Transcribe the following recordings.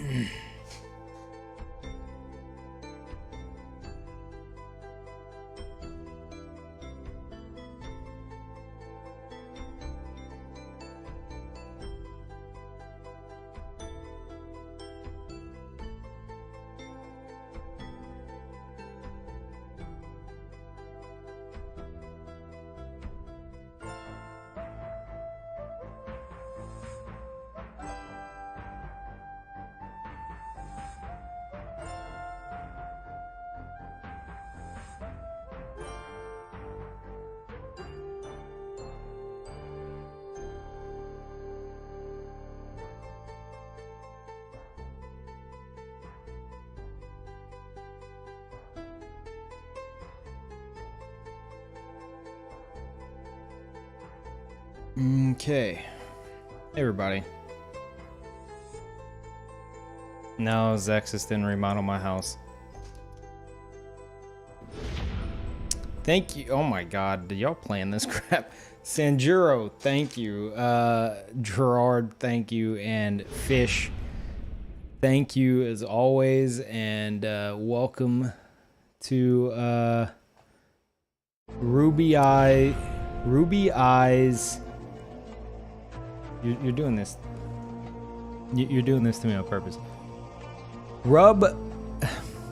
Okay. Hey everybody. No, Zexus didn't remodel my house. Thank you. Oh my god, did y'all plan this crap? Sanjuro, thank you. Gerard, thank you. And Fish, thank you as always. And welcome to Ruby Eyes. You're doing this. You're doing this to me on purpose.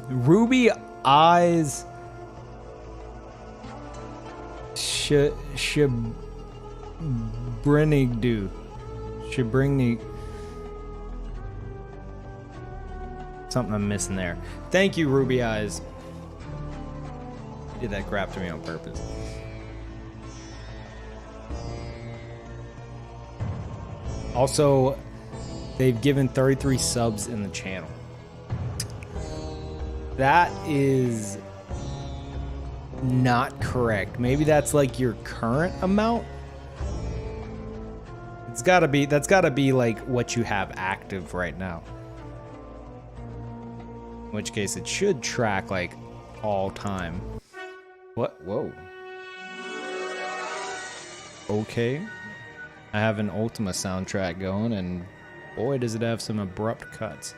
Ruby Eyes. Shibringnig. Something I'm missing there. Thank you, Ruby Eyes. You did that crap to me on purpose. Also, they've given 33 subs in the channel. That is not correct. Maybe that's like your current amount. That's gotta be like what you have active right now. In which case it should track like all time. What? Whoa. Okay. I have an Ultima soundtrack going, and boy, does it have some abrupt cuts.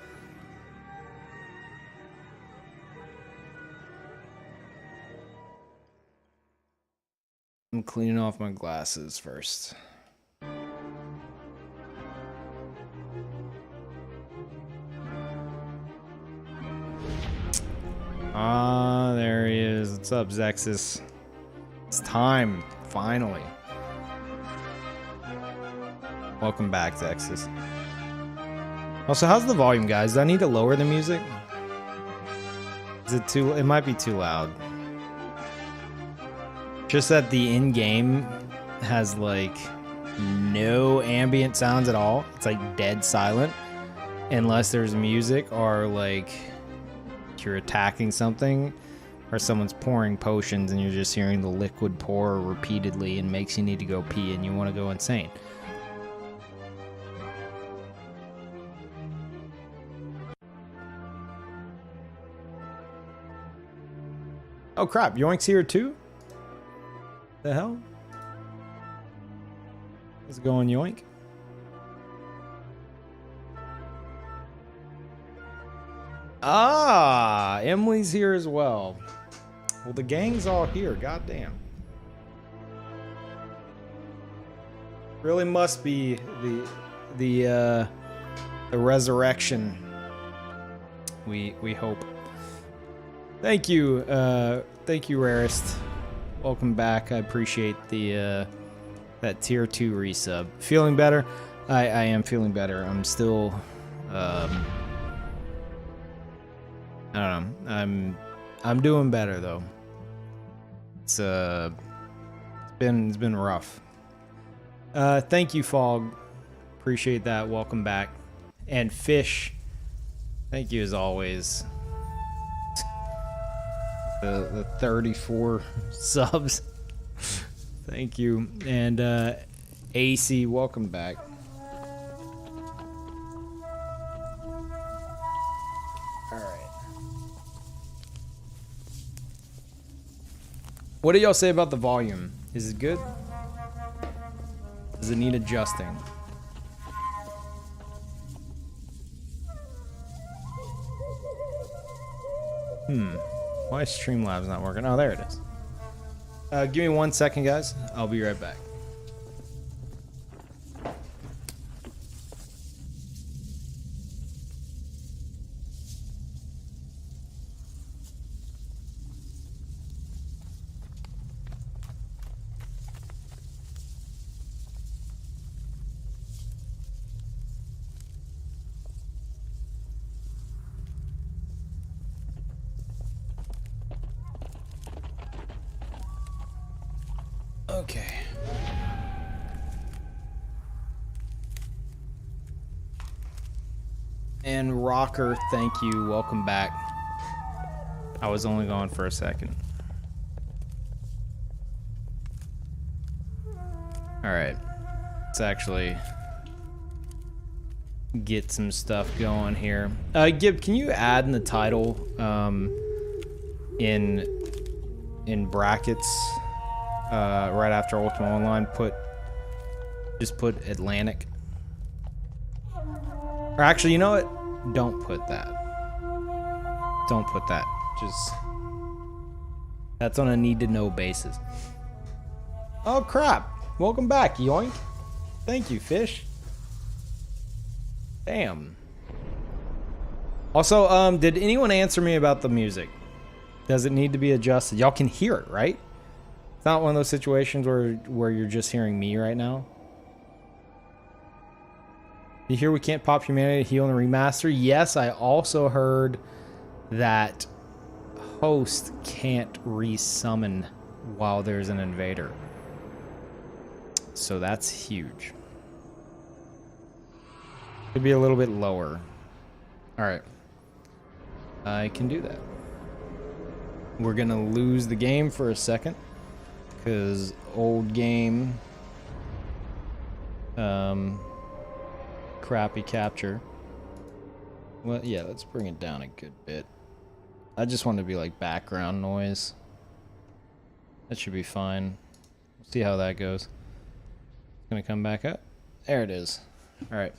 I'm cleaning off my glasses first. Ah, there he is. What's up, Zexus? It's time, finally. Welcome back, Zexus. Also, how's the volume, guys? Do I need to lower the music? Is it too... It might be too loud. Just that the in-game has, like, no ambient sounds at all. It's, like, dead silent. Unless there's music or, like, you're attacking something. Or someone's pouring potions and you're just hearing the liquid pour repeatedly and makes you need to go pee and you want to go insane. Oh crap, Yoink's here too? The hell? How's it going, Yoink? Ah, Emily's here as well. Well, the gang's all here, goddamn. Really must be the resurrection. We hope. Thank you, Rarest. Welcome back. I appreciate the that tier 2 resub. Feeling better? I am feeling better. I'm still I don't know. I'm doing better though. It's been rough. Thank you, Fog. Appreciate that. Welcome back. And Fish, thank you as always. The 34 subs. Thank you. And AC, welcome back. Alright. What do y'all say about the volume? Is it good? Does it need adjusting? Why is Streamlabs not working? Oh, there it is. Give me 1 second, guys. I'll be right back. Okay. And Rocker, thank you. Welcome back. I was only gone for a second. Alright. Let's actually get some stuff going here. Gib, can you add in the title in brackets right after Ultima Online, just put Atlantic. Or actually, you know what? Don't put that. Don't put that. Just, that's on a need to know basis. Oh crap. Welcome back, yoink. Thank you, fish. Damn. Also, did anyone answer me about the music? Does it need to be adjusted? Y'all can hear it, right? It's not one of those situations where you're just hearing me right now. You hear we can't pop humanity, heal, and remaster? Yes, I also heard that host can't resummon while there's an invader. So that's huge. Could be a little bit lower. Alright. I can do that. We're gonna lose the game for a second, because old game crappy capture. Well, yeah, let's bring it down a good bit. I just want to be like background noise. That should be fine. We'll see how that goes. It's gonna come back up. There it is. All right.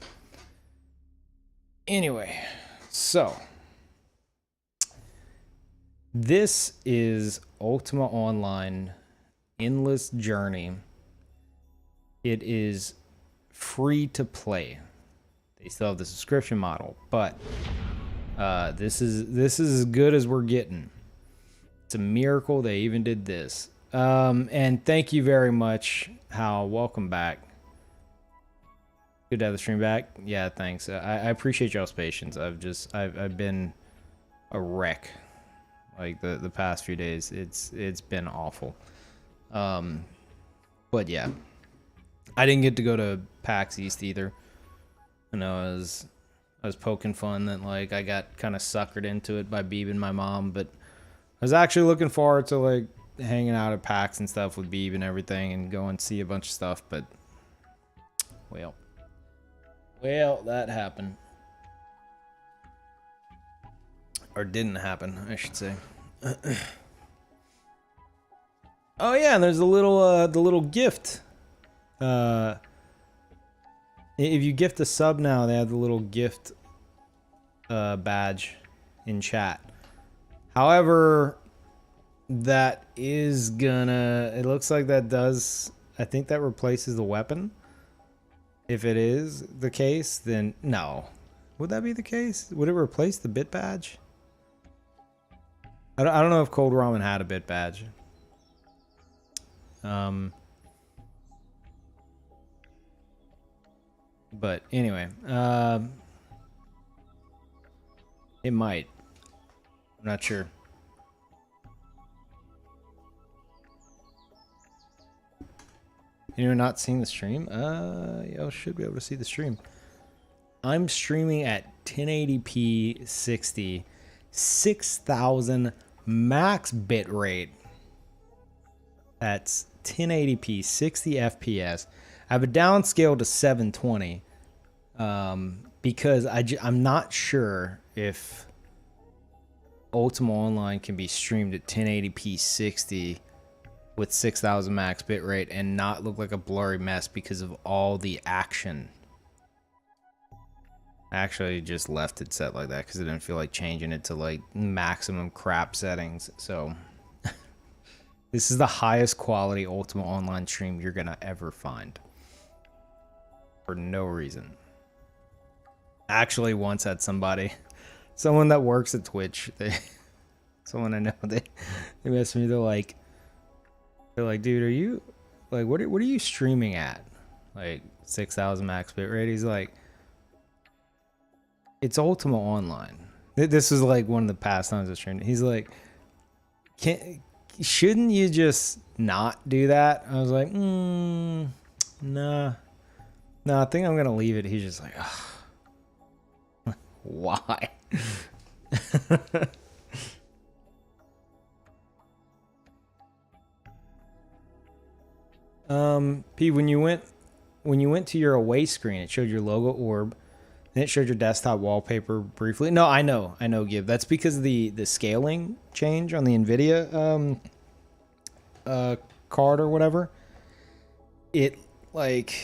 Anyway, so this is Ultima Online Endless Journey. It is free to play. They still have the subscription model, but this is as good as we're getting. It's a miracle they even did this. And thank you very much, Hal. Welcome back. Good to have the stream back. Yeah, thanks. I appreciate y'all's patience. I've been a wreck like the past few days. It's been awful. But yeah, I didn't get to go to PAX East either. I know I was poking fun that like I got kind of suckered into it by Beeb and my mom, but I was actually looking forward to like hanging out at PAX and stuff with Beeb and everything and go and see a bunch of stuff, but well, that happened. Or didn't happen, I should say. Oh yeah, and there's a little the little gift. If you gift a sub now, they have the little gift badge in chat. However, that is gonna, it looks like that does, I think that replaces the weapon. If it is the case, then no. Would that be the case? Would it replace the bit badge? I don't know if Cold Ramen had a bit badge. But anyway, it might. I'm not sure. You're not seeing the stream? You should be able to see the stream. I'm streaming at 1080p 60, 6,000 max bit rate. That's 1080p 60 FPS. I have a downscale to 720 because I'm not sure if Ultima Online can be streamed at 1080p 60 with 6,000 max bitrate and not look like a blurry mess because of all the action. I actually just left it set like that because I didn't feel like changing it to like maximum crap settings. So this is the highest quality Ultima Online stream you're gonna ever find. For no reason. I actually once had someone that works at Twitch, someone I know, they messaged me, they're like, dude, are you, like, what are you streaming at? Like, 6,000 max bit rate? He's like, it's Ultima Online. This was like one of the past times I streamed. He's like, shouldn't you just not do that? I was like, nah, I think I'm gonna leave it. He's just like, ugh. Why? P, when you went to your away screen, it showed your logo orb, and it showed your desktop wallpaper briefly. No, I know, Gib. That's because of the scaling change on the NVIDIA card or whatever. It, like,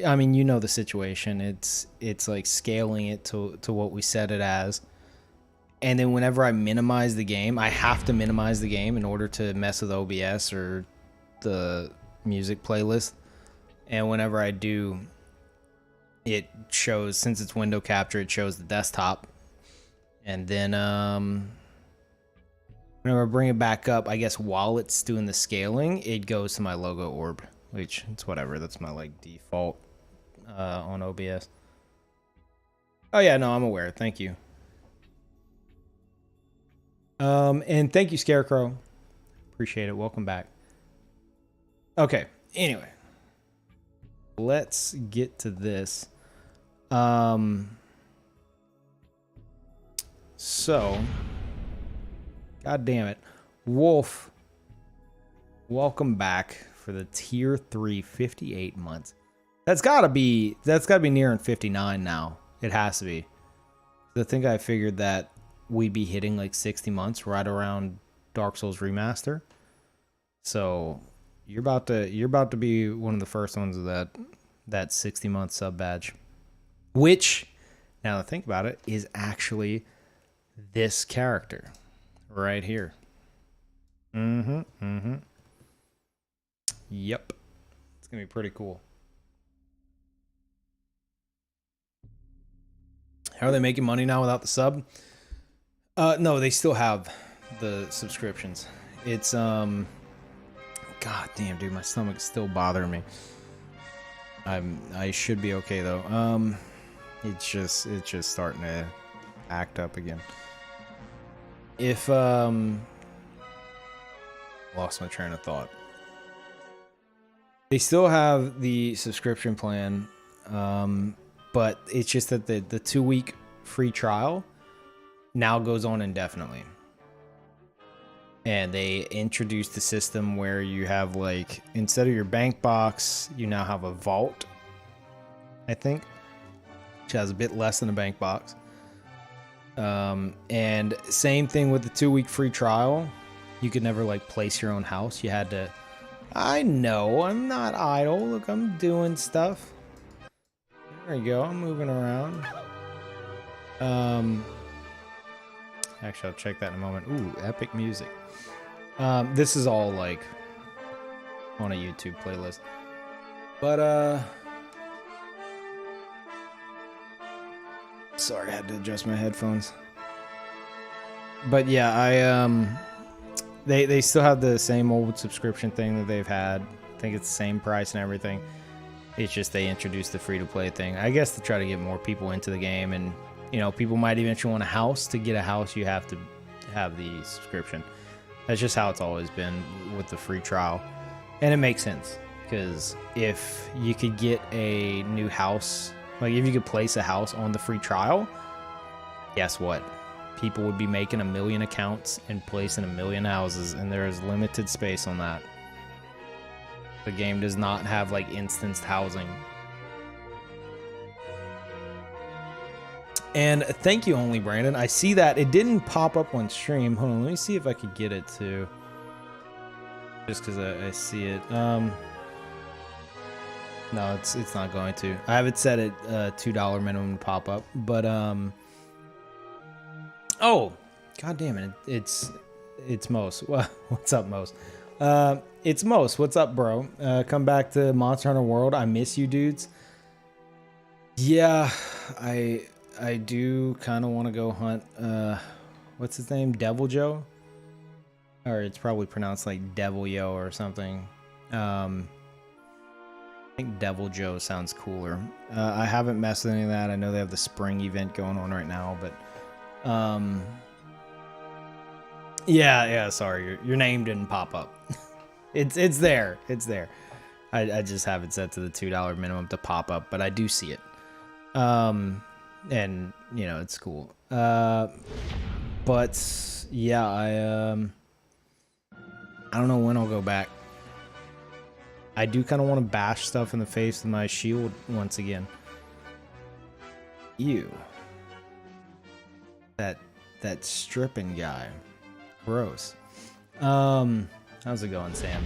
I mean, you know the situation. It's like scaling it to what we set it as. And then whenever I minimize the game, I have to minimize the game in order to mess with OBS or the music playlist. And whenever I do, it shows, since it's window capture, it shows the desktop. And then whenever I bring it back up, I guess while it's doing the scaling, it goes to my logo orb, which it's whatever. That's my like default on OBS. Oh yeah, no, I'm aware. Thank you. And thank you, Scarecrow. Appreciate it. Welcome back. Okay, anyway. Let's get to this. So, god damn it. Wolf, welcome back for the tier 3 58 months. That's gotta be nearing 59 now. It has to be. I think I figured that we'd be hitting like 60 months right around Dark Souls Remaster. So you're about to be one of the first ones of that 60-month sub badge, which, now that I think about it, is actually this character right here. Yep. It's gonna be pretty cool. How are they making money now without the sub? No, they still have the subscriptions. It's god damn, dude, my stomach's still bothering me. I should be okay though. It's just starting to act up again. If lost my train of thought. They still have the subscription plan, but it's just that the 2-week free trial now goes on indefinitely. And they introduced the system where you have, like, instead of your bank box, you now have a vault, I think, which has a bit less than a bank box. And same thing with the 2-week free trial. You could never, like, place your own house. You had to... I know, I'm not idle. Look, I'm doing stuff. There you go, I'm moving around. Actually, I'll check that in a moment. Ooh, epic music. This is all, like, on a YouTube playlist. But, sorry, I had to adjust my headphones. But, yeah, they still have the same old subscription thing that they've had. I think it's the same price and everything. It's just they introduced the free-to-play thing. I guess to try to get more people into the game, and, you know, people might eventually want a house. To get a house, you have to have the subscription. That's just how it's always been with the free trial. And it makes sense, because if you could get a new house, like if you could place a house on the free trial, guess what? People would be making 1 million accounts and placing 1 million houses, and there is limited space on that. The game does not have, like, instanced housing. And thank you, Only Brandon. I see that it didn't pop up on stream. Hold on, let me see if I could get it too. Just because I see it. No, it's not going to. I have it set at $2 minimum to pop up, but oh, god damn it! It's Most. Well, what's up, Most? It's Most. What's up, bro? Come back to Monster Hunter World. I miss you, dudes. Yeah, I do kind of want to go hunt. What's his name? Devil Joe, or it's probably pronounced like Devil Yo or something. I think Devil Joe sounds cooler. I haven't messed with any of that. I know they have the spring event going on right now, but yeah. Sorry, your name didn't pop up. it's there. It's there. I just have it set to the $2 minimum to pop up, but I do see it. And you know it's cool. But yeah, I don't know when I'll go back. I do kind of want to bash stuff in the face with my shield once again. Ew. That stripping guy. Gross. How's it going, Sam?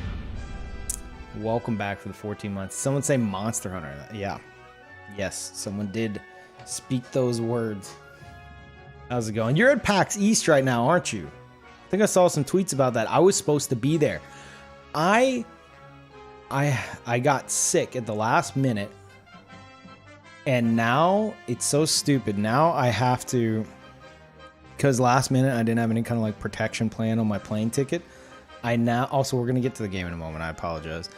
Welcome back for the 14 months. Someone say Monster Hunter. Yeah. Yes, someone did speak those words. How's it going? You're at PAX East right now, aren't you? I think I saw some tweets about that. I was supposed to be there. I got sick at the last minute, and now it's so stupid. Now I have to, because last minute I didn't have any kind of like protection plan on my plane ticket. I now also, we're gonna get to the game in a moment. I apologize.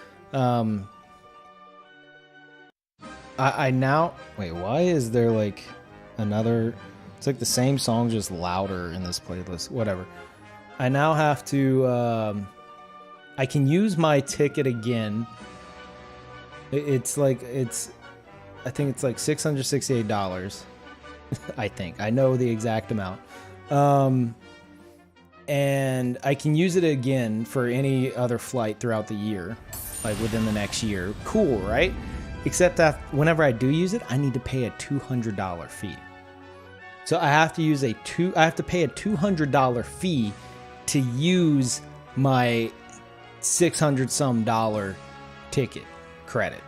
I now wait. Why is there like another? It's like the same song, just louder in this playlist. Whatever. I now have to. I can use my ticket again. It's like I think it's like $668. I think I know the exact amount. And I can use it again for any other flight throughout the year, like within the next year. Cool, right? Except that whenever I do use it, I need to pay a $200 fee. So I have to use I have to pay a $200 fee to use my $600 some ticket credit.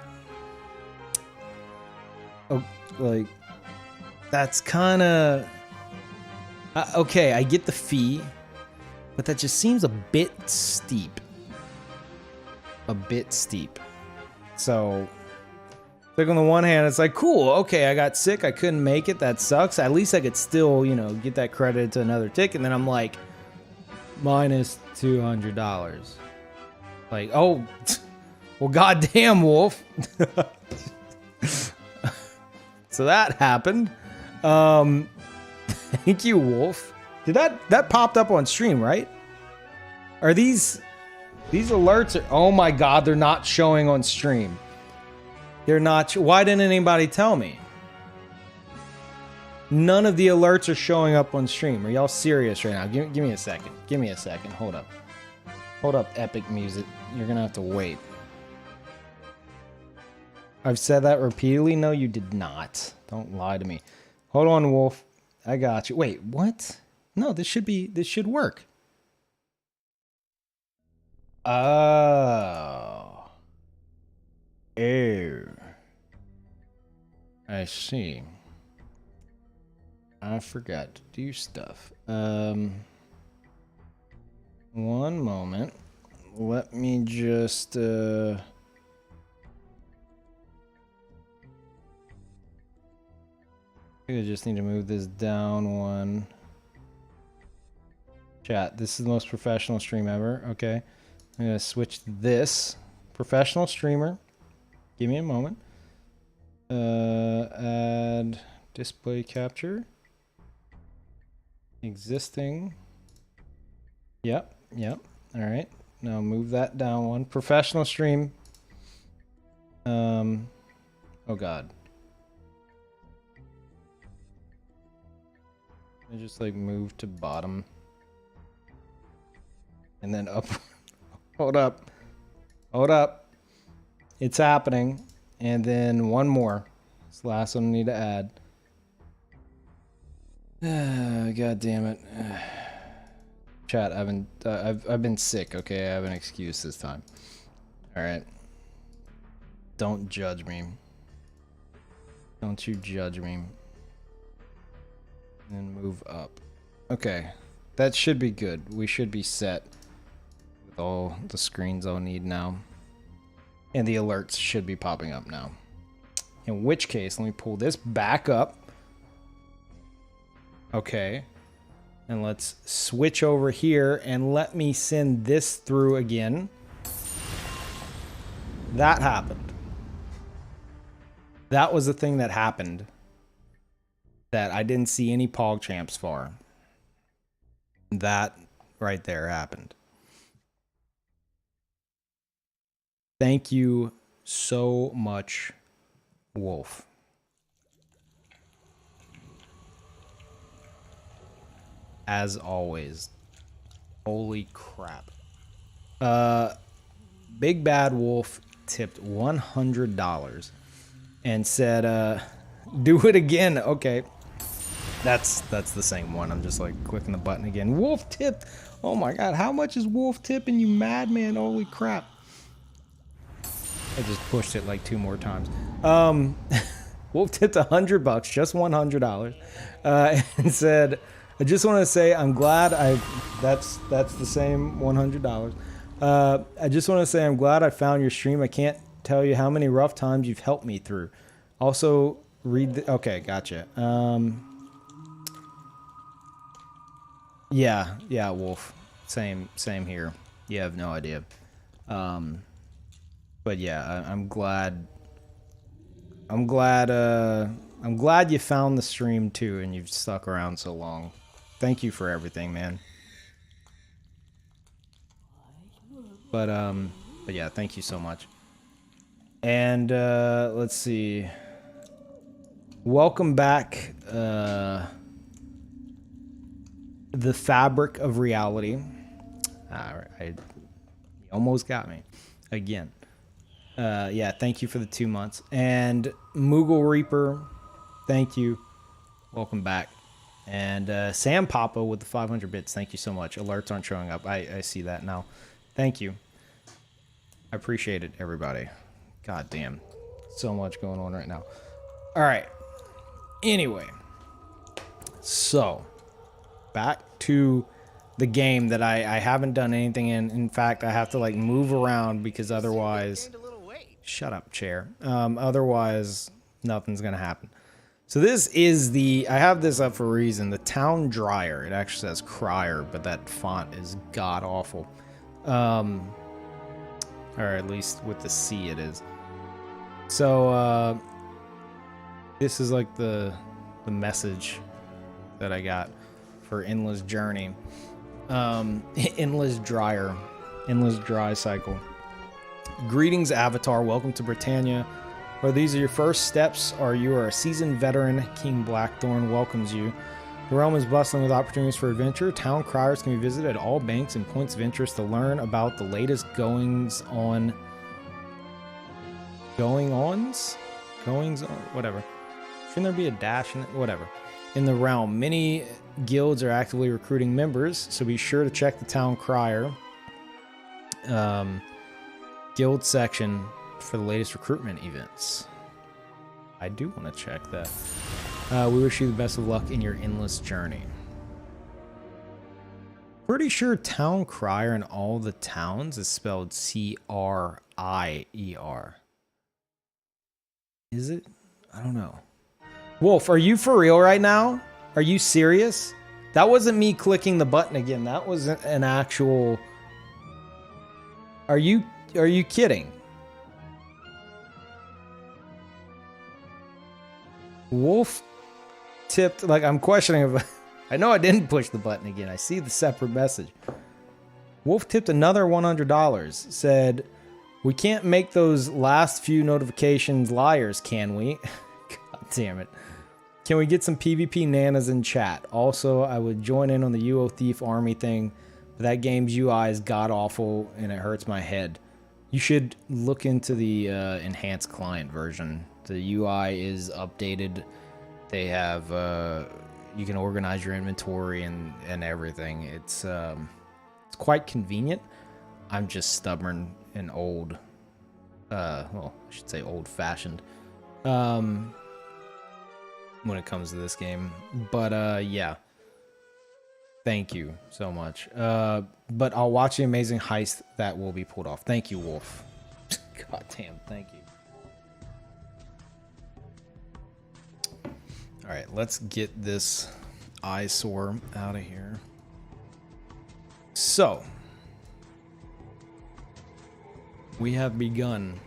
Oh, like that's kind of okay. I get the fee, but that just seems a bit steep. So, like on the one hand, it's like cool. Okay, I got sick. I couldn't make it. That sucks. At least I could still, you know, get that credit to another ticket. And then I'm like, minus $200. Like, oh, well, goddamn, Wolf. So that happened. Thank you, Wolf. Did that popped up on stream, right? Are these alerts? Oh my God, they're not showing on stream. They're not. Why didn't anybody tell me? None of the alerts are showing up on stream. Are y'all serious right now? Give me a second. Give me a second. Hold up. Hold up, Epic Music. You're gonna have to wait. I've said that repeatedly. No, you did not. Don't lie to me. Hold on, Wolf. I got you. Wait, what? No, this should work. Oh. Oh. I see. I forgot to do stuff. One moment. Let me just I think I just need to move this down one. Chat, this is the most professional stream ever. Okay. I'm gonna switch this. Professional streamer. Give me a moment. Add display capture. Existing. Yep. All right. Now move that down one. Professional stream. Oh God. I just like move to bottom. And then up. Hold up. Hold up. It's happening. And then one more. It's the last one I need to add. God damn it. Chat, I've been sick, okay? I have an excuse this time. All right. Don't judge me. Don't you judge me. And move up. Okay. That should be good. We should be set with all the screens I'll need now. And the alerts should be popping up now. In which case, let me pull this back up. Okay. And let's switch over here and let me send this through again. That happened. That was the thing that happened. That I didn't see any PogChamps for. That right there happened. Thank you so much, Wolf. As always. Holy crap. Big Bad Wolf tipped $100 and said, do it again. Okay. That's the same one. I'm just like clicking the button again. Wolf tipped. Oh my god, how much is Wolf tipping, you madman? Holy crap. I just pushed it like 2 more times. Wolf tipped $100, just $100, and said, I just want to say I'm glad that's the same $100. I just want to say I'm glad I found your stream. I can't tell you how many rough times you've helped me through. Also, read the, okay, gotcha. Yeah, Wolf. Same here. You have no idea. But yeah, I'm glad you found the stream too, and you've stuck around so long. Thank you for everything, man. But yeah, thank you so much. And let's see. Welcome back, the fabric of reality. You almost got me again. Yeah, thank you for the 2 months. And Moogle Reaper, thank you. Welcome back. And Sam Papa with the 500 bits, thank you so much. Alerts aren't showing up. I see that now. Thank you. I appreciate it, everybody. God damn. So much going on right now. All right. Anyway. So, back to the game that I haven't done anything in. In fact, I have to like move around because otherwise... Shut up, chair. Otherwise, nothing's going to happen. So this is the... I have this up for a reason. The Town Dryer. It actually says Crier, but that font is god-awful. Or at least with the C it is. So, this is like the message that I got for Endless Journey. Endless Dryer. Endless Dry Cycle. Greetings, Avatar. Welcome to Britannia. Whether these are your first steps or you are a seasoned veteran, King Blackthorn welcomes you. The realm is bustling with opportunities for adventure. Town criers can be visited at all banks and points of interest to learn about the latest goings on, whatever. Shouldn't there be a dash in it? Whatever. In the realm, many guilds are actively recruiting members, so be sure to check the Town Crier guild section for the latest recruitment events. I do want to check that. We wish you the best of luck in your endless journey. Pretty sure Town Crier in all the towns is spelled C-R-I-E-R. Is it? I don't know. Wolf, are you for real right now? Are you serious? That wasn't me clicking the button again. That was an actual... Are you kidding? Wolf tipped, like, I'm questioning if I know I didn't push the button again. I see the separate message. Wolf tipped another $100. Said, we can't make those last few notifications liars, can we? God damn it. Can we get some PvP nanas in chat? Also, I would join in on the UO Thief Army thing, but that game's UI is god-awful and it hurts my head. You should look into the enhanced client version. The UI is updated. They have, you can organize your inventory and everything. It's quite convenient. I'm just stubborn and old. Well, I should say old-fashioned, when it comes to this game. But, yeah. Thank you so much. But I'll watch the amazing heist that will be pulled off. Thank you, Wolf. God damn, thank you. Alright, let's get this eyesore out of here. So, we have begun.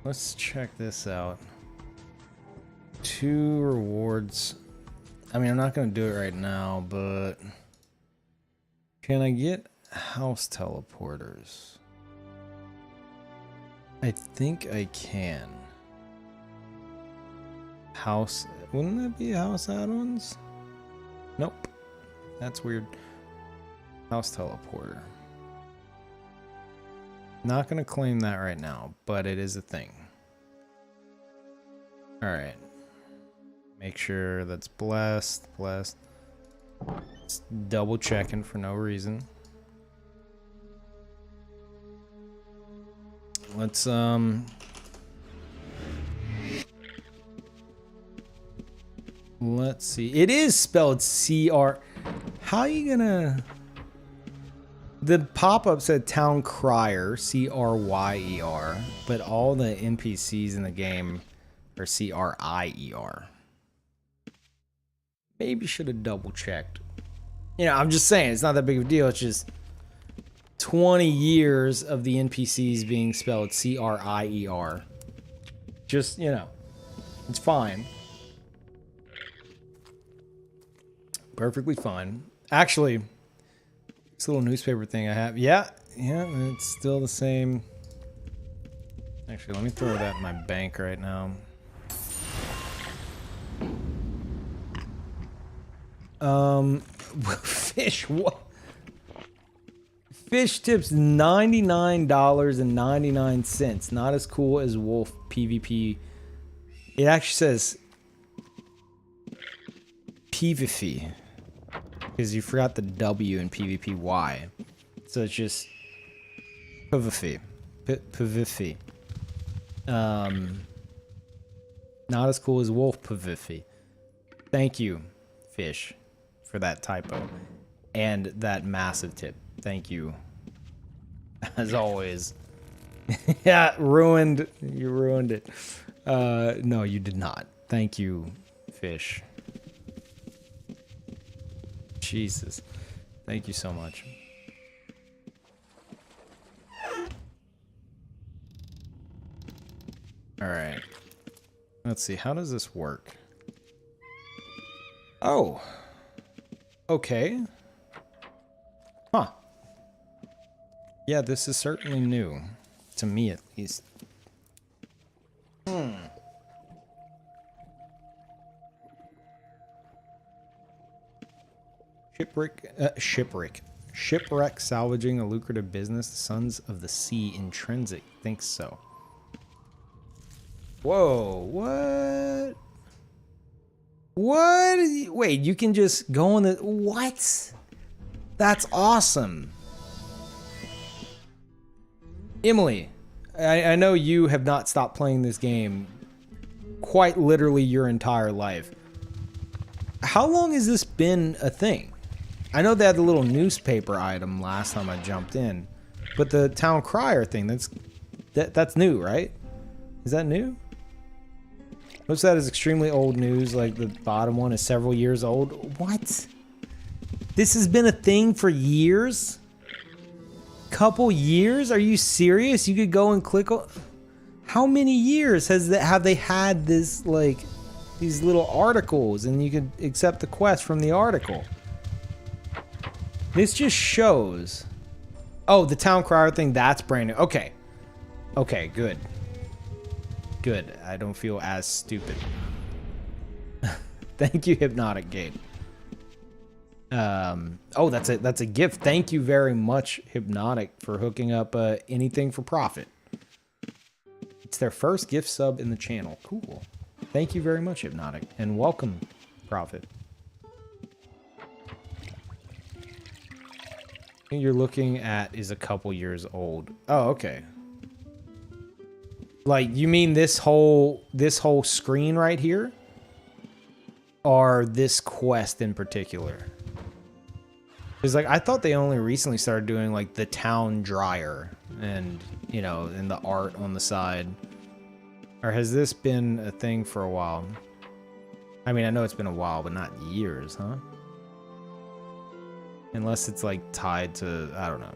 Let's check this out. 2 rewards. I mean, I'm not going to do it right now, but can I get house teleporters? I think I can. House, wouldn't that be house add-ons? Nope. That's weird. House teleporter. Not going to claim that right now, but it is a thing. All right. Make sure that's blessed. Just double checking for no reason. Let's see. It is spelled C-R. How are you gonna? The pop-up said Town Crier, C-R-Y-E-R, but all the NPCs in the game are C-R-I-E-R. Maybe should have double checked. You know, I'm just saying, it's not that big of a deal. It's just 20 years of the NPCs being spelled C-R-I-E-R. Just, you know, it's fine. Perfectly fine. Actually, this little newspaper thing I have, yeah, it's still the same. Actually, let me throw that in my bank right now. Fish, what? Fish tips $99.99. Not as cool as Wolf PvP. It actually says PvP because you forgot the W in PvPY. So it's just PvP. PvP. Not as cool as Wolf PvP. Thank you, Fish, for that typo and that massive tip. Thank you. As always. Yeah, ruined. You ruined it. No, you did not. Thank you, Fish. Jesus. Thank you so much. All right. Let's see. How does this work? Oh. Okay. Huh. Yeah, this is certainly new. To me, at least. Shipwreck salvaging a lucrative business. The Sons of the Sea intrinsic. Think so. Whoa, what? What? Wait, you can just go on the... What? That's awesome. Emily, I know you have not stopped playing this game quite literally your entire life. How long has this been a thing? I know they had the little newspaper item last time I jumped in, but the Town Crier thing, that's new, right? Is that new? Most of that is extremely old news, like the bottom one is several years old. What? This has been a thing for years? Couple years? Are you serious? You could go and click on... How many years have they had this, like, these little articles, and you could accept the quest from the article? This just shows... Oh, the Town Crier thing, that's brand new. Okay. Okay, good. Good. I don't feel as stupid. Thank you, Hypnotic Gate. Oh, that's a gift. Thank you very much, Hypnotic, for hooking up anything for profit. It's their first gift sub in the channel. Cool. Thank you very much, Hypnotic, and welcome, Profit. You're looking at is a couple years old. Oh, okay. Like, you mean this whole screen right here? Or this quest in particular? Because, like, I thought they only recently started doing, like, the town dryer and, you know, and the art on the side. Or has this been a thing for a while? I mean, I know it's been a while, but not years, huh? Unless it's, like, tied to, I don't know.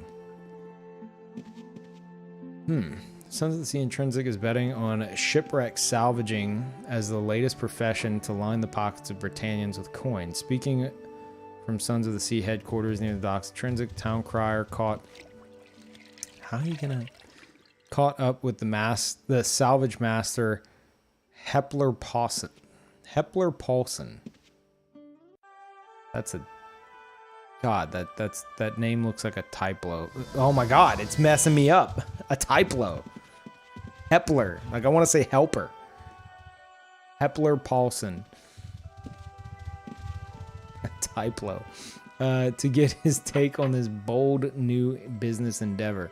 Sons of the Sea Intrinsic is betting on shipwreck salvaging as the latest profession to line the pockets of Britannians with coin. Speaking from Sons of the Sea headquarters near the docks, Intrinsic town crier caught... How are you gonna... Caught up with the salvage master Hepler Paulson. Hepler Paulson. That's a... God, that name looks like a typo. Oh my God, it's messing me up. A typo. Hepler. Like, I want to say helper. Hepler Paulson. A typo. To get his take on this bold new business endeavor.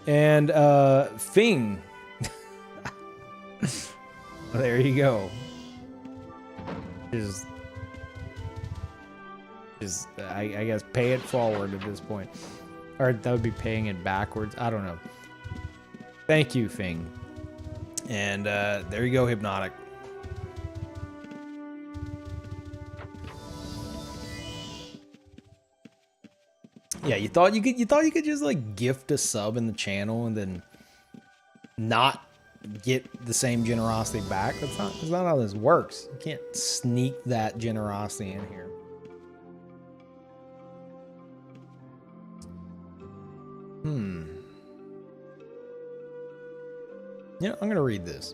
And Fing. There you go. Just I guess pay it forward at this point. Or that would be paying it backwards. I don't know. Thank you, Fing. And there you go, Hypnotic. Yeah, you thought you could just like gift a sub in the channel and then not get the same generosity back? That's not how this works. You can't sneak that generosity in here. Yeah, I'm gonna read this.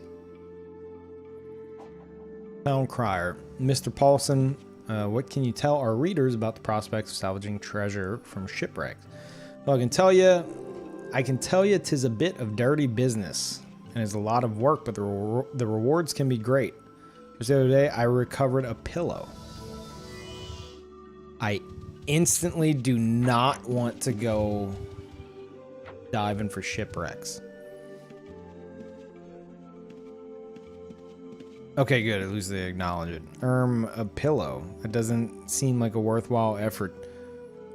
Town Crier. Mr. Paulson, what can you tell our readers about the prospects of salvaging treasure from shipwrecks? Well, I can tell you 'tis a bit of dirty business and it's a lot of work, but the rewards can be great. Just the other day, I recovered a pillow. I instantly do not want to go diving for shipwrecks. Okay, good. At least they acknowledge it. A pillow. It doesn't seem like a worthwhile effort.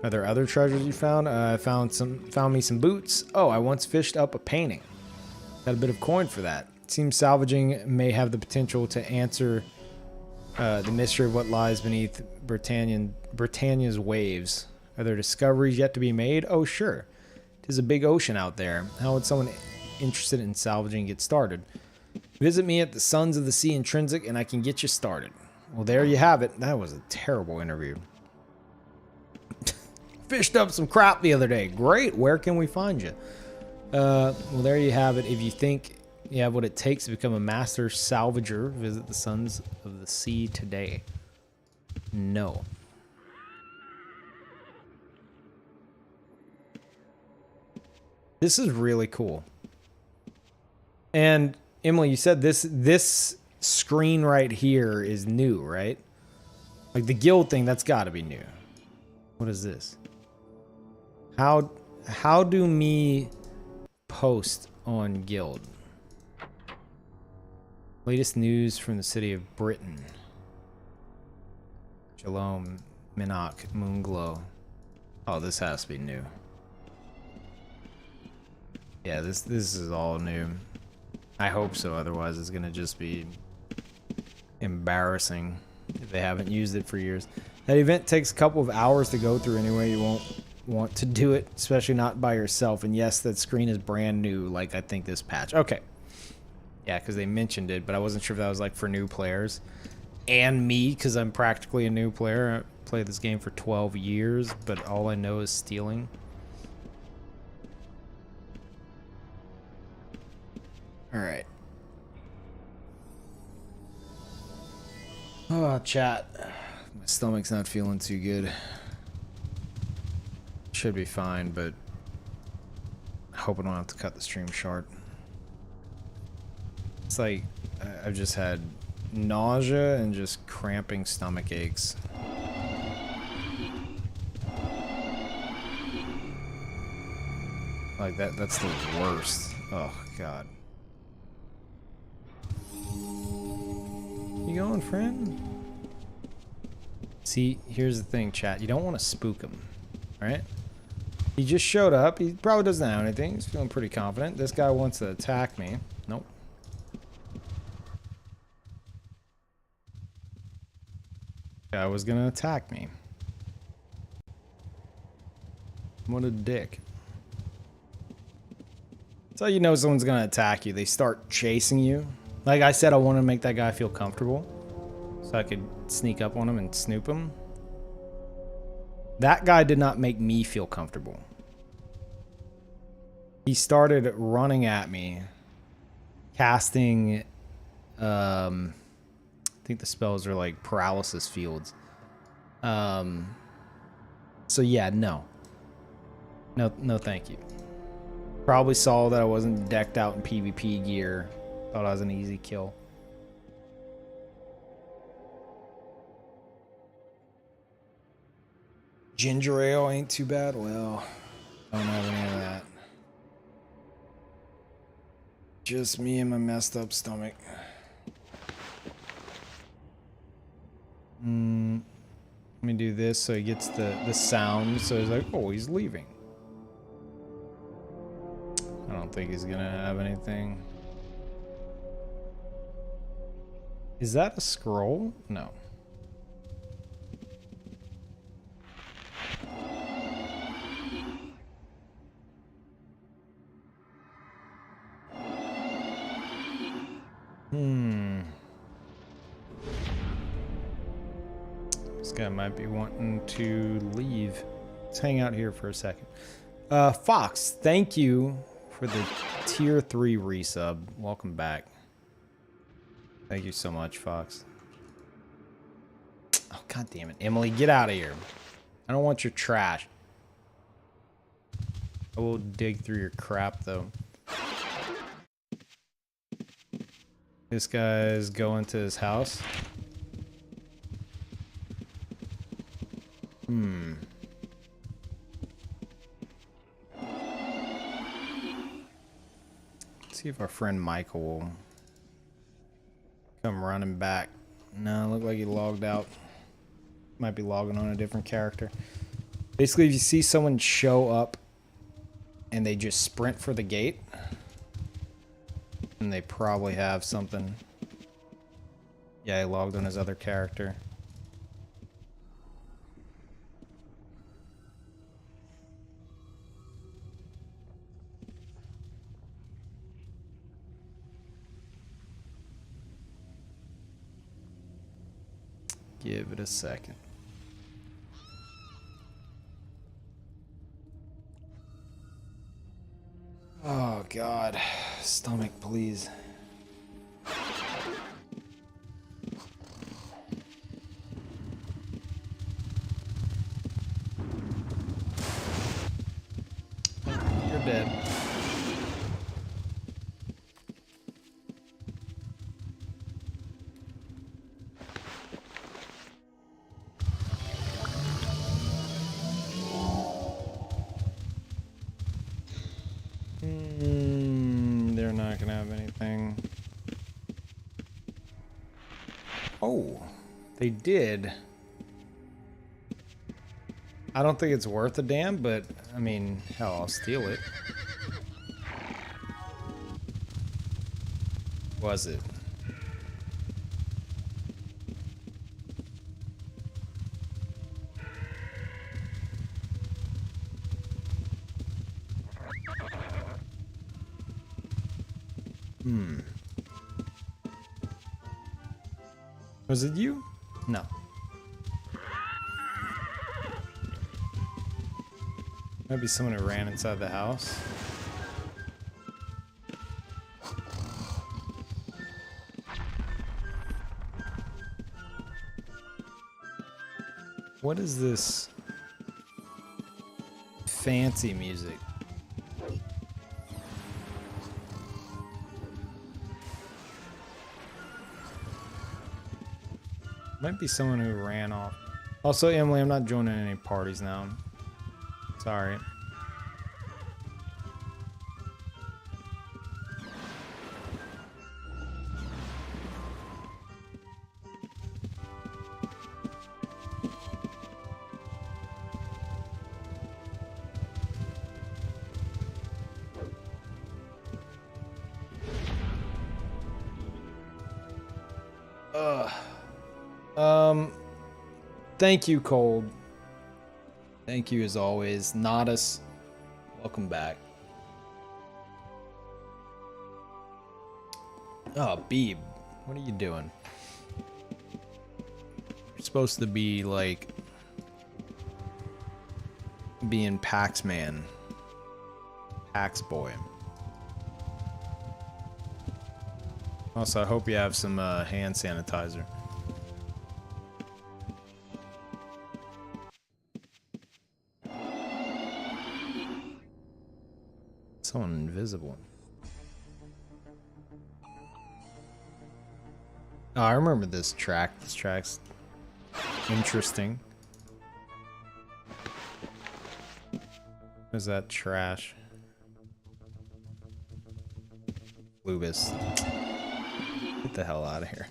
Are there other treasures you found? I found me some boots. Oh, I once fished up a painting. Got a bit of coin for that. It seems salvaging may have the potential to answer the mystery of what lies beneath Britannia's waves. Are there discoveries yet to be made? Oh, sure. There's a big ocean out there. How would someone interested in salvaging get started? Visit me at the Sons of the Sea Intrinsic and I can get you started. Well, there you have it. That was a terrible interview. Fished up some crap the other day. Great. Where can we find you? Well, there you have it. If you think you have what it takes to become a master salvager, visit the Sons of the Sea today. No. This is really cool. And Emily, you said this screen right here is new, right? Like the guild thing, that's got to be new. What is this? How do me post on guild? Latest news from the city of Britain. Shalom, Minok, Moonglow. Oh, this has to be new. Yeah, this is all new. I hope so, otherwise it's gonna just be embarrassing if they haven't used it for years. That event takes a couple of hours to go through anyway. You won't want to do it, especially not by yourself. And yes, that screen is brand new, like I think this patch. Okay. Yeah, because they mentioned it, but I wasn't sure if that was like for new players. And me, because I'm practically a new player. I played this game for 12 years, but all I know is stealing. Alright. Oh, chat. My stomach's not feeling too good. Should be fine, but I hope I don't have to cut the stream short. It's like I've just had nausea and just cramping stomach aches. Like that's the worst. Oh god. You going, friend? See, here's the thing, chat. You don't want to spook him, right? He just showed up. He probably doesn't have anything. He's feeling pretty confident. This guy wants to attack me. Nope. Guy was gonna attack me. What a dick. That's how you know someone's gonna attack you. They start chasing you. Like I said, I want to make that guy feel comfortable, so I could sneak up on him and snoop him. That guy did not make me feel comfortable. He started running at me, casting, I think the spells are like paralysis fields. So yeah, no, thank you. Probably saw that I wasn't decked out in PvP gear. Thought I was an easy kill. Ginger ale ain't too bad. Well, I don't have any of that. Just me and my messed up stomach. Let me do this so he gets the sound. So he's like, oh, he's leaving. I don't think he's gonna have anything. Is that a scroll? No. This guy might be wanting to leave. Let's hang out here for a second. Fox, thank you for the tier 3 resub. Welcome back. Thank you so much, Fox. Oh, god damn it. Emily, get out of here. I don't want your trash. I will dig through your crap, though. This guy's going to his house. Let's see if our friend Michael will come running back. No, look like he logged out. Might be logging on a different character. Basically, if you see someone show up and they just sprint for the gate, and they probably have something. Yeah, he logged on his other character. Give it a second. Oh god, stomach, please. You're dead. They're not gonna have anything. Oh, they did. I don't think it's worth a damn, but I mean, hell, I'll steal it. Was it? Was it you? No. Maybe someone who ran inside the house. What is this fancy music? Might be someone who ran off. Also, Emily, I'm not joining any parties now. Sorry. Thank you, Cold. Thank you as always. Nodus, welcome back. Oh, Beeb, what are you doing? You're supposed to be like being Pax Man, Pax Boy. Also, I hope you have some hand sanitizer. Someone invisible. Oh, I remember this track. This track's interesting. What is that trash? Lubis. Get the hell out of here.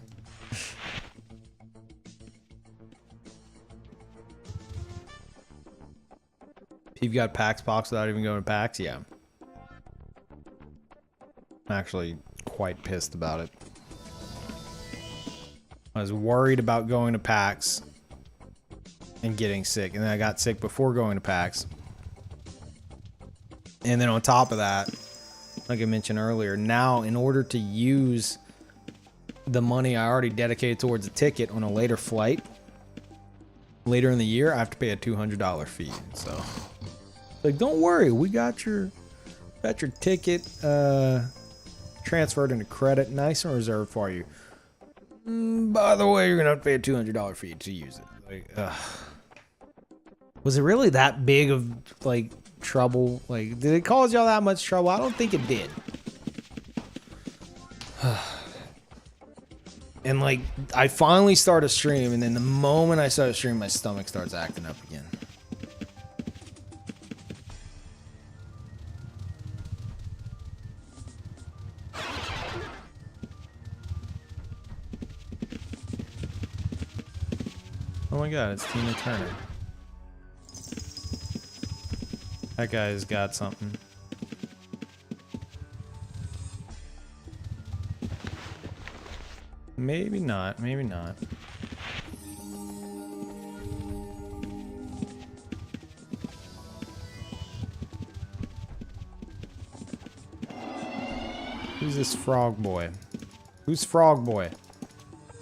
You've got PAX box without even going to PAX? Yeah. I'm actually quite pissed about it. I was worried about going to PAX and getting sick, and then I got sick before going to PAX. And then on top of that, like I mentioned earlier, now in order to use the money I already dedicated towards a ticket on a later flight, later in the year, I have to pay a $200 fee. So, like, don't worry, we got your ticket transferred into credit, nice and reserved for you. By the way, you're gonna have to pay a $200 fee to use it. Like, was it really that big of like trouble? Like, did it cause y'all that much trouble? I don't think it did. And like, I finally start a stream, and then the moment I start a stream, my stomach starts acting up again. Oh my god, it's Tina Turner. That guy's got something. Maybe not, maybe not. Who's this frog boy? Who's frog boy?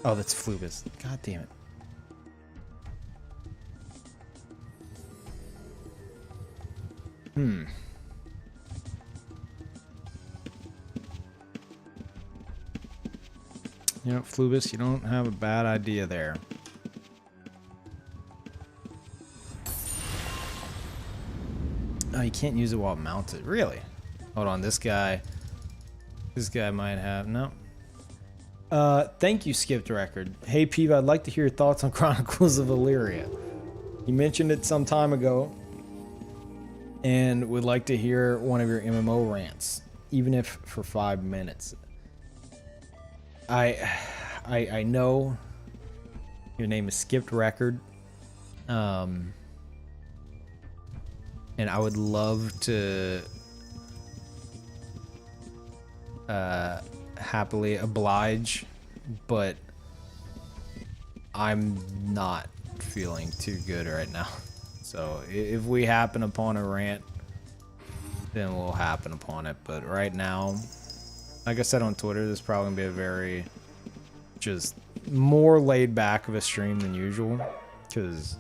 Oh, that's Flubis. God damn it. You know, Flubis, you don't have a bad idea there. Oh, you can't use it while mounted. Really? Hold on, this guy might have... No. Thank you, Skipped Record. Hey, Peeve, I'd like to hear your thoughts on Chronicles of Illyria. You mentioned it some time ago, and would like to hear one of your MMO rants, even if for 5 minutes. I know your name is Skipped Record, and I would love to happily oblige, but I'm not feeling too good right now. So if we happen upon a rant, then we'll happen upon it. But right now, like I said on Twitter, this is probably gonna be a very just more laid back of a stream than usual, because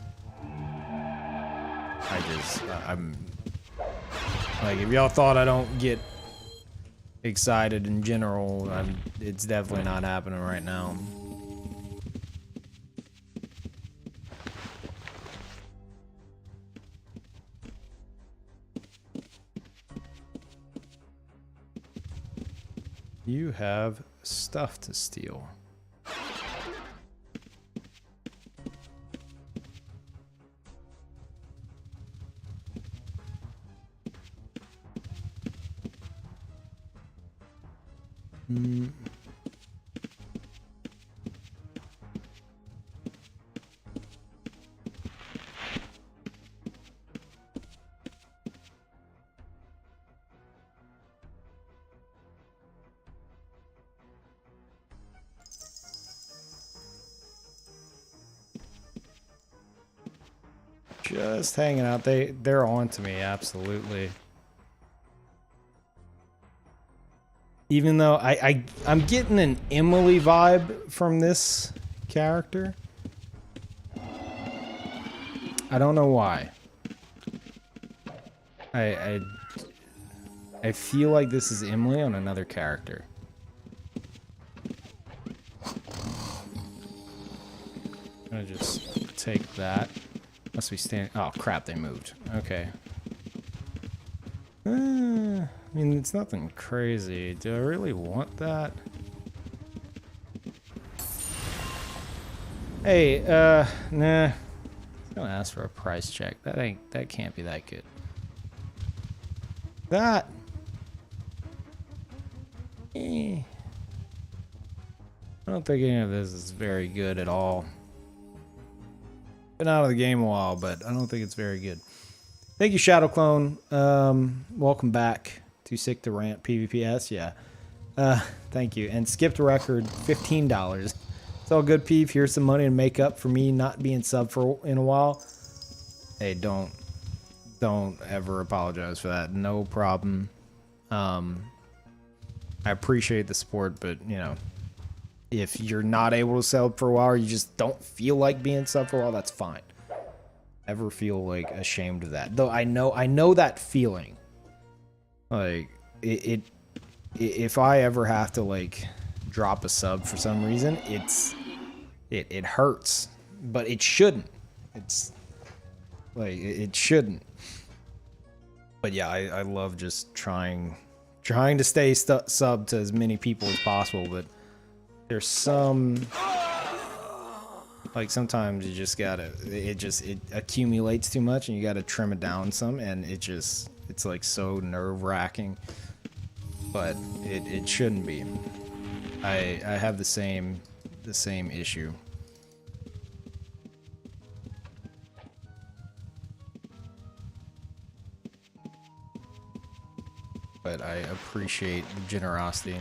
I'm like, if y'all thought I don't get excited in general, it's definitely not happening right now. You have stuff to steal. Just hanging out. They're on to me, absolutely. Even though I'm getting an Emily vibe from this character. I don't know why. I feel like this is Emily on another character. I'm gonna just take that. Must be standing. Oh crap! They moved. Okay. I mean, it's nothing crazy. Do I really want that? Hey, nah. I'm gonna ask for a price check. That can't be that good. That. I don't think any of this is very good at all. Been out of the game a while, but I don't think it's very good. Thank you, Shadow Clone. Welcome back to Sick to Rant PvPS. Yeah. Thank you. And skipped record, $15. It's all good, Peeve. Here's some money to make up for me not being sub for in a while. Hey, don't ever apologize for that. No problem. I appreciate the support, but you know, if you're not able to sub for a while or you just don't feel like being sub for a while, that's fine. Ever feel like ashamed of that? Though I know that feeling. Like if I ever have to like drop a sub for some reason, it hurts, but it shouldn't. It's like it shouldn't. But yeah, I love just trying to stay sub to as many people as possible, but there's some, like sometimes you just gotta, it accumulates too much and you gotta trim it down some, and it's like so nerve-wracking, but it shouldn't be. I have the same issue. But I appreciate the generosity.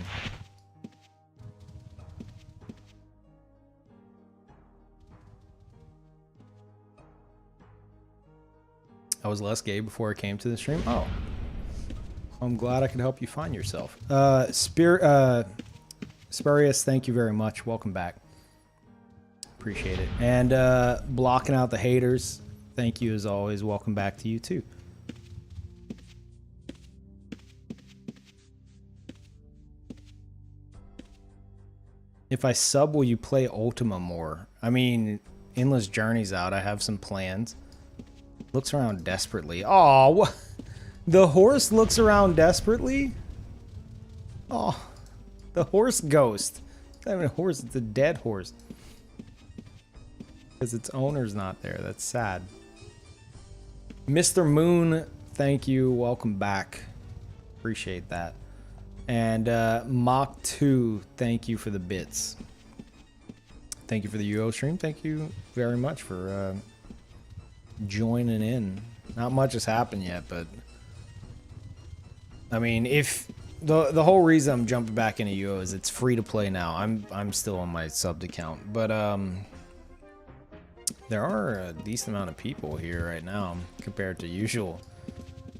I was less gay before I came to the stream. Oh, I'm glad I could help you find yourself. Spurious, thank you very much. Welcome back. Appreciate it. And blocking out the haters, thank you as always. Welcome back to you too. If I sub, will you play Ultima more? I mean, Endless Journey's out. I have some plans. Looks around desperately. Oh, the horse looks around desperately? Oh, the horse ghost. It's not even a horse, it's a dead horse. Because its owner's not there. That's sad. Mr. Moon, thank you. Welcome back. Appreciate that. And Mach 2, thank you for the bits. Thank you for the UO stream. Thank you very much for joining in. Not much has happened yet, but I mean, if the whole reason I'm jumping back into UO is it's free to play now. I'm still on my subbed account, but there are a decent amount of people here right now compared to usual,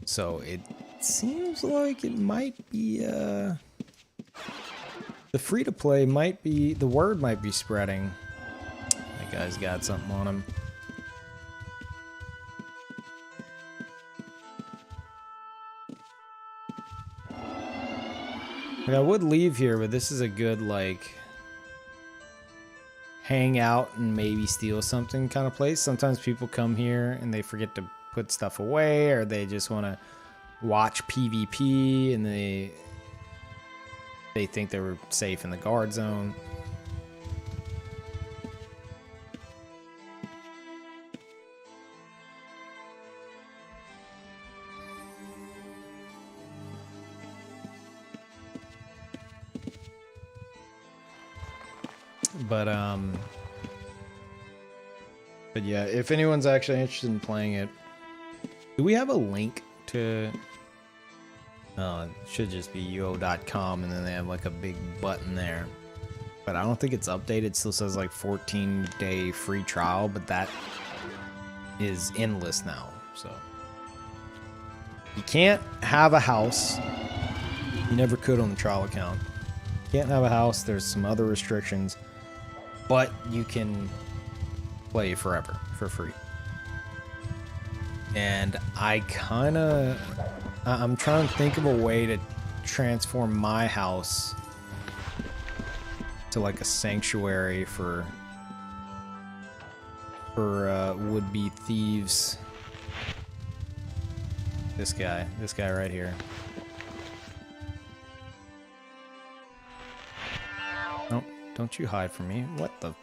so it seems like it might be the free to play might be, the word might be spreading. That guy's got something on him. Like, I would leave here, but this is a good like hang out and maybe steal something kind of place. Sometimes people come here and they forget to put stuff away, or they just want to watch PvP and they think they were safe in the guard zone. But yeah, if anyone's actually interested in playing it, do we have a link to? It should just be uo.com, and then they have like a big button there. But I don't think it's updated. It still says like 14-day free trial, but that is endless now. So you can't have a house. You never could on the trial account. You can't have a house. There's some other restrictions, but you can play forever for free. And I'm trying to think of a way to transform my house to like a sanctuary for would-be thieves. This guy right here. No, don't you hide from me. What the?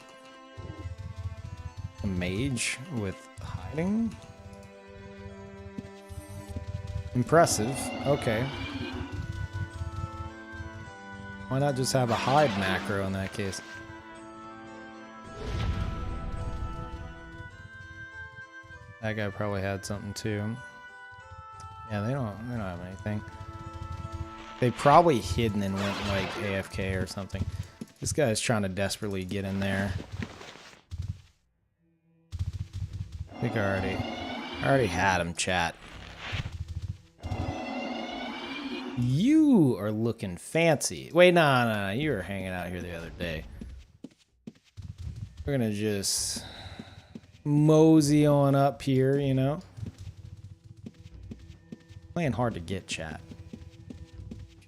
A mage with hiding? Impressive. Okay. Why not just have a hide macro in that case? That guy probably had something too. Yeah, they don't have anything. They probably hidden and went like AFK or something. This guy's trying to desperately get in there. I think I already had him, chat. You are looking fancy. Wait, no. You were hanging out here the other day. We're gonna just mosey on up here, you know? Playing hard to get, chat.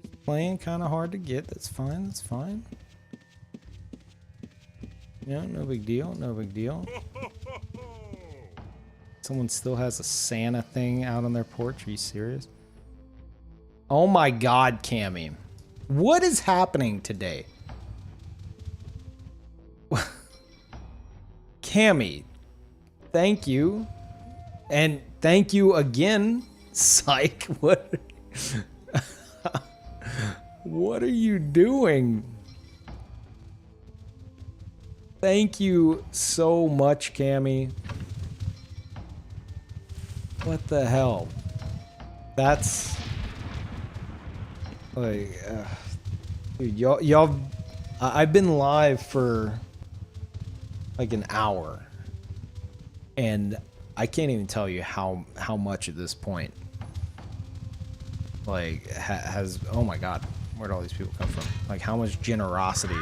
Just playing kind of hard to get. That's fine. That's fine. Yeah, no big deal. No big deal. Someone still has a Santa thing out on their porch. Are you serious? Oh my God, Cammy. What is happening today? Cammy, thank you. And thank you again, Psych. What? What are you doing? Thank you so much, Cammy. What the hell? That's like, dude, y'all. I've been live for like an hour, and I can't even tell you how much at this point. Like, has oh my God, where'd all these people come from? Like, how much generosity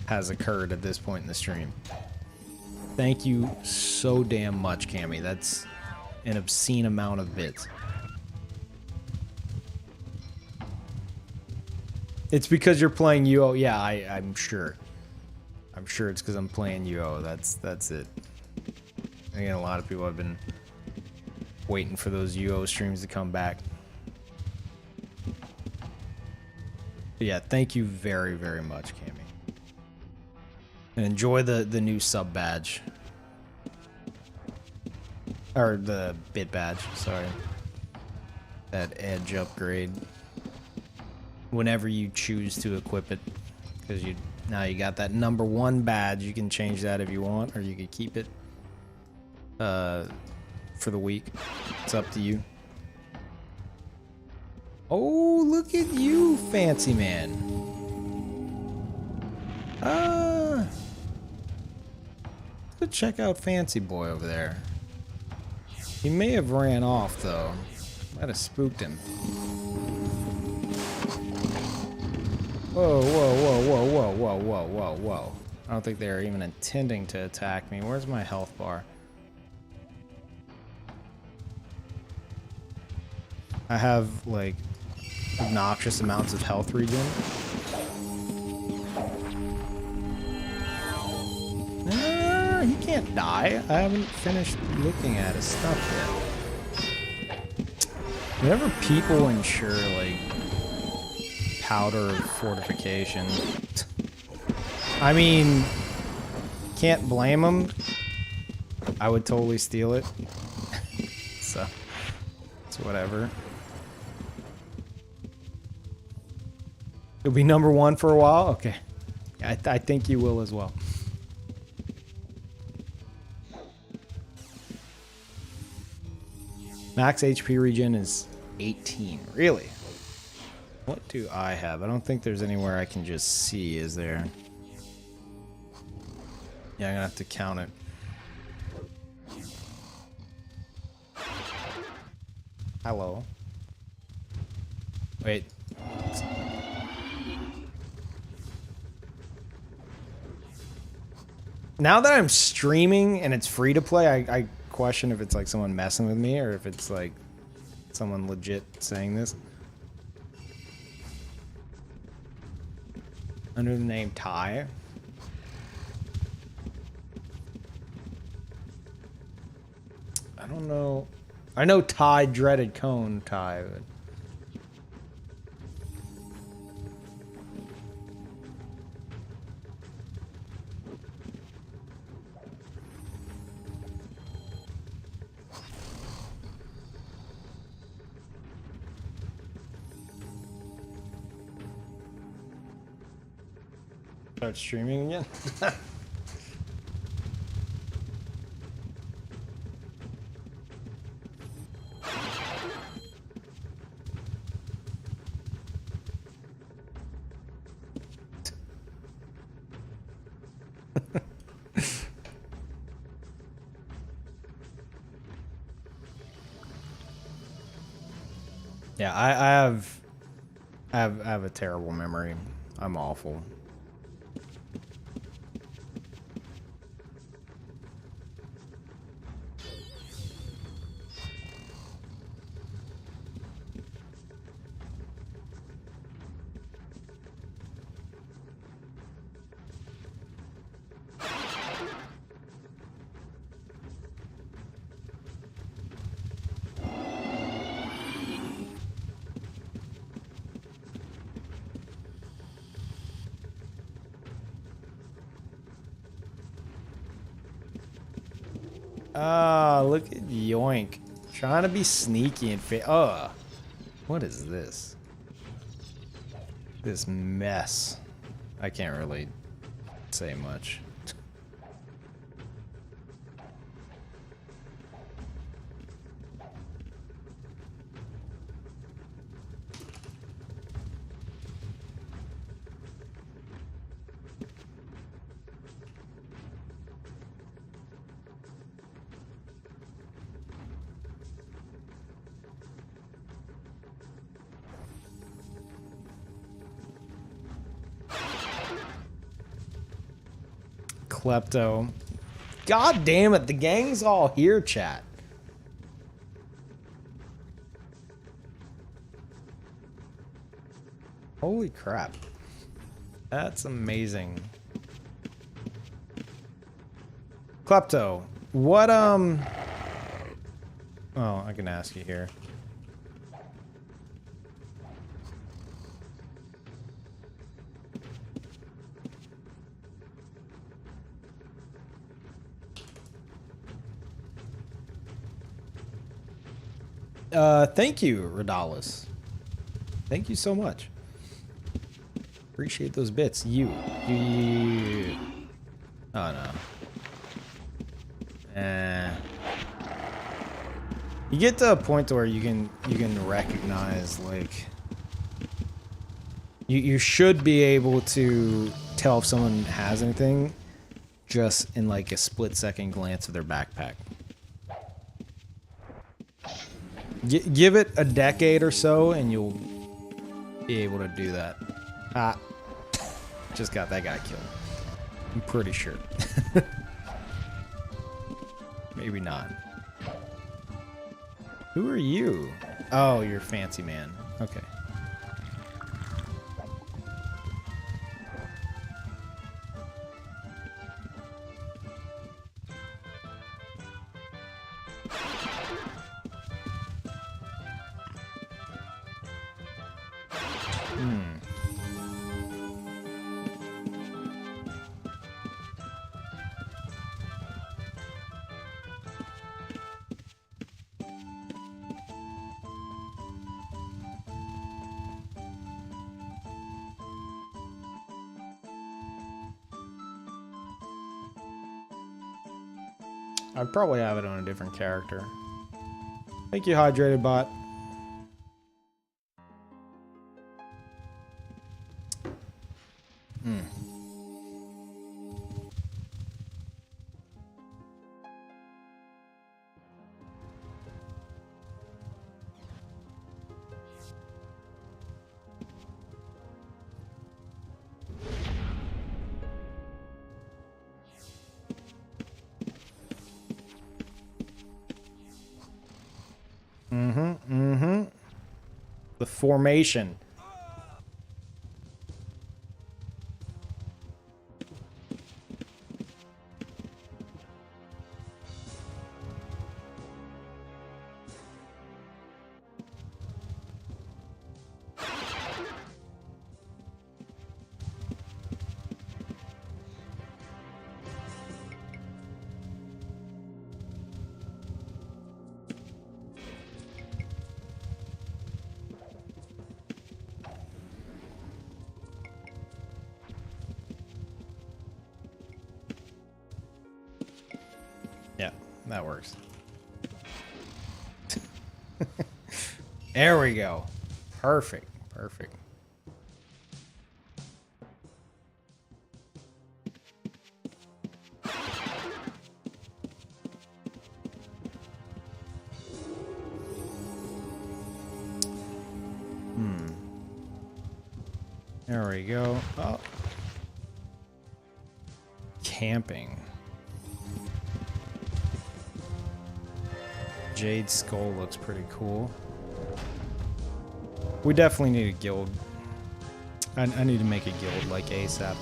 has occurred at this point in the stream? Thank you so damn much, Cammy. That's an obscene amount of bits. It's because you're playing UO. Yeah, I'm sure. I'm sure it's because I'm playing UO. That's it. Again, a lot of people have been waiting for those UO streams to come back. But yeah, thank you very, very much, Cammy. And enjoy the new sub badge. Or the bit badge, sorry. That edge upgrade. Whenever you choose to equip it. Because now you got that #1 badge. You can change that if you want, or you could keep it for the week. It's up to you. Oh, look at you, fancy man. Let's check out Fancy Boy over there. He may have ran off though. Might have spooked him. Whoa, whoa, whoa, whoa, whoa, whoa, whoa, whoa, whoa. I don't think they were even intending to attack me. Where's my health bar? I have like obnoxious amounts of health regen. He can't die. I haven't finished looking at his stuff yet. Whenever people ensure like powder fortification, I mean, can't blame them. I would totally steal it. So it's whatever. You'll be #1 for a while? Okay. I think you will as well. Max HP regen is 18. Really? What do I have? I don't think there's anywhere I can just see, is there? Yeah, I'm gonna have to count it. Hello. Wait. Now that I'm streaming and it's free to play, I question if it's like someone messing with me or if it's like someone legit saying this. Under the name Ty. I don't know. I know Ty dreaded cone Ty. But... Start streaming again? Yeah, I have a terrible memory. I'm awful. Oh, look at Yoink. Trying to be sneaky and what is this? This mess. I can't really say much. Klepto. God damn it, the gang's all here, chat. Holy crap. That's amazing. Klepto, what, oh, I can ask you here. Thank you, Radalis. Thank you so much. Appreciate those bits. You. Oh no. You get to a point where you can recognize, like, you should be able to tell if someone has anything just in like a split-second glance of their backpack. Give it a decade or so, and you'll be able to do that. Ah, just got that guy killed. I'm pretty sure. Maybe not. Who are you? Oh, you're Fancy Man. Okay. I'd probably have it on a different character. Thank you, Hydrated Bot. formation. Yeah, that works. There we go. Perfect. Perfect. There we go. Oh. Camping. Jade Skull looks pretty cool. We definitely need a guild. I need to make a guild like ASAP.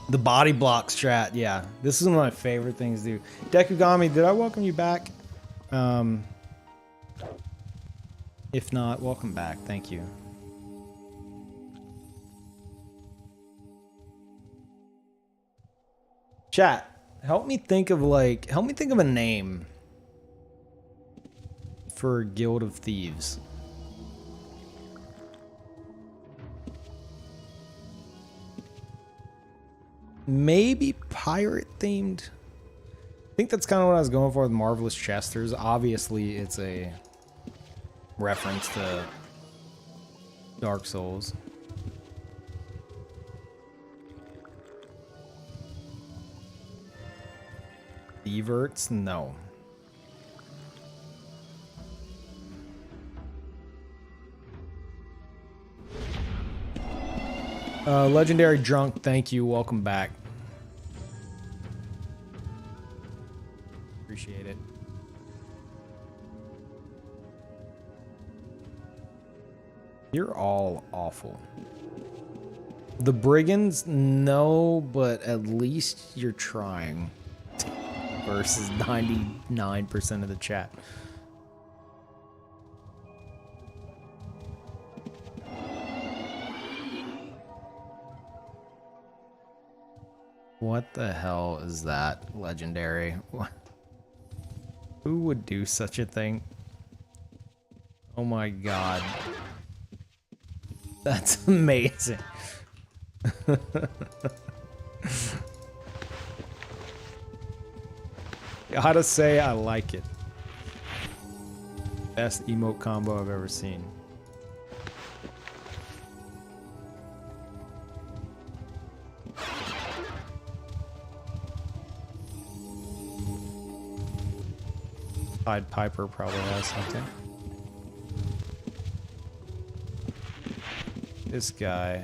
The body block strat, yeah. This is one of my favorite things to do. Dekugami, did I welcome you back? If not, welcome back. Thank you. Chat, help me think of a name for Guild of Thieves. Maybe pirate themed. I think that's kind of what I was going for with Marvelous Chesters. Obviously, it's a reference to Dark Souls. Thieverts? No. Legendary Drunk, thank you. Welcome back. Appreciate it. You're all awful. The Brigands? No, but at least you're trying. Versus 99% of the chat. What the hell is that, Legendary? What? Who would do such a thing? Oh my god. That's amazing. Gotta say, I like it. Best emote combo I've ever seen. Pied Piper probably has something. This guy.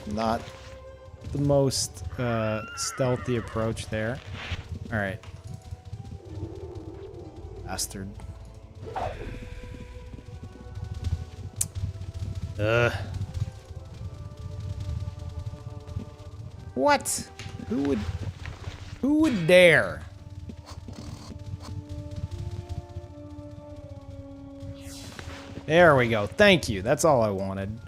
Not the most stealthy approach there. All right. Bastard. What? Who would dare? There we go. Thank you. That's all I wanted.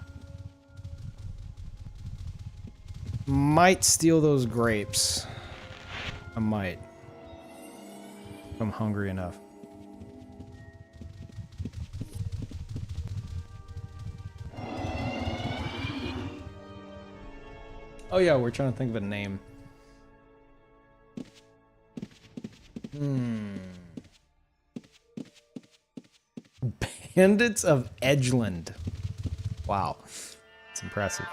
Might steal those grapes. I might. If I'm hungry enough. Oh yeah, we're trying to think of a name. Bandits of Edgeland. Wow. It's impressive.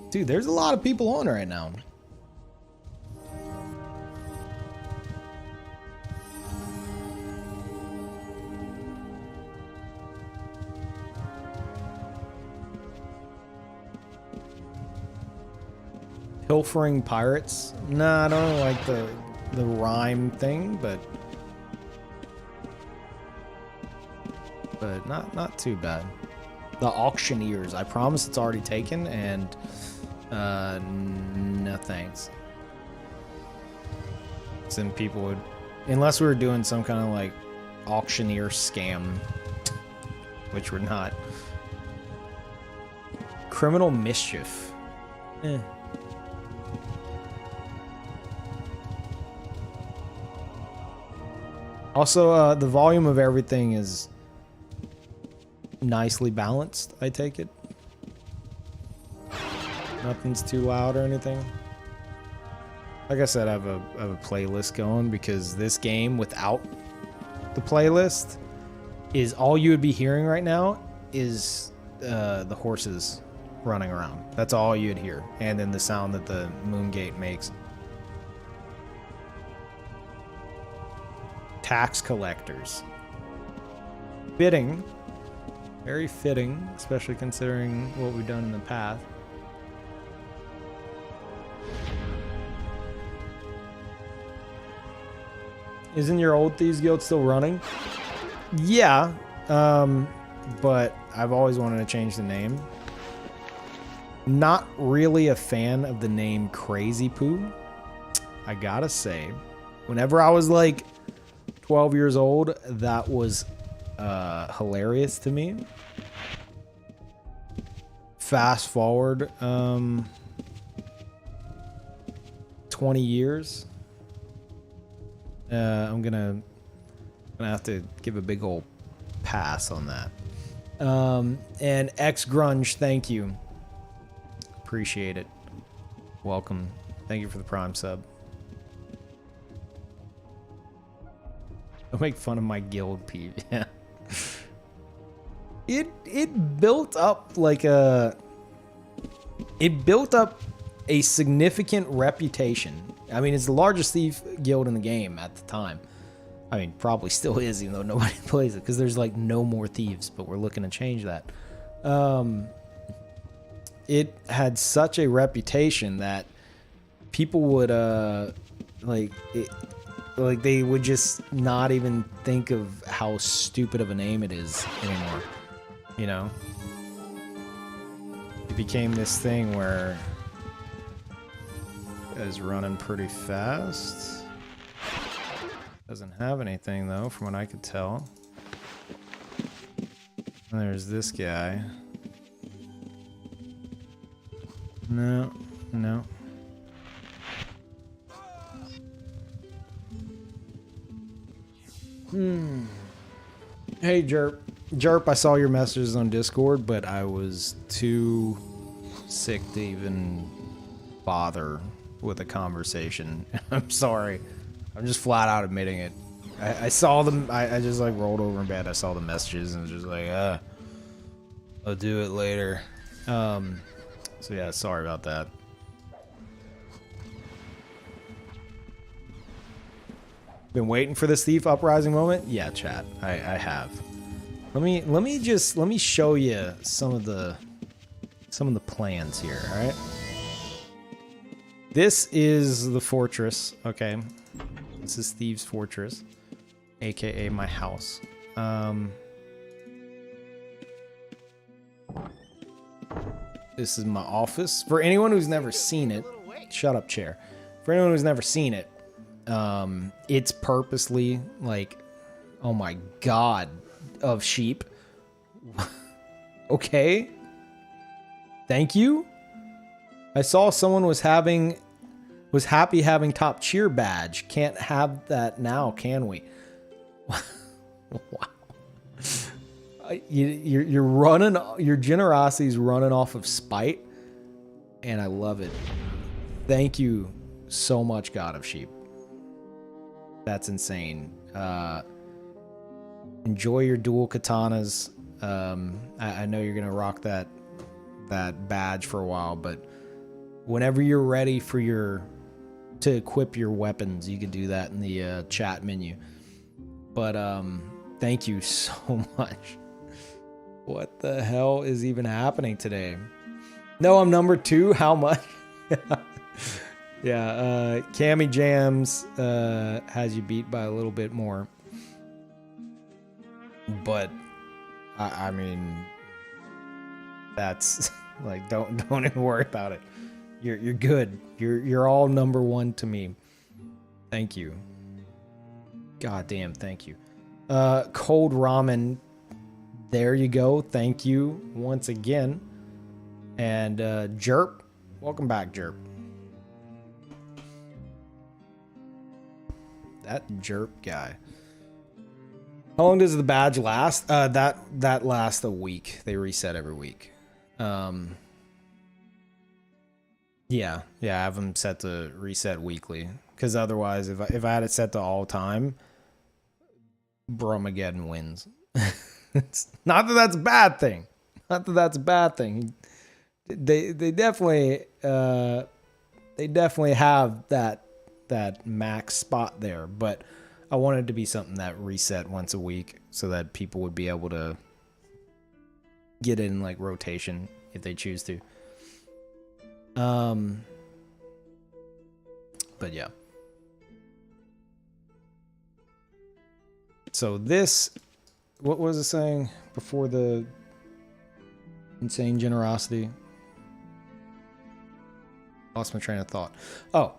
Dude, there's a lot of people on right now. Pilfering pirates? Nah, I don't like the rhyme thing, but not too bad. The auctioneers. I promise it's already taken, and no thanks. Then people would, unless we were doing some kind of like auctioneer scam, which we're not. Criminal mischief. Also, the volume of everything is nicely balanced, I take it. Nothing's too loud or anything. Like I said, I have a playlist going because this game without the playlist is all you would be hearing right now is the horses running around. That's all you'd hear. And then the sound that the Moongate makes. Tax collectors. Fitting. Very fitting, especially considering what we've done in the past. Isn't your old Thieves Guild still running? Yeah, but I've always wanted to change the name. Not really a fan of the name Crazy Poo. I gotta say, whenever I was like 12 years old, that was hilarious to me. Fast forward 20 years. I'm gonna have to give a big old pass on that. And X Grunge, thank you. Appreciate it. Welcome. Thank you for the Prime sub. Don't make fun of my guild, Pete. Yeah. It built up like a. It built up a significant reputation. I mean, it's the largest thief guild in the game at the time. I mean, probably still is, even though nobody plays it, because there's like no more thieves, but we're looking to change that. It had such a reputation that people would like they would just not even think of how stupid of a name it is anymore. You know, it became this thing where it was running pretty fast. Doesn't have anything though, from what I could tell. And there's this guy. No, no. Hey, Jerp. Jerp, I saw your messages on Discord, but I was too sick to even bother with a conversation. I'm sorry. I'm just flat out admitting it. I saw them. I just like rolled over in bed. I saw the messages and was just like, I'll do it later. So yeah, sorry about that. Been waiting for this thief uprising moment? Yeah, chat. I have. Let me show you some of the plans here, all right? This is the fortress, okay? This is Thieves' Fortress, aka my house. This is my office. For anyone who's never seen it, shut up, chair. For anyone who's never seen it, it's purposely like, oh my god, of sheep. Okay. Thank you. I saw someone was happy having top cheer badge. Can't have that now, can we? Wow. You're running. Your generosity's running off of spite, and I love it. Thank you so much, God of Sheep. That's insane. Enjoy your dual katanas. I know you're gonna rock that badge for a while, but whenever you're ready for to equip your weapons, you could do that in the chat menu. But thank you so much. What the hell is even happening today? No, I'm number 2. How much? Yeah, Cammy Jams has you beat by a little bit more. But I mean, that's like don't even worry about it. You're good. You're all number 1 to me. Thank you. God damn, thank you. Cold ramen. There you go. Thank you once again. And Jerp, welcome back, Jerp. That Jerp guy. How long does the badge last? That lasts a week. They reset every week. Yeah, I have them set to reset weekly. Because otherwise, if I had it set to all time, Bromageddon wins. It's not that that's a bad thing. Not that that's a bad thing. They definitely have that max spot there, but I wanted it to be something that reset once a week so that people would be able to get in like rotation if they choose to. But yeah. So this, what was it saying before the insane generosity? Lost my train of thought. Oh,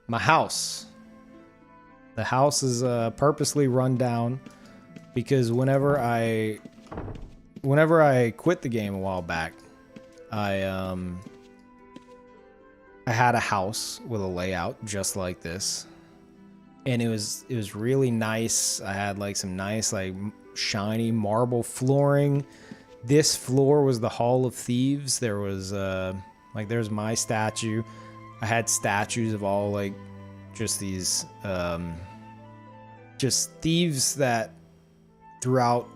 my house. The house is purposely run down because whenever I quit the game a while back, I had a house with a layout just like this. And it was really nice. I had like some nice like shiny marble flooring. This floor was the Hall of Thieves. There was there's my statue. I had statues of all like just these just thieves that throughout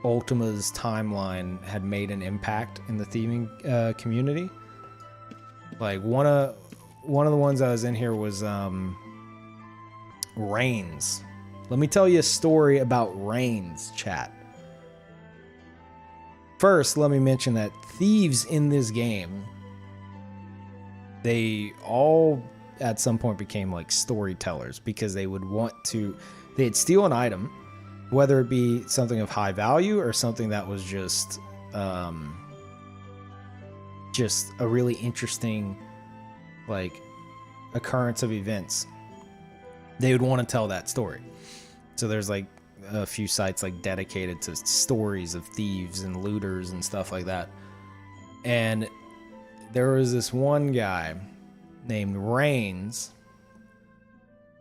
Ultima's timeline had made an impact in the thieving community. Like one of the ones I was in here was Reigns. Let me tell you a story about Reigns, chat. First, let me mention that thieves in this game, they all at some point became like storytellers because they'd steal an item, whether it be something of high value or something that was just a really interesting like occurrence of events. They would want to tell that story. So there's like a few sites like dedicated to stories of thieves and looters and stuff like that. And there was this one guy named Reigns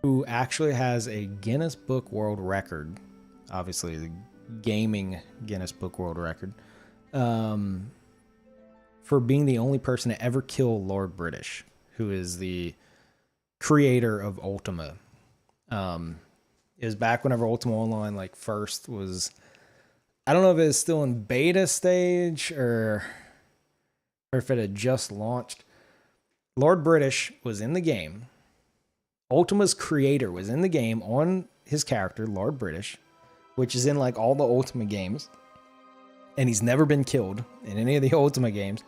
who actually has a Guinness Book World Record, obviously the gaming Guinness Book World Record, for being the only person to ever kill Lord British, who is the creator of Ultima. It was back whenever Ultima Online like first was, I don't know if it was still in beta stage or if it had just launched. Lord British was in the game. Ultima's creator was in the game on his character, Lord British, which is in like all the Ultima games. And he's never been killed in any of the Ultima games.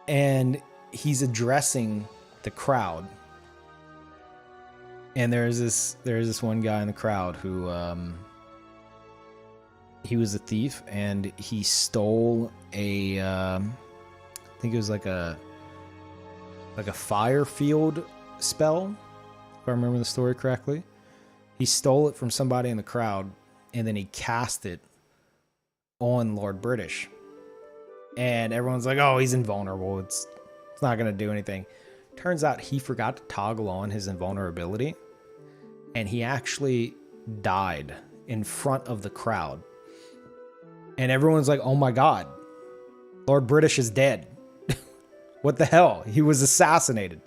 And he's addressing the crowd. And there's this one guy in the crowd who he was a thief and he stole a I think it was like a fire field spell, if I remember the story correctly. He stole it from somebody in the crowd and then he cast it on Lord British. And everyone's like, "Oh, he's invulnerable. It's not going to do anything." Turns out he forgot to toggle on his invulnerability. And he actually died in front of the crowd. And everyone's like, "Oh my God, Lord British is dead." What the hell? He was assassinated.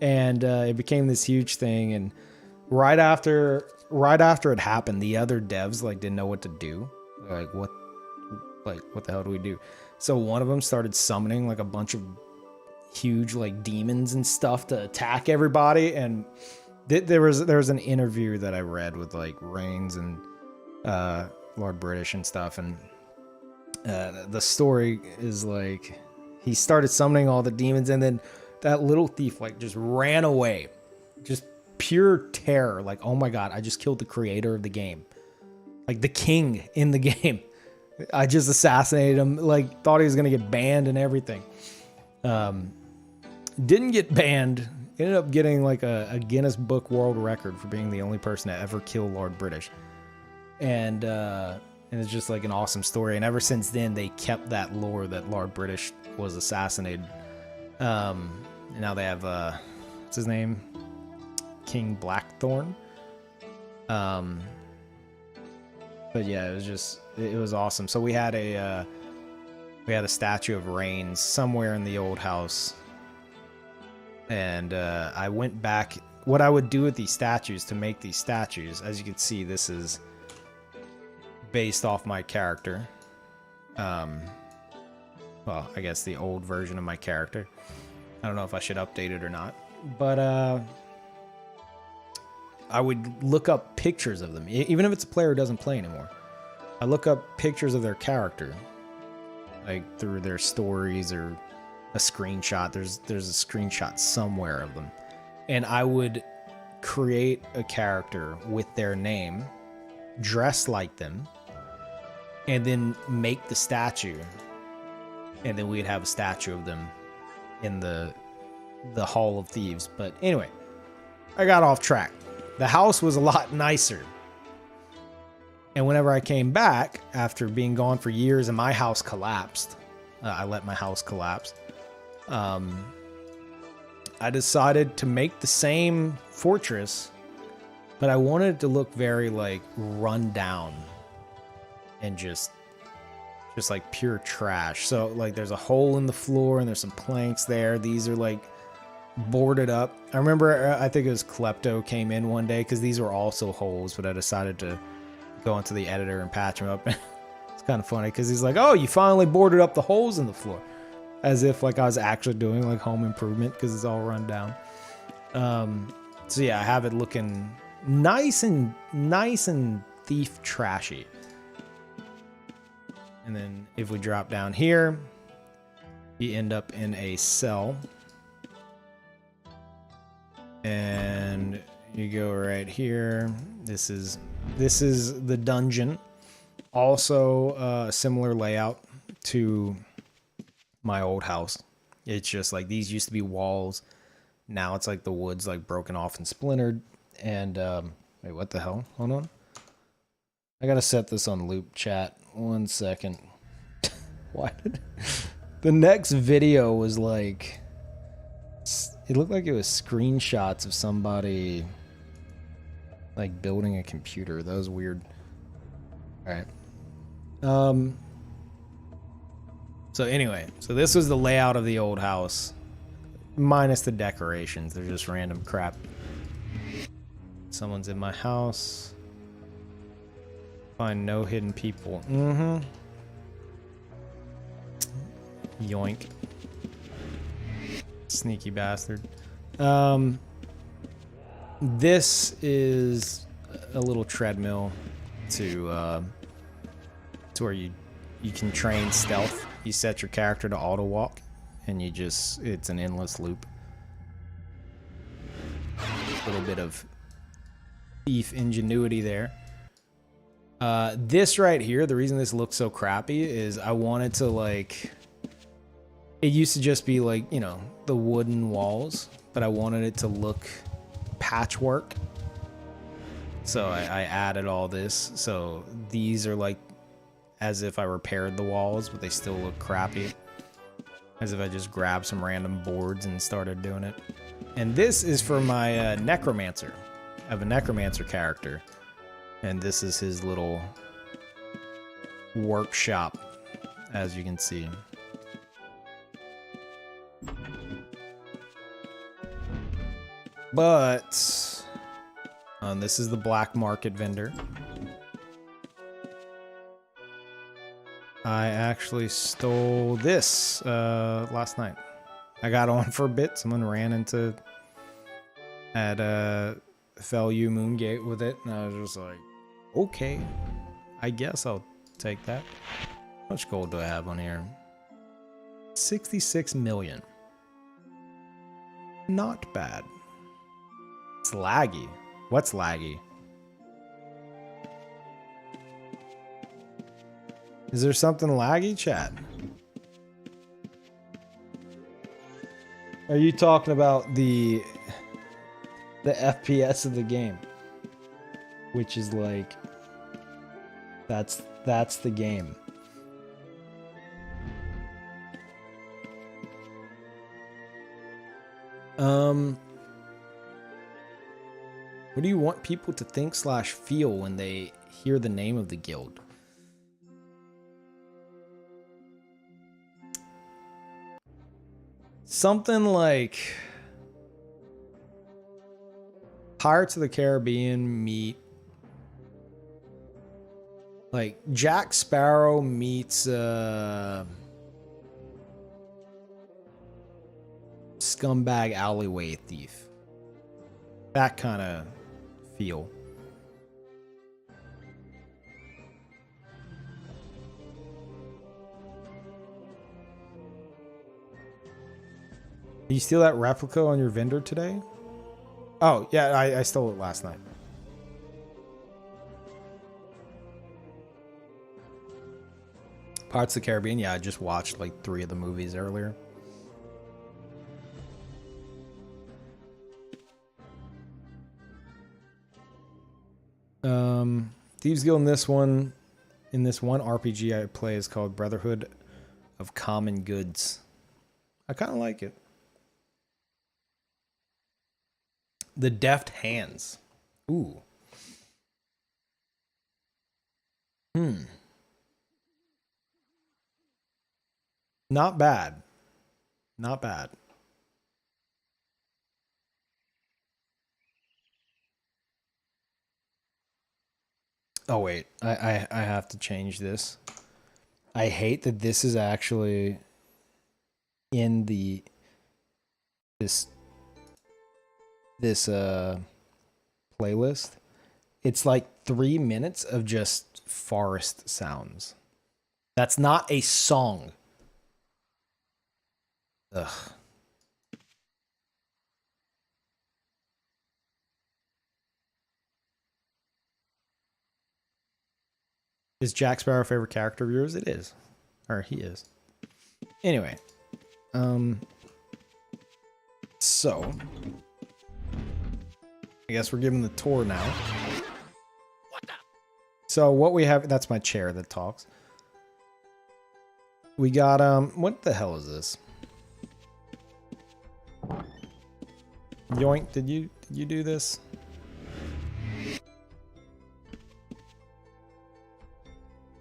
And it became this huge thing. And right after it happened, the other devs like didn't know what to do. They're like, what the hell do we do? So one of them started summoning like a bunch of huge like demons and stuff to attack everybody. And there was an interview that I read with like Reigns and Lord British and stuff, and the story is like he started summoning all the demons, and then that little thief like just ran away, just pure terror. Like, oh my god, I just killed the creator of the game, like the king in the game. I just assassinated him. Like, thought he was gonna get banned and everything. Didn't get banned. Ended up getting like a Guinness Book World Record for being the only person to ever kill Lord British. And it's just like an awesome story. And ever since then, they kept that lore that Lord British was assassinated. And now they have what's his name? King Blackthorn. But yeah, it was awesome. So we had a statue of Reigns somewhere in the old house. And I went back. What I would do with these statues to make these statues, as you can see, this is based off my character. Well, I guess the old version of my character. I don't know if I should update it or not. But I would look up pictures of them. Even if it's a player who doesn't play anymore. I look up pictures of their character. Like through their stories or a screenshot. There's a screenshot somewhere of them. And I would create a character with their name, dress like them, and then make the statue. And then we'd have a statue of them in the Hall of Thieves. But anyway, I got off track. The house was a lot nicer. And whenever I came back, after being gone for years and my house collapsed, I let my house collapse. I decided to make the same fortress, but I wanted it to look very like run down and just like pure trash. So like there's a hole in the floor and there's some planks there. These are like boarded up. I remember, I think it was Klepto came in one day because these were also holes, but I decided to go into the editor and patch them up. It's kind of funny because he's like, oh, you finally boarded up the holes in the floor. As if like I was actually doing like home improvement because it's all run down. So yeah, I have it looking nice and thief trashy. And then if we drop down here, you end up in a cell. And you go right here. This is the dungeon. Also a similar layout to my old house. It's just like these used to be walls. Now it's like the wood's like broken off and splintered. And wait, what the hell? Hold on. I gotta set this on loop, chat. 1 second. Why did the next video was like, it looked like it was screenshots of somebody like building a computer. That was weird. All right. So anyway, so this was the layout of the old house, minus the decorations. They're just random crap. Someone's in my house. Find no hidden people. Yoink. Sneaky bastard. This is a little treadmill to where you can train stealth. You set your character to auto walk, and it's an endless loop. A little bit of thief ingenuity there. This right here, the reason this looks so crappy is I wanted to like, it used to just be like, you know, the wooden walls, but I wanted it to look patchwork. So I added all this. So these are like as if I repaired the walls, but they still look crappy. As if I just grabbed some random boards and started doing it. And this is for my necromancer. I have a necromancer character. And this is his little workshop, as you can see. But this is the black market vendor. I actually stole this last night. I got on for a bit. Someone ran into at FLU Moongate with it, and I was just like, okay, I guess I'll take that. How much gold do I have on here? 66 million. Not bad. It's laggy. What's laggy? Is there something laggy, chat? Are you talking about the FPS of the game? Which is like that's the game. What do you want people to think / feel when they hear the name of the guild? Something like Pirates of the Caribbean meet like Jack Sparrow meets scumbag alleyway thief. That kind of feel. Did you steal that replica on your vendor today? Oh, yeah, I stole it last night. Pirates of the Caribbean, yeah, I just watched like 3 of the movies earlier. Thieves Guild in this one RPG I play is called Brotherhood of Common Goods. I kind of like it. The Deft Hands. Ooh. Not bad. Not bad. Oh wait, I have to change this. I hate that this is actually in this playlist. It's like 3 minutes of just forest sounds. That's not a song. Ugh. Is Jack Sparrow a favorite character of yours? It is. Or he is. Anyway. So. I guess we're giving the tour now. What the? So what we have, that's my chair that talks. We got, what the hell is this? Yoink, did you do this?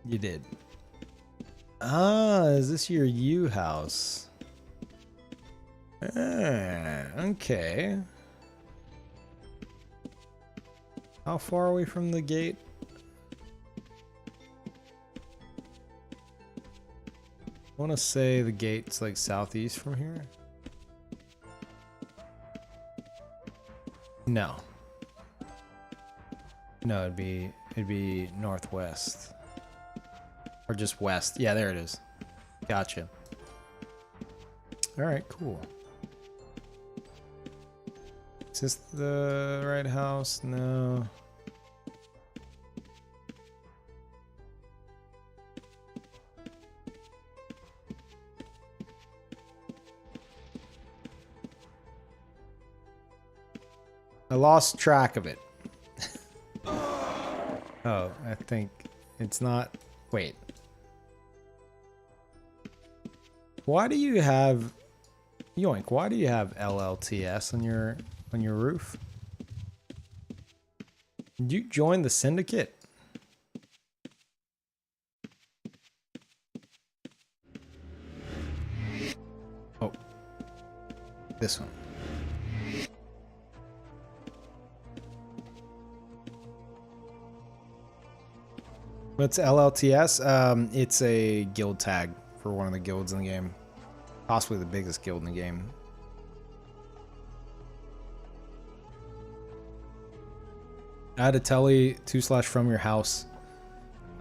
You did. Ah, is this your U house? Ah, okay. How far are we from the gate? I want to say the gate's like southeast from here. No. No, it'd be northwest. Or just west. Yeah, there it is. Gotcha. Alright, cool. Is this the right house? No. I lost track of it. Oh, I think it's not. Wait. Why do you have Yoink? Why do you have LLTS on your roof? Did you join the syndicate? Oh, this one. What's LLTS? It's a guild tag for one of the guilds in the game. Possibly the biggest guild in the game. Add a telly to/ from your house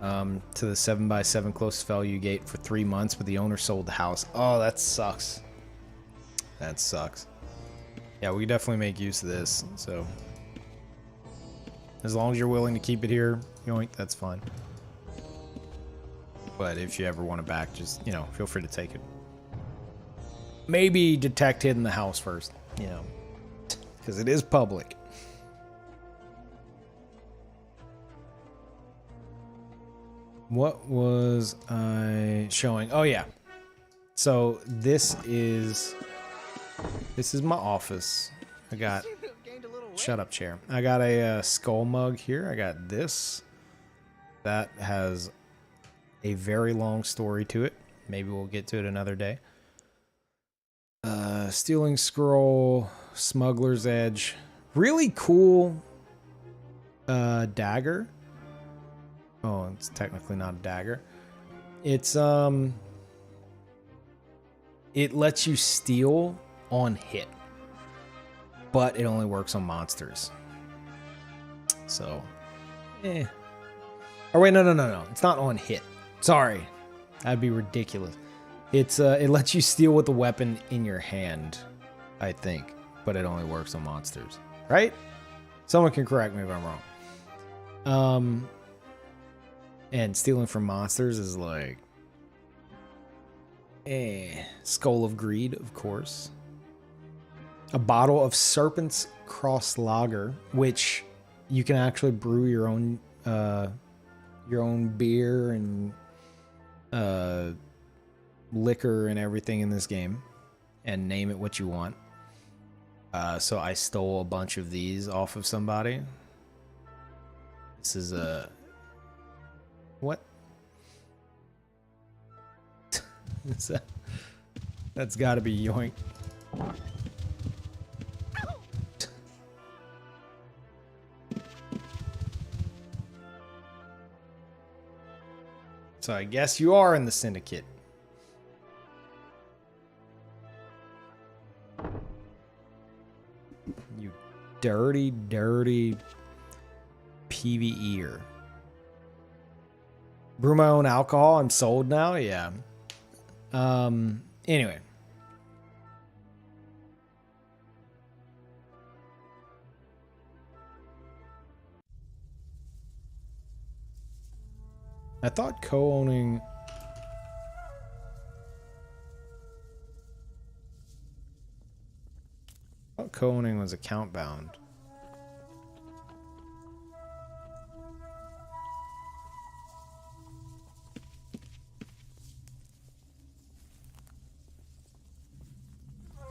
to the 7x7 closest value gate for 3 months, but the owner sold the house. Oh, that sucks. That sucks. Yeah, we definitely make use of this, so as long as you're willing to keep it here, yoink, that's fine. But if you ever want it back, just, you know, feel free to take it. Maybe detect it in the house first, you know, because it is public. What was I showing? Oh yeah. So this is my office. I got, shut up chair. I got a skull mug here. I got this. That has a very long story to it. Maybe we'll get to it another day. Stealing scroll, smuggler's edge. Really cool dagger. Oh, it's technically not a dagger. It's it lets you steal on hit, but it only works on monsters. So, eh. Oh wait, no. It's not on hit. Sorry, that'd be ridiculous. It's it lets you steal with the weapon in your hand, I think, but it only works on monsters, right? Someone can correct me if I'm wrong. And stealing from monsters is like, Skull of Greed, of course. A bottle of Serpent's Cross Lager, which you can actually brew your own beer and liquor and everything in this game, and name it what you want. So I stole a bunch of these off of somebody. This is a what? That's got to be yoink. So I guess you are in the syndicate. You dirty, dirty PvEer. Brew my own alcohol. I'm sold now. Yeah. Anyway. I thought co-owning... I thought co-owning was account bound.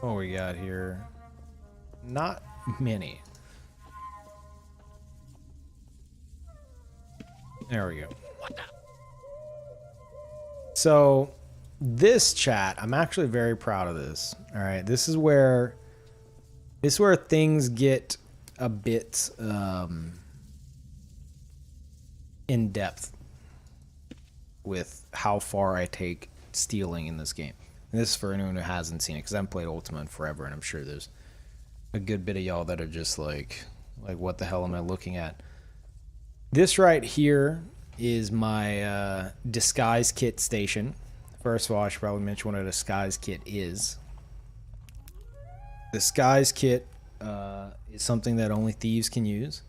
What we got here? Not many. There we go. So this chat, I'm actually very proud of this. All right, this is where things get a bit in depth with how far I take stealing in this game. And this is for anyone who hasn't seen it, because I haven't played Ultima in forever, and I'm sure there's a good bit of y'all that are just like what the hell am I looking at? This right here is my disguise kit station. First of all, I should probably mention what a disguise kit is. Disguise kit is something that only thieves can use.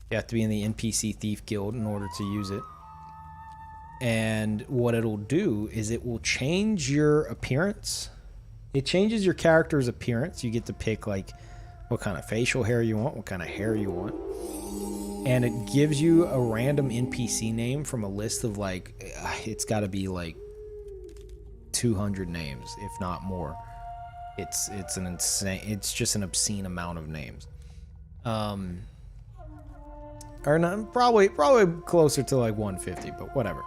You have to be in the NPC Thief Guild in order to use it. And what it'll do is it will change your appearance. It changes your character's appearance. You get to pick like what kind of facial hair you want, what kind of hair you want. And it gives you a random NPC name from a list of like, it's got to be like 200 names, if not more. It's an insane, it's just an obscene amount of names. Or not, probably closer to like 150, but whatever.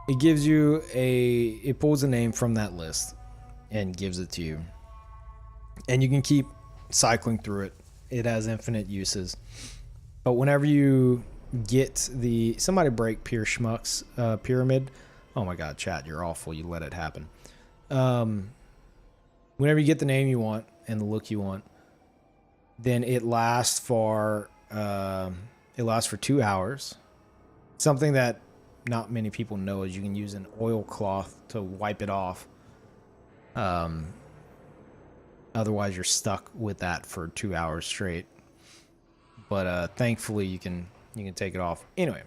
It gives you it pulls a name from that list and gives it to you. And you can keep cycling through it. It has infinite uses. But whenever you get somebody break Pure Schmuck's pyramid. Oh my god, chat, you're awful. You let it happen. whenever you get the name you want and the look you want, then it lasts for 2 hours. Something that not many people know is you can use an oilcloth to wipe it off. Otherwise, you're stuck with that for 2 hours straight. But thankfully, you can take it off. Anyway,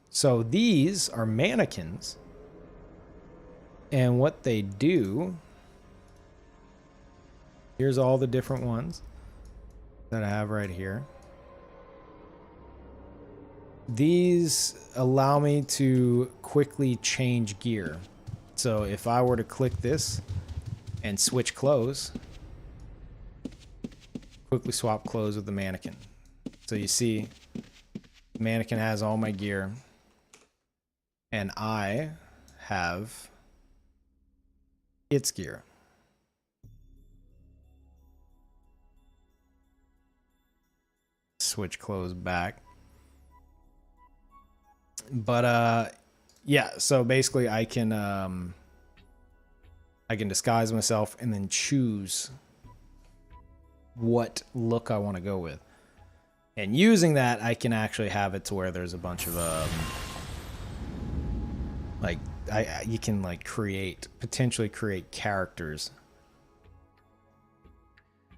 so these are mannequins, and what they do. Here's all the different ones that I have right here. These allow me to quickly change gear. So if I were to click this and switch clothes, quickly swap clothes with the mannequin. So you see, the mannequin has all my gear, and I have its gear. Switch clothes back. But yeah, so basically I can disguise myself and then choose what look I want to go with. And using that, I can actually have it to where there's a bunch of you can like potentially create characters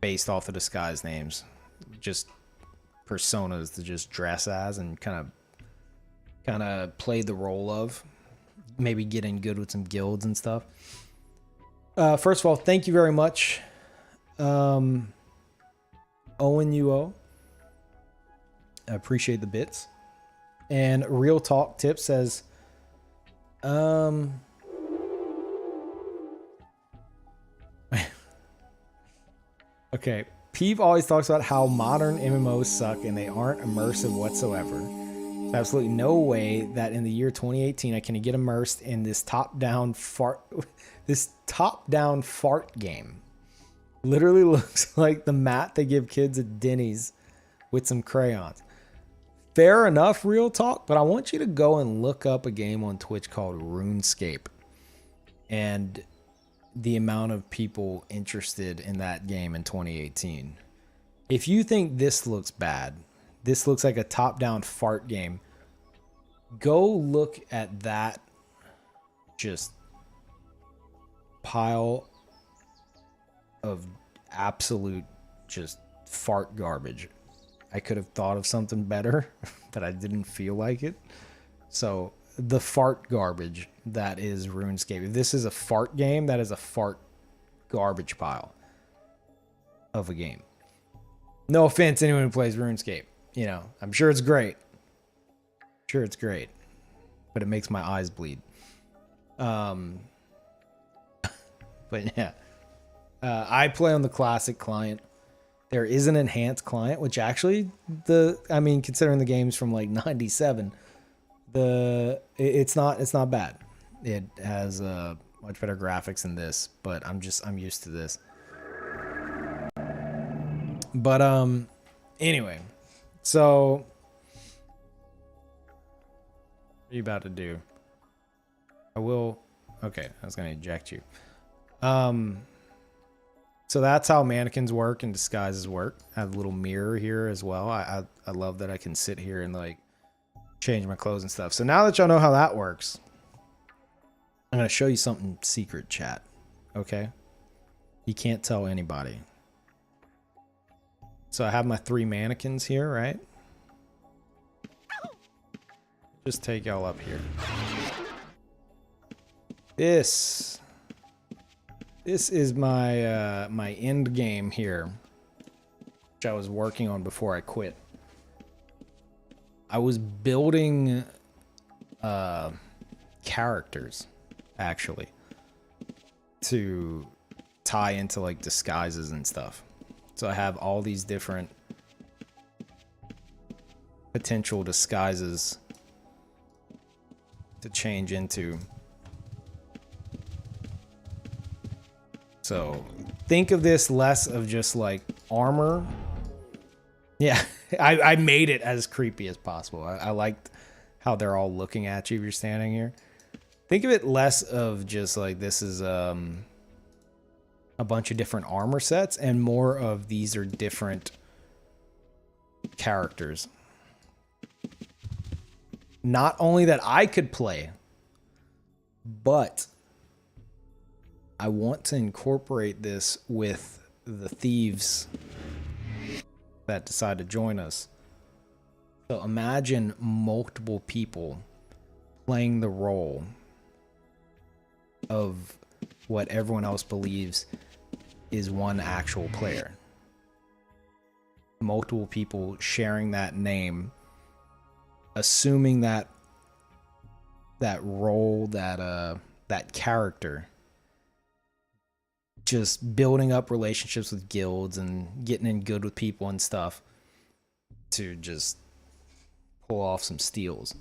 based off the disguise names, just personas to just dress as and kind of play the role of, maybe getting good with some guilds and stuff. First of all, thank you very much, Owen UO. I appreciate the bits. And Real Talk Tip says, okay, Peeve always talks about how modern MMOs suck and they aren't immersive whatsoever. There's absolutely no way that in the year 2018 I can get immersed in this top-down fart game. Literally looks like the mat they give kids at Denny's with some crayons. Fair enough, Real Talk, but I want you to go and look up a game on Twitch called RuneScape and the amount of people interested in that game in 2018. If you think this looks bad, this looks like a top-down fart game, go look at that just pile of absolute just fart garbage. I could have thought of something better, but I didn't feel like it. So the fart garbage that is RuneScape. If this is a fart game, that is a fart garbage pile of a game. No offense to anyone who plays RuneScape. You know, I'm sure it's great. Sure it's great. But it makes my eyes bleed. But yeah. I play on the classic client. There is an enhanced client, which actually considering the game's from like 97, it's not bad. It has much better graphics than this, but I'm used to this. But anyway, so what are you about to do? I was gonna eject you. So that's how mannequins work and disguises work. I have a little mirror here as well. I love that I can sit here and like change my clothes and stuff. So now that y'all know how that works, I'm going to show you something secret, chat. Okay? You can't tell anybody. So I have my 3 mannequins here, right? Just take y'all up here. This is my my end game here, which I was working on before I quit. I was building characters, actually, to tie into like disguises and stuff. So I have all these different potential disguises to change into. So think of this less of just like armor. Yeah, I made it as creepy as possible. I liked how they're all looking at you if you're standing here. Think of it less of just like this is a bunch of different armor sets and more of these are different characters. Not only that I could play, but I want to incorporate this with the thieves that decide to join us. So imagine multiple people playing the role of what everyone else believes is one actual player. Multiple people sharing that name, assuming that role, that character, just building up relationships with guilds and getting in good with people and stuff to just pull off some steals.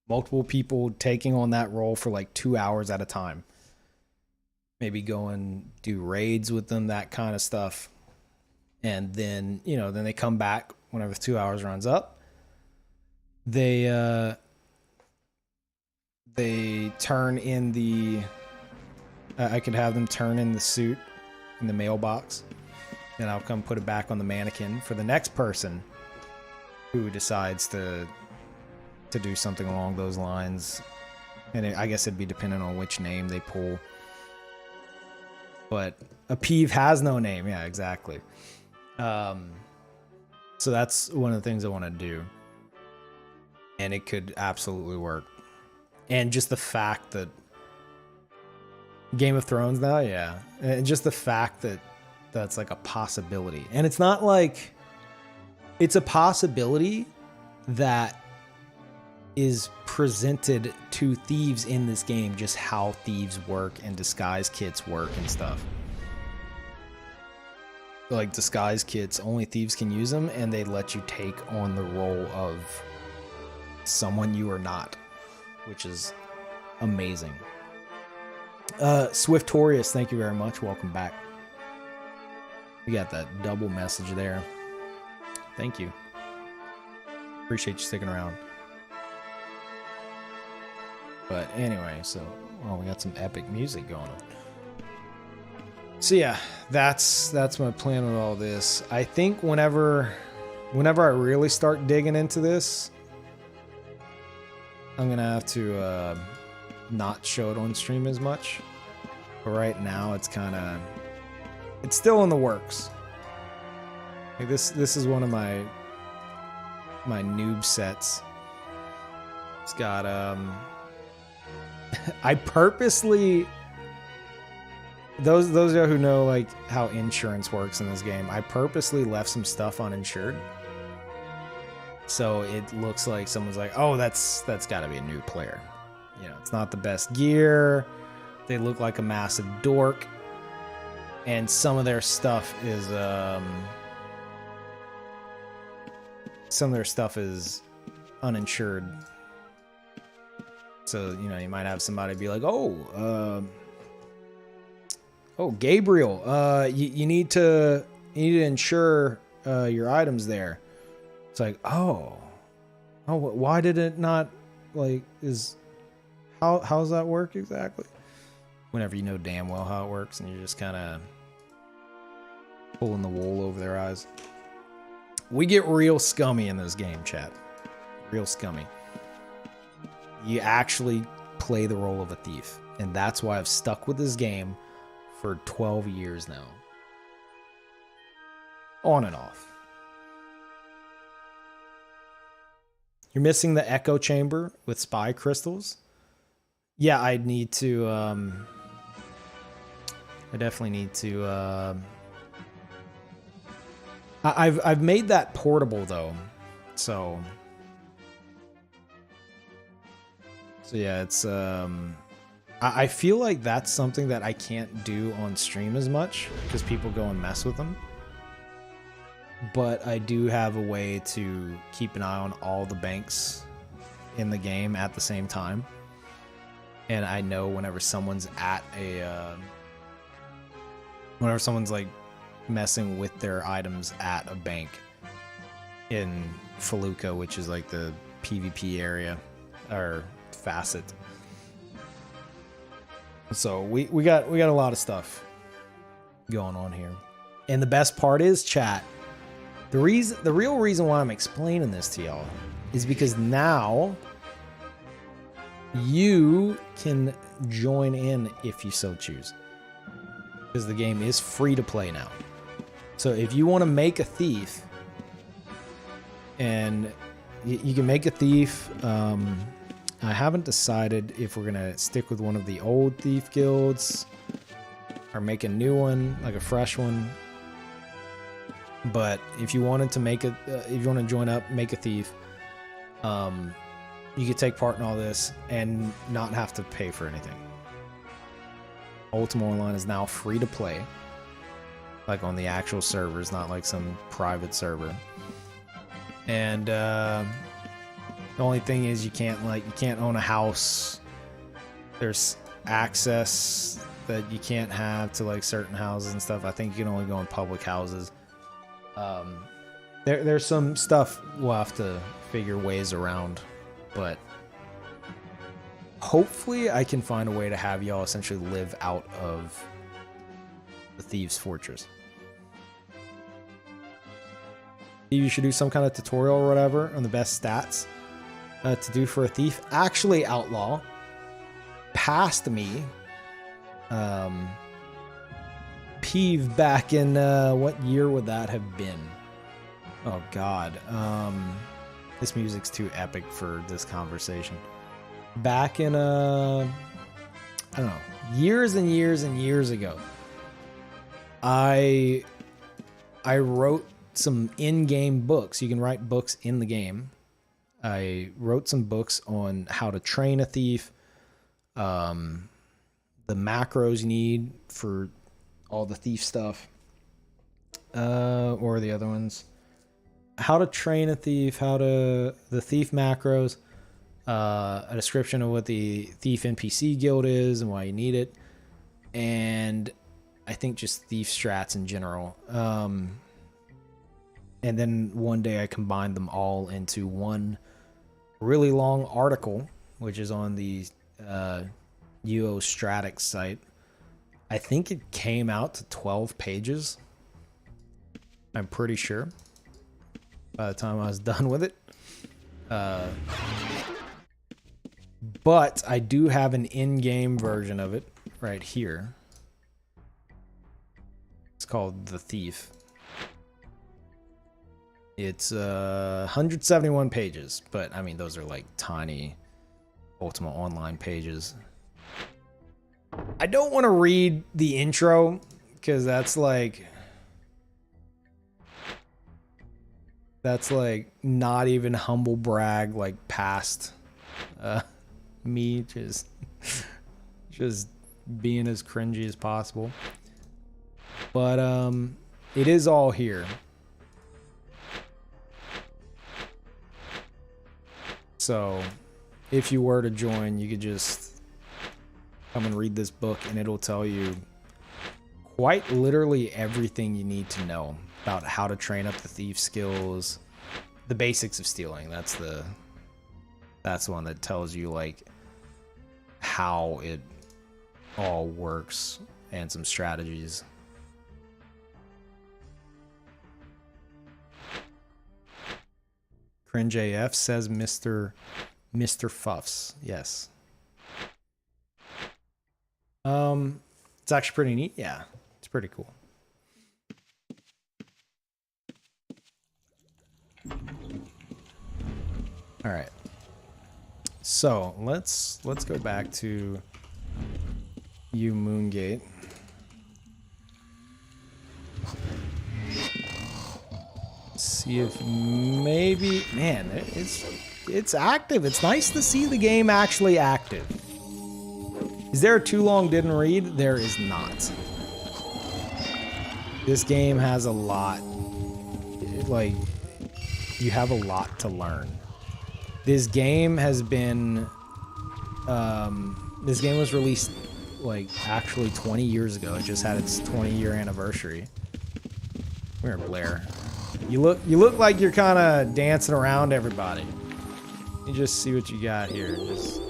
Multiple people taking on that role for like 2 hours at a time. Maybe go and do raids with them, that kind of stuff. And then, then they come back whenever the 2 hours runs up. They turn in the... I could have them turn in the suit in the mailbox. And I'll come put it back on the mannequin for the next person who decides to do something along those lines. And I guess it'd be dependent on which name they pull. But a peeve has no name. Yeah, exactly. So that's one of the things I want to do. And it could absolutely work. And just the fact that Game of Thrones now, yeah. And just the fact that that's like a possibility. And it's not like... It's a possibility that is presented to thieves in this game, just how thieves work and disguise kits work and stuff. Like disguise kits, only thieves can use them, and they let you take on the role of someone you are not, which is amazing. Swiftorius, thank you very much. Welcome back. We got that double message there. Thank you. Appreciate you sticking around. But anyway, so we got some epic music going on. So yeah, that's my plan with all this. I think whenever I really start digging into this, I'm gonna have to not show it on stream as much. But right now it's still in the works. Like this is one of my noob sets. It's got I purposely, those of you who know like how insurance works in this game, I purposely left some stuff uninsured. So it looks like someone's like, oh, that's got to be a new player. It's not the best gear. They look like a massive dork. And some of their stuff is uninsured. So, you might have somebody be like, oh, Gabriel, you need to insure your items there. It's like, why did it not, how's that work exactly? Whenever you know damn well how it works and you're just kind of pulling the wool over their eyes. We get real scummy in this game, chat. Real scummy. You actually play the role of a thief. And that's why I've stuck with this game for 12 years now. On and off. You're missing the echo chamber with spy crystals. Yeah, I need to... I definitely need to... I've made that portable, though. So yeah, it's... I feel like that's something that I can't do on stream as much because people go and mess with them. But I do have a way to keep an eye on all the banks in the game at the same time. And I know whenever someone's at a... whenever someone's like messing with their items at a bank in Felucca, which is like the PvP area or facet. So we got a lot of stuff going on here. And the best part is, chat, the real reason why I'm explaining this to y'all is because now you can join in if you so choose. Because the game is free to play now. So if you want to make a thief, and you can make a thief, I haven't decided if we're gonna stick with one of the old thief guilds or make a new one, like a fresh one. But if you wanted to make a, if you want to join up, make a thief, you could take part in all this and not have to pay for anything. Ultima Online is now free to play, like on the actual servers, not like some private server. And the only thing is you can't own a house. There's access that you can't have to like certain houses and stuff. I think you can only go in public houses. There's some stuff we'll have to figure ways around, but hopefully I can find a way to have y'all essentially live out of the Thieves' Fortress. You should do some kind of tutorial or whatever on the best stats to do for a thief. Actually, Outlaw passed me Peeve back in what year would that have been? Oh god, this music's too epic for this conversation. Back in I don't know, years and years and years ago, I wrote some in-game books. You can write books in the game. I wrote some books on how to train a thief, the macros you need for all the thief stuff, or the other ones. How to train a thief, the thief macros, a description of what the thief NPC guild is and why you need it, and I think just thief strats in general. And then one day I combined them all into one really long article, which is on the UO Stratix site. I think it came out to 12 pages. I'm pretty sure by the time I was done with it. But I do have an in-game version of it right here. It's called The Thief. It's 171 pages, but I mean, those are like tiny Ultima Online pages. I don't want to read the intro because that's like not even humble brag, like past me just being as cringy as possible. But it is all here. So if you were to join, you could just come and read this book and it'll tell you quite literally everything you need to know about how to train up the thief skills, the basics of stealing. That's the one that tells you like how it all works and some strategies. Cringe AF says Mr. Fuffs. Yes. It's actually pretty neat. Yeah, it's pretty cool. All right. So let's go back to you, Moongate. See if maybe, man, it's active. It's nice to see the game actually active. Is there a too long didn't read? There is not. This game has a lot. Like, you have a lot to learn. This game has been, this game was released like actually 20 years ago. It just had its 20-year anniversary. Come here, Blair. You look like you're kind of dancing around everybody. You just see what you got here. Just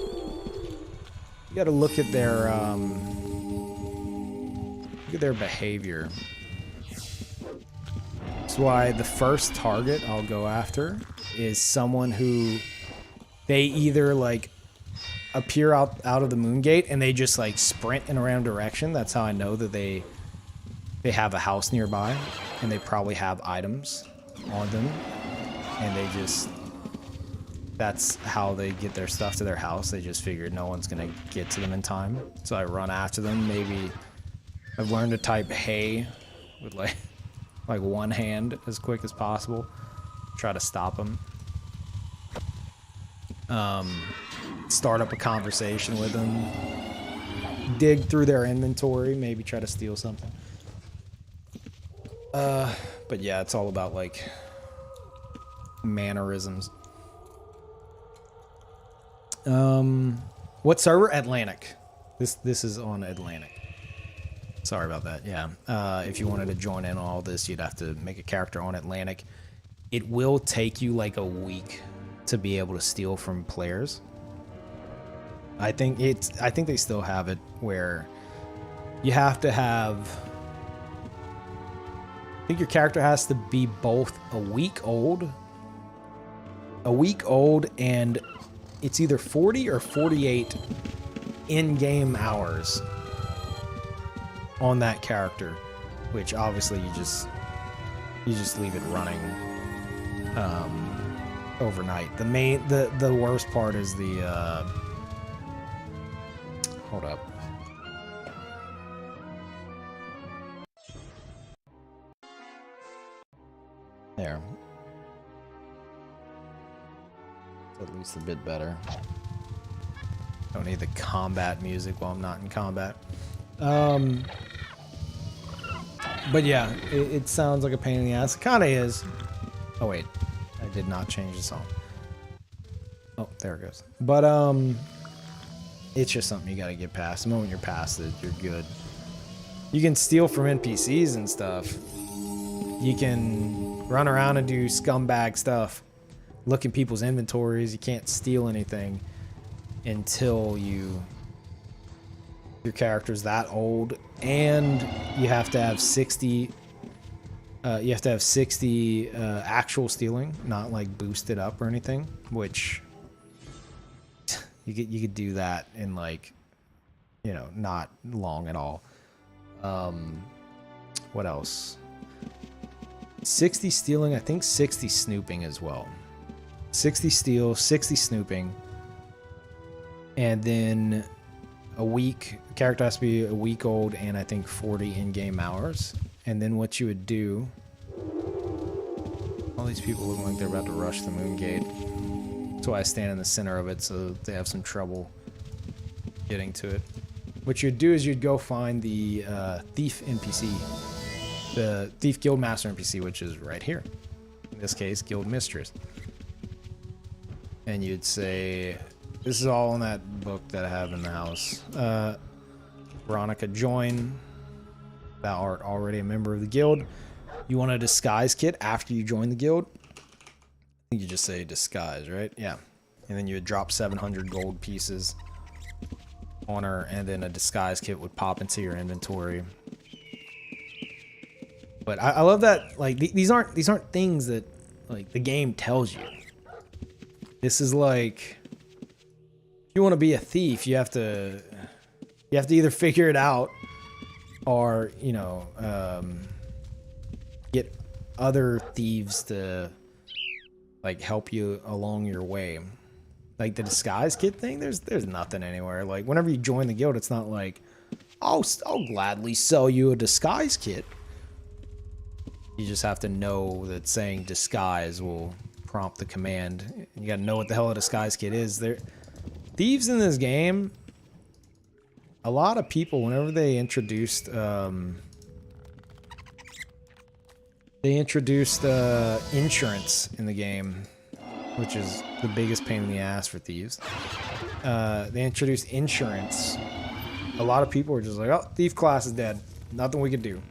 You gotta look at their behavior. That's why the first target I'll go after is someone who they either like appear out of the moon gate and they just like sprint in a random direction. That's how I know that they have a house nearby and they probably have items on them, and they just, that's how they get their stuff to their house. They just figured no one's gonna get to them in time, so I run after them. Maybe I've learned to type hey with like one hand as quick as possible. Try to stop them. Start up a conversation with them. Dig through their inventory. Maybe try to steal something. But yeah, it's all about like mannerisms. What server? Atlantic. This is on Atlantic. Sorry about that. Yeah. If you wanted to join in on all this, you'd have to make a character on Atlantic. It will take you like a week to be able to steal from players. I think they still have it where you have to have, I think your character has to be both a week old and it's either 40 or 48 in-game hours on that character, which obviously you just leave it running overnight. The worst part is the hold up. There. It's at least a bit better. Don't need the combat music while I'm not in combat. But yeah, it sounds like a pain in the ass. It kind of is. Oh wait, I did not change the song. Oh, there it goes. But it's just something you gotta get past. The moment you're past it, you're good. You can steal from NPCs and stuff. You can run around and do scumbag stuff. Look in people's inventories. You can't steal anything until your character's that old, and you have to have 60. You have to have 60 actual stealing, not like boosted up or anything. Which you could do that in like, you know, not long at all. What else? 60 stealing, I think 60 snooping as well. 60 steal, 60 snooping, and then a week. Character has to be a week old, and I think 40 in-game hours. And then what you would do... All these people look like they're about to rush the moon gate. That's why I stand in the center of it, so they have some trouble getting to it. What you'd do is you'd go find the thief NPC. The thief guild master NPC, which is right here. In this case, guild mistress. And you'd say... This is all in that book that I have in the house. Veronica, join. Thou art already a member of the guild. You want a disguise kit after you join the guild? I think you just say disguise, right? Yeah. And then you would drop 700 gold pieces on her, and then a disguise kit would pop into your inventory. But I love that, like, these aren't things that, like, the game tells you. This is like... If you want to be a thief, you have to either figure it out or, you know, get other thieves to like help you along your way. Like the disguise kit thing, there's nothing anywhere. Like whenever you join the guild, it's not like, I'll gladly sell you a disguise kit. You just have to know that saying disguise will prompt the command. You got to know what the hell a disguise kit is. Thieves in this game, a lot of people, whenever they introduced insurance in the game, which is the biggest pain in the ass for thieves. They introduced insurance. A lot of people were just like, oh, thief class is dead. Nothing we can do.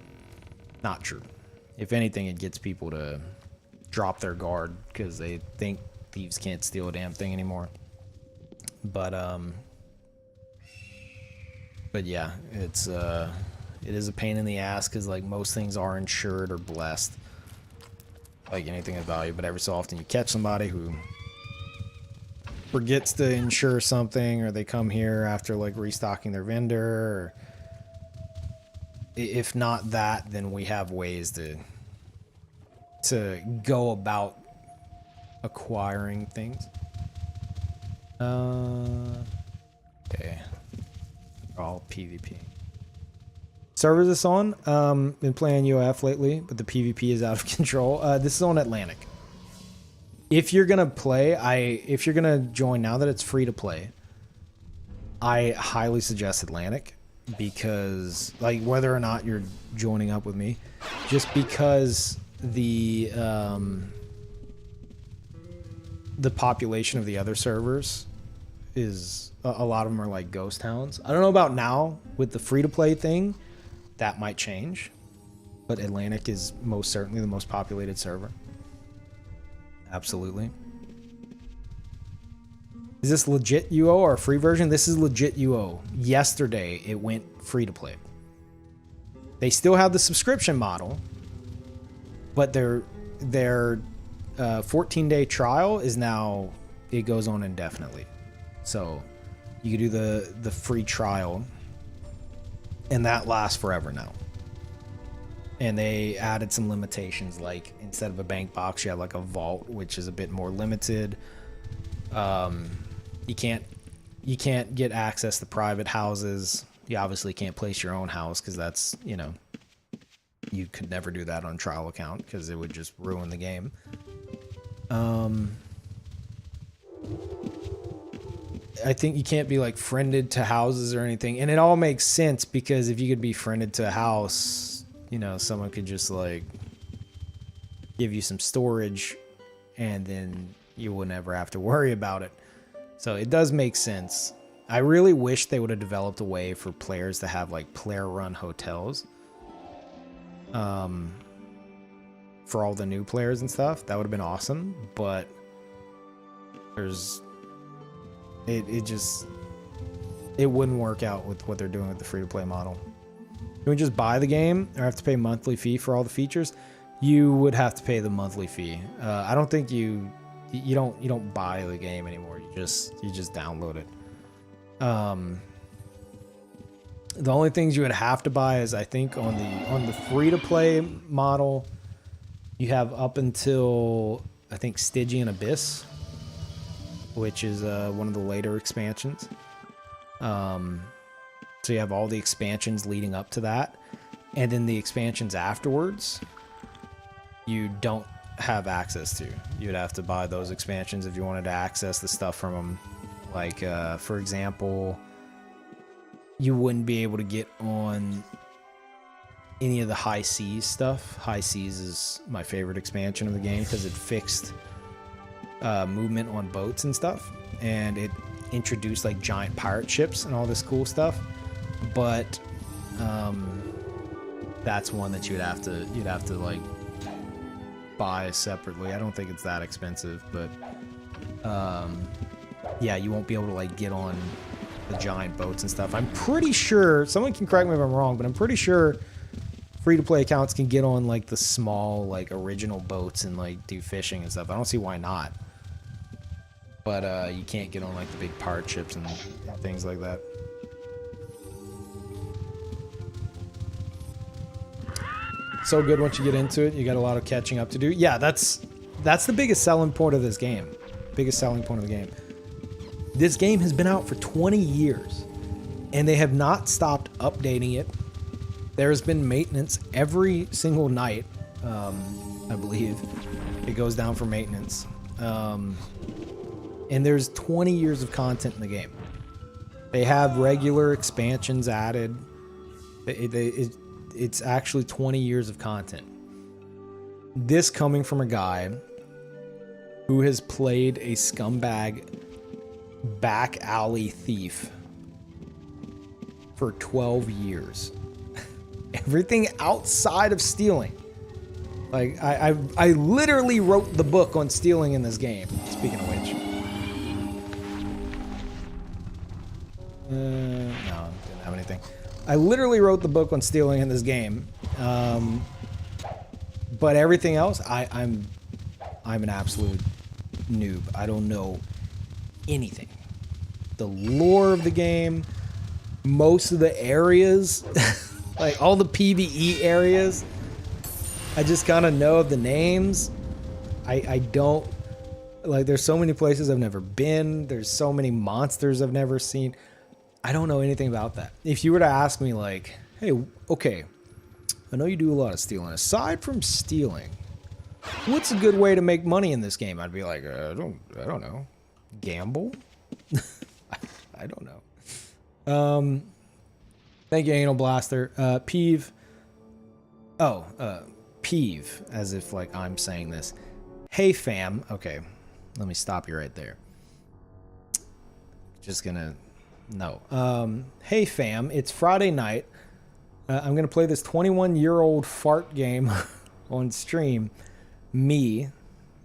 Not true. If anything, it gets people to drop their guard because they think thieves can't steal a damn thing anymore. But But yeah, it is a pain in the ass because like most things are insured or blessed, like anything of value. But every so often you catch somebody who forgets to insure something, or they come here after like restocking their vendor, or if not that, then we have ways to go about acquiring things. Okay. All PvP. Servers is on. Been playing UF lately, but the PvP is out of control. This is on Atlantic. If you're gonna play, if you're gonna join now that it's free to play, I highly suggest Atlantic, because like whether or not you're joining up with me, just because the population of the other servers is a lot of them are like ghost towns. I don't know about now with the free to play thing, that might change, but Atlantic is most certainly the most populated server. Absolutely. Is this legit UO or a free version? This is legit UO. Yesterday it went free to play. They still have the subscription model, but their 14-day trial is now, it goes on indefinitely. So you can do the free trial, and that lasts forever now. And they added some limitations, like instead of a bank box, you have like a vault, which is a bit more limited. You can't get access to private houses. You obviously can't place your own house, because that's, you know, you could never do that on trial account because it would just ruin the game. I think you can't be like friended to houses or anything, and it all makes sense, because if you could be friended to a house, you know, someone could just like give you some storage, and then you would never have to worry about it. So it does make sense. I really wish they would have developed a way for players to have like player-run hotels. For all the new players and stuff, that would have been awesome. But it wouldn't work out with what they're doing with the free-to-play model. You would just buy the game or have to pay a monthly fee for all the features. You would have to pay the monthly fee. I don't think you don't buy the game anymore. You just download it. The only things you would have to buy is, I think, on the free-to-play model, you have up until, I think, Stygian Abyss, which is one of the later expansions. So you have all the expansions leading up to that, and then the expansions afterwards, you don't have access to. You'd have to buy those expansions if you wanted to access the stuff from them. Like, for example, you wouldn't be able to get on any of the High Seas stuff. High Seas is my favorite expansion of the game because it fixed movement on boats and stuff, and it introduced like giant pirate ships and all this cool stuff. But that's one that you'd have to like buy separately. I don't think it's that expensive, but yeah, you won't be able to like get on the giant boats and stuff. I'm pretty sure, someone can correct me if I'm wrong, but I'm pretty sure free-to-play accounts can get on like the small like original boats and like do fishing and stuff. I don't see why not. But you can't get on like the big pirate ships and things like that. So good once you get into it. You got a lot of catching up to do. Yeah, that's the biggest selling point of this game. Biggest selling point of the game. This game has been out for 20 years, and they have not stopped updating it. There's been maintenance every single night, I believe. It goes down for maintenance. And there's 20 years of content in the game. They have regular expansions added. It's actually 20 years of content. This coming from a guy who has played a scumbag back alley thief for 12 years. Everything outside of stealing. Like, I literally wrote the book on stealing in this game, speaking of which. No, have anything. I literally wrote the book on stealing in this game. But everything else, I'm an absolute noob. I don't know anything. The lore of the game, most of the areas, like all the PvE areas, I just kind of know the names. I don't, like, there's so many places I've never been. There's so many monsters I've never seen. I don't know anything about that. If you were to ask me, like, hey, okay, I know you do a lot of stealing. Aside from stealing, what's a good way to make money in this game? I'd be like, I don't know. Gamble? I don't know. Thank you, Anal Blaster. Peeve. Oh, peeve, as if like I'm saying this. Hey fam. Okay, let me stop you right there. Just gonna no. Hey fam, it's Friday night. I'm gonna play this 21-year-old fart game on stream. Me.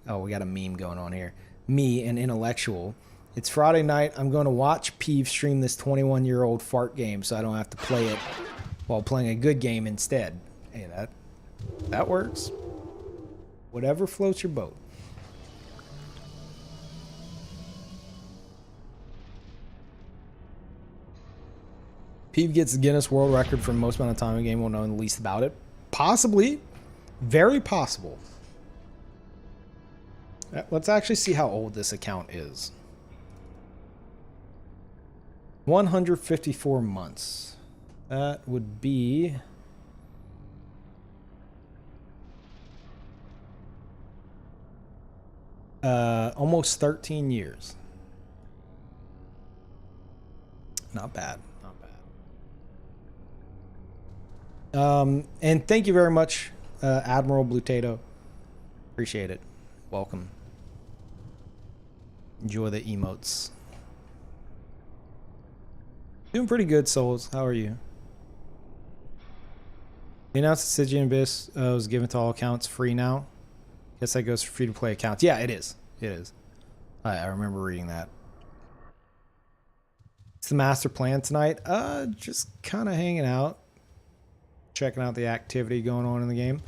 Oh, we got a meme going on here. Me, an intellectual. It's Friday night. I'm going to watch Peeve stream this 21-year-old fart game so I don't have to play it while playing a good game instead. Hey, that works. Whatever floats your boat. Peeve gets the Guinness World Record for most amount of time in a game while knowing the least about it. Possibly. Very possible. Let's actually see how old this account is. 154 months. That would be... almost 13 years. Not bad. Not bad. And thank you very much, Admiral Blutato. Appreciate it. Welcome. Enjoy the emotes. Doing pretty good, Souls. How are you? They announced that Stygian Abyss was given to all accounts free now. Guess that goes for free-to-play accounts. Yeah, it is. It is. I remember reading that. It's the master plan tonight. Just kind of hanging out. Checking out the activity going on in the game.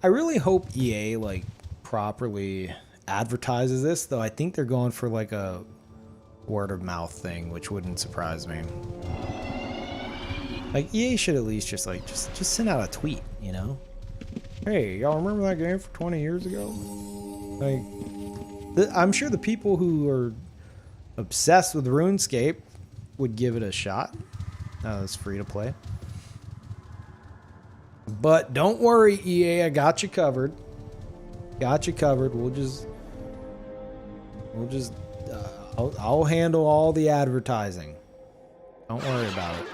I really hope EA, like, properly advertises this, though I think they're going for, like, a word-of-mouth thing, which wouldn't surprise me. Like, EA should at least just, like, just send out a tweet, you know? Hey, y'all remember that game for 20 years ago? Like, I'm sure the people who are obsessed with RuneScape would give it a shot. It's free to play. But don't worry, EA, I got you covered. Got you covered. I'll handle all the advertising. Don't worry about it.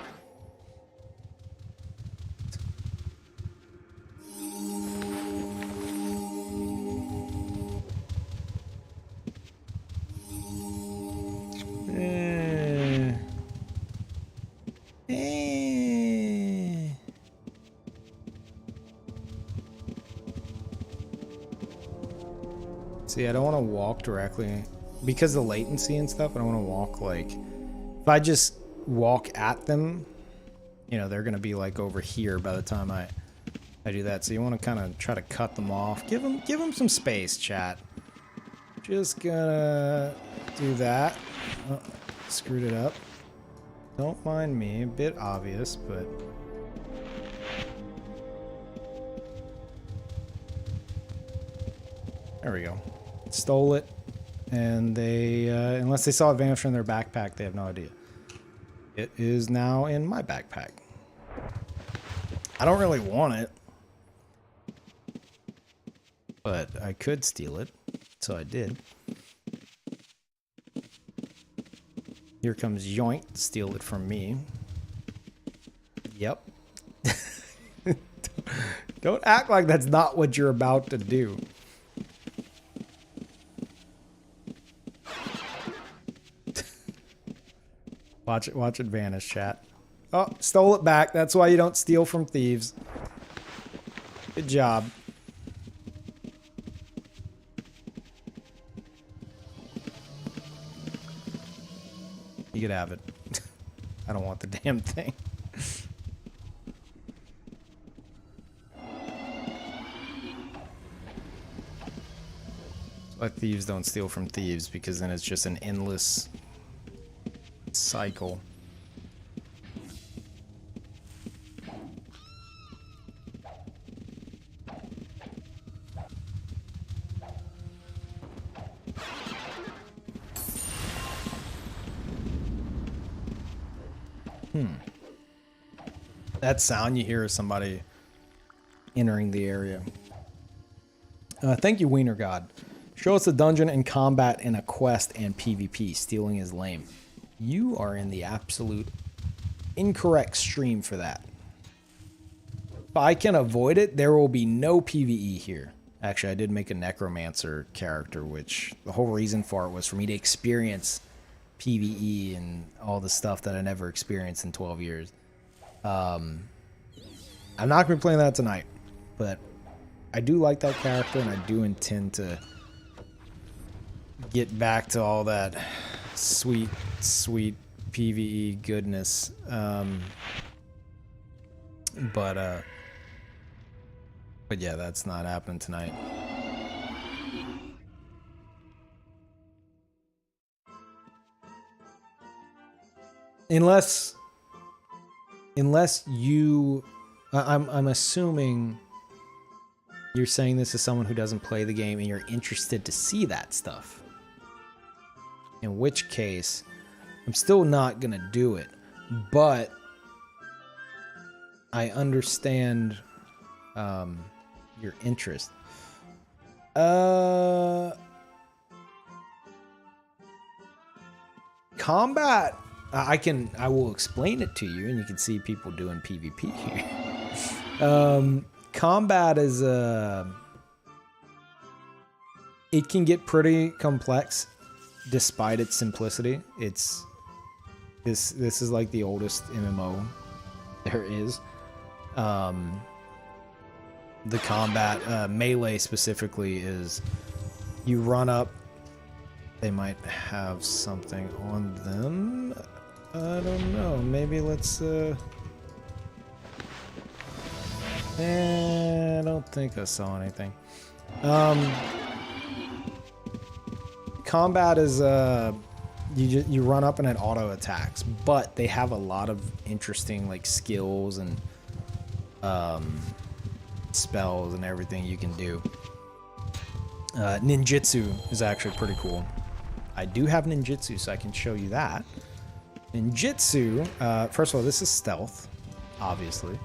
See, I don't want to walk directly because of the latency and stuff. I don't want to walk like, if I just walk at them, you know, they're going to be like over here by the time I do that. So you want to kind of try to cut them off. Give them some space, chat. Just gonna do that. Oh, screwed it up. Don't mind me, a bit obvious, but there we go. Stole it, and they, unless they saw it vanish from their backpack, they have no idea. It is now in my backpack. I don't really want it, but I could steal it, so I did. Here comes Yoink to steal it from me. Yep. Don't act like that's not what you're about to do. Watch it vanish, chat. Oh, stole it back. That's why you don't steal from thieves. Good job. You could have it. I don't want the damn thing. But thieves don't steal from thieves, because then it's just an endless cycle. That sound you hear is somebody entering the area. Thank you, Wiener God. Show us a dungeon and combat in a quest and PvP. Stealing is lame. You are in the absolute incorrect stream for that. If I can avoid it, there will be no PvE here. Actually, I did make a necromancer character, which the whole reason for it was for me to experience PvE and all the stuff that I never experienced in 12 years. I'm not going to be playing that tonight, but I do like that character, and I do intend to get back to all that sweet, sweet PvE goodness. But yeah, that's not happening tonight. Unless you, I'm assuming you're saying this as someone who doesn't play the game and you're interested to see that stuff. In which case, I'm still not gonna do it, but I understand your interest. Combat. I will explain it to you, and you can see people doing PvP here. Combat is it can get pretty complex, despite its simplicity. This is like the oldest MMO there is. The combat melee specifically is you run up. They might have something on them. I don't know. Maybe let's I don't think I saw anything. Combat is you run up and it auto attacks, but they have a lot of interesting like skills and spells and everything you can do. Ninjutsu is actually pretty cool. I do have ninjutsu, so I can show you that. Ninjutsu, first of all, this is stealth, obviously.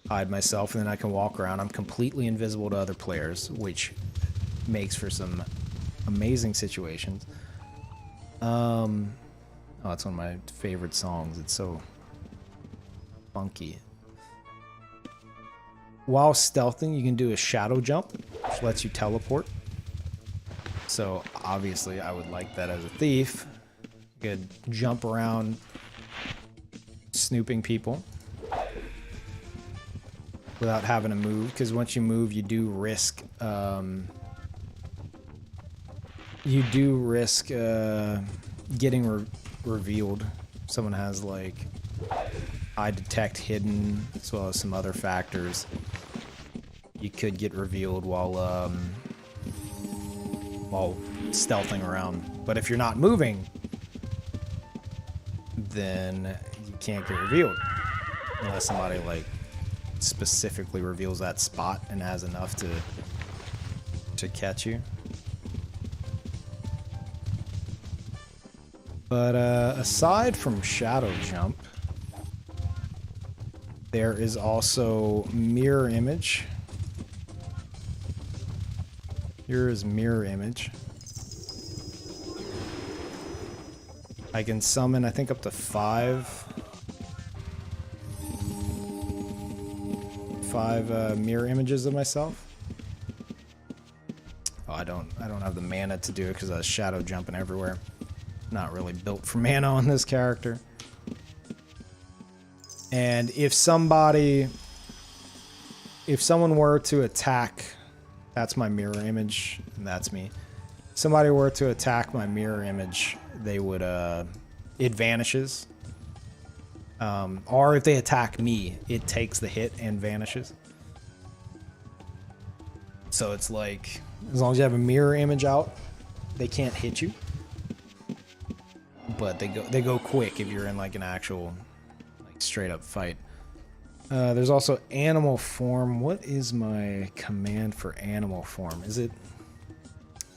Hide myself, and then I can walk around. I'm completely invisible to other players, which makes for some amazing situations. Oh, it's one of my favorite songs. It's so funky. While stealthing, you can do a shadow jump, which lets you teleport. So obviously, I would like that as a thief. You could jump around, snooping people without having to move. Because once you move, you do risk getting revealed. Someone has like eye detect hidden, as well as some other factors. You could get revealed while stealthing around. But if you're not moving, then you can't get revealed unless somebody like specifically reveals that spot and has enough to catch you. But aside from shadow jump, there is also mirror image. Here is mirror image. I can summon, I think, up to five mirror images of myself. Oh, I don't have the mana to do it because I was shadow jumping everywhere. Not really built for mana on this character. And if someone were to attack, that's my mirror image, and that's me. If somebody were to attack my mirror image, they would, it vanishes. Or if they attack me, it takes the hit and vanishes. So it's like As long as you have a mirror image out, they can't hit you. But they go quick if you're in like an actual like straight up fight. There's also animal form. What is my command for animal form? Is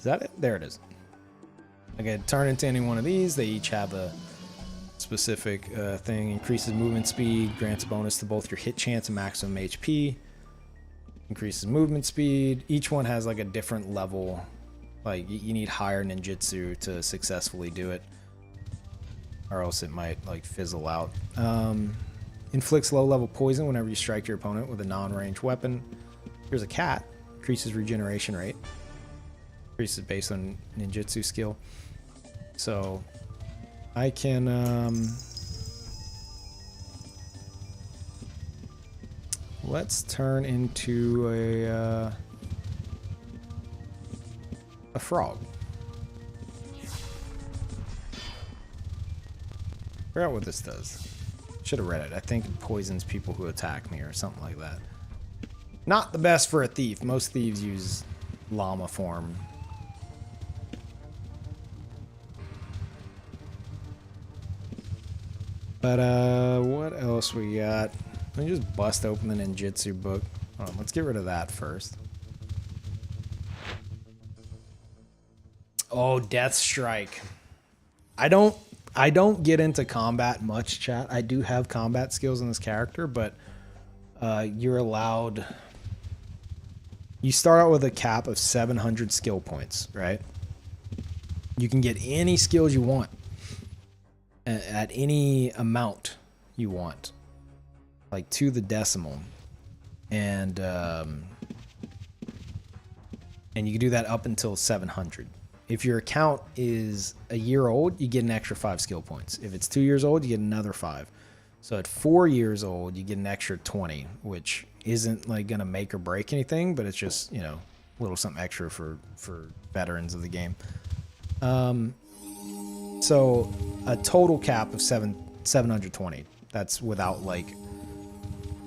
that it? There it is. Okay, turn into any one of these. They each have a specific thing. Increases movement speed, grants a bonus to both your hit chance and maximum HP. Increases movement speed. Each one has like a different level. Like you need higher ninjutsu to successfully do it, or else it might like fizzle out. Inflicts low level poison whenever you strike your opponent with a non-ranged weapon. Here's a cat. Increases regeneration rate. Increases based on ninjutsu skill. So I can let's turn into a frog. Figure out what this does. Should have read it. I think it poisons people who attack me or something like that. Not the best for a thief. Most thieves use llama form. But what else we got? Let me just bust open the ninjutsu book. Hold on, let's get rid of that first. Oh, Death Strike. I don't get into combat much, chat. I do have combat skills in this character, but you're allowed. You start out with a cap of 700 skill points, right? You can get any skills you want at any amount you want, like to the decimal, and you can do that up until 700. If your account is a year old, you get an extra 5 skill points. If it's 2 years old, you get another 5. So at 4 years old, you get an extra 20, which isn't like gonna make or break anything, but it's just, you know, a little something extra for veterans of the game. So a total cap of 720. That's without like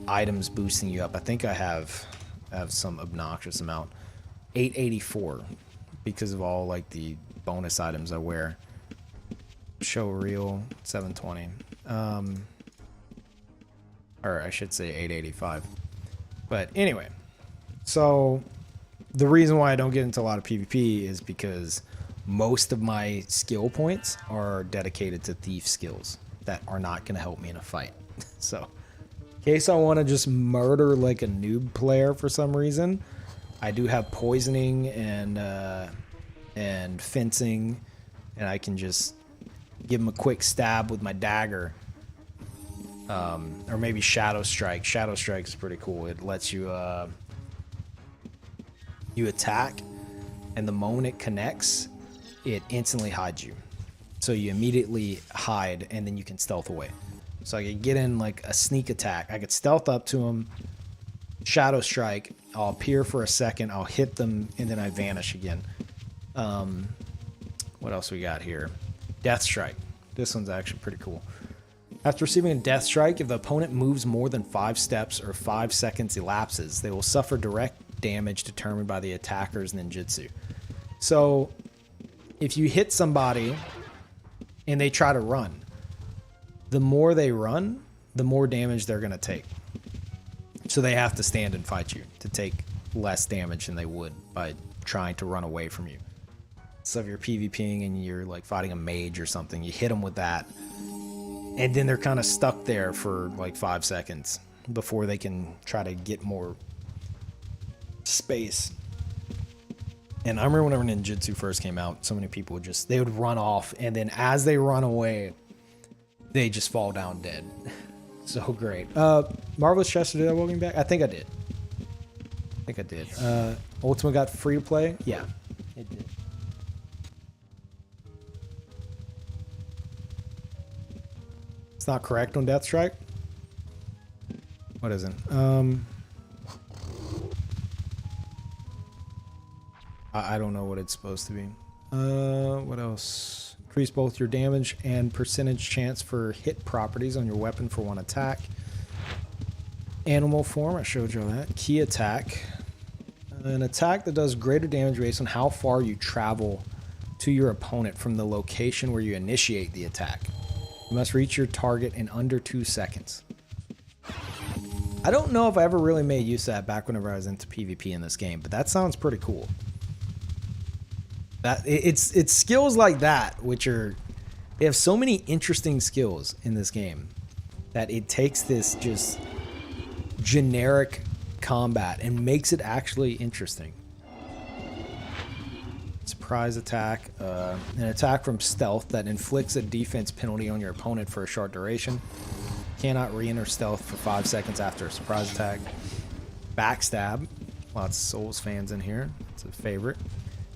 items boosting you up. I think I have some obnoxious amount. 884 because of all like the bonus items I wear. Show reel 720. Or I should say 885. But anyway, so the reason why I don't get into a lot of PvP is because most of my skill points are dedicated to thief skills that are not going to help me in a fight. So in case I want to just murder like a noob player for some reason, I do have poisoning and fencing, and I can just give him a quick stab with my dagger. Or maybe Shadow Strike. Shadow Strike is pretty cool. It lets you you attack, and the moment it connects, it instantly hides you. So you immediately hide, and then you can stealth away. So I could get in like a sneak attack. I could stealth up to him, Shadow Strike, I'll appear for a second, I'll hit them, and then I vanish again. What else we got here? Death Strike. This one's actually pretty cool. After receiving a Death Strike, if the opponent moves more than 5 steps or 5 seconds elapses, they will suffer direct damage determined by the attacker's ninjutsu. So if you hit somebody and they try to run, the more they run, the more damage they're going to take. So they have to stand and fight you to take less damage than they would by trying to run away from you. So if you're PvPing and you're like fighting a mage or something, you hit them with that, and then they're kind of stuck there for like 5 seconds before they can try to get more space. And I remember whenever ninjutsu first came out, so many people would they would run off, and then as they run away, they just fall down dead. So great. Marvelous Chester, did I welcome back? I think I did. Ultima got free to play? Yeah, it did. It's not correct on Death Strike? What is it? I don't know what it's supposed to be. What else? Increase both your damage and percentage chance for hit properties on your weapon for 1 attack. Animal form, I showed you all that. Key attack. An attack that does greater damage based on how far you travel to your opponent from the location where you initiate the attack. You must reach your target in under 2 seconds. I don't know if I ever really made use of that back whenever I was into PvP in this game, but that sounds pretty cool. It's skills like that, which are... They have so many interesting skills in this game that it takes this just generic combat and makes it actually interesting. Surprise attack. An attack from stealth that inflicts a defense penalty on your opponent for a short duration. Cannot re-enter stealth for 5 seconds after a surprise attack. Backstab. Lots of Souls fans in here. It's a favorite.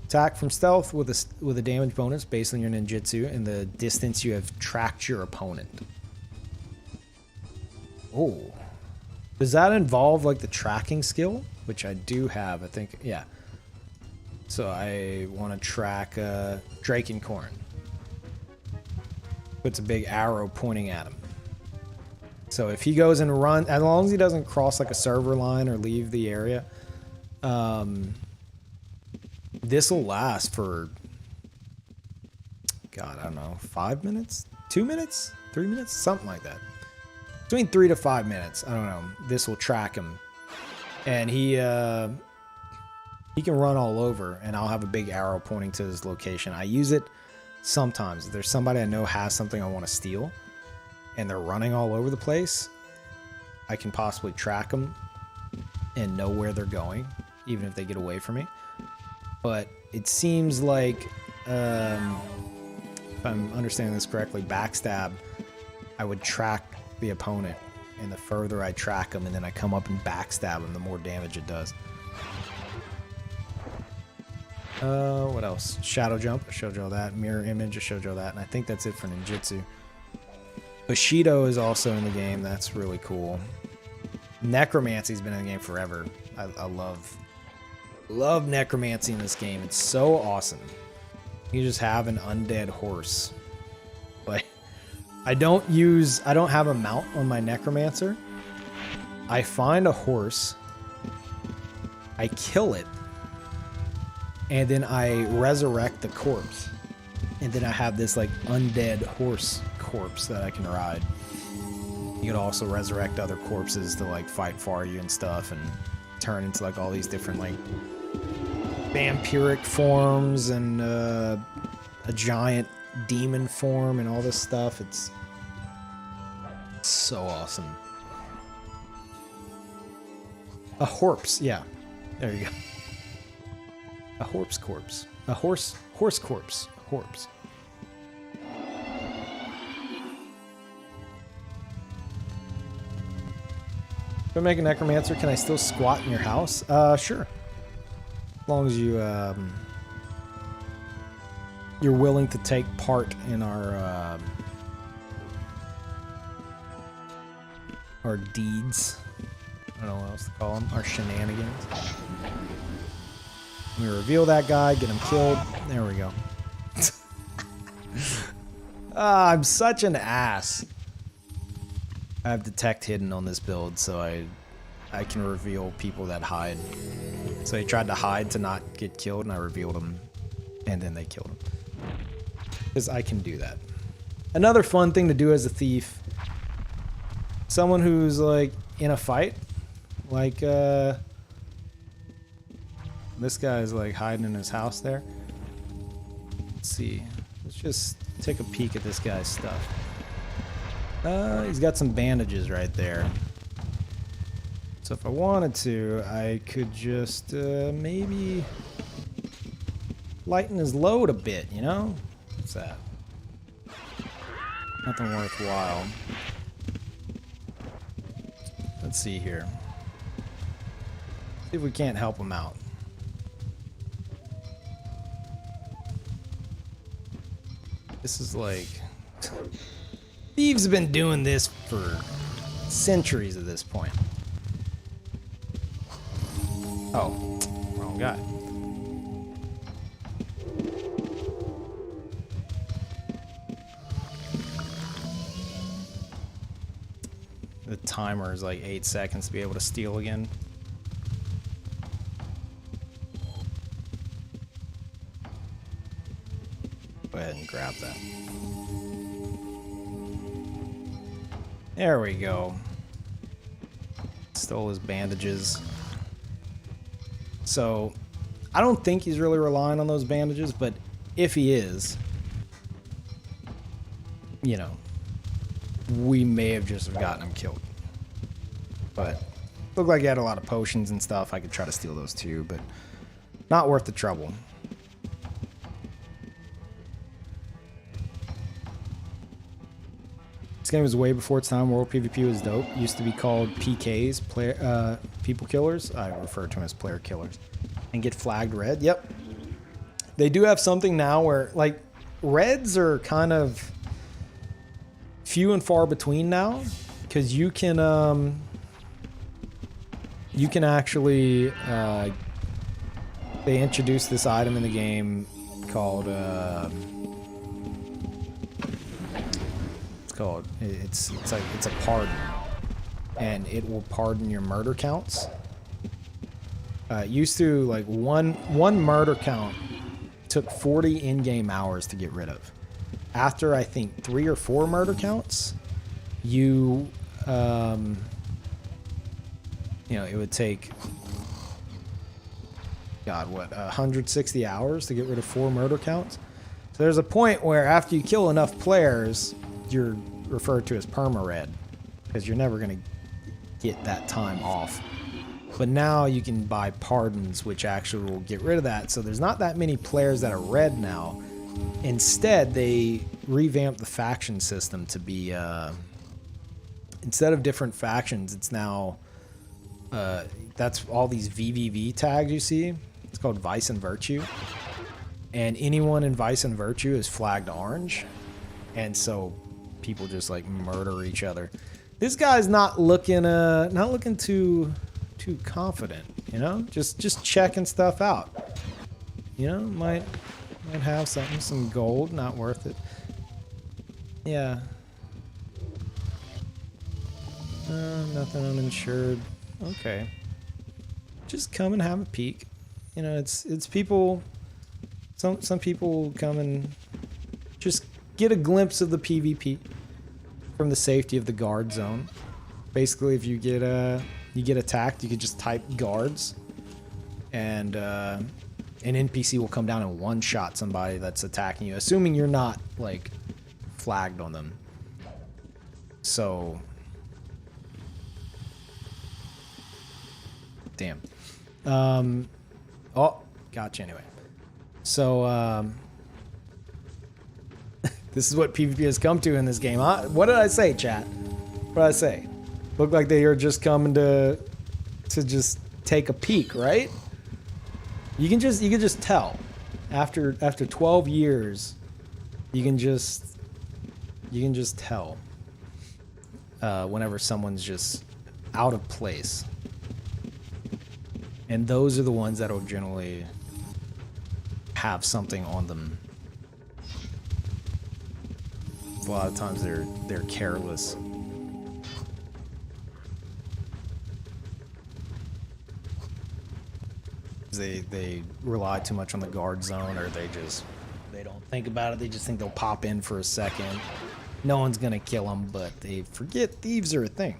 Attack from stealth with a damage bonus based on your ninjutsu and the distance you have tracked your opponent. Oh. Does that involve like the tracking skill? Which I do have, I think. Yeah. So I want to track Drakencorn. Puts a big arrow pointing at him. So if he goes and runs, as long as he doesn't cross like a server line or leave the area, this will last for, God, I don't know, 5 minutes? 2 minutes? 3 minutes? Something like that. Between 3 to 5 minutes. I don't know. This will track him. And he can run all over, and I'll have a big arrow pointing to his location. I use it sometimes. If there's somebody I know has something I want to steal, and they're running all over the place, I can possibly track them and know where they're going, even if they get away from me. But it seems like, if I'm understanding this correctly, backstab, I would track the opponent, and the further I track them and then I come up and backstab them, the more damage it does. What else? Shadow jump, I showed you all that. Mirror image, I showed you all that. And I think that's it for ninjutsu. Bushido is also in the game. That's really cool. Necromancy's been in the game forever. I love necromancy in this game. It's so awesome. You just have an undead horse. Like, I don't have a mount on my necromancer. I find a horse, I kill it, and then I resurrect the corpse. And then I have this like undead horse corpse that I can ride. You could also resurrect other corpses to like fight for you and stuff, and turn into like all these different like vampiric forms and a giant demon form and all this stuff. It's so awesome. A horse, yeah. There you go. A horse corpse. A horse corpse. Corpse. If I make a necromancer, can I still squat in your house? Sure. As long as you're willing to take part in our deeds. I don't know what else to call them. Our shenanigans. We reveal that guy, get him killed. There we go. I'm such an ass. I have detect hidden on this build, so I can reveal people that hide. So he tried to hide to not get killed, and I revealed him, and then they killed him. Because I can do that. Another fun thing to do as a thief, someone who's like in a fight, like this guy's like hiding in his house there. Let's see. Let's just take a peek at this guy's stuff. He's got some bandages right there. So if I wanted to, I could just maybe lighten his load a bit, you know? What's that? Nothing worthwhile. Let's see here. See if we can't help him out. This is like... Thieves have been doing this for centuries at this point. Oh, wrong guy. The timer is like 8 seconds to be able to steal again. and grab that. There we go. Stole his bandages. So, I don't think he's really relying on those bandages, but if he is, you know, we may have just gotten him killed. But looked like he had a lot of potions and stuff. I could try to steal those too, but not worth the trouble. This game was way before its time. World PvP was dope. Used to be called PKs, player, people killers. I refer to them as player killers. And get flagged red. Yep. They do have something now where, like, reds are kind of few and far between now, because you can actually they introduced this item in the game called it's a pardon, and it will pardon your murder counts. Used to, like, one murder count took 40 in-game hours to get rid of. After, I think, 3 or 4 murder counts, you know, it would take, God, what, 160 hours to get rid of 4 murder counts. So there's a point where after you kill enough players, you're referred to as perma-red, because you're never going to get that time off. But now you can buy pardons, which actually will get rid of that. So there's not that many players that are red now. Instead, they revamped the faction system to be, instead of different factions, it's now, that's all these VVV tags you see. It's called Vice and Virtue. And anyone in Vice and Virtue is flagged orange. And so people just, like, murder each other. This guy's not looking too confident, you know? Just checking stuff out. You know, might have something, some gold, not worth it. Yeah. Nothing uninsured. Okay. Just come and have a peek. You know, it's people. Some people come and just get a glimpse of the PvP from the safety of the guard zone. Basically, if you get attacked, you can just type guards, and an NPC will come down and one-shot somebody that's attacking you, assuming you're not, like, flagged on them. So, damn. Oh, gotcha. Anyway, so this is what PvP has come to in this game. What did I say, chat? What did I say? Looked like they are just coming to just take a peek, right? You can just tell. After 12 years, you can just tell whenever someone's just out of place. And those are the ones that will generally have something on them. A lot of times they're careless. They rely too much on the guard zone, or they don't think about it. They just think they'll pop in for a second. No one's gonna kill them, but they forget thieves are a thing.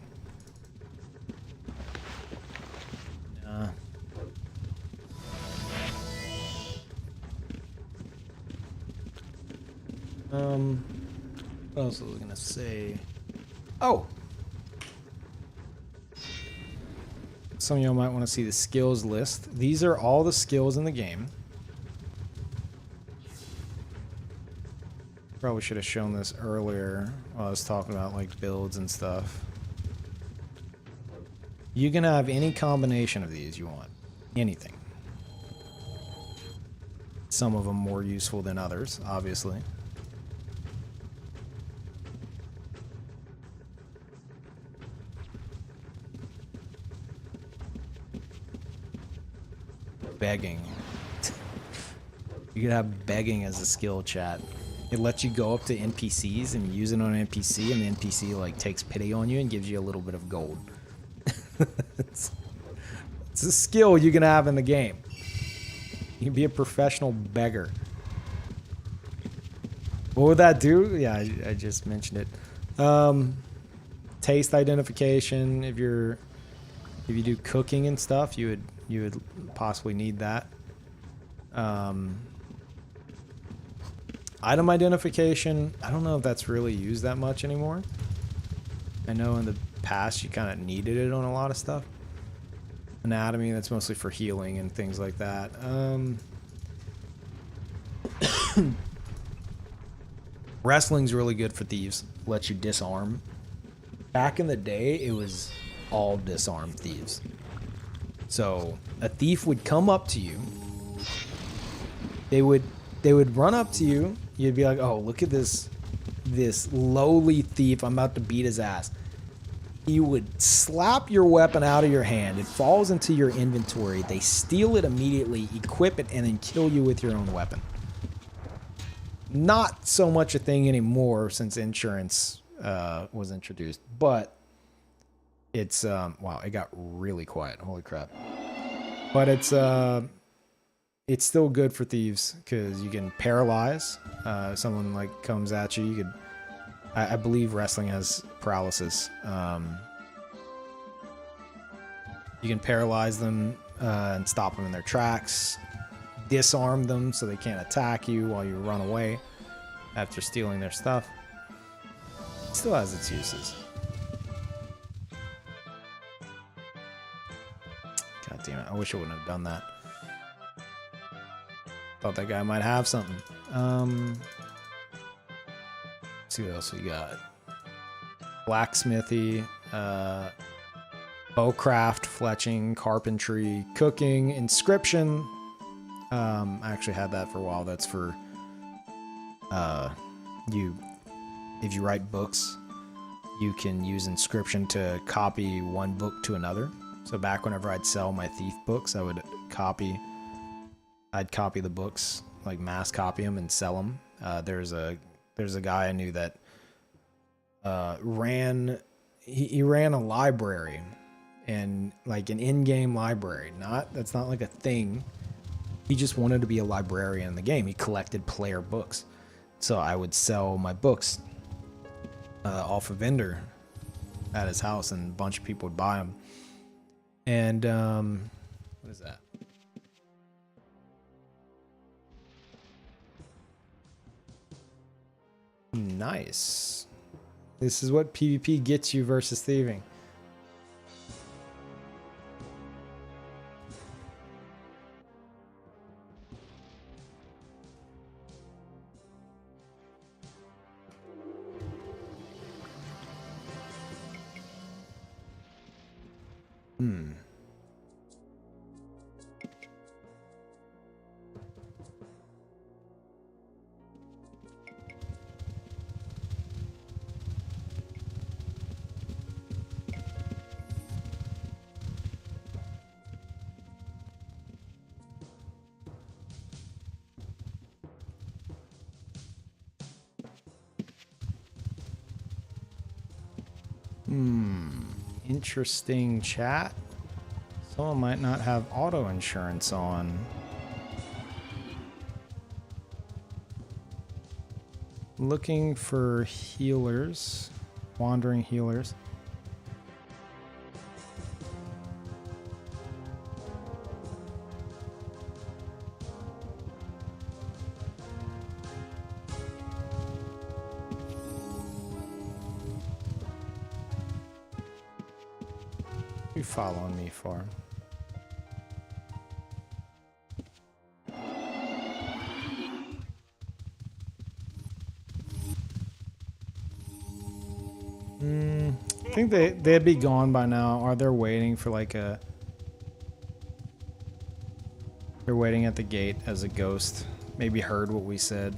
What else was I gonna say? Oh! Some of y'all might want to see the skills list. These are all the skills in the game. Probably should have shown this earlier while I was talking about, like, builds and stuff. You can have any combination of these you want. Anything. Some of them more useful than others, obviously. Begging. You could have begging as a skill, chat. It lets you go up to NPCs and use it on an NPC, and the NPC, like, takes pity on you and gives you a little bit of gold. It's a skill you can have in the game. You can be a professional beggar. What would that do? Yeah, I just mentioned it. Taste identification. If you do cooking and stuff, you would possibly need that. Item identification. I don't know if that's really used that much anymore. I know in the past you kind of needed it on a lot of stuff. Anatomy, that's mostly for healing and things like that. Wrestling's really good for thieves. Lets you disarm. Back in the day, it was all disarm thieves. So a thief would come up to you. They would run up to you. You'd be like, "Oh, look at this lowly thief. I'm about to beat his ass." You would slap your weapon out of your hand. It falls into your inventory. They steal it immediately, equip it, and then kill you with your own weapon. Not so much a thing anymore since insurance was introduced, but it's wow, it got really quiet. Holy crap. But it's still good for thieves because you can paralyze. Someone like comes at you, you could. I believe wrestling has paralysis. You can paralyze them and stop them in their tracks. Disarm them so they can't attack you while you run away after stealing their stuff. It still has its uses. God damn it, I wish I wouldn't have done that. Thought that guy might have something. Let's see what else we got. Blacksmithy, bowcraft, fletching, carpentry, cooking, inscription. I actually had that for a while. That's for if you write books, you can use inscription to copy one book to another. So back whenever I'd sell my thief books, I'd copy the books, like mass copy them and sell them. There's a guy I knew that ran a library, and like an in-game library. That's not like a thing. He just wanted to be a librarian in the game. He collected player books. So I would sell my books off a vendor at his house, and a bunch of people would buy them. And what is that? Nice. This is what PvP gets you versus thieving. Interesting chat. Someone might not have auto insurance on. Looking for healers, wandering healers. You following me for? I think they'd be gone by now. Or they're waiting for like a... They're waiting at the gate as a ghost. Maybe heard what we said.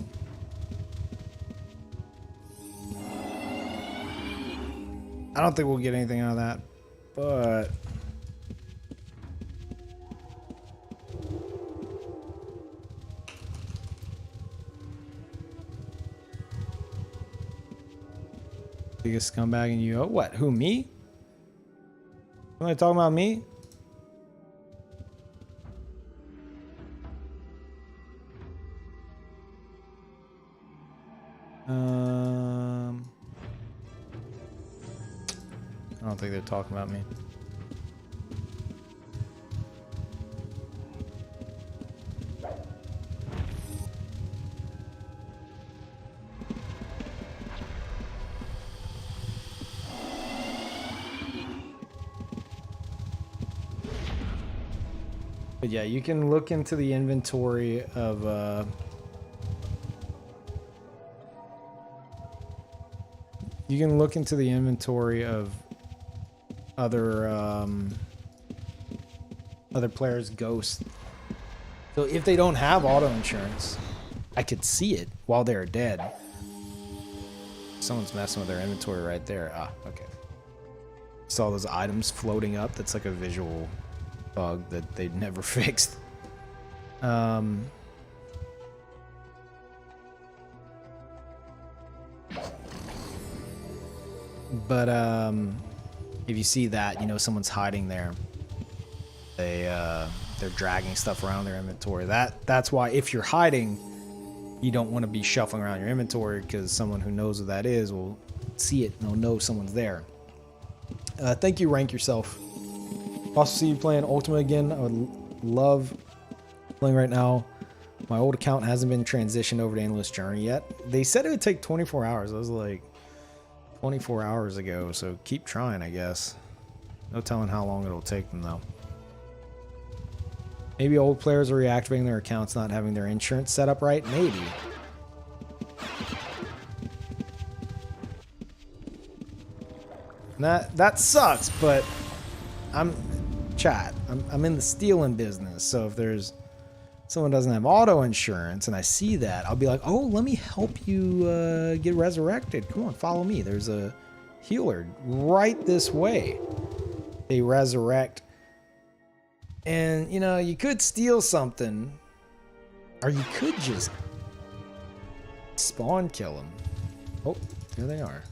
I don't think we'll get anything out of that. But biggest scumbag in you. Oh, what? Who, me? Am I talking about me? don't think they're talking about me. But yeah, you can look into the inventory of you can look into the inventory of other other players' ghosts. So if they don't have auto insurance, I could see it while they're dead. Someone's messing with their inventory right there. Ah, okay. Saw those items floating up. That's like a visual bug that they'd never fixed. But if you see that, you know someone's hiding there. They're dragging stuff around their inventory. That's why if you're hiding, you don't want to be shuffling around your inventory, because someone who knows what that is will see it and they'll know someone's there. Thank you, Rank Yourself. Also see you playing Ultima again. I would love playing right now. My old account hasn't been transitioned over to Endless Journey yet. They said it would take 24 hours. I was like, 24 hours ago, so keep trying, I guess. No telling how long it'll take them, though. Maybe old players are reactivating their accounts not having their insurance set up right? Maybe. That sucks, but I'm in the stealing business, so if there's someone doesn't have auto insurance and I see that, I'll be like, oh, let me help you get resurrected. Come on, follow me. There's a healer right this way. They resurrect. And, you know, you could steal something, or you could just spawn kill them. Oh, there they are.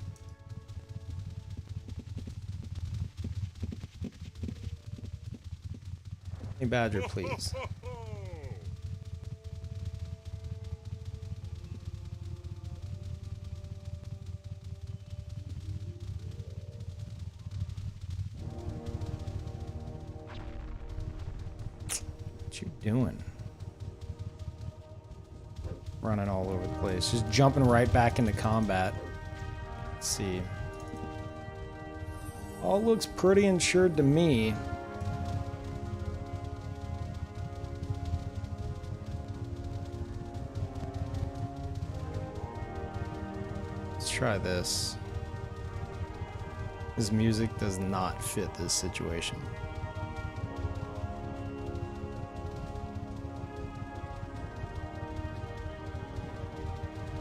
Hey, Badger, please. What you doing? Running all over the place. Just jumping right back into combat. Let's see. All looks pretty insured to me. Let's try this. This music does not fit this situation.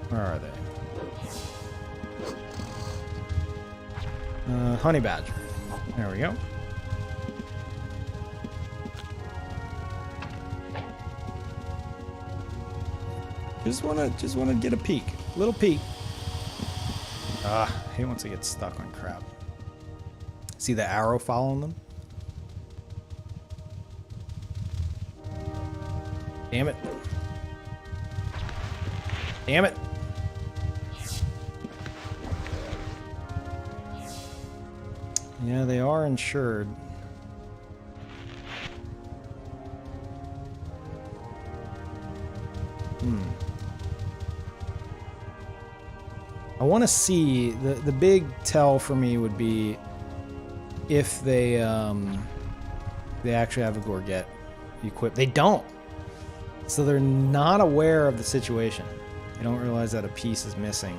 Where are they? Honey Badger. There we go. Just wanna get a peek. Little peek. Ah, he wants to get stuck on crap. See the arrow following them? Damn it. Damn it. Yeah, they are insured. I want to see the big tell for me would be if they actually have a Gorget equipped. They don't, so they're not aware of the situation. They don't realize that a piece is missing,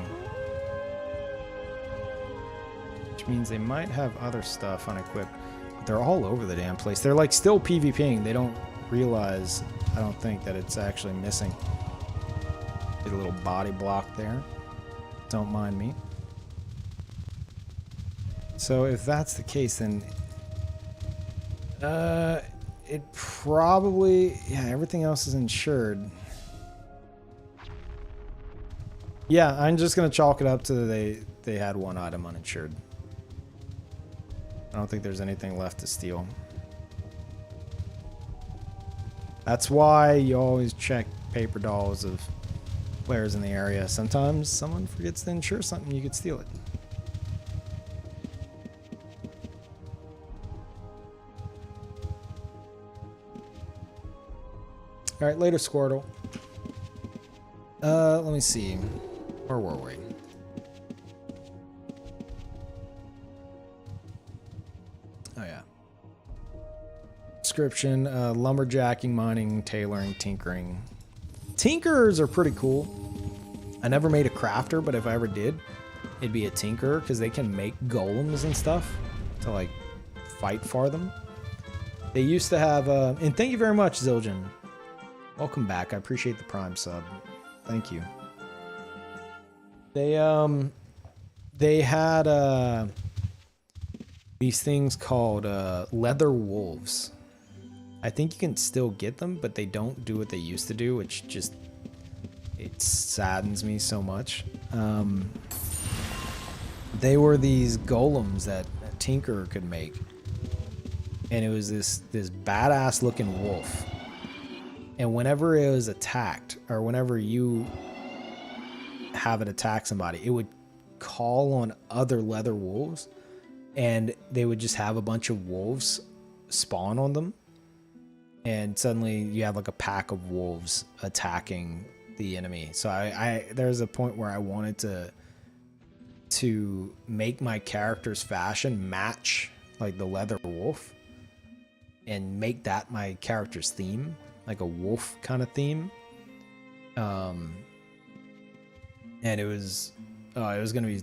which means they might have other stuff unequipped. But they're all over the damn place. They're like still PvPing. They don't realize, I don't think, that it's actually missing. Did a little body block there. Don't mind me. So if that's the case, then it probably, yeah, everything else is insured. Yeah, I'm just gonna chalk it up to they had one item uninsured. I don't think there's anything left to steal. That's why you always check paper dolls of players in the area. Sometimes someone forgets to insure something, you could steal it. All right, later, Squirtle. Let me see. Where were we? Oh, yeah. Description, lumberjacking, mining, tailoring, tinkering. Tinkerers are pretty cool. I never made a crafter, but if I ever did, it'd be a tinkerer because they can make golems and stuff to, like, fight for them. They used to have, and thank you very much, Zildjian. Welcome back. I appreciate the Prime sub. Thank you. They had these things called leather wolves. I think you can still get them, but they don't do what they used to do, which just it saddens me so much. They were these golems that a tinkerer could make, and it was this badass looking wolf. And whenever it was attacked, or whenever you have it attack somebody, it would call on other leather wolves, and they would just have a bunch of wolves spawn on them. And suddenly you have like a pack of wolves attacking the enemy. So there's a point where I wanted to make my character's fashion match like the leather wolf and make that my character's theme, like a wolf kind of theme. And it was gonna be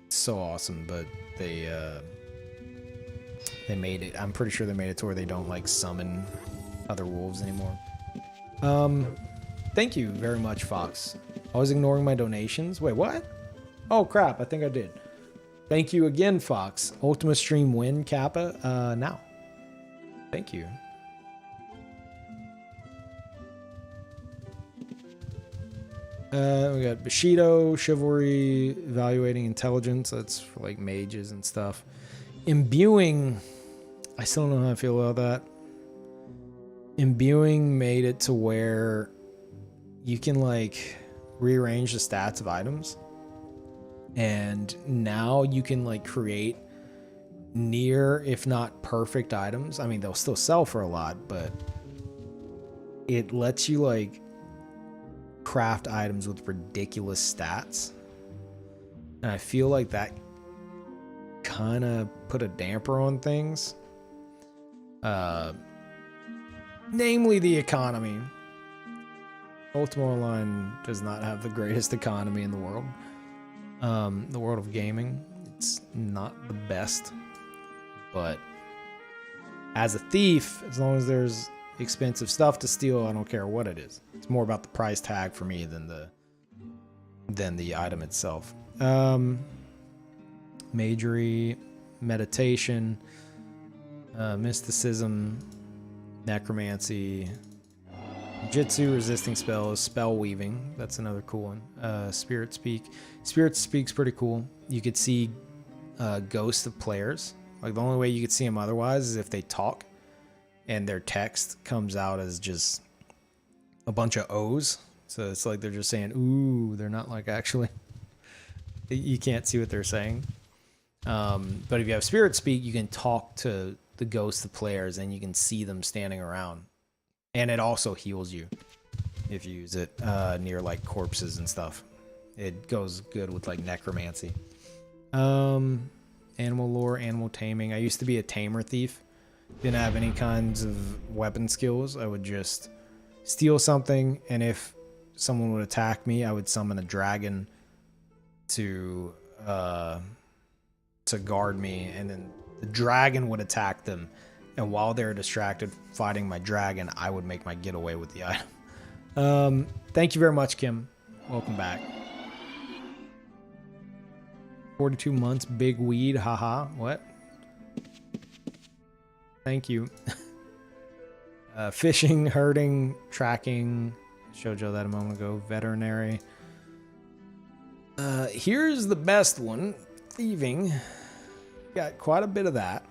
so awesome, but they made it. I'm pretty sure they made it to where they don't like summon other wolves anymore. Thank you very much, Fox. I was ignoring my donations. Wait, what? Oh crap, I think I did. Thank you again, Fox. Ultima stream win, Kappa. Now. Thank you. We got Bushido, Chivalry, Evaluating Intelligence. That's for like mages and stuff. Imbuing. I still don't know how I feel about that. Imbuing made it to where you can like rearrange the stats of items. And now you can like create near, if not perfect items. I mean, they'll still sell for a lot, but it lets you like craft items with ridiculous stats. And I feel like that kind of put a damper on things. Namely the economy. Ultima Online does not have the greatest economy in the world. The world of gaming, it's not the best. But as a thief, as long as there's expensive stuff to steal, I don't care what it is. It's more about the price tag for me than the item itself. Magery, meditation, mysticism, necromancy, jitsu, resisting spells, spell weaving. That's another cool one. Spirit speak. Spirit speak's pretty cool. You could see ghosts of players. Like the only way you could see them otherwise is if they talk and their text comes out as just a bunch of O's. So it's like they're just saying, ooh, they're not like actually, you can't see what they're saying. But if you have spirit speak, you can talk to the ghosts of players and you can see them standing around. And it also heals you if you use it near like corpses and stuff. It goes good with like necromancy. Animal lore, animal taming. I used to be a tamer thief. Didn't have any kinds of weapon skills. I would just steal something, and if someone would attack me, I would summon a dragon to guard me, and then the dragon would attack them. And while they're distracted fighting my dragon, I would make my getaway with the item. Thank you very much, Kim. Welcome back. 42 months, big weed, haha. What? Thank you. Fishing, herding, tracking. Showed you that a moment ago. Veterinary. Here's the best one. Thieving. Got quite a bit of that.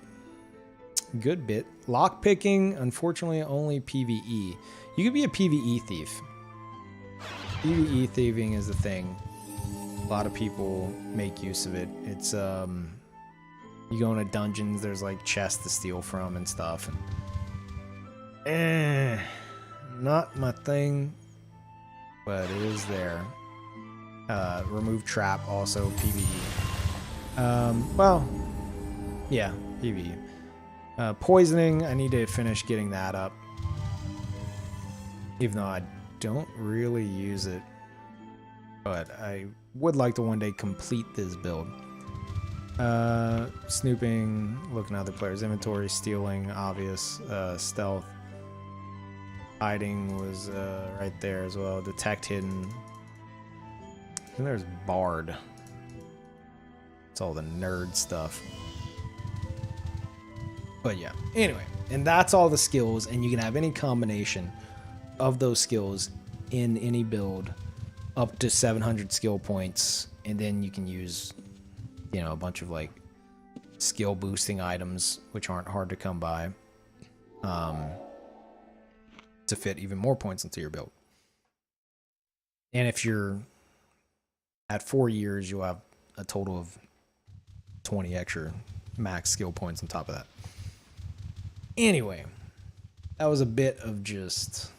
Good bit. Lockpicking, unfortunately only PvE. You could be a PvE thief. PvE thieving is the thing. A lot of people make use of it. It's you go into dungeons, there's like chests to steal from and stuff. And, Not my thing, but it is there. Remove trap, also PvE. Well, yeah, PvE. Poisoning, I need to finish getting that up. Even though I don't really use it. But I would like to one day complete this build. Snooping, looking at other players' inventory, stealing, obvious, stealth. Hiding was right there as well. Detect hidden. And there's Bard. It's all the nerd stuff. But yeah, anyway. And that's all the skills, and you can have any combination of those skills in any build up to 700 skill points, and then you can use, you know, a bunch of like skill boosting items which aren't hard to come by to fit even more points into your build. And if you're at 4 years, you'll have a total of 20 extra max skill points on top of that. Anyway, that was a bit of just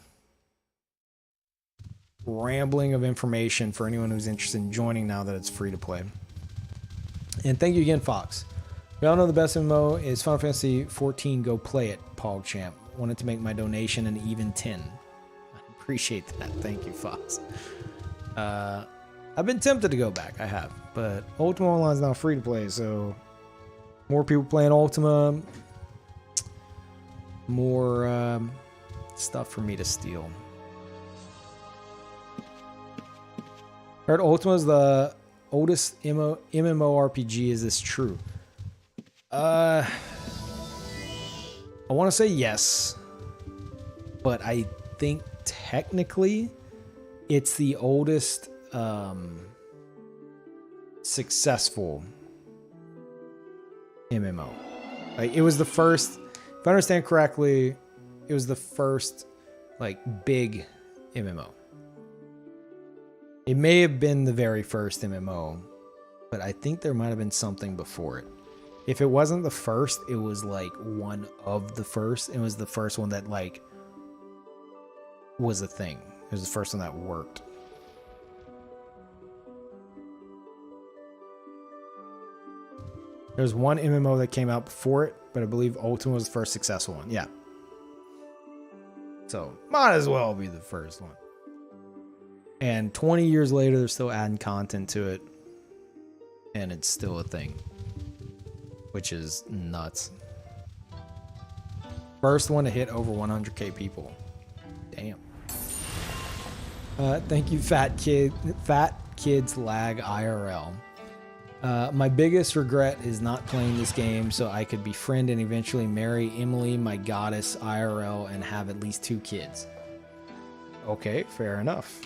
rambling of information for anyone who's interested in joining now that it's free to play. And thank you again, Fox. We all know the best MMO is Final Fantasy 14. Go play it, PogChamp. Wanted to make my donation an even 10. I appreciate that. Thank you, Fox. I've been tempted to go back. I have. But Ultima Online is now free to play, so more people playing Ultima, more stuff for me to steal. Heard Ultima is the oldest MMORPG. Is this true? I want to say yes, but I think technically it's the oldest successful MMO. Like, it was the first, if I understand correctly, it was the first like big MMO. It may have been the very first MMO, but I think there might have been something before it. If it wasn't the first, it was like one of the first. It was the first one that like was a thing. It was the first one that worked. There's one MMO that came out before it, but I believe Ultima was the first successful one. Yeah. So might as well be the first one. And 20 years later, they're still adding content to it. And it's still a thing. Which is nuts. First one to hit over 100k people. Damn. Thank you, Fat Kids Lag IRL. My biggest regret is not playing this game so I could befriend and eventually marry Emily, my goddess IRL, and have at least 2 kids. Okay, fair enough.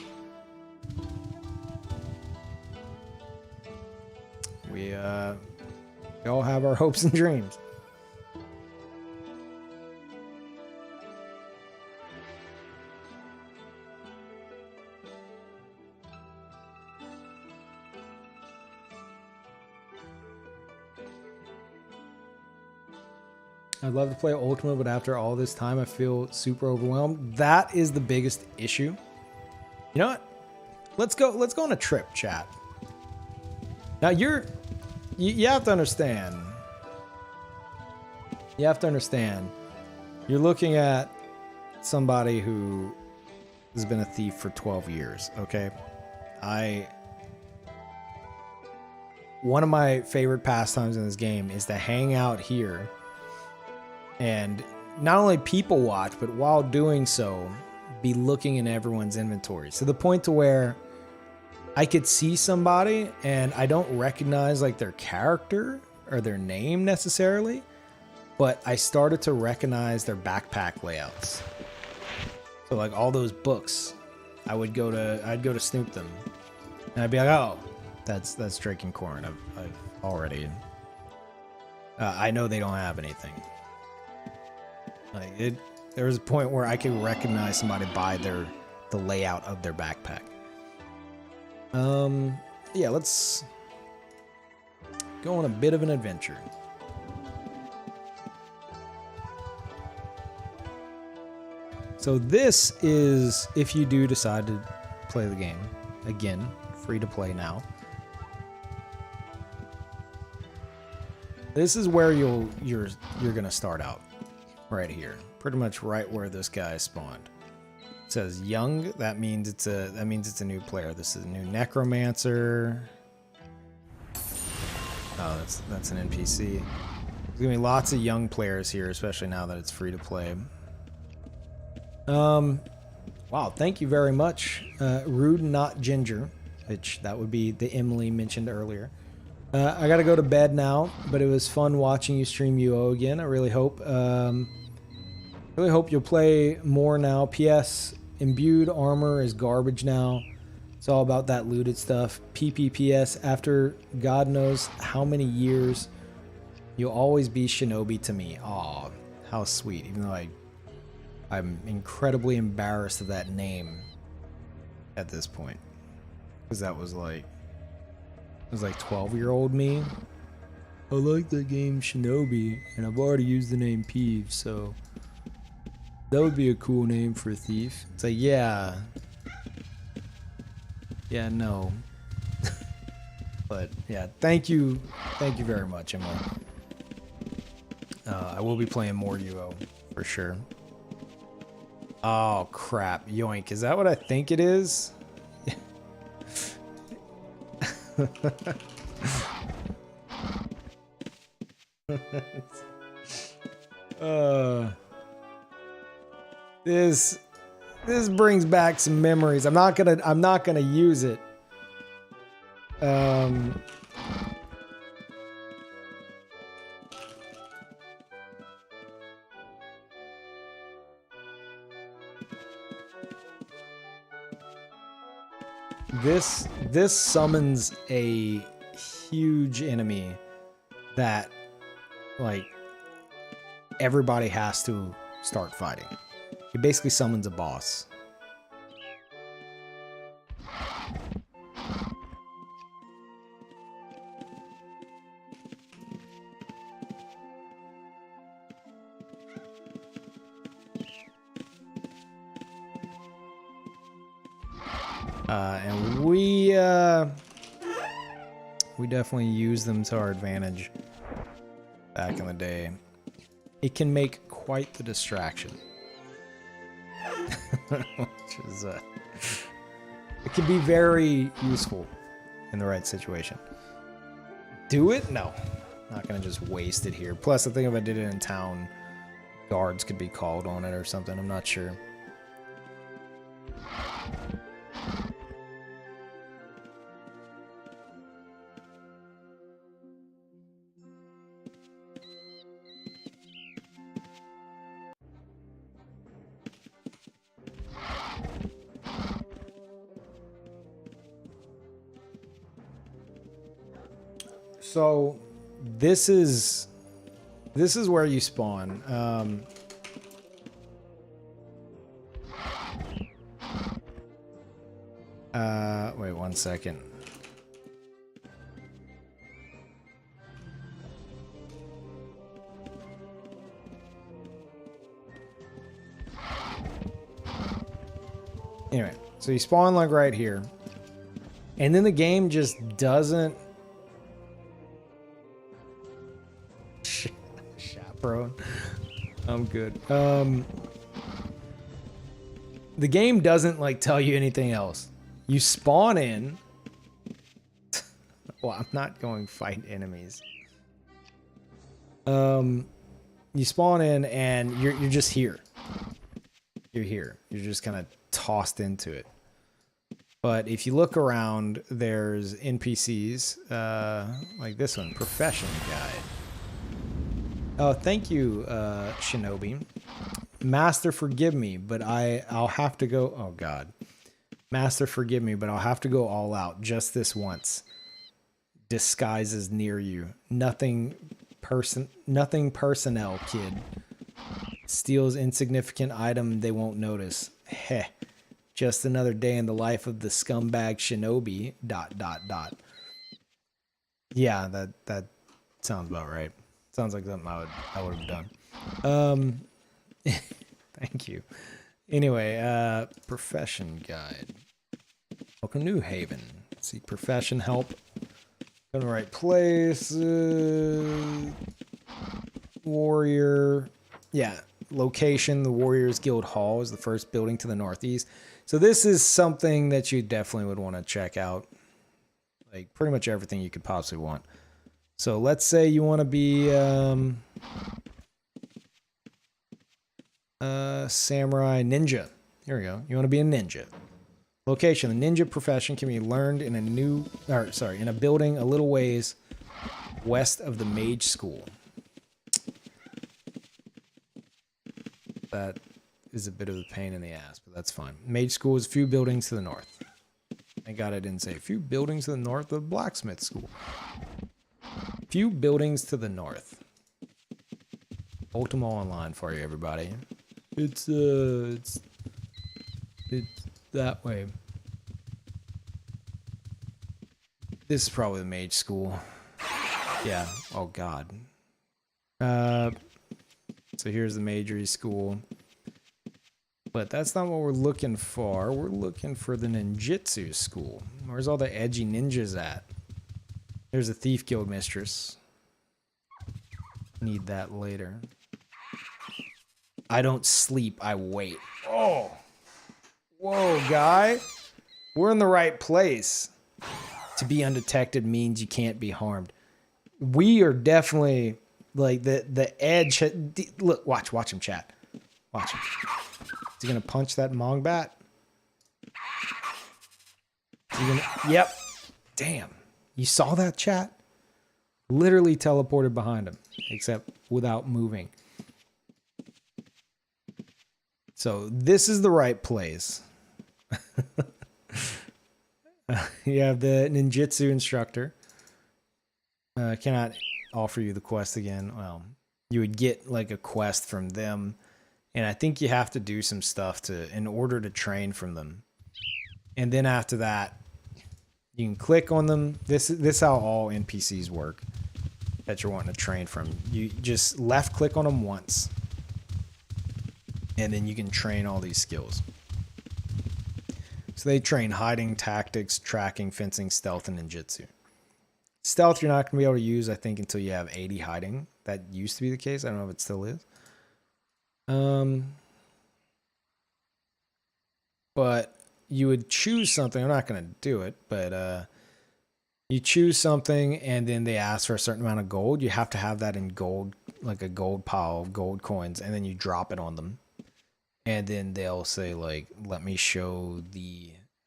We all have our hopes and dreams. I'd love to play Ultima, but after all this time, I feel super overwhelmed. That is the biggest issue. You know what? Let's go on a trip, chat. Now you have to understand. You have to understand. You're looking at somebody who has been a thief for 12 years, okay? One of my favorite pastimes in this game is to hang out here and not only people watch, but while doing so, be looking in everyone's inventory. To the point to where I could see somebody and I don't recognize like their character or their name necessarily, but I started to recognize their backpack layouts. So like all those books, I'd go to snoop them, and I'd be like, oh, that's Drake and Corn. I've already. I know they don't have anything. Like there was a point where I could recognize somebody by the layout of their backpack. Yeah, let's go on a bit of an adventure. So this is if you do decide to play the game. Again, free to play now. This is where you're gonna start out. Right here. Pretty much right where this guy spawned. It says young, that means it's a new player. This is a new necromancer. Oh, that's an NPC. There's gonna be lots of young players here, especially now that it's free to play. Wow, thank you very much, Rude Not Ginger, which that would be the Emily mentioned earlier. I gotta go to bed now, but it was fun watching you stream UO again. I really hope you'll play more now. PS, imbued armor is garbage now. It's all about that looted stuff. PPPS, after God knows how many years, you'll always be Shinobi to me. Aw, how sweet. Even though I'm incredibly embarrassed of that name at this point. Because that was like 12-year-old me. I like the game Shinobi, and I've already used the name Peeves, so that would be a cool name for a thief. It's like, yeah. Yeah, no. But yeah, thank you very much, Emily. I will be playing more UO for sure. Oh crap, yoink, is that what I think it is? This brings back some memories. I'm not gonna use it. This summons a huge enemy that like everybody has to start fighting. It basically summons a boss. And we definitely use them to our advantage back in the day. It can make quite the distraction. Which is, it can be very useful in the right situation. Do it? No. Not gonna just waste it here. Plus, I think if I did it in town, guards could be called on it or something. I'm not sure. So this is where you spawn. Wait 1 second. Anyway, so you spawn like right here. And then the game just doesn't chaperone. I'm good. The game doesn't like tell you anything else. You spawn in. Well, I'm not going fight enemies. You spawn in and you're just here. You're here. You're just kind of tossed into it. But if you look around, there's NPCs like this one, Profession Guide. Oh, thank you, Shinobi. Master, forgive me, but I'll have to go. Oh God, Master, forgive me, but I'll have to go all out just this once. Disguise is near you. Nothing personnel, kid. Steals insignificant item they won't notice. Heh. Just another day in the life of the scumbag Shinobi. ... Yeah, that sounds about right. Sounds like something I would have done. Thank you. Anyway, profession guide. Welcome to New Haven. Let's see, profession help. Go to the right place. Warrior. Yeah, location. The Warriors Guild Hall is the first building to the northeast. So this is something that you definitely would want to check out. Like pretty much everything you could possibly want. So let's say you want to be samurai ninja. Here we go. You want to be a ninja. Location: the ninja profession can be learned in in a building a little ways west of the mage school. That is a bit of a pain in the ass, but that's fine. Mage school is a few buildings to the north. Thank God I didn't say a few buildings to the north of blacksmith school. Few buildings to the north. Ultima Online for you, everybody. It's that way. This is probably the mage school. Yeah. Oh God. So here's the magery school. But that's not what we're looking for. We're looking for the ninjutsu school. Where's all the edgy ninjas at? There's a thief guild mistress. Need that later. I don't sleep, I wait. Oh. Whoa, guy. We're in the right place. To be undetected means you can't be harmed. We are definitely like the edge. Look, watch him, chat. Watch him. Is he gonna punch that Mong bat? Is he gonna, yep. Damn. You saw that, chat? Literally teleported behind him, except without moving. So this is the right place. You have the ninjutsu instructor. Cannot offer you the quest again. Well, you would get like a quest from them, and I think you have to do some stuff in order to train from them. And then after that, you can click on them. This is how all NPCs work that you're wanting to train from. You just left click on them once, and then you can train all these skills. So they train hiding, tactics, tracking, fencing, stealth, and ninjutsu. Stealth you're not going to be able to use, I think, until you have 80 hiding. That used to be the case. I don't know if it still is. But you would choose something. I'm not going to do it, but you choose something, and then they ask for a certain amount of gold. You have to have that in gold, like a gold pile of gold coins, and then you drop it on them. And then they'll say, like, let me show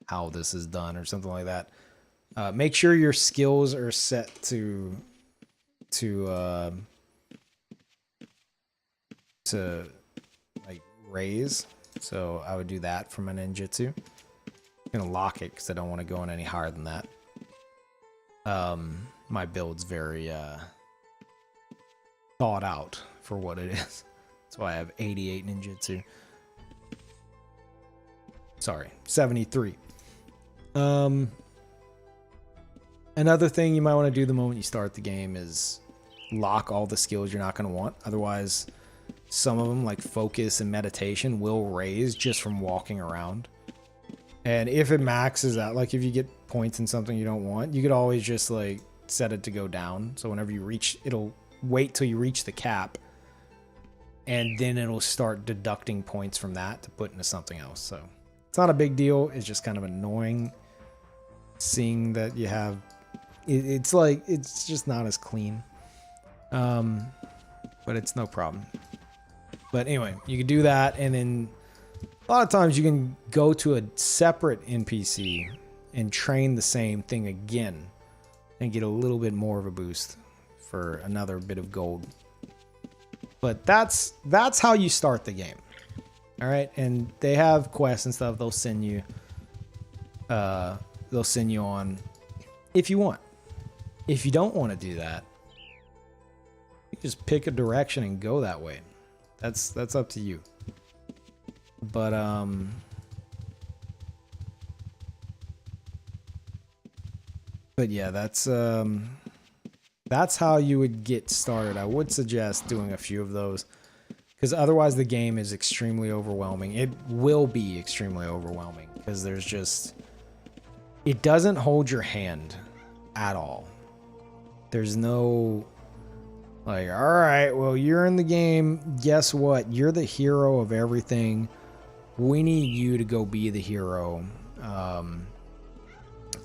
how this is done or something like that. Make sure your skills are set to like raise. So I would do that for my ninjutsu. I'm gonna lock it because I don't want to go on any higher than that. My build's very thought out for what it is. That's why I have 88 ninjutsu. Sorry, 73. Another thing you might want to do the moment you start the game is lock all the skills you're not going to want. Otherwise, some of them, like focus and meditation, will raise just from walking around. And if it maxes out, like if you get points in something you don't want, you could always just like set it to go down. So whenever you reach, it'll wait till you reach the cap, and then it'll start deducting points from that to put into something else. So it's not a big deal. It's just kind of annoying seeing that you have, it's like, it's just not as clean. But it's no problem. But anyway, you can do that, and then a lot of times you can go to a separate NPC and train the same thing again and get a little bit more of a boost for another bit of gold. But that's how you start the game. All right, and they have quests and stuff they'll send you on if you want. If you don't want to do that, you just pick a direction and go that way. That's up to you. But yeah, that's how you would get started. I would suggest doing a few of those. Because otherwise the game is extremely overwhelming. It will be extremely overwhelming because there's just... It doesn't hold your hand at all. There's no... Like, all right, well, you're in the game. Guess what? You're the hero of everything. We need you to go be the hero.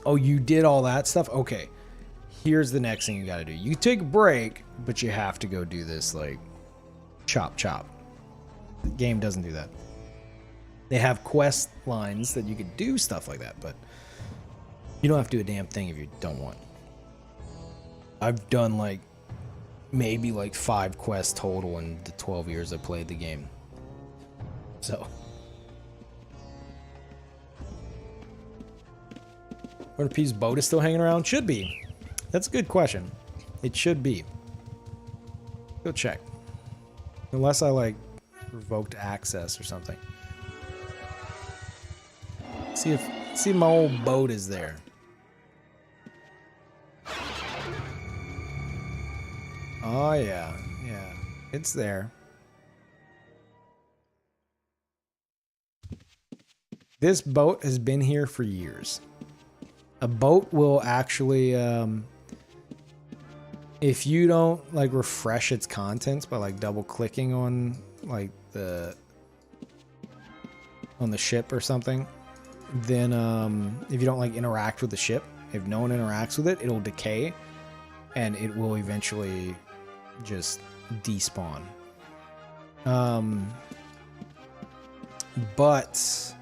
Oh, you did all that stuff? Okay. Here's the next thing you got to do. You take a break, but you have to go do this, like... Chop, chop. The game doesn't do that. They have quest lines that you could do stuff like that, but you don't have to do a damn thing if you don't want. I've done like maybe like 5 quests total in the 12 years I played the game. So. Wonder P's boat is still hanging around? Should be. That's a good question. It should be. Go check. Unless I like revoked access or something. See if my old boat is there. Oh yeah, yeah. It's there. This boat has been here for years. A boat will actually if you don't like refresh its contents by like double clicking on like the ship or something, then if you don't like interact with the ship, if no one interacts with it, it'll decay and it will eventually just despawn. But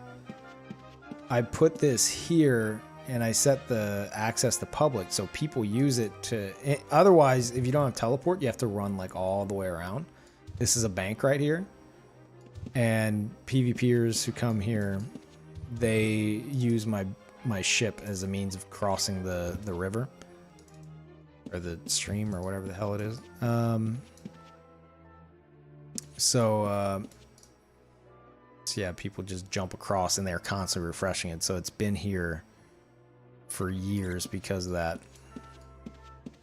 I put this here and I set the access to public so people use it to... Otherwise, if you don't have teleport, you have to run like all the way around. This is a bank right here. And PvPers who come here, they use my ship as a means of crossing the river. Or the stream or whatever the hell it is. So yeah, people just jump across and they're constantly refreshing it. So it's been here for years because of that.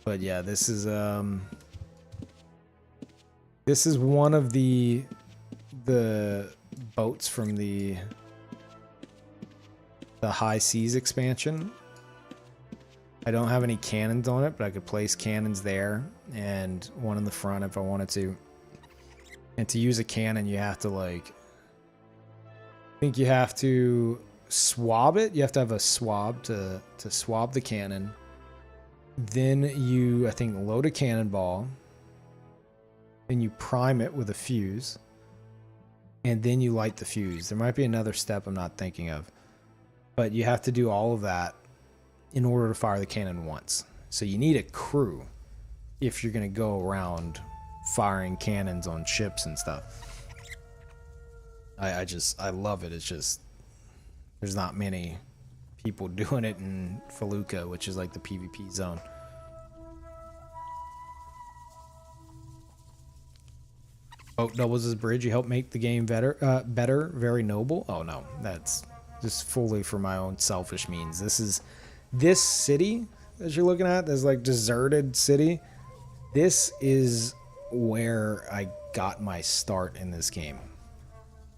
But yeah, this is one of the boats from the High Seas expansion. I don't have any cannons on it, but I could place cannons there and one in the front if I wanted to. And to use a cannon, you have to like... I think you have to swab it. You have to have a swab to swab the cannon. Then you, I think, load a cannonball. Then you prime it with a fuse. And then you light the fuse. There might be another step I'm not thinking of. But you have to do all of that in order to fire the cannon once. So you need a crew if you're going to go around firing cannons on ships and stuff. I love it. It's just, there's not many people doing it in Felucca, which is like the PvP zone. Boat doubles as bridge. You help make the game better, very noble. Oh no, that's just fully for my own selfish means. This city that you're looking at, this like deserted city, this is where I got my start in this game.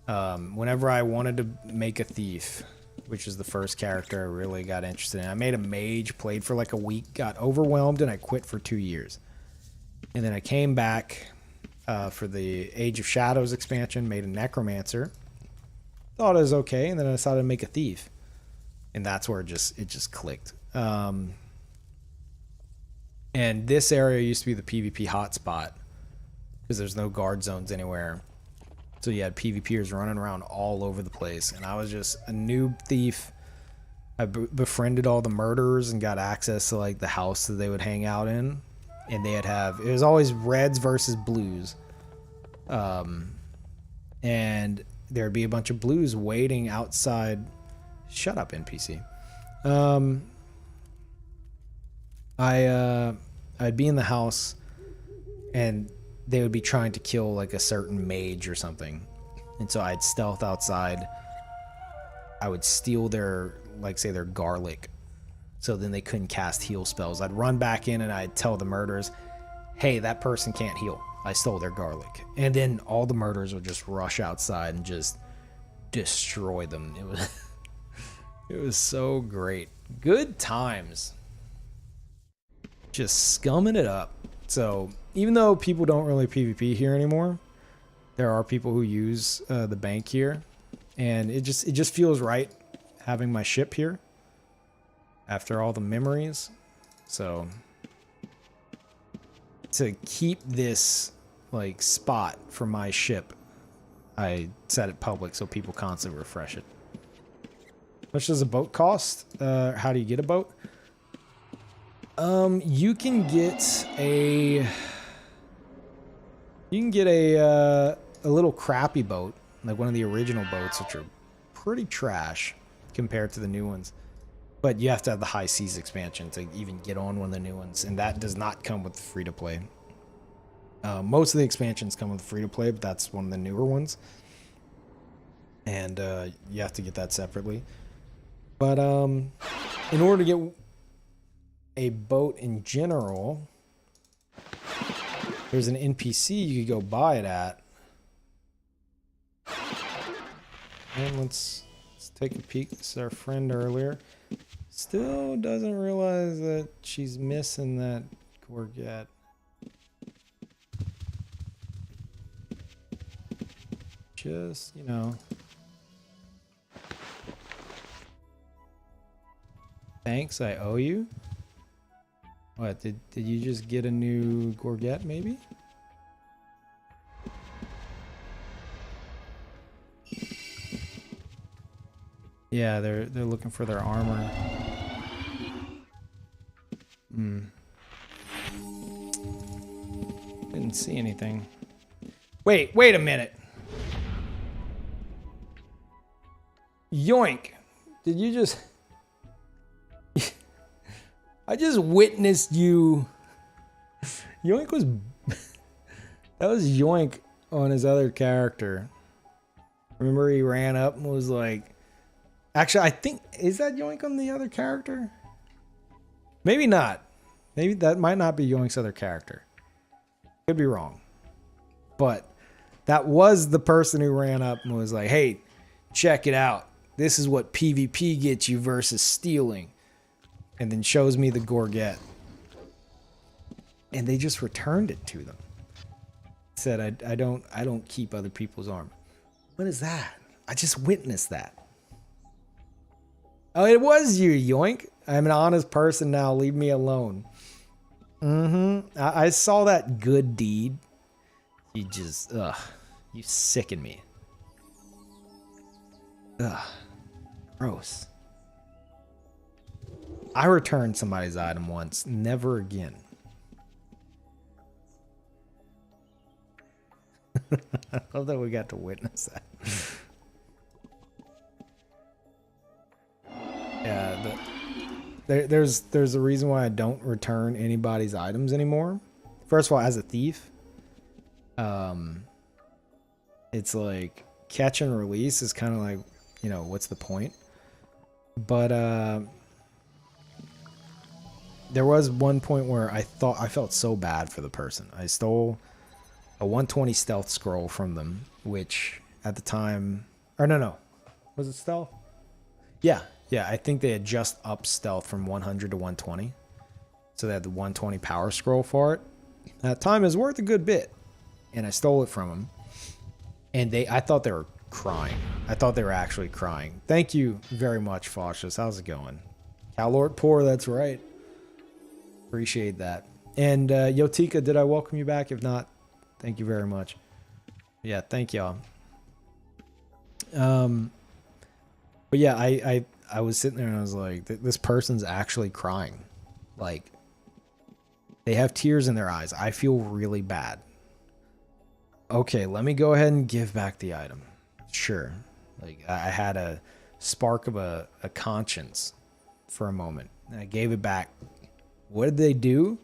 Whenever I wanted to make a thief, which is the first character I really got interested in, I made a mage, played for like a week, got overwhelmed, and I quit for 2 years. And then I came back for the Age of Shadows expansion, made a necromancer, thought it was okay, and then I decided to make a thief. And that's where it just clicked. And this area used to be the PvP hotspot because there's no guard zones anywhere. So you had PvPers running around all over the place. And I was just a noob thief. I befriended all the murderers and got access to like the house that they would hang out in. And it was always reds versus blues. And there'd be a bunch of blues waiting outside. Shut up, NPC. I'd be in the house and they would be trying to kill like a certain mage or something. And so I'd stealth outside. I would steal their, like say their garlic. So then they couldn't cast heal spells. I'd run back in and I'd tell the murderers, hey, that person can't heal. I stole their garlic. And then all the murderers would just rush outside and just destroy them. It was so great. Good times. Just scumming it up. So even though people don't really PvP here anymore, there are people who use the bank here, and it just feels right having my ship here after all the memories. So to keep this like spot for my ship, I set it public so people constantly refresh it. How much does a boat cost? How do you get a boat? You can get a little crappy boat, like one of the original boats, which are pretty trash compared to the new ones. But you have to have the high seas expansion to even get on one of the new ones, and that does not come with free to play. Most of the expansions come with free to play, but that's one of the newer ones, and you have to get that separately. But in order to get a boat in general, there's an NPC you could go buy it at. And let's take a peek. This is our friend earlier. Still doesn't realize that she's missing that Gorget. Just, you know. Thanks, I owe you. What, did you just get a new Gorget, maybe? Yeah, they're looking for their armor. Didn't see anything. Wait a minute. Yoink. Did you just... I just witnessed you. Yoink was... That was Yoink on his other character. Remember he ran up and was like... Actually, I think... Is that Yoink on the other character? Maybe not. Maybe that might not be Yoink's other character. Could be wrong. But that was the person who ran up and was like, hey, check it out. This is what PvP gets you versus stealing. And then shows me the Gorget. And they just returned it to them. Said, I don't keep other people's armor. What is that? I just witnessed that. Oh, it was you, Yoink. I'm an honest person now. Leave me alone. I saw that good deed. You just, you sicken me. Gross. I returned somebody's item once. Never again. I love that we got to witness that. Yeah, there's a reason why I don't return anybody's items anymore. First of all, as a thief, it's like catch and release is kind of like, you know, what's the point? But there was one point where I felt so bad for the person. I stole a 120 stealth scroll from them, which at the time, or no, was it stealth? Yeah, I think they had just upped stealth from 100 to 120. So they had the 120 power scroll for it. That time is worth a good bit. And I stole it from them. And I thought they were crying. I thought they were actually crying. Thank you very much, Faucius. How's it going? Calort Poor, that's right. Appreciate that. And Yotika, did I welcome you back? If not, thank you very much. Yeah, thank y'all. But yeah, I was sitting there and I was like, this person's actually crying. Like, they have tears in their eyes. I feel really bad. Okay, let me go ahead and give back the item. Sure. Like, I had a spark of a conscience for a moment. And I gave it back. What did they do?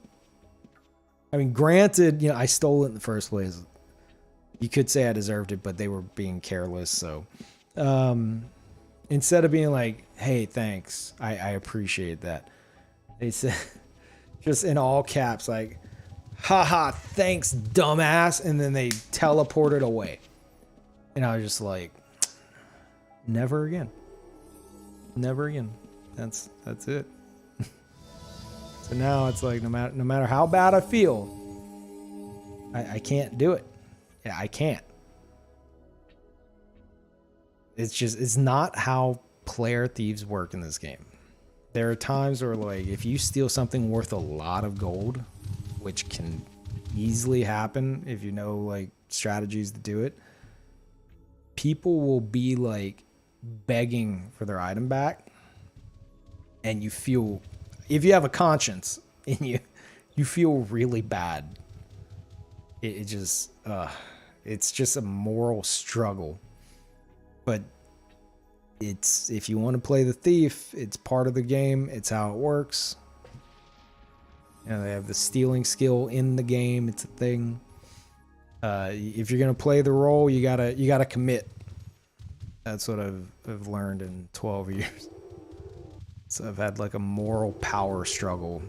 I mean, granted, you know, I stole it in the first place. You could say I deserved it, but they were being careless, so... instead of being like, hey, thanks, I appreciate that, they said, just in all caps, like, haha, thanks, dumbass. And then they teleported away. And I was just like, never again. Never again. That's it. So now it's like no matter how bad I feel, I can't do it. Yeah, I can't. It's not how player thieves work in this game. There are times where, like, if you steal something worth a lot of gold, which can easily happen if you know, like, strategies to do it, people will be, like, begging for their item back. And you feel, if you have a conscience, and you feel really bad. It just, it's just a moral struggle. But it's, if you want to play the thief, it's part of the game. It's how it works. You know, they have the stealing skill in the game. It's a thing. If you're gonna play the role, you gotta commit. That's what I've learned in 12 years. So I've had like a moral power struggle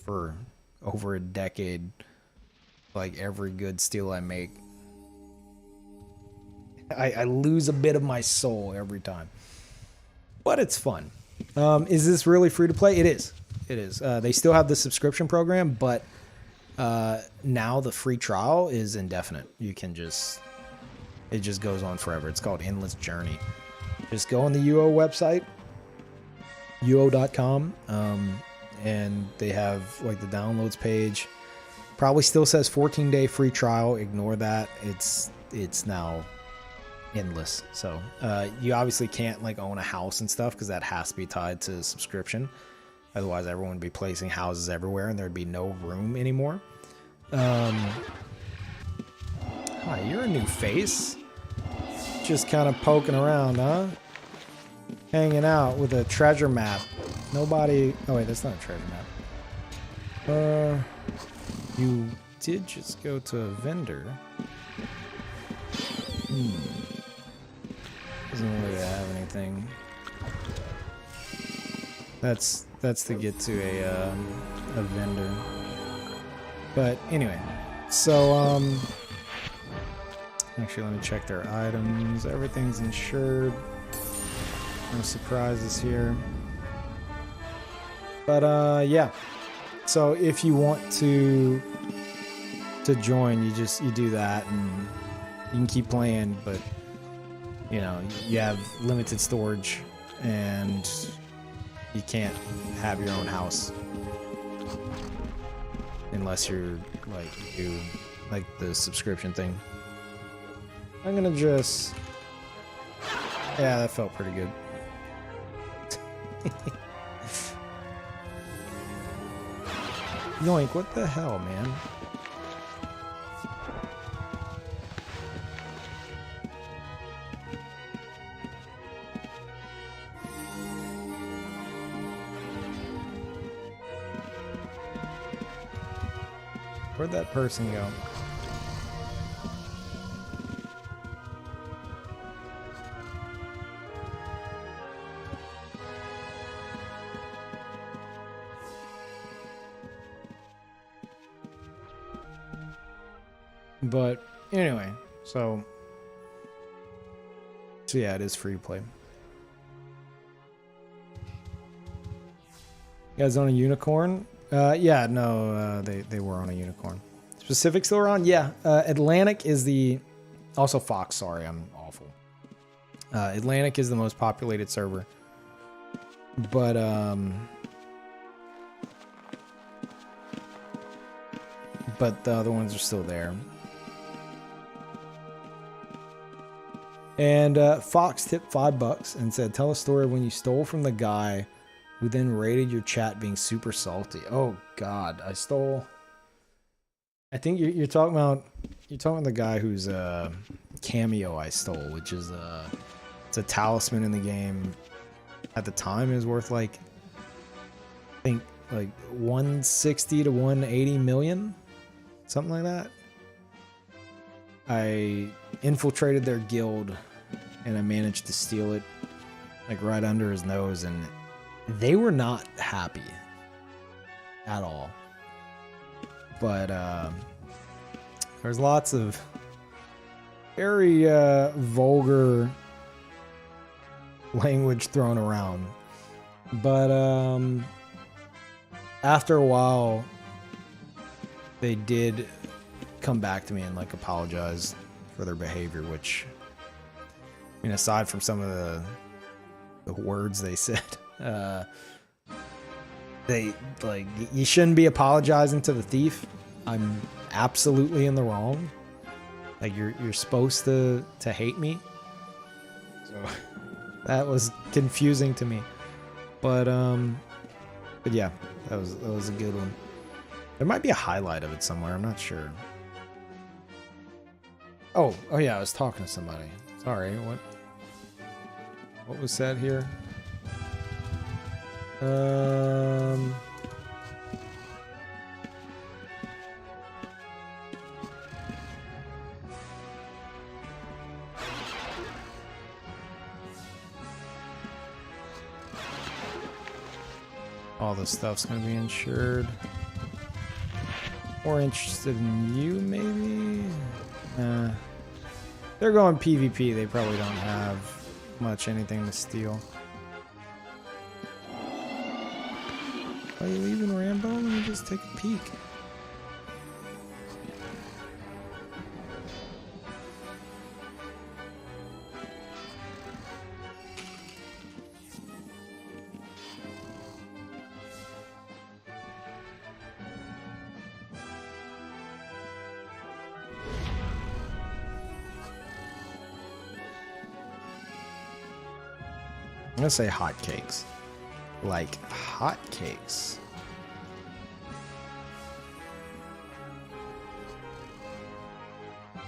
for over a decade. Like every good steal I make, I lose a bit of my soul every time. But it's fun. Is this really free to play? It is. It is. They still have the subscription program, but now the free trial is indefinite. You can just, it just goes on forever. It's called Endless Journey. Just go on the UO website, uo.com, and they have like the downloads page. Probably still says 14-day free trial. Ignore that. It's now endless. So you obviously can't like own a house and stuff because that has to be tied to subscription. Otherwise, everyone would be placing houses everywhere and there'd be no room anymore. Hi, you're a new face. Just kind of poking around, huh? Hanging out with a treasure map. Nobody... Oh, wait, that's not a treasure map. You did just go to a vendor. Doesn't really have anything. That's to get to a vendor. But anyway, so actually let me check their items. Everything's insured. No surprises here. But yeah. So if you want to join, you do that and you can keep playing, but you know, you have limited storage and you can't have your own house unless you're like you do like the subscription thing. I'm gonna just, yeah, that felt pretty good. Yoink, what the hell, man? Where'd that person go? But anyway, so yeah, it is free to play. You guys on a unicorn? Yeah, no, they were on a unicorn. Pacific still around? Yeah. Atlantic is the, also Fox, sorry, I'm awful. Atlantic is the most populated server. But the other ones are still there. And Fox tipped $5 and said, tell a story of when you stole from the guy who then rated your chat being super salty. Oh God, I stole. I think you're talking about the guy whose cameo I stole, which is it's a talisman in the game. At the time, it was worth like I think like 160 to 180 million, something like that. I infiltrated their guild and I managed to steal it like right under his nose, and they were not happy at all. but there's lots of very vulgar language thrown around. But after a while, they did come back to me and like apologize for their behavior, which, I mean, aside from some of the words they said, they like, you shouldn't be apologizing to the thief. I'm absolutely in the wrong. Like, you're supposed to hate me. So that was confusing to me. But yeah, that was a good one. There might be a highlight of it somewhere. I'm not sure. Oh yeah, I was talking to somebody. Sorry, what was said here? All this stuff's gonna be insured. More interested in you, maybe? They're going PvP. They probably don't have much anything to steal. Are you leaving, Rambo? Let me just take a peek. I'm gonna say hotcakes. Like hotcakes.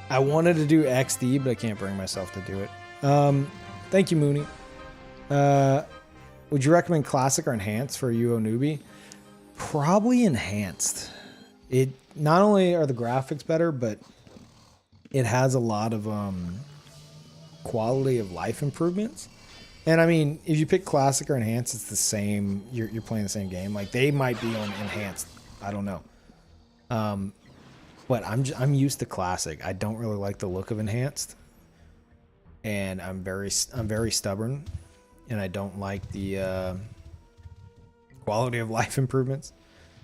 I wanted to do XD, but I can't bring myself to do it. Thank you, Mooney. Would you recommend classic or enhanced for a UO newbie? Probably enhanced. It not only are the graphics better, but it has a lot of quality of life improvements. And I mean, if you pick classic or enhanced, it's the same. You're playing the same game. Like, they might be on enhanced. I don't know. But I'm used to classic. I don't really like the look of enhanced, and I'm very stubborn, and I don't like the quality of life improvements.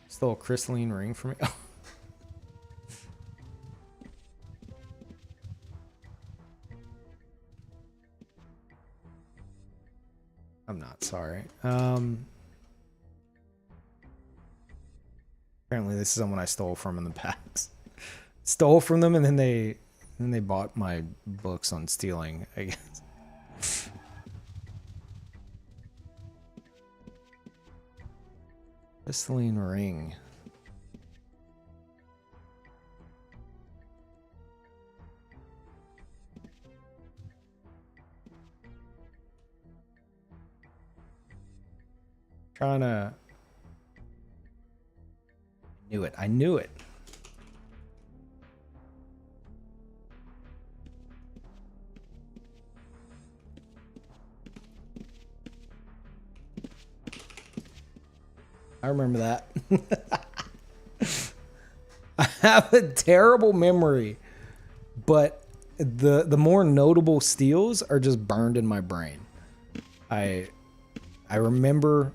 Still a crystalline ring for me. I'm not sorry. Apparently this is someone I stole from in the past. Stole from them, and then they bought my books on stealing, I guess. Crystalline ring. Trying to... I knew it. I remember that. I have a terrible memory, but the more notable steals are just burned in my brain. I remember...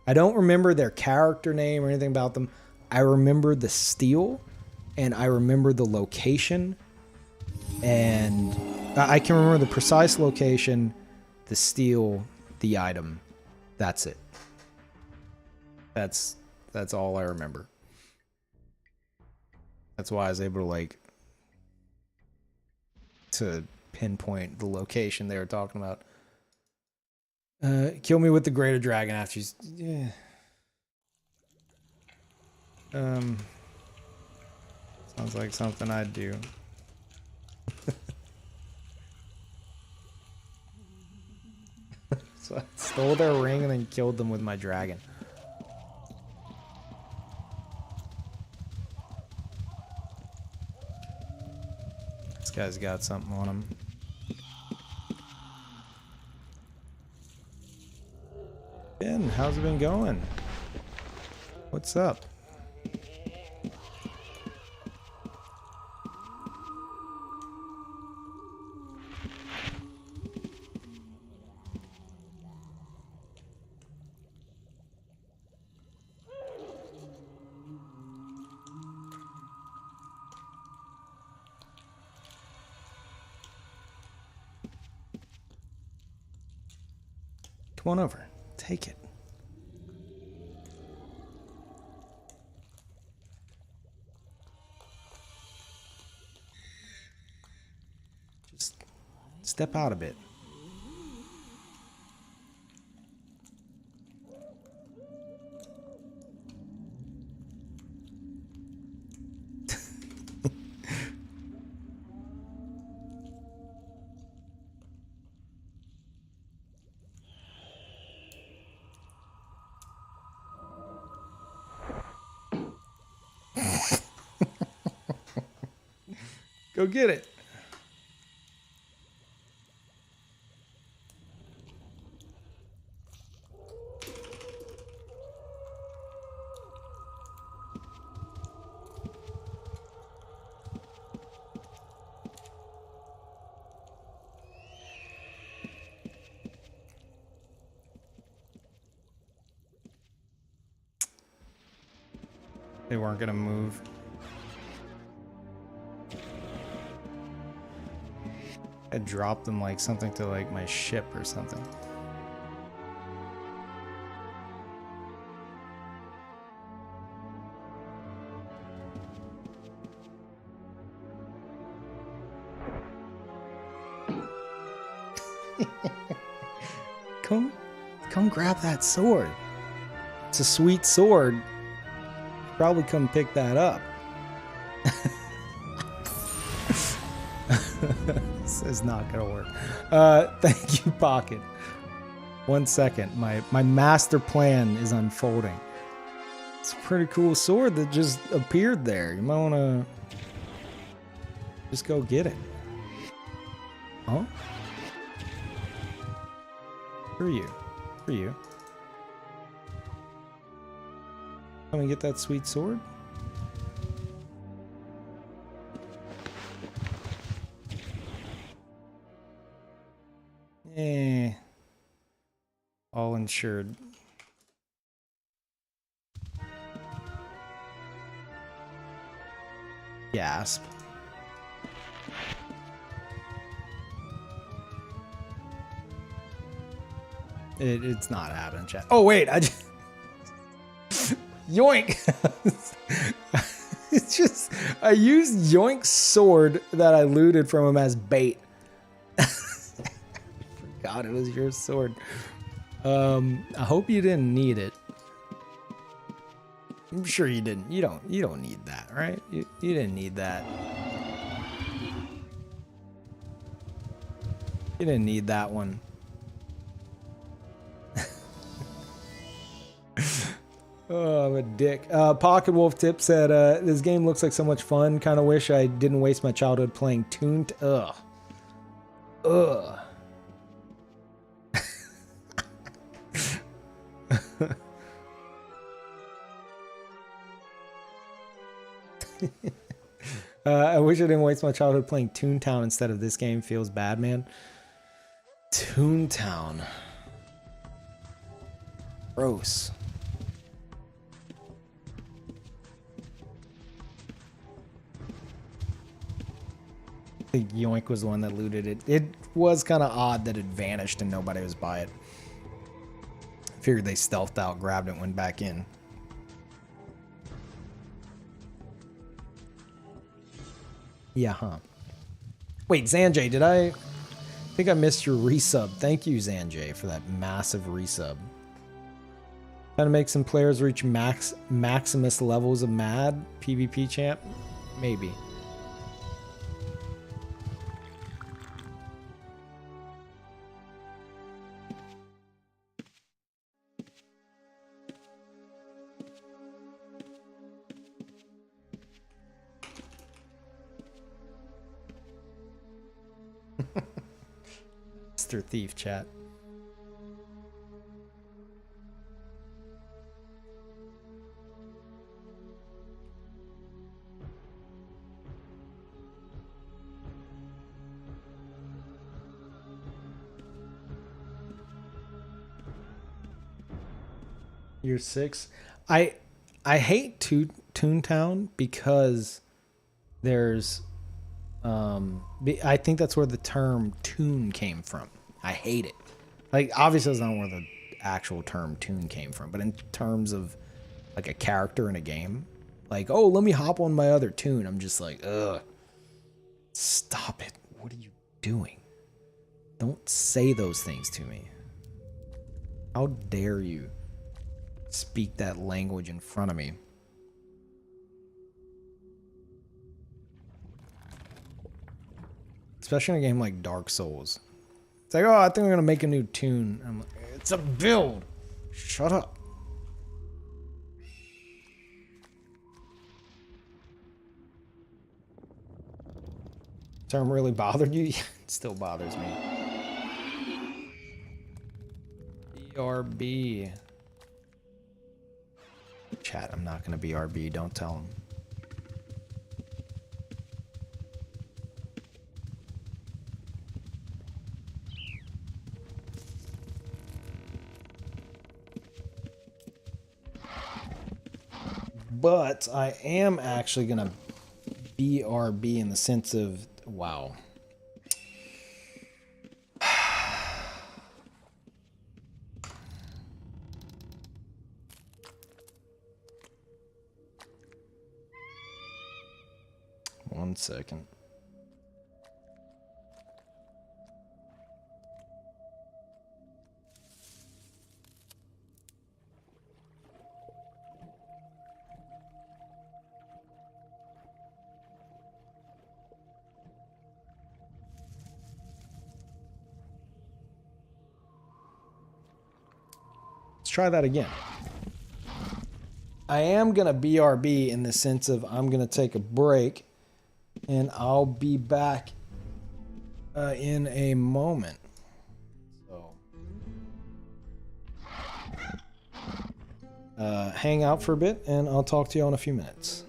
I don't remember their character name or anything about them. I remember the steal, and I remember the location, and I can remember the precise location, the steal, the item. That's it. That's all I remember. That's why I was able to, like, to pinpoint the location they were talking about. Kill me with the greater dragon after you... Yeah. Sounds like something I'd do. So I stole their ring and then killed them with my dragon. This guy's got something on him. Ben, how's it been going? What's up? Come on over. Take it. Just step out a bit. Go get it. They weren't gonna move. I dropped them like something to like my ship or something. Come grab that sword. It's a sweet sword. Probably come pick that up. This is not gonna work. Thank you, Pocket. 1 second. My master plan is unfolding. It's a pretty cool sword that just appeared there. You might wanna just go get it. Huh? For you. For you. Come and get that sweet sword. All insured. Gasp. It's not happening, chat. Oh wait, I just yoink. It's just I used Yoink's sword that I looted from him as bait. Forgot it was your sword. I hope you didn't need it. I'm sure you didn't. You don't need that, right? You didn't need that. You didn't need that one. Oh, I'm a dick. Pocket Wolf Tip said, this game looks like so much fun. Kind of wish I didn't waste my childhood playing Toon. Ugh. Ugh. I wish I didn't waste my childhood playing Toontown instead of this game. Feels bad, man. Toontown. Gross. I think Yoink was the one that looted it. It was kind of odd that it vanished and nobody was by it. I figured they stealthed out, grabbed it, went back in. Yeah, huh. Wait, Zanjay, did I think I missed your resub? Thank you, Zanjay, for that massive resub. Trying to make some players reach Maximus levels of mad PvP champ? Maybe. Mr. Thief chat. Year 6. I hate Toontown because there's I think that's where the term toon came from. I hate it. Like, obviously that's not where the actual term tune came from. But in terms of like a character in a game, like, oh, let me hop on my other tune, I'm just like, ugh. Stop it. What are you doing? Don't say those things to me. How dare you speak that language in front of me? Especially in a game like Dark Souls. It's like, oh, I think we're gonna make a new tune. I'm like, it's a build. Shut up. Term really bothered you? It still bothers me. BRB. Chat, I'm not gonna BRB. Don't tell him. But I am actually gonna BRB in the sense of, wow. One second. Let's try that again. I am gonna BRB in the sense of I'm gonna take a break and I'll be back in a moment. So hang out for a bit and I'll talk to you in a few minutes.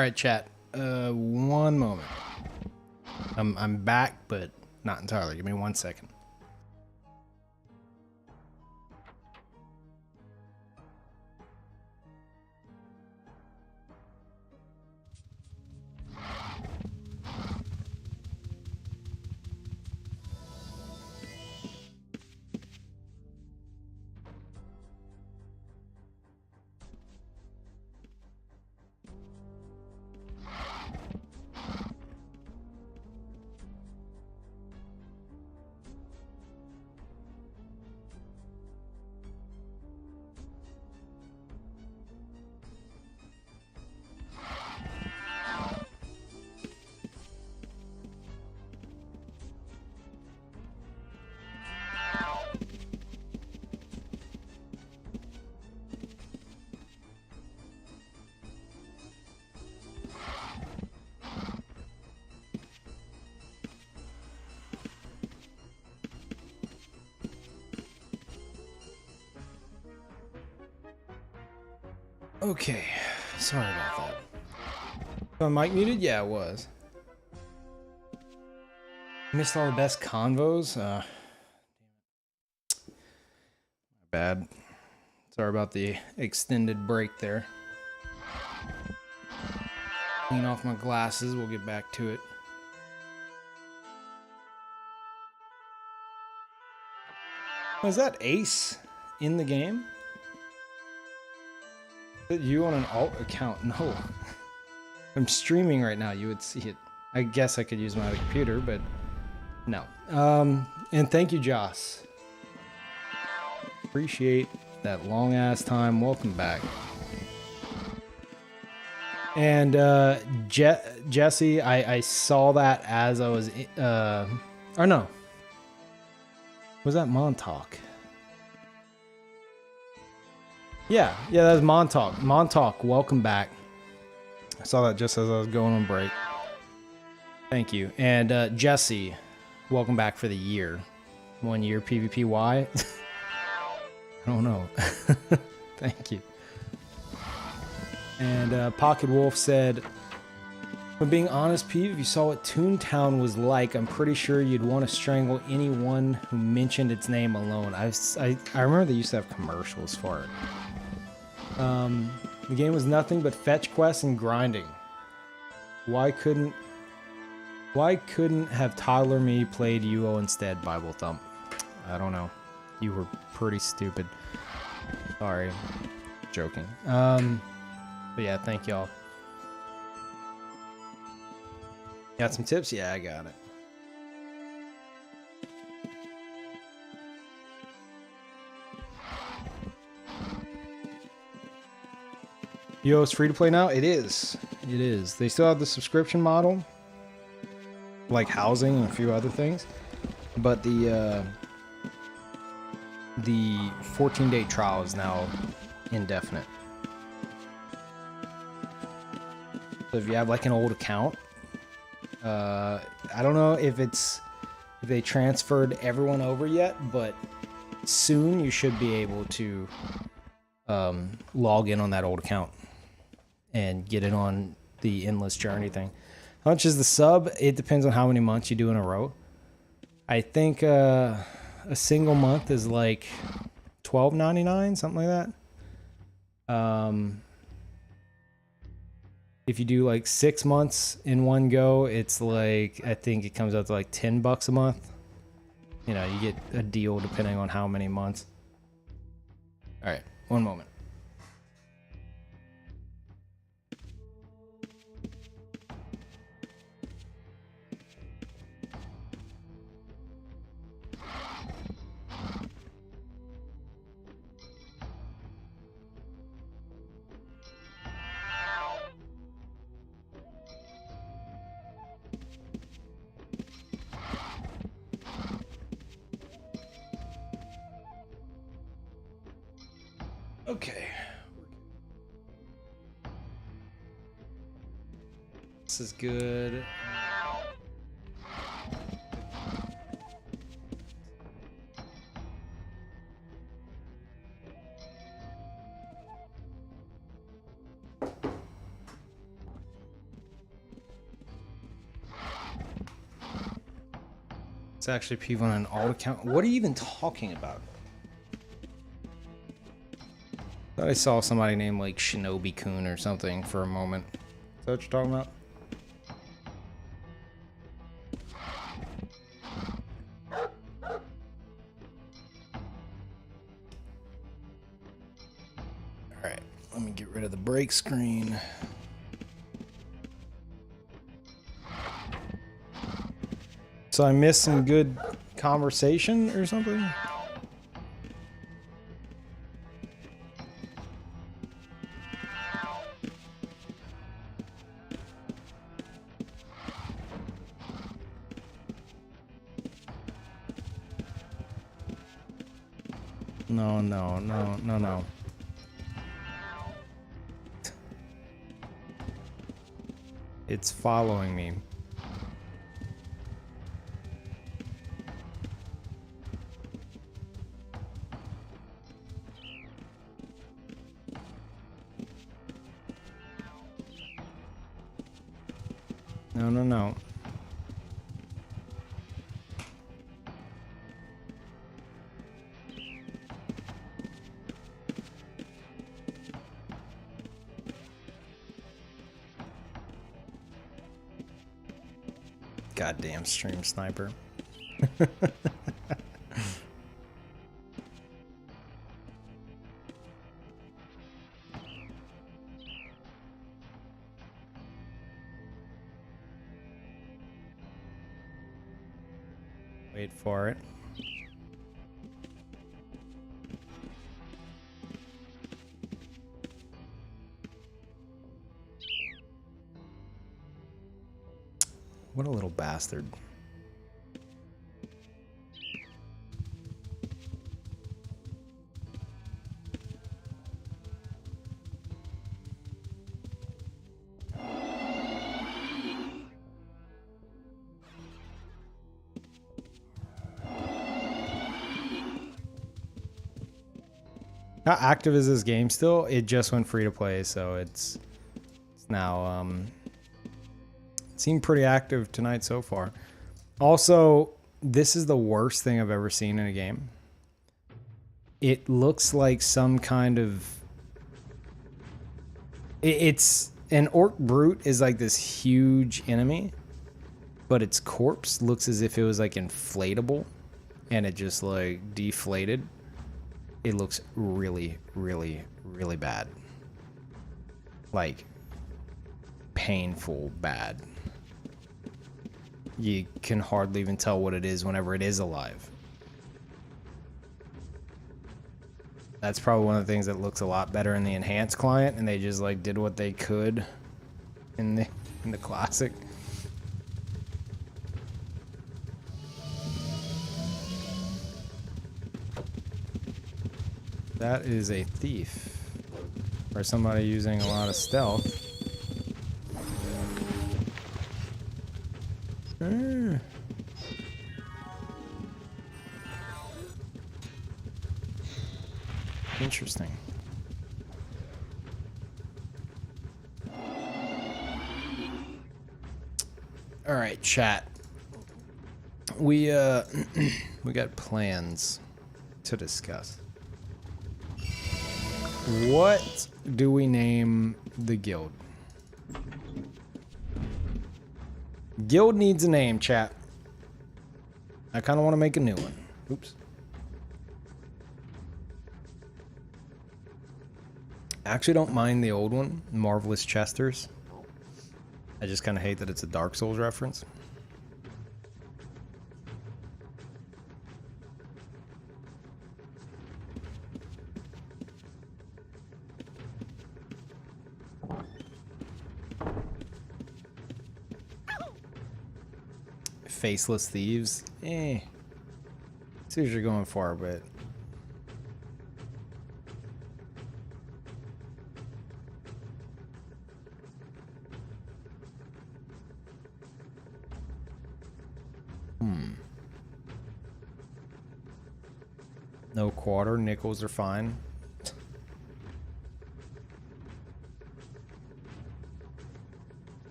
All right, chat. One moment. I'm back, but not entirely. Give me 1 second. Okay, sorry about that. Was my mic muted? Yeah, it was. Missed all the best convos. Bad. Sorry about the extended break there. Clean off my glasses. We'll get back to it. Was that Ace in the game? Is it you on an alt account? No. I'm streaming right now. You would see it. I guess I could use my computer, but no. And thank you, Joss. Appreciate that long ass time. Welcome back. And Jesse, I saw that as I was or no. Was that Montauk? Yeah, that was Montauk. Montauk, welcome back. I saw that just as I was going on break. Thank you. And Jesse, welcome back for the year. 1 year PvPY. I don't know. Thank you. And Pocket Wolf said, "When being honest, Pete, if you saw what Toontown was like, I'm pretty sure you'd want to strangle anyone who mentioned its name alone." I remember they used to have commercials for it. The game was nothing but fetch quests and grinding. Why couldn't have Tyler me played UO instead, Bible Thump? I don't know. You were pretty stupid. Sorry. Joking. But yeah, thank y'all. Got some tips? Yeah, I got it. Yo, it's free to play now? It is. It is. They still have the subscription model, like housing and a few other things, but the 14-day trial is now indefinite. So if you have like an old account, I don't know if they transferred everyone over yet, but soon you should be able to log in on that old account and get it on the Endless Journey thing. How much is the sub? It depends on how many months you do in a row. I think a single month is like $12.99, something like that. If you do like 6 months in one go, it's like, I think it comes out to like $10 a month. You know, you get a deal depending on how many months. All right, one moment. Okay. This is good. It's actually people on an alt account. What are you even talking about? Thought I saw somebody named like Shinobi Kun or something for a moment. Is that what you're talking about? Alright, let me get rid of the break screen. So I missed some good conversation or something? No. It's following me. No. Goddamn stream sniper. Wait for it. What a little bastard. How active is this game still? It just went free to play, so it's now seemed pretty active tonight so far. Also, this is the worst thing I've ever seen in a game. It looks like some kind of it's an orc brute is like this huge enemy, but its corpse looks as if it was like inflatable and it just like deflated. It looks really bad. Like painful bad. You can hardly even tell what it is whenever it is alive. That's probably one of the things that looks a lot better in the enhanced client, and they just like did what they could in the classic. That is a thief. Or somebody using a lot of stealth. Interesting. All right, chat. We got plans to discuss. What do we name the guild? Guild needs a name, chat. I kind of want to make a new one. Oops. I actually don't mind the old one, Marvelous Chesters. I just kind of hate that it's a Dark Souls reference. Faceless Thieves. See what you're going for, but no quarter, nickels are fine.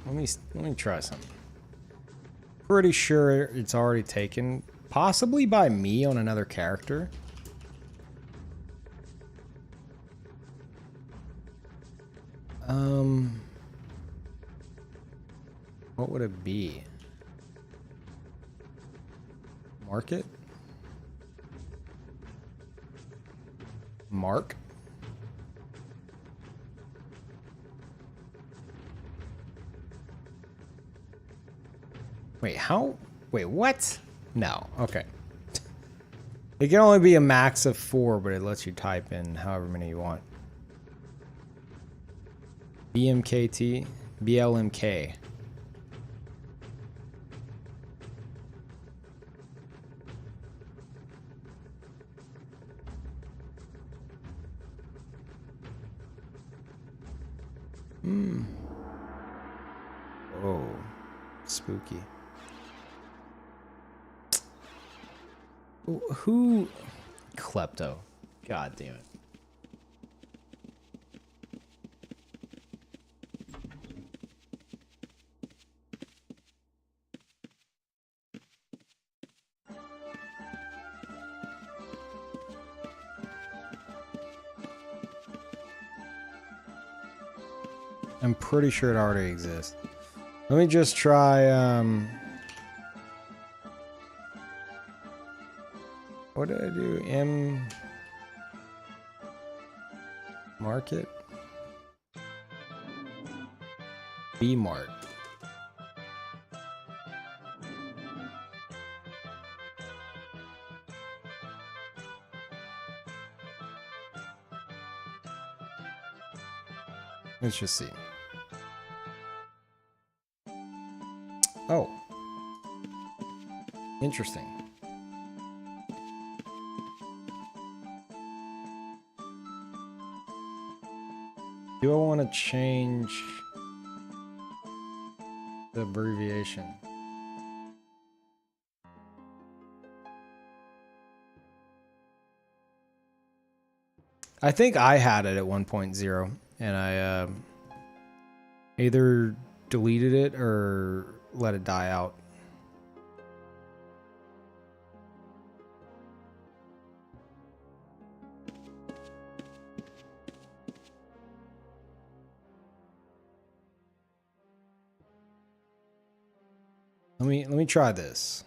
Let me try something. Pretty sure it's already taken, possibly by me on another character. What would it be? Market? Mark? Wait, how? Wait, what? No, okay. It can only be a max of 4, but it lets you type in however many you want. BMKT, BLMK. Oh, spooky. Who? Klepto. God damn it. I'm pretty sure it already exists. Let me just try, what did I do? Market? B Mart. Let's just see. Oh. Interesting. Do I want to change the abbreviation? I think I had it at 1.0 and I either deleted it or let it die out. Let me try this.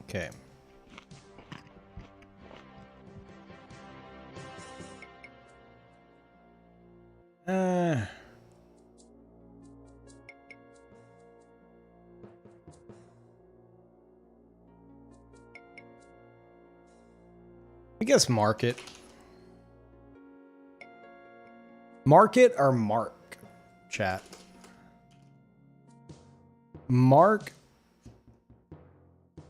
Okay. I guess market. Market or mark, chat? Mark.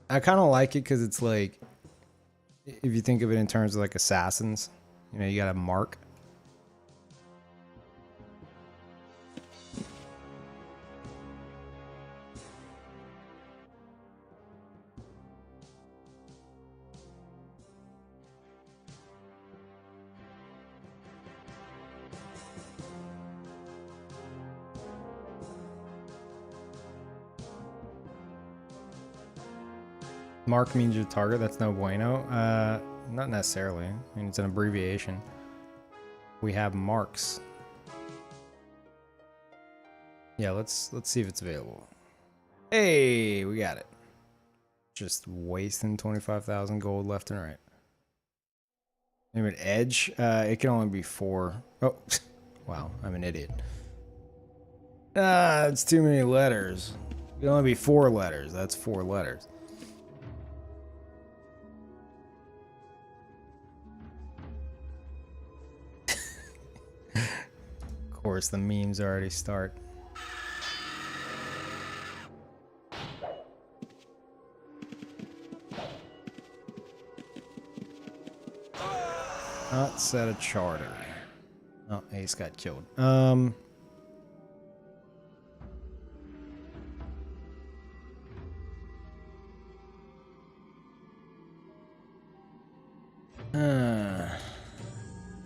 I kind of like it because it's like, if you think of it in terms of like assassins, you know, you got a mark. Mark means your target. That's no bueno. Not necessarily. I mean, it's an abbreviation. We have marks. Yeah, let's see if it's available. Hey, we got it. Just wasting 25,000 gold left and right. Name it Edge. It can only be 4. Oh, wow, I'm an idiot. Ah, it's too many letters. It can only be 4 letters. That's 4 letters. Of course, the memes already start. Not set a charter. Oh, Ace got killed.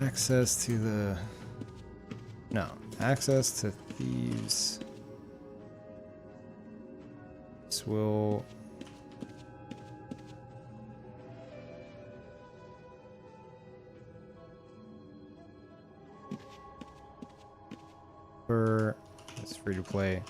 Access to the... No. Access to thieves. This will... It's free to play.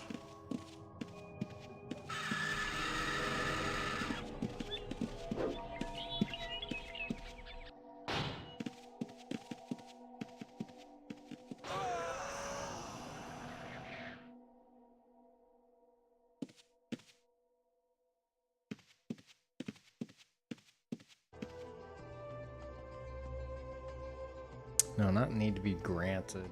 No, not need to be granted.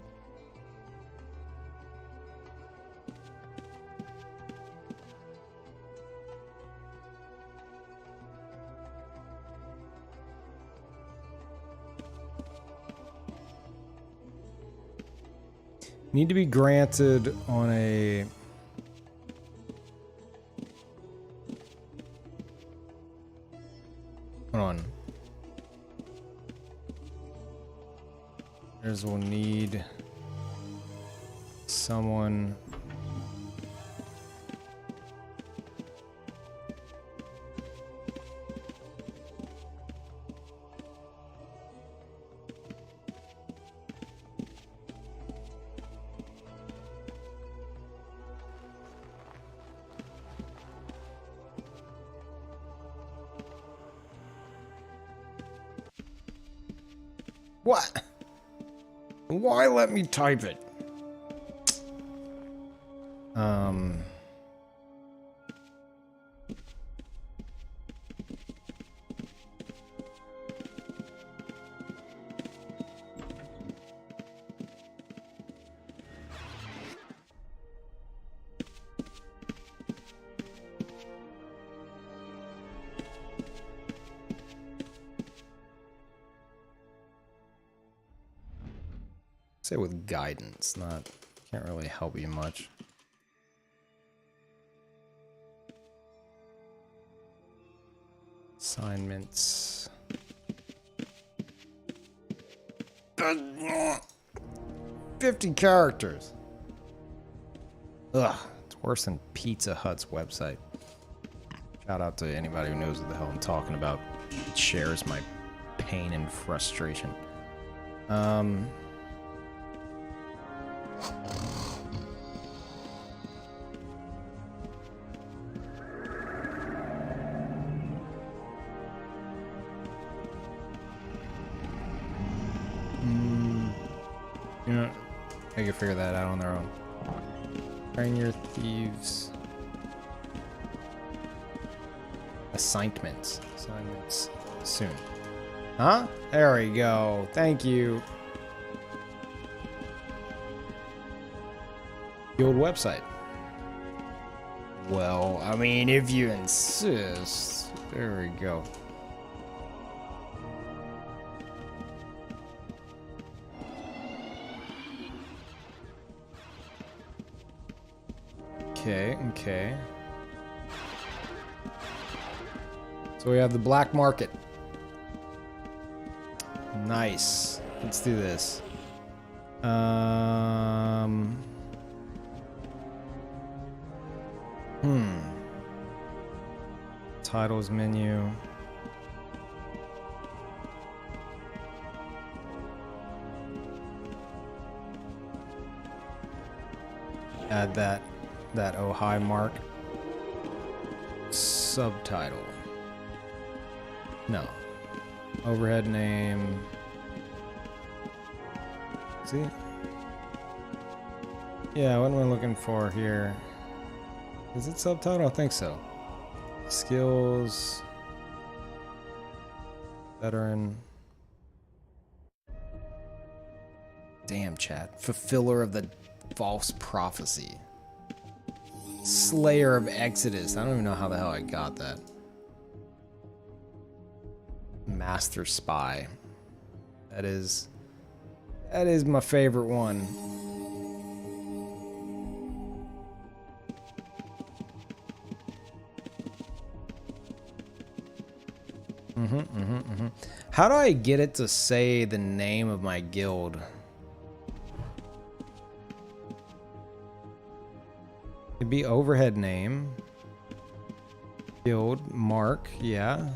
Need to be granted on a... Hold on. There's will need someone... What? Why let me type it? Say with guidance, not can't really help you much. Assignments. 50 characters. Ugh, it's worse than Pizza Hut's website. Shout out to anybody who knows what the hell I'm talking about. It shares my pain and frustration. You know, they can figure that out on their own. Train your thieves. Assignments. Assignments soon. Huh? There we go. Thank you. The old website. Well, I mean, if you insist. There we go. Okay. So we have the black market. Nice. Let's do this. Titles menu. Add that oh hi mark. Subtitle. No. Overhead name. See? Yeah, what am I looking for here? Is it subtitle? I think so. Skills. Veteran. Damn, chat. Fulfiller of the false prophecy. Slayer of Exodus. I don't even know how the hell I got that. Master Spy. That is my favorite one. How do I get it to say the name of my guild? It'd be overhead name. Guild, Mark, yeah.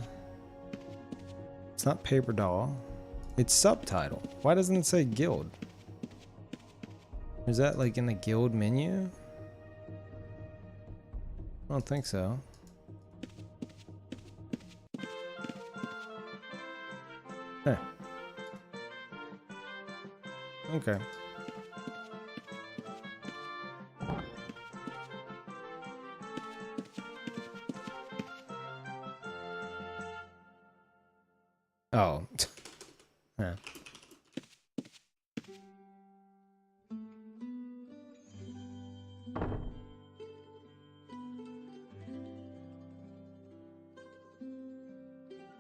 It's not Paper Doll. It's subtitle. Why doesn't it say guild? Is that like in the guild menu? I don't think so. Huh. Okay. Oh. Yeah.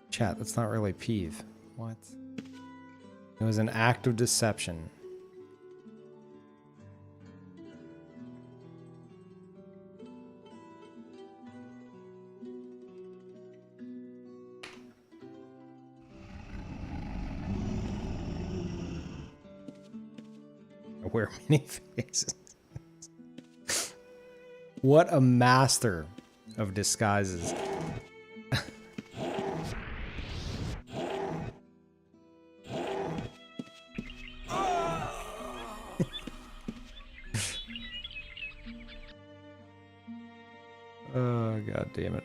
Chat, that's not really peeve. What? It was an act of deception. I wear many faces. What a master of disguises. Oh, god damn it.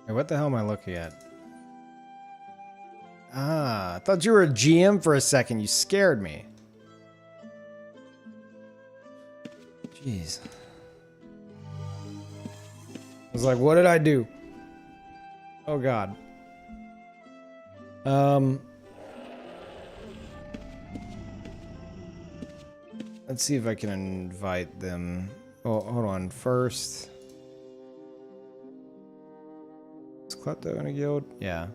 Hey, what the hell am I looking at? Ah, I thought you were a GM for a second. You scared me. Jeez. I was like, what did I do? Oh god. Let's see if I can invite them. Oh, hold on. First. Is Klepto in a guild? Yeah.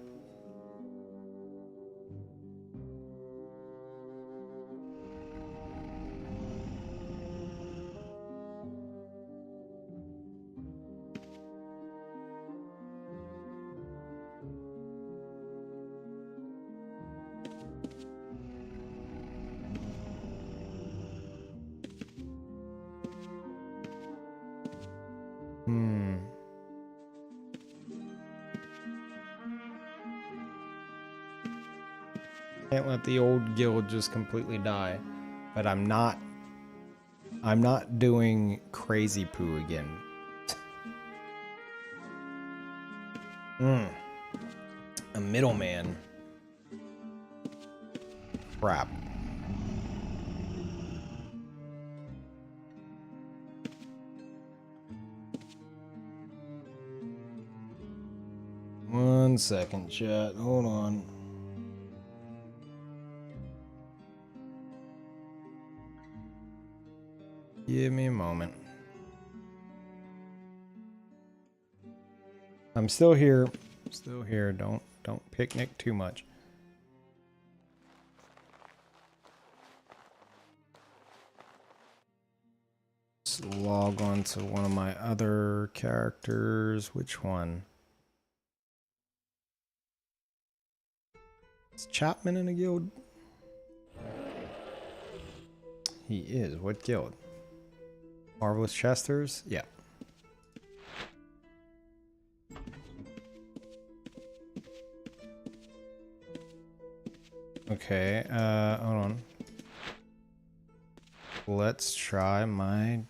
Can't let the old guild just completely die. But I'm not doing crazy poo again. A middleman. Crap. One second, chat. Hold on. Give me a moment. I'm still here. Still here. Don't picnic too much. Let's log on to one of my other characters. Which one? Is Chapman in a guild? He is. What guild? Marvelous Chesters? Yeah. Okay, hold on. Let's try my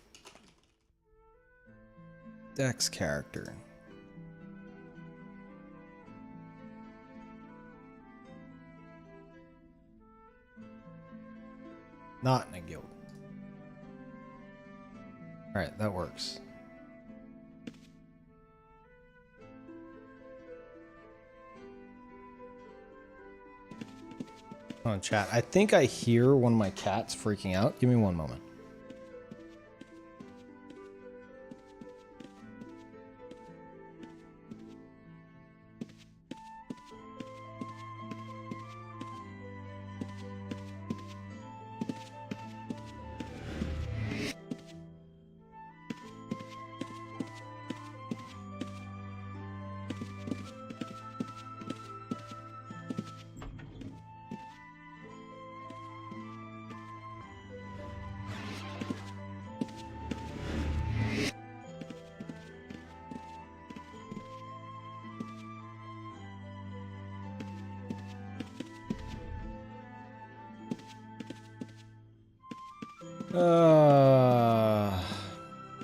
Dex character. Not in a guild. Alright, that works. Hold on, chat. I think I hear one of my cats freaking out. Give me one moment.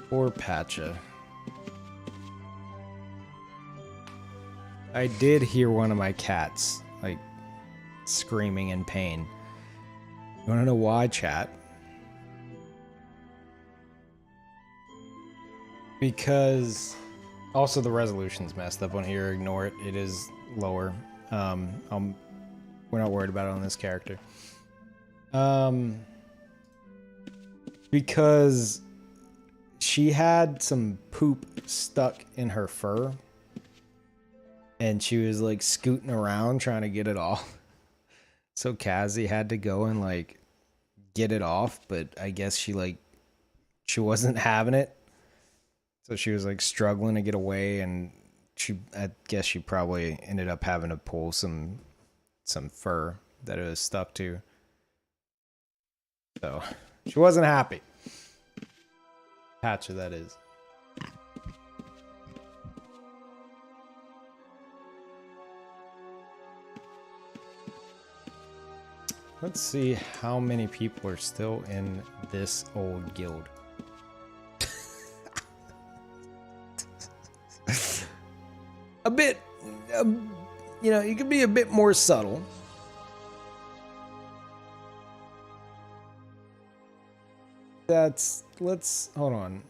Poor Patcha. I did hear one of my cats, like, screaming in pain. You wanna know why, chat? Because also the resolution's messed up on here. Ignore it. It is lower. We're not worried about it on this character. Because she had some poop stuck in her fur, and she was like scooting around trying to get it off. So Kazzy had to go and like get it off, but I guess she wasn't having it. So she was like struggling to get away, and I guess she probably ended up having to pull some fur that it was stuck to. So she wasn't happy. Patcher, that is. Let's see how many people are still in this old guild. A bit, you know, you can be a bit more subtle. Let's, hold on.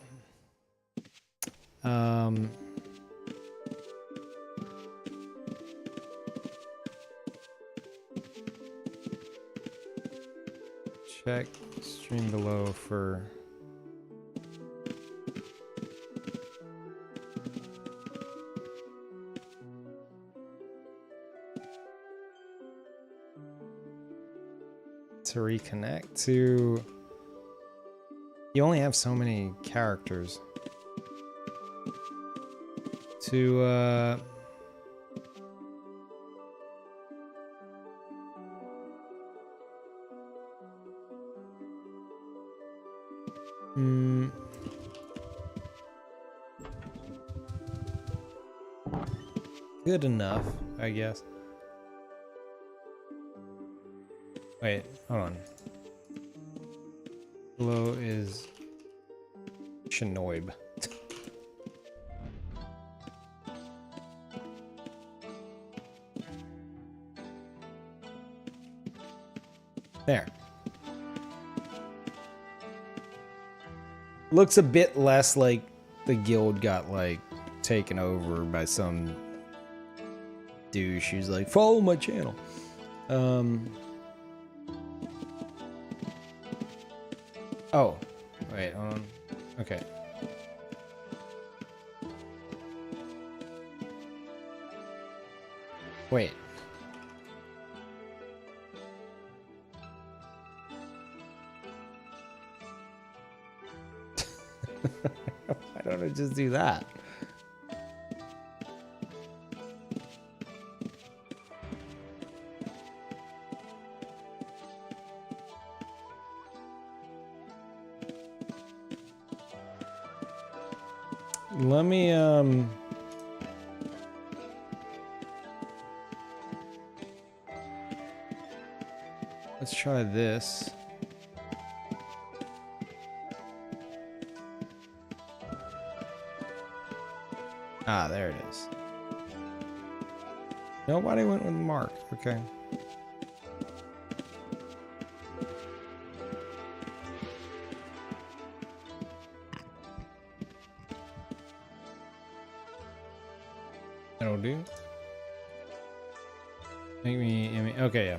Check stream below for to reconnect to. You only have so many characters to good enough, I guess. Wait, hold on. Below is Shinoib. There. Looks a bit less like the guild got like taken over by some douche who's like, follow my channel. Oh, wait, hold on. Okay. Wait. Why don't I just do that? Let me, let's try this. Ah, there it is. Nobody went with Mark. Okay. That'll do. Make me, okay, yeah.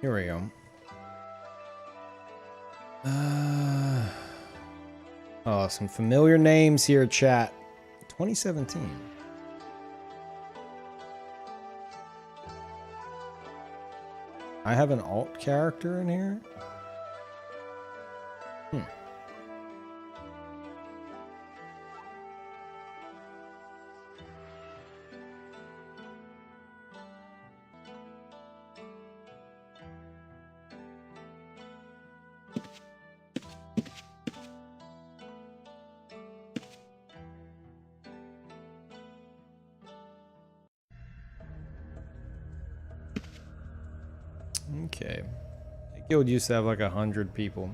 Here we go. Oh, some familiar names here, chat. 2017. I have an alt character in here? Okay. The guild used to have like 100 people.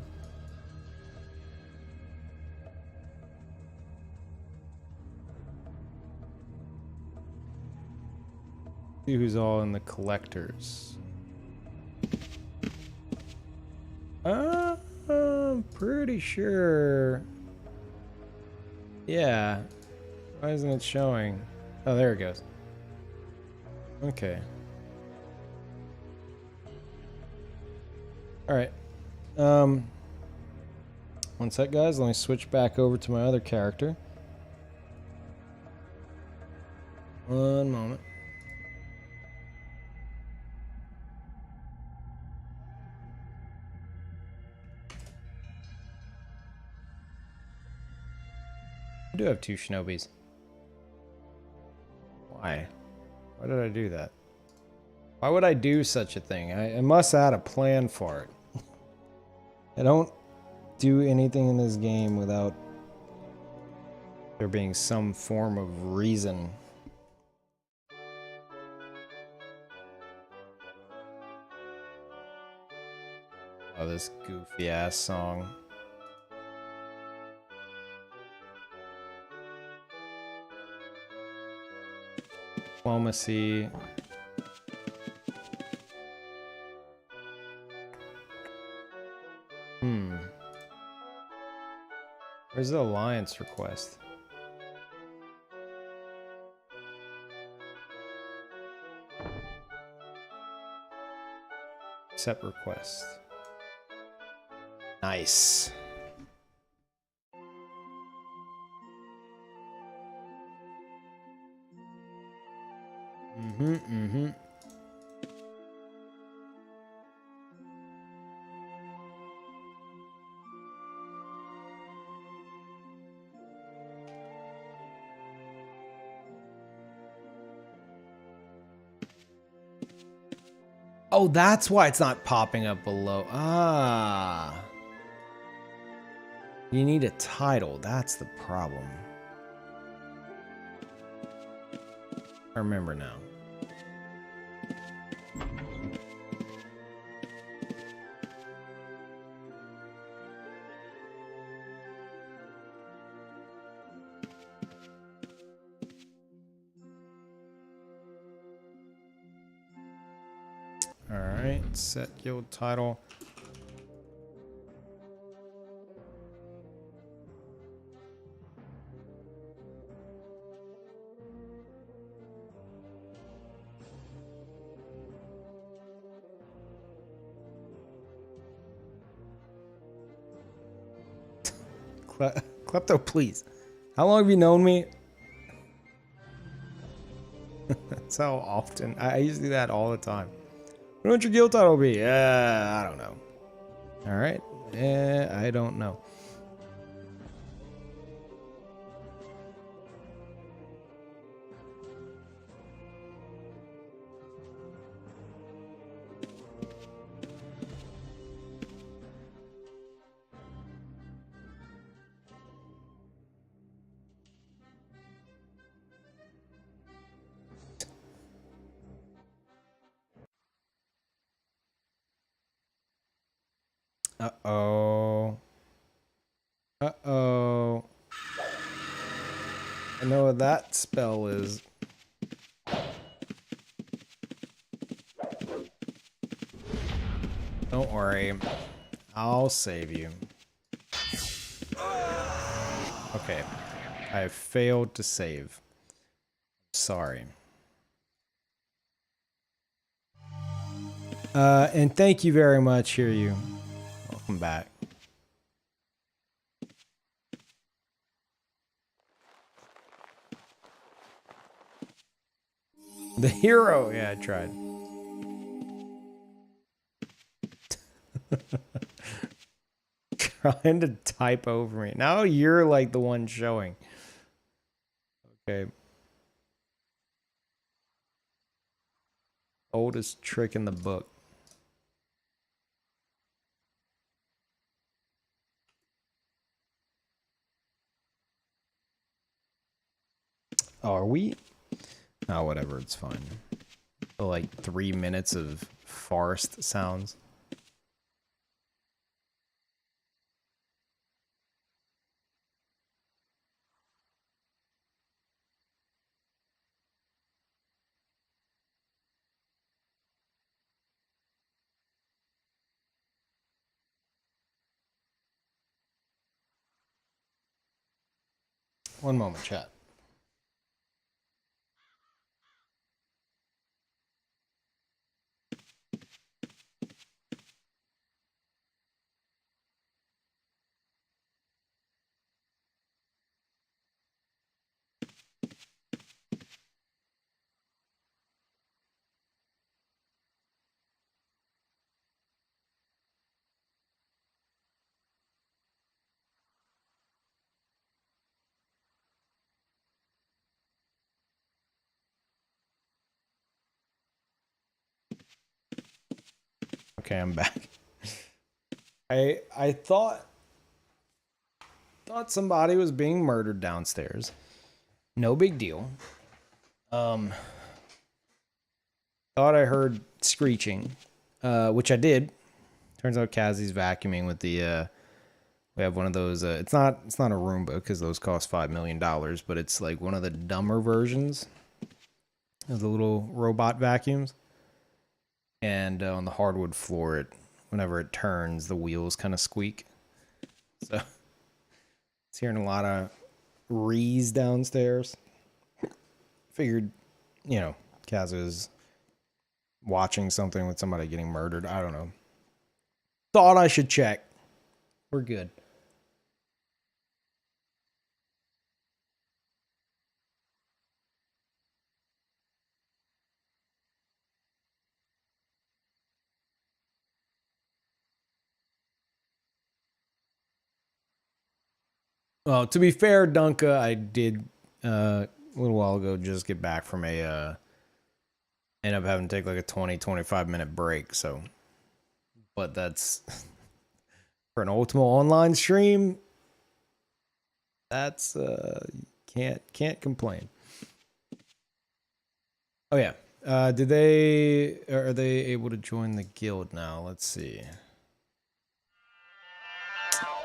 See who's all in the collectors. I'm pretty sure. Yeah. Why isn't it showing? Oh, there it goes. Okay. Alright. One sec, guys. Let me switch back over to my other character. One moment. I do have 2 shinobis. Why? Why did I do that? Why would I do such a thing? I must have had a plan for it. I don't do anything in this game without there being some form of reason. Oh, this goofy ass song. Diplomacy. Where's the alliance request? Accept request. Nice. Oh, that's why it's not popping up below. Ah. You need a title. That's the problem. I remember now. Alright, set guild title. Klepto, please. How long have you known me? That's how often. I used to do that all the time. What would your guild title be? I don't know. Alright. I don't know. Uh-oh. Uh-oh. I know what that spell is. Don't worry. I'll save you. Okay. I have failed to save. Sorry. And thank you very much, Hear You. Welcome back. The hero! Yeah, I tried. Trying to type over me. Now you're like the one showing. Okay. Oldest trick in the book. Oh, are we? Oh, whatever, it's fine. like 3 minutes of forest sounds. One moment, chat. Okay, I'm back. I thought somebody was being murdered downstairs. No big deal. Thought I heard screeching, which I did. Turns out Kazi's vacuuming with the we have one of those it's not a Roomba because those cost $5 million, but it's like one of the dumber versions of the little robot vacuums. And on the hardwood floor, whenever it turns, the wheels kind of squeak. So it's hearing a lot of rees downstairs. Figured, Kaz is watching something with somebody getting murdered. I don't know. Thought I should check. We're good. Well, to be fair, Dunka, I did a little while ago just get back from end up having to take like a 20-25 minute break, so but that's for an Ultima Online stream, that's can't complain. Oh yeah. Are they able to join the guild now? Let's see.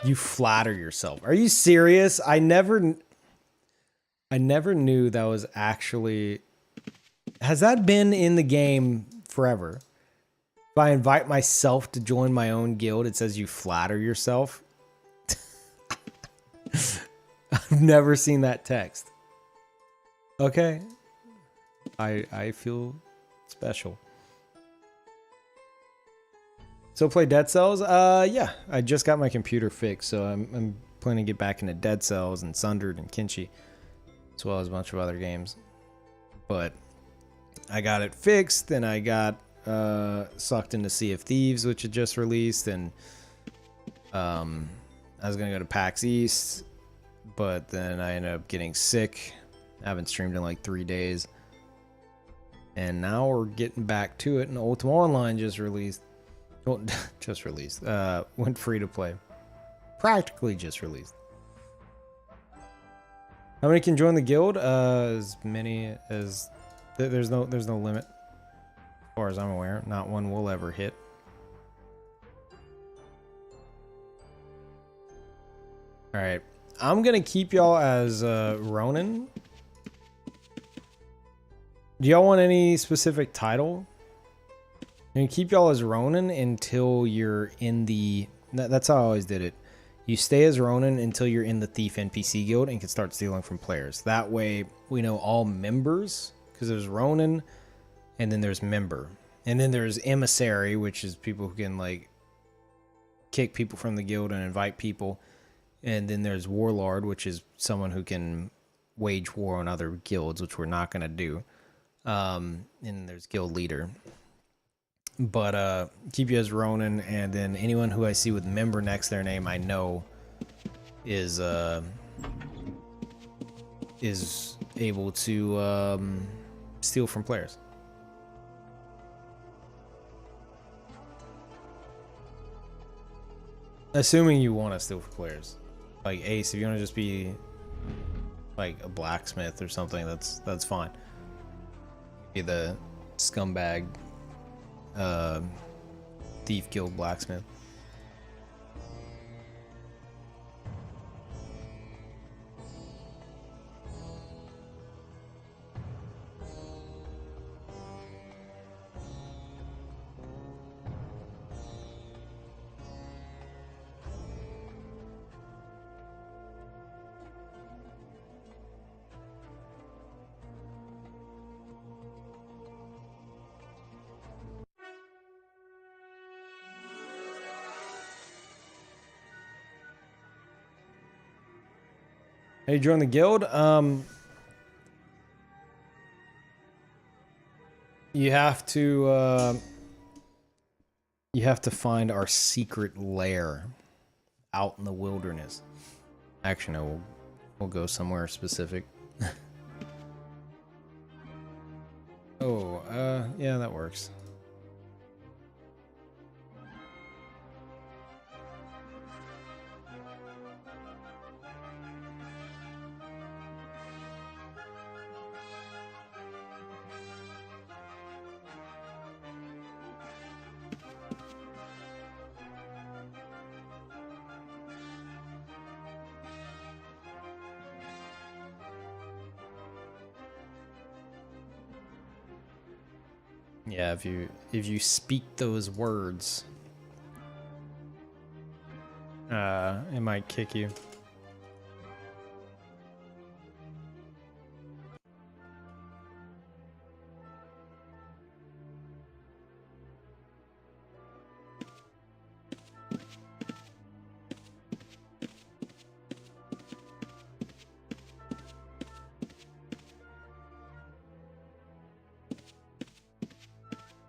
You flatter yourself. Are you serious? I never knew that was actually... Has that been in the game forever? If I invite myself to join my own guild, it says you flatter yourself. I've never seen that text. Okay. I feel special. So play Dead Cells? Yeah. I just got my computer fixed, so I'm planning to get back into Dead Cells and Sundered and Kinshi, as well as a bunch of other games. But I got it fixed, and I got sucked into Sea of Thieves, which had just released, and I was gonna go to PAX East, but then I ended up getting sick. I haven't streamed in like 3 days. And now we're getting back to it, and Ultima Online just released. Well, just released. Went free to play. Practically just released. How many can join the guild? As many as there's no limit. As far as I'm aware, not one will ever hit. All right, I'm gonna keep y'all as Ronin. Do y'all want any specific title? I'm gonna keep y'all as Ronin until you're in the... That's how I always did it. You stay as Ronin until you're in the Thief NPC guild and can start stealing from players. That way, we know all members, because there's Ronin, and then there's member. And then there's Emissary, which is people who can, like, kick people from the guild and invite people. And then there's Warlord, which is someone who can wage war on other guilds, which we're not going to do. And there's Guild Leader. But keep you as Ronin, and then anyone who I see with member next to their name, I know is able to steal from players. Assuming you want to steal from players, like Ace, if you want to just be like a blacksmith or something, that's fine. Be the Scumbag. Thief killed blacksmith. Hey, join the guild. You have to find our secret lair out in the wilderness. Actually, no, we'll go somewhere specific. Oh, yeah, that works. Yeah, if you speak those words, it might kick you.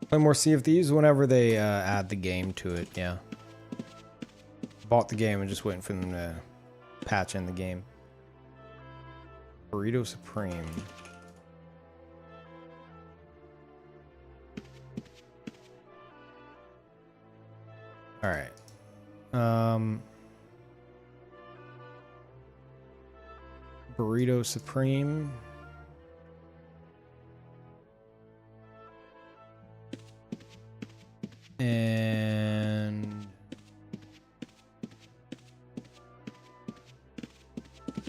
Play more Sea of Thieves whenever they add the game to it, yeah. Bought the game and just waiting for them to patch in the game. Burrito Supreme. Alright. Burrito Supreme. And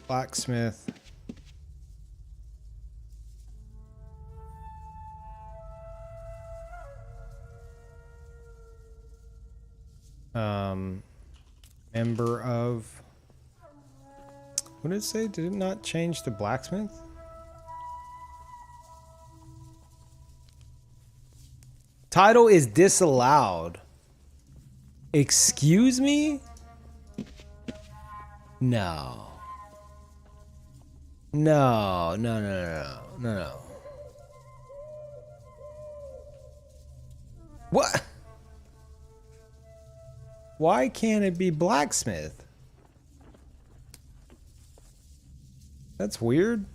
blacksmith. Member of, what did it say? Did it not change to blacksmith? Title is disallowed. Excuse me? No. No, no, no, no, no, no. What? Why can't it be blacksmith? That's weird.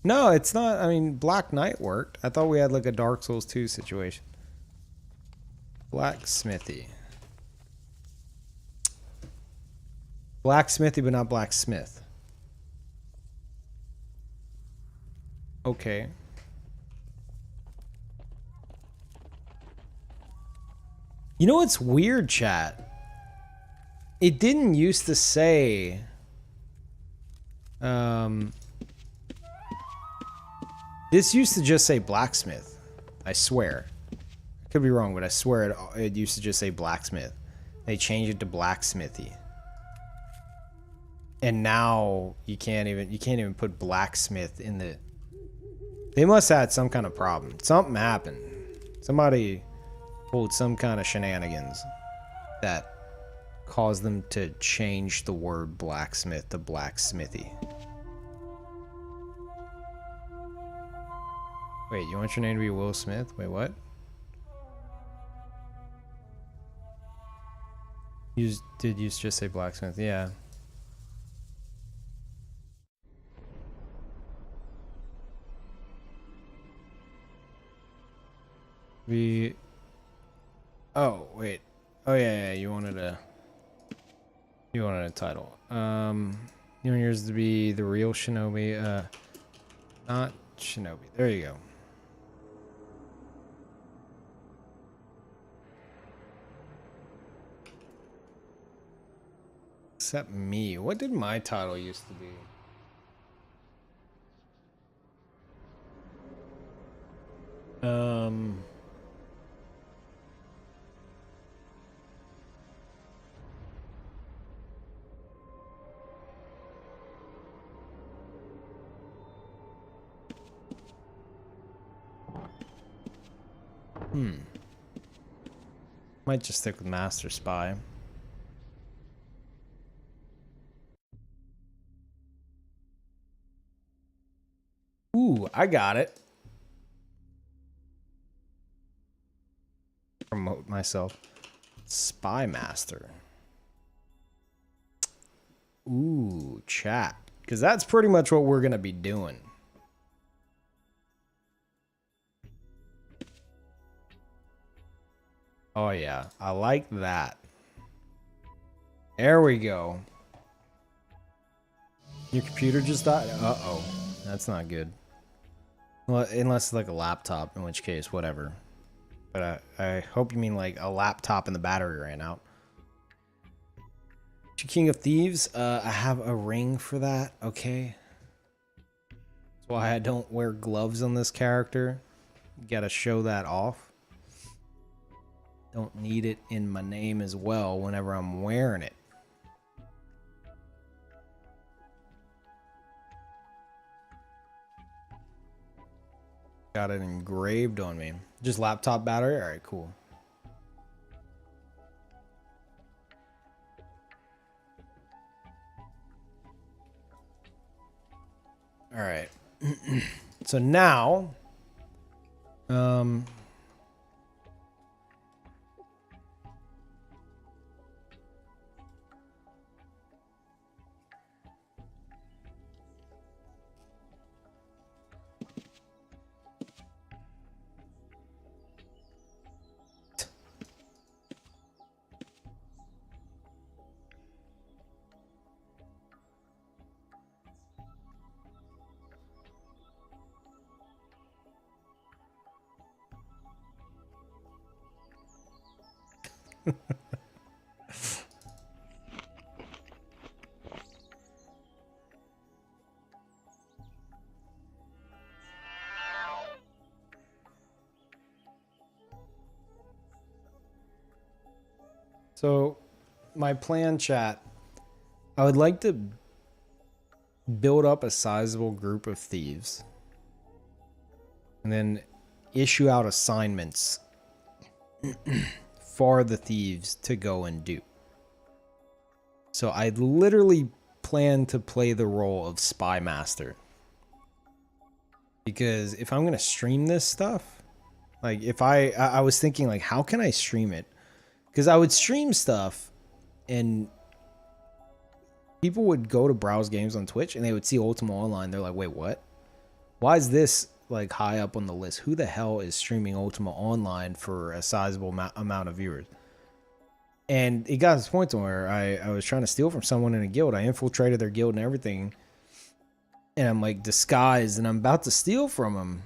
No, it's not. I mean, Black Knight worked. I thought we had like a Dark Souls 2 situation. Blacksmithy. Blacksmithy, but not blacksmith. Okay. You know what's weird, chat? It didn't used to say... This used to just say blacksmith. I swear. I could be wrong, but I swear it used to just say blacksmith. They changed it to blacksmithy. And now you can't even put blacksmith in the... They must have had some kind of problem. Something happened. Somebody pulled some kind of shenanigans that caused them to change the word blacksmith to blacksmithy. Wait, you want your name to be Will Smith? Wait, what? Did you just say blacksmith? Yeah. Oh, wait. Oh, yeah, you wanted a title. You want yours to be the real Shinobi, not Shinobi. There you go. Except me. What did my title used to be? Might just stick with Master Spy. Ooh, I got it. Promote myself. Spy Master. Ooh, chat. Because that's pretty much what we're going to be doing. Oh, yeah. I like that. There we go. Your computer just died? Uh-oh. That's not good. Well, unless it's like a laptop, in which case, whatever. But I hope you mean like a laptop and the battery ran out. King of Thieves, I have a ring for that, okay? That's why I don't wear gloves on this character. Gotta show that off. Don't need it in my name as well whenever I'm wearing it. Got it engraved on me. Just laptop battery? Alright, cool. Alright. So now... So, my plan, chat, I would like to build up a sizable group of thieves and then issue out assignments for the thieves to go and do. So I literally plan to play the role of Spy Master. Because if I'm going to stream this stuff, like if I was thinking like, how can I stream it? Because I would stream stuff and people would go to browse games on Twitch and they would see Ultima Online. They're like, wait, what? Why is this like high up on the list? Who the hell is streaming Ultima Online for a sizable amount of viewers? And it got to the point to where I was trying to steal from someone in a guild. I infiltrated their guild and everything. And I'm like disguised and I'm about to steal from him.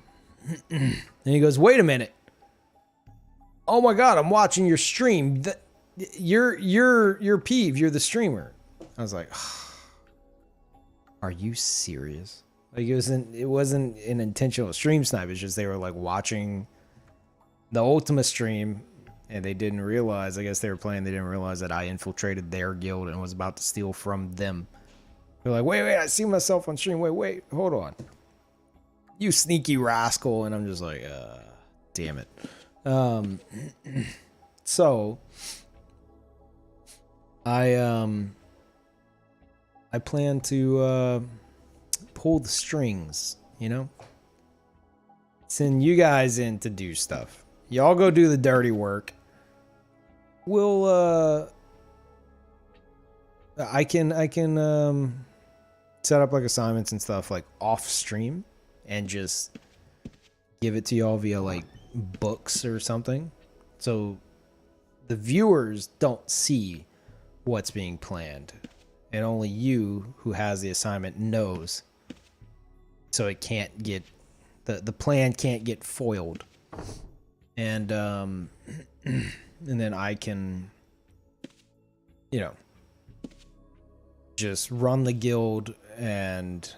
And he goes, wait a minute. Oh my God, I'm watching your stream. You're Peeve, you're the streamer. I was like, are you serious? Like it wasn't an intentional stream snipe. It's just they were like watching the Ultima stream and they didn't realize, I guess they were playing, they didn't realize that I infiltrated their guild and was about to steal from them. They're like, wait, I see myself on stream. Wait, hold on. You sneaky rascal. And I'm just like, damn it. So I plan to pull the strings, you know? Send you guys in to do stuff. Y'all go do the dirty work. We'll I can set up like assignments and stuff like off stream and just give it to y'all via like books or something, so the viewers don't see what's being planned and only you who has the assignment knows, so it can't get the plan can't get foiled. And and then I can, you know, just run the guild and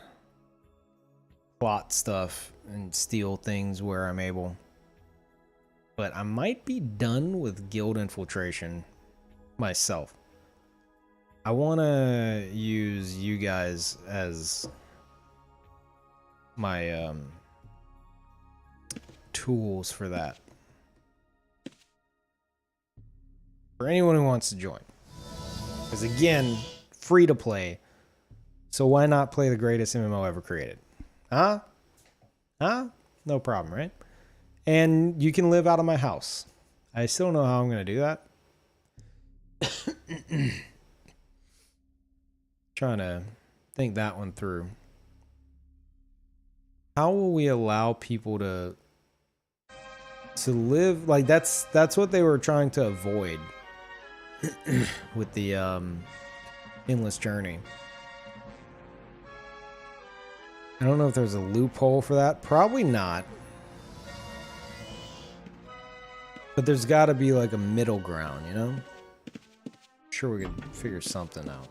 plot stuff and steal things where I'm able. But I might be done with guild infiltration myself. I want to use you guys as my tools for that. For anyone who wants to join. Because again, free to play. So why not play the greatest MMO ever created? Huh? Huh? No problem, right? And you can live out of my house. I still don't know how I'm going to do that. Trying to think that one through. How will we allow people to live like that's what they were trying to avoid with the endless journey. I don't know if there's a loophole for that. Probably not. But there's got to be like a middle ground, you know? Sure, we could figure something out.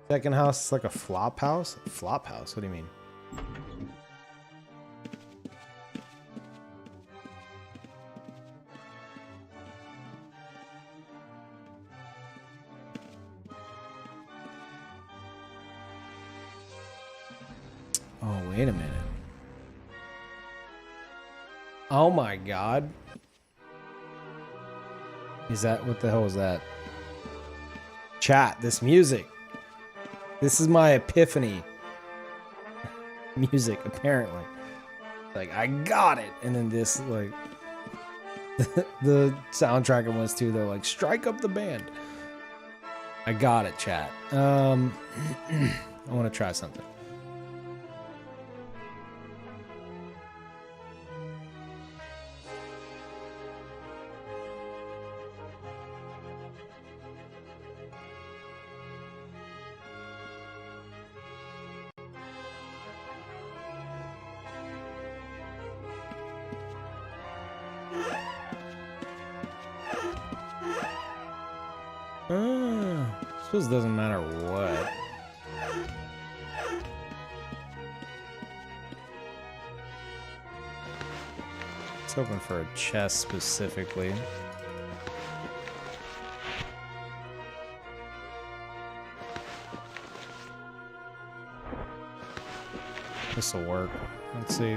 Second house is like a flop house? A flop house? What do you mean? Oh, wait a minute. Oh my god. Is that, what the hell is that? Chat, this music. This is my epiphany. Music, apparently. Like, I got it! And then this, like... the soundtrack I went to, they're like, strike up the band. I got it, chat. I want to try something. I suppose it doesn't matter what. It's hoping for a chest specifically. This'll work. Let's see.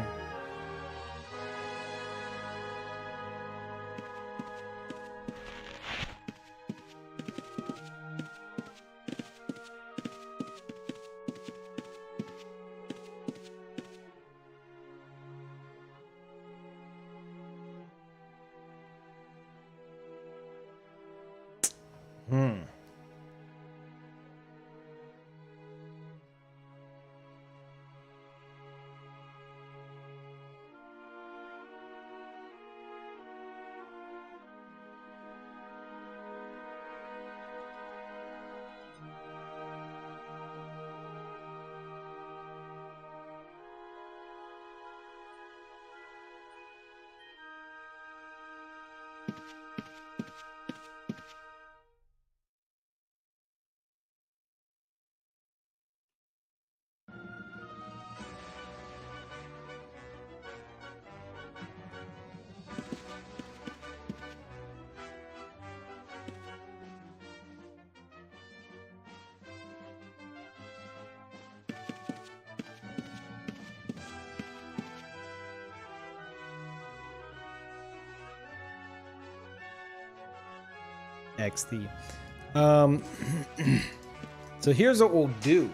XD. So here's what we'll do.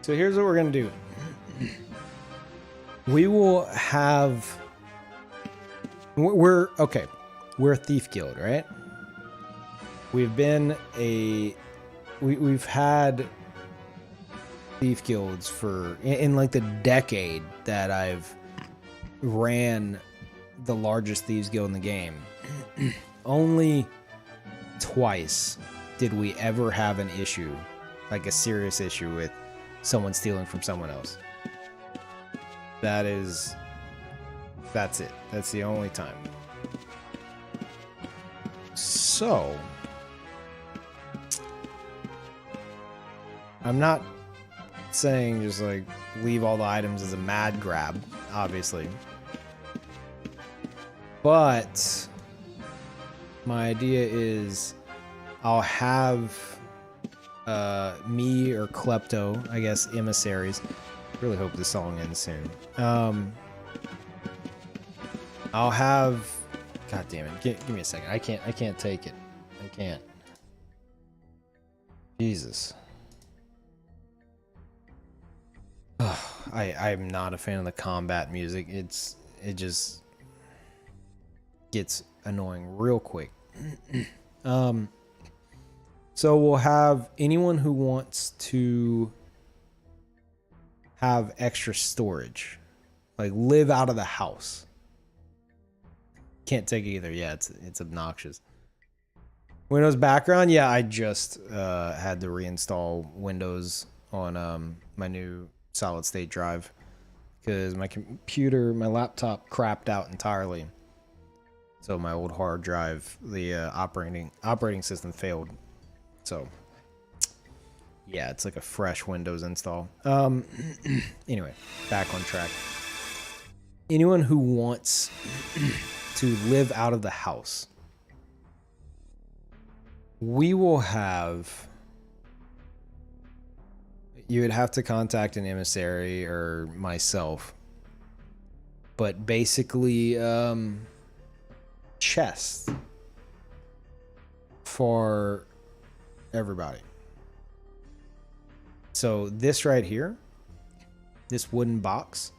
So here's what we're gonna do. We will have... We're a thief guild, right? We've been a we've had thief guilds for in like the decade that I've ran the largest thieves guild in the game. Only twice did we ever have an issue, like a serious issue with someone stealing from someone else. That's it. That's the only time. So, I'm not saying just like leave all the items as a mad grab, obviously. But my idea is I'll have me or Klepto, I guess, emissaries. Really hope this song ends soon. I'll have. God damn it! Give me a second. I can't take it. I can't. Jesus. I'm not a fan of the combat music. It just gets annoying real quick. So we'll have anyone who wants to have extra storage, like live out of the house. Can't take it either. Yeah, it's obnoxious. Windows background. Yeah, I just had to reinstall Windows on my new solid state drive because my laptop crapped out entirely. So my old hard drive, the operating system failed. So yeah, it's like a fresh Windows install. Anyway, back on track. Anyone who wants to live out of the house, we will have. You would have to contact an emissary or myself. But basically, chests for everybody. So this right here, this wooden box,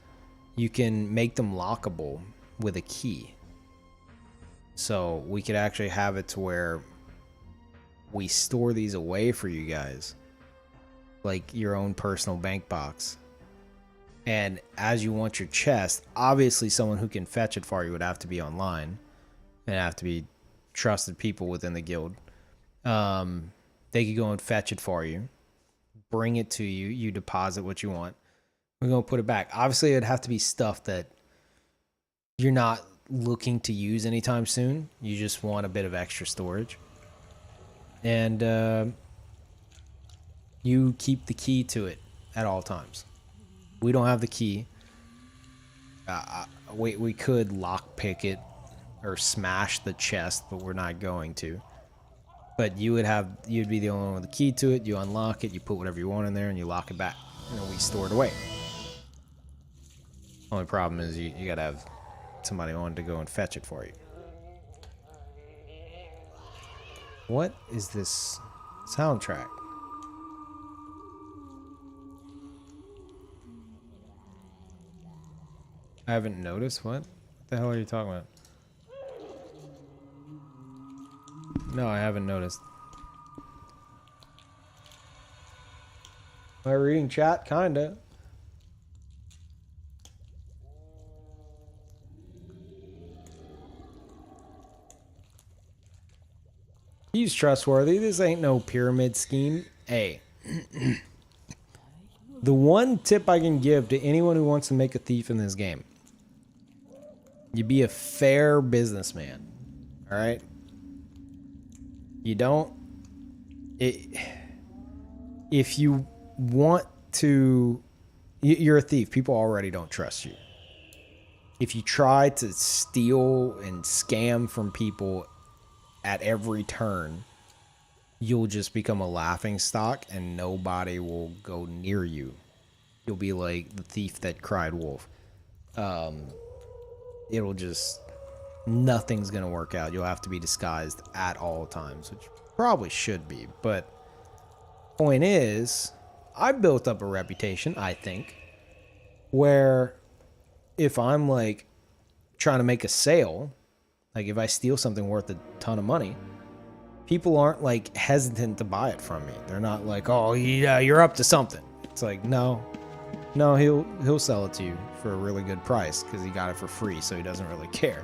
you can make them lockable with a key. So we could actually have it to where we store these away for you guys, like your own personal bank box. And as you want your chest, obviously someone who can fetch it for you would have to be online and have to be trusted people within the guild. They could go and fetch it for you, bring it to you, you deposit what you want. We're going to put it back. Obviously, it'd have to be stuff that you're not looking to use anytime soon. You just want a bit of extra storage. And you keep the key to it at all times. We don't have the key. We could lockpick it or smash the chest, but we're not going to. But you'd be the only one with the key to it. You unlock it, you put whatever you want in there, and you lock it back. And then we store it away. Only problem is you gotta have somebody on to go and fetch it for you. What is this soundtrack? I haven't noticed. What the hell are you talking about? No, I haven't noticed. Am I reading chat? Kinda. He's trustworthy. This ain't no pyramid scheme. Hey. The one tip I can give to anyone who wants to make a thief in this game. You be a fair businessman. Alright? You don't... If you want to... You're a thief. People already don't trust you. If you try to steal and scam from people at every turn, you'll just become a laughing stock and nobody will go near you. You'll be like the thief that cried wolf. It'll just... Nothing's going to work out. You'll have to be disguised at all times, which probably should be. But point is, I built up a reputation, I think, where if I'm like trying to make a sale, like if I steal something worth a ton of money, people aren't like hesitant to buy it from me. They're not like, oh yeah, you're up to something. It's like, no, he'll sell it to you for a really good price because he got it for free, so he doesn't really care.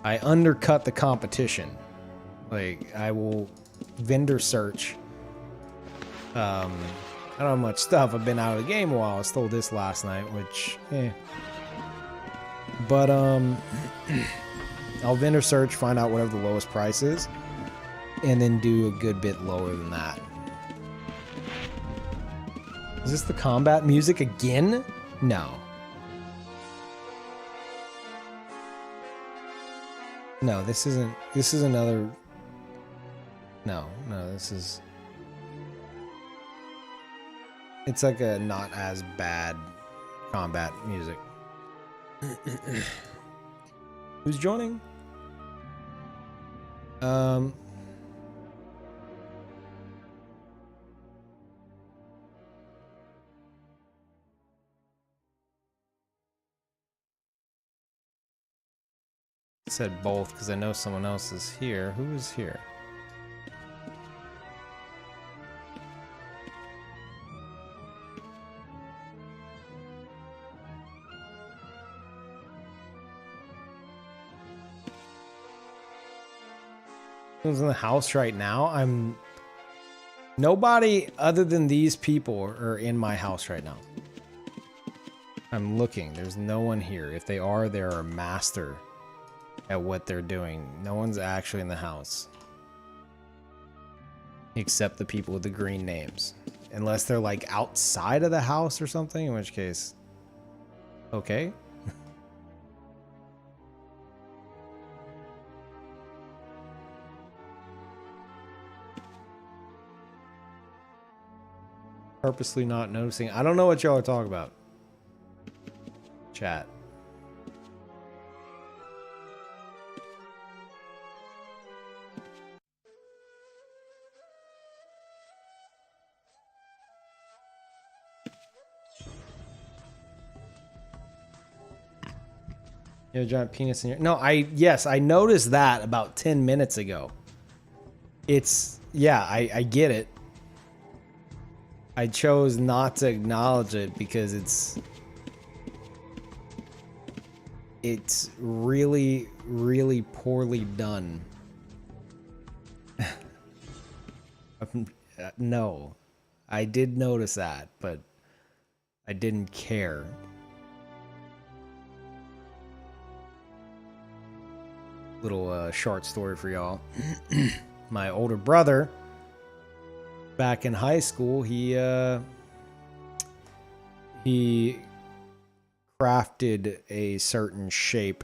I undercut the competition. Like, I will vendor search. I don't have much stuff. I've been out of the game a while. I stole this last night, which, But, I'll vendor search, find out whatever the lowest price is, and then do a good bit lower than that. Is this the combat music again? No. No, this isn't. This is another. No, this is. It's like a not as bad combat music. Who's joining? Said both because I know someone else is here. Who is here? Who's in the house right now? Nobody other than these people are in my house right now. I'm looking. There's no one here. If they are, they're a master at what they're doing. No one's actually in the house. Except the people with the green names. Unless they're like outside of the house or something, in which case, okay. Purposely not noticing. I don't know what y'all are talking about. Chat. You have a giant penis in your... No, yes, I noticed that about 10 minutes ago. It's... Yeah, I get it. I chose not to acknowledge it because it's really, really poorly done. No, I did notice that, but I didn't care. Little short story for y'all. My older brother, back in high school, he crafted a certain shape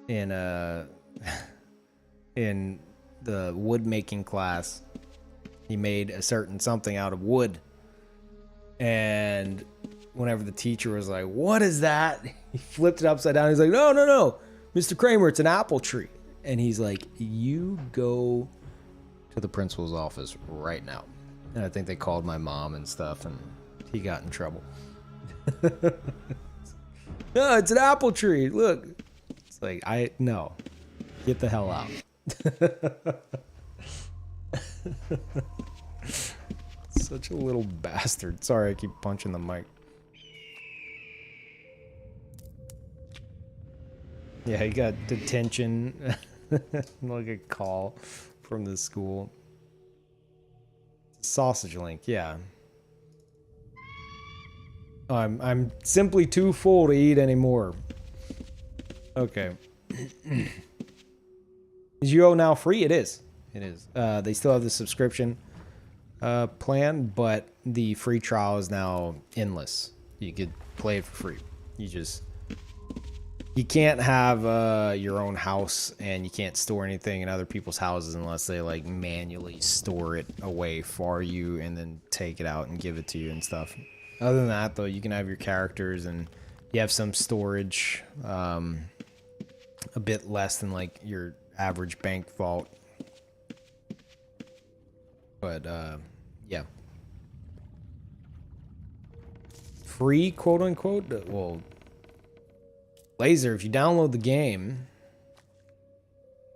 in in the wood making class. He made a certain something out of wood, and whenever the teacher was like, "What is that?" he flipped it upside down. He's like, "No, Mr. Kramer, it's an apple tree." And he's like, "You go to the principal's office right now." And I think they called my mom and stuff, and he got in trouble. No, it's an apple tree. Look. It's like, no. Get the hell out. Such a little bastard. Sorry, I keep punching the mic. Yeah, he got detention. Like a call from the school. Sausage link, yeah. I'm simply too full to eat anymore. Okay. Is UO now free? It is. It is. They still have the subscription plan, but the free trial is now endless. You could play it for free. You can't have your own house, and you can't store anything in other people's houses unless they like manually store it away for you and then take it out and give it to you and stuff. Other than that, though, you can have your characters and you have some storage, a bit less than like your average bank vault. But yeah, free, quote unquote. Well, Laser, if you download the game,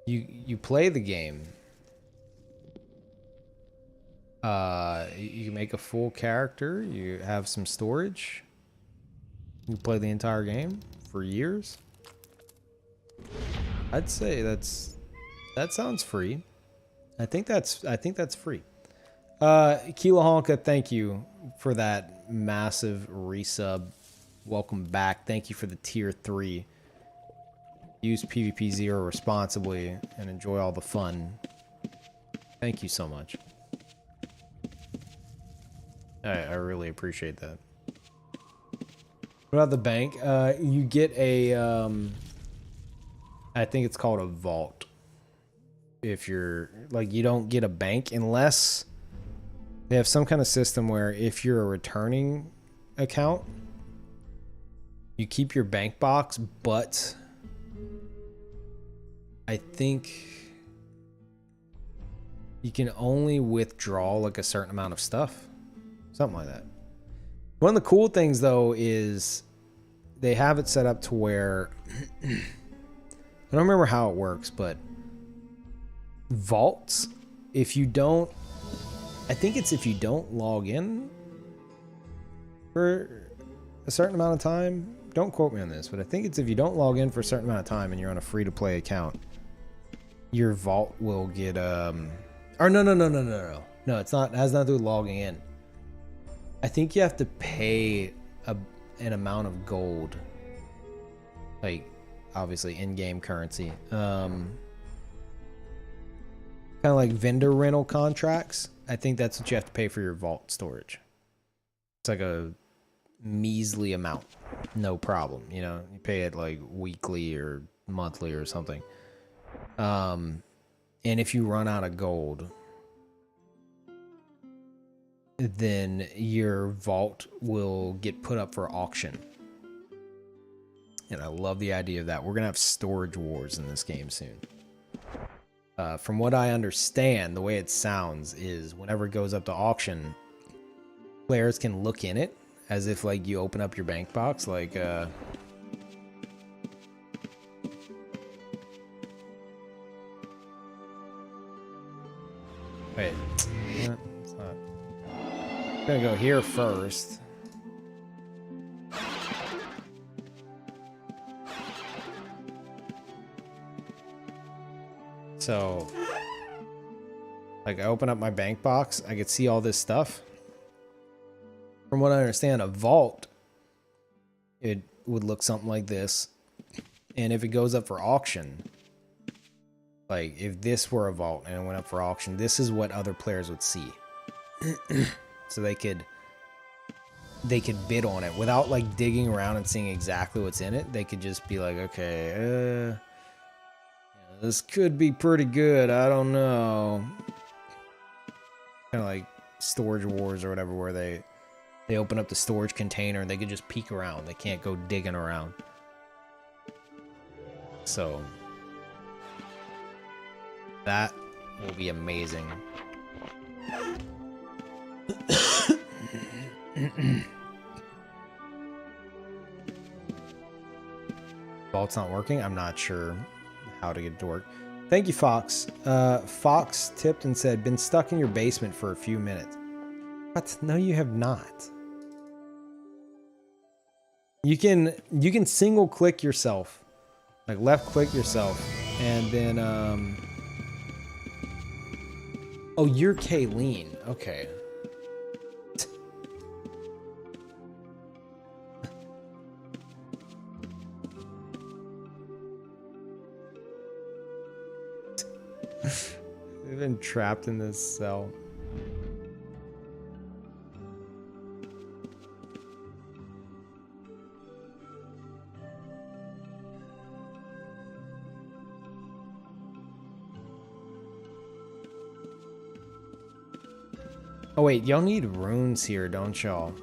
You play the game. You make a full character. You have some storage. You play the entire game for years. I'd say that sounds free. I think that's free. Keela Honka, thank you for that massive resub. Welcome back. Thank you for the tier 3. Use PvP 0 responsibly and enjoy all the fun. Thank you so much. I really appreciate that. What about the bank? You get a, I think it's called a vault. If you're, like, you don't get a bank unless they have some kind of system where if you're a returning account, you keep your bank box, but I think you can only withdraw like a certain amount of stuff. Something like that. One of the cool things though is they have it set up to where I don't remember how it works, but vaults, if you don't, I think it's if you don't log in for a certain amount of time, don't quote me on this, but I think it's if you don't log in for a certain amount of time and you're on a free-to-play account, your vault will get or no, it's not, it has nothing to do with logging in. I think you have to pay an amount of gold, like obviously in-game currency, kind of like vendor rental contracts. I think that's what you have to pay for your vault storage. It's like a measly amount, no problem. You know, you pay it like weekly or monthly or something. And if you run out of gold, then your vault will get put up for auction. And I love the idea of that. We're gonna have storage wars in this game soon. From what I understand, the way it sounds is whenever it goes up to auction, players can look in it as if like you open up your bank box, like wait, it's not. I'm gonna go here first. So, like, I open up my bank box, I could see all this stuff. From what I understand, a vault, it would look something like this. And if it goes up for auction, like, if this were a vault and it went up for auction, this is what other players would see. So they could bid on it without, like, digging around and seeing exactly what's in it. They could just be like, okay, this could be pretty good. I don't know. Kind of like storage wars or whatever, where they open up the storage container and they could just peek around. They can't go digging around. So that will be amazing. Vault's not working. I'm not sure how to get it to work. Thank you, Fox. Fox tipped and said, been stuck in your basement for a few minutes. What? No, you have not. You can single click yourself, like left click yourself, and then oh, you're Kayleen. Okay. They've been trapped in this cell. Oh wait, y'all need runes here, don't y'all?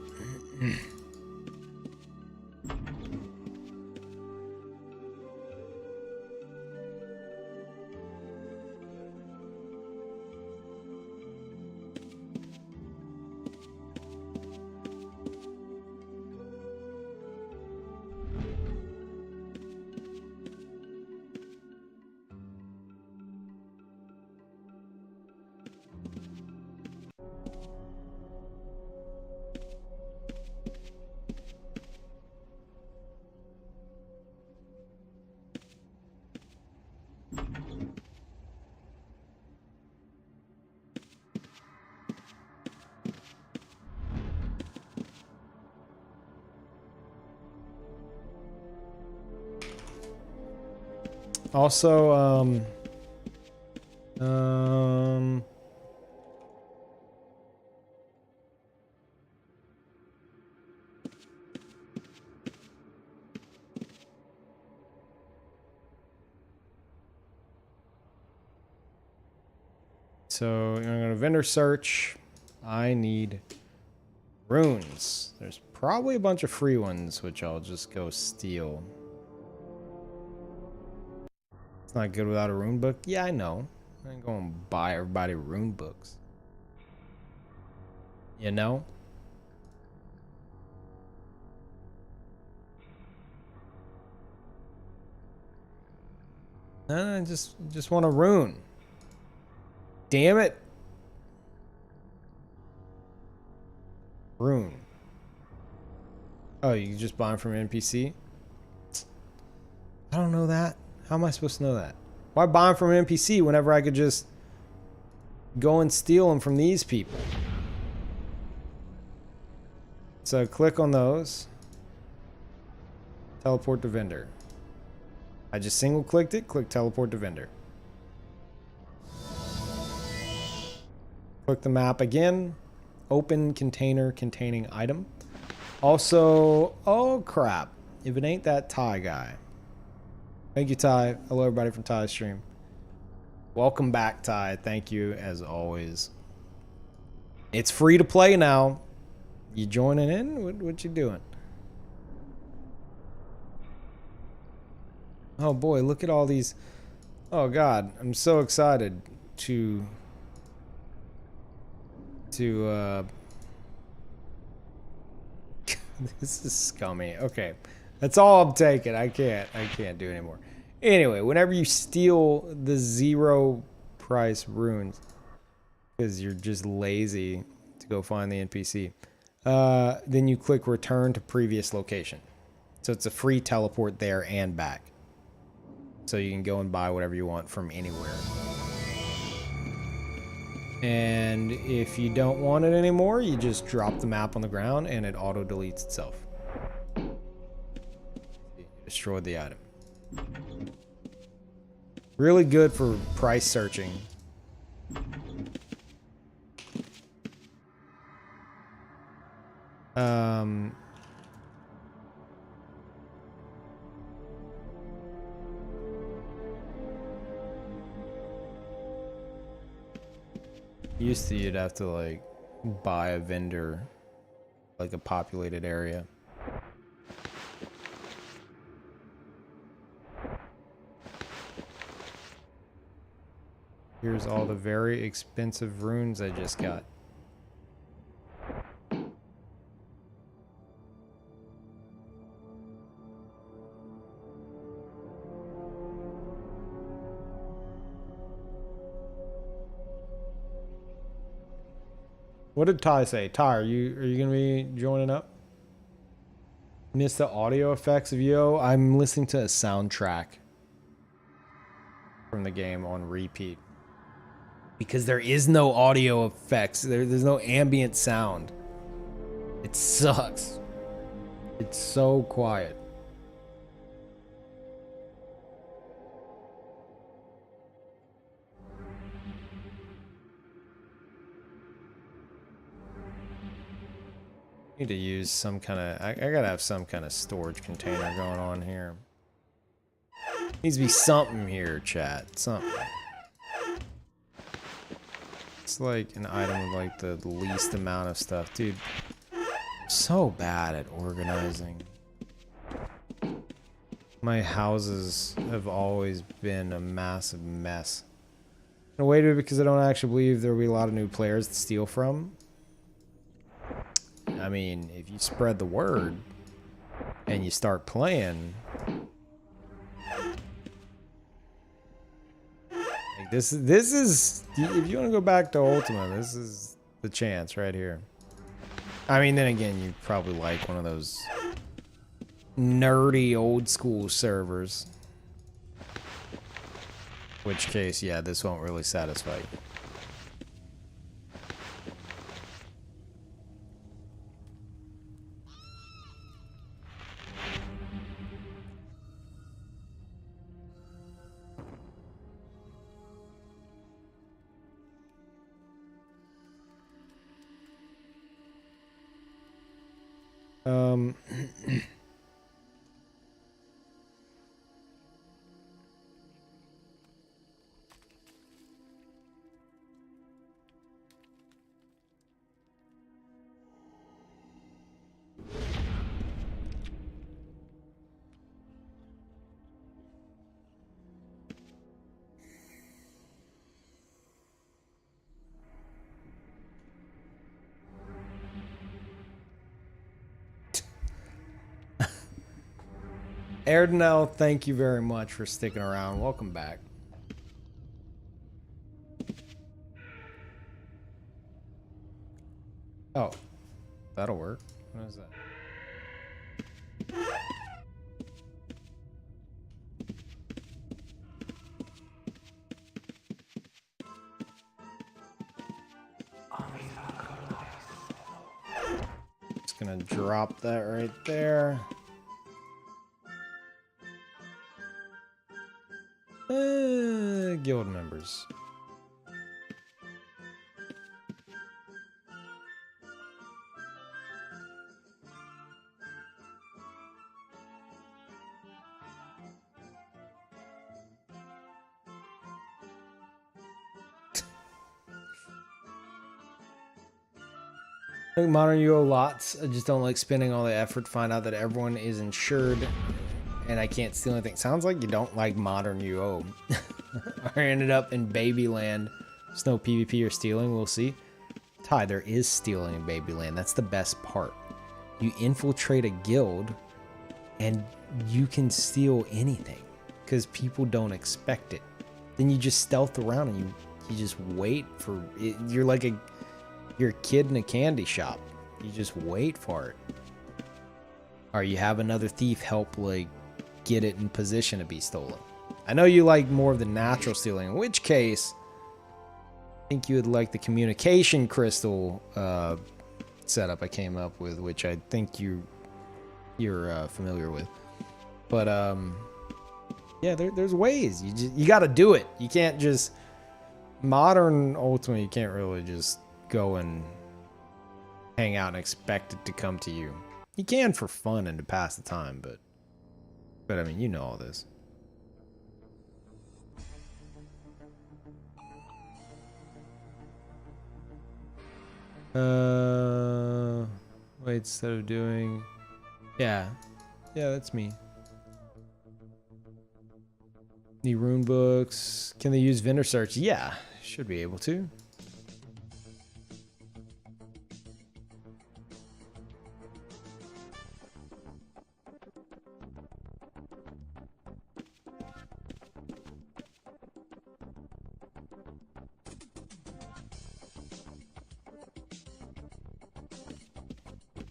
Also, so I'm gonna go to vendor search. I need runes. There's probably a bunch of free ones, which I'll just go steal. It's not good without a rune book. Yeah, I know. I ain't gonna buy everybody rune books. You know? I just want a rune. Damn it. Rune. Oh, you can just buy them from an NPC? I don't know that. How am I supposed to know that? Why buy them from an NPC whenever I could just go and steal them from these people? So click on those. Teleport to vendor. I just single clicked it, click teleport to vendor. Click the map again. Open container containing item. Also, oh crap. If it ain't that Ty guy. Thank you, Ty. Hello, everybody from Ty's stream. Welcome back, Ty. Thank you, as always. It's free to play now. You joining in? What you doing? Oh boy, look at all these. Oh god, I'm so excited to this is scummy. Okay. That's all I'm taking. I can't do anymore. Anyway, whenever you steal the 0 price runes, because you're just lazy to go find the NPC, then you click return to previous location. So it's a free teleport there and back. So you can go and buy whatever you want from anywhere. And if you don't want it anymore, you just drop the map on the ground and it auto deletes itself. You destroyed the item. Really good for price searching. Used to, you'd have to like buy a vendor, like a populated area. Here's all the very expensive runes I just got. What did Ty say? Ty, are you gonna be joining up? Miss the audio effects of Yo? I'm listening to a soundtrack from the game on repeat. Because there is no audio effects. There's no ambient sound. It sucks. It's so quiet. Need to use some kind of... I gotta have some kind of storage container going on here. Needs to be something here, chat. Something. It's like an item with like the least amount of stuff. Dude, I'm so bad at organizing. My houses have always been a massive mess. In a way, because I don't actually believe there will be a lot of new players to steal from. I mean, if you spread the word and you start playing, like this is if you want to go back to Ultima, this is the chance right here. I mean, then again, you probably like one of those nerdy old school servers. which case, yeah, this won't really satisfy you. Erdenel, thank you very much for sticking around. Welcome back. Oh, that'll work. What is that? Just gonna drop that right there. Guild members. I think modern UO lots. I just don't like spending all the effort to find out that everyone is insured and I can't steal anything. Sounds like you don't like modern UO. I ended up in Babyland. There's no PvP or stealing. We'll see. Ty, there is stealing in Babyland. That's the best part. You infiltrate a guild and you can steal anything because people don't expect it. Then you just stealth around and you just wait for it. You're like you're a kid in a candy shop. You just wait for it. Or you have another thief help like get it in position to be stolen. I know you like more of the natural stealing, in which case I think you would like the communication crystal setup I came up with, which I think you're familiar with. But yeah, there's ways. You got to do it. You can't just modern Ultima. You can't really just go and hang out and expect it to come to you. You can for fun and to pass the time, but I mean, you know all this. Wait, instead of doing, yeah, that's me. Need rune books. Can they use vendor search? Yeah, should be able to.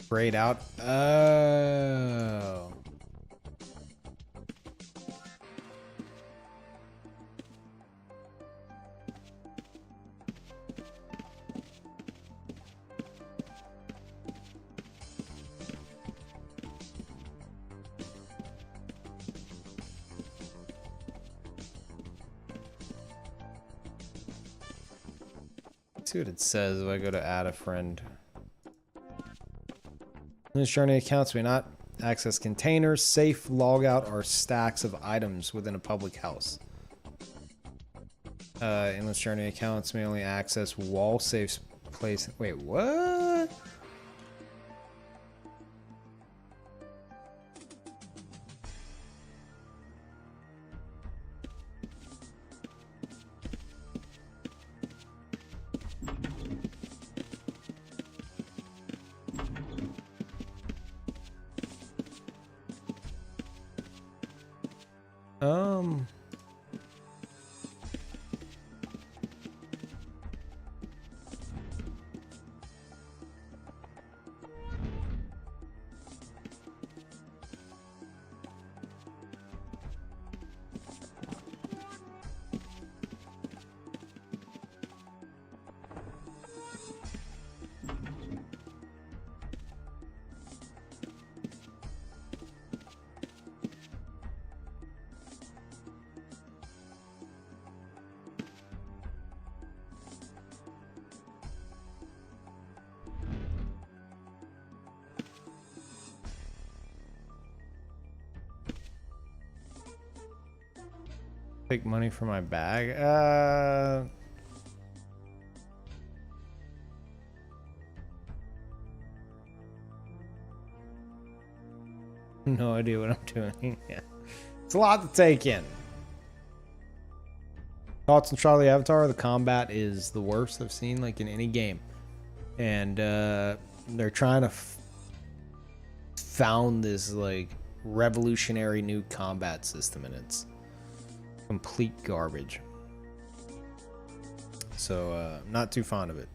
Braid out. Oh. Let's see what it says if I go to add a friend. In this journey accounts may not access containers, safe, logout, or stacks of items within a public house. Endless journey accounts may only access wall safes place. Wait, what? Take money from my bag. No idea what I'm doing. Yeah. It's a lot to take in. Thoughts on Charlie Avatar? The combat is the worst I've seen like in any game. And they're trying to found this like revolutionary new combat system, and it's complete garbage. So not too fond of it.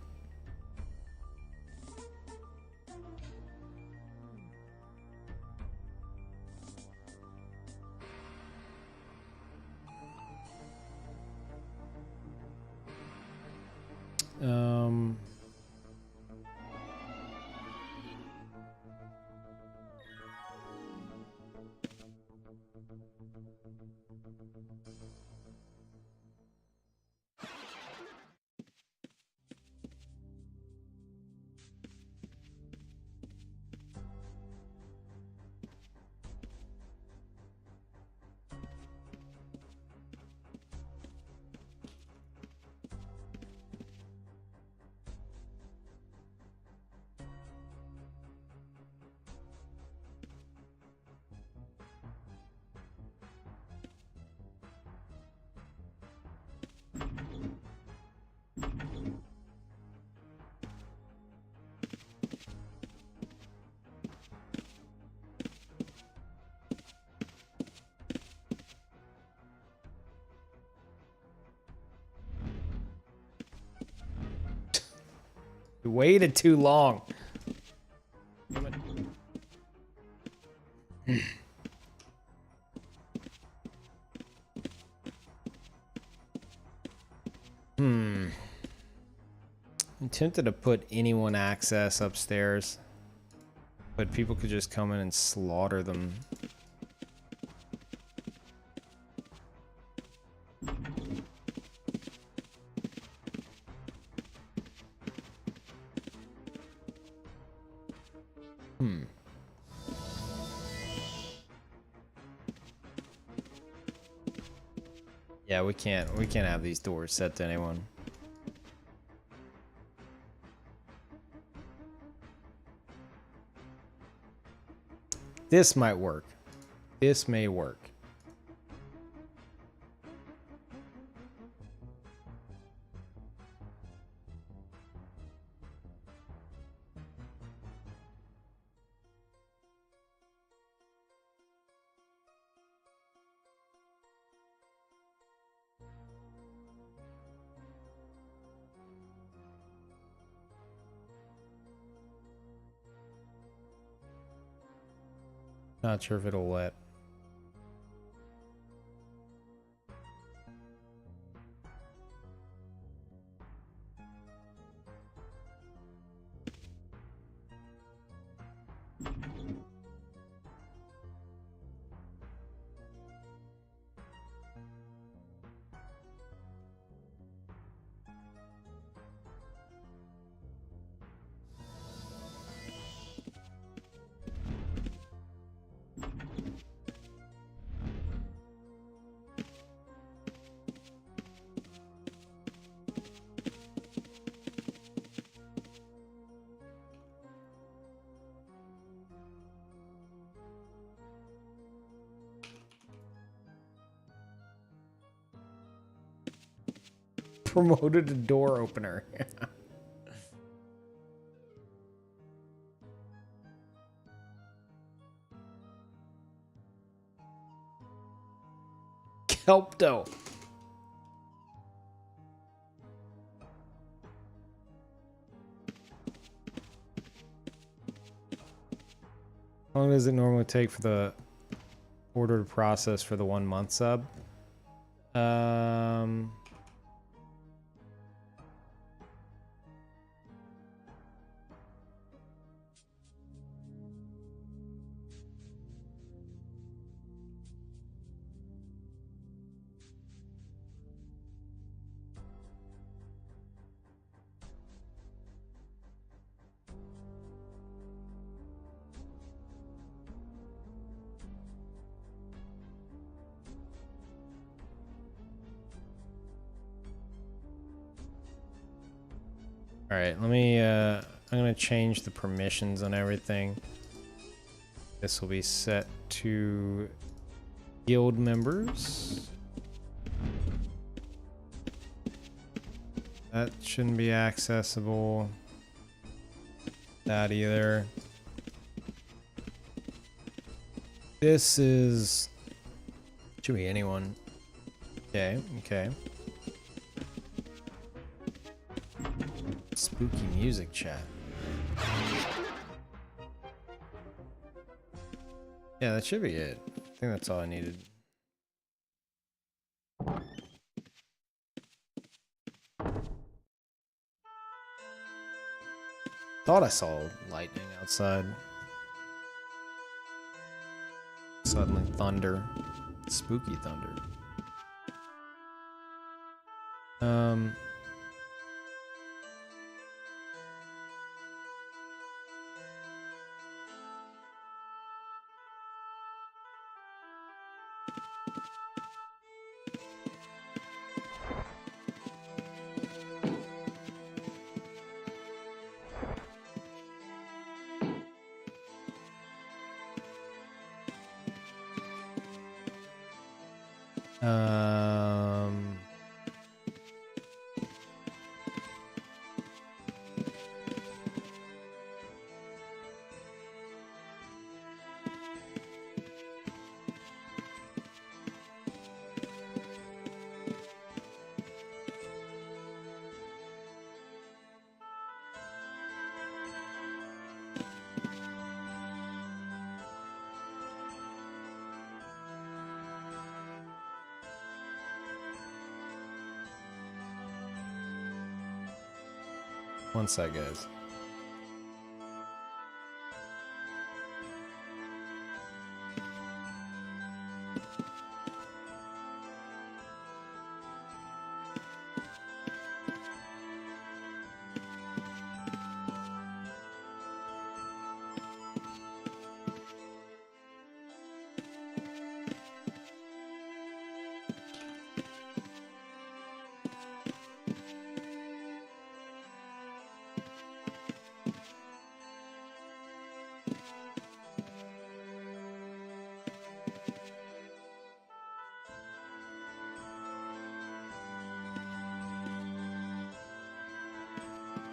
You waited too long. I'm tempted to put anyone access upstairs, but people could just come in and slaughter them. Yeah, we can't have these doors set to anyone. This might work. This may work. Not sure if it'll let. Promoted a door opener. Kelpto. How long does it normally take for the order to process for the 1 month sub? All right, let me, I'm gonna change the permissions on everything. This will be set to guild members. That shouldn't be accessible. That either. This is, should be anyone. Okay, okay. Spooky music chat. Yeah, that should be it. I think that's all I needed. Thought I saw lightning outside. Suddenly thunder. Spooky thunder. Um, One sec, guys.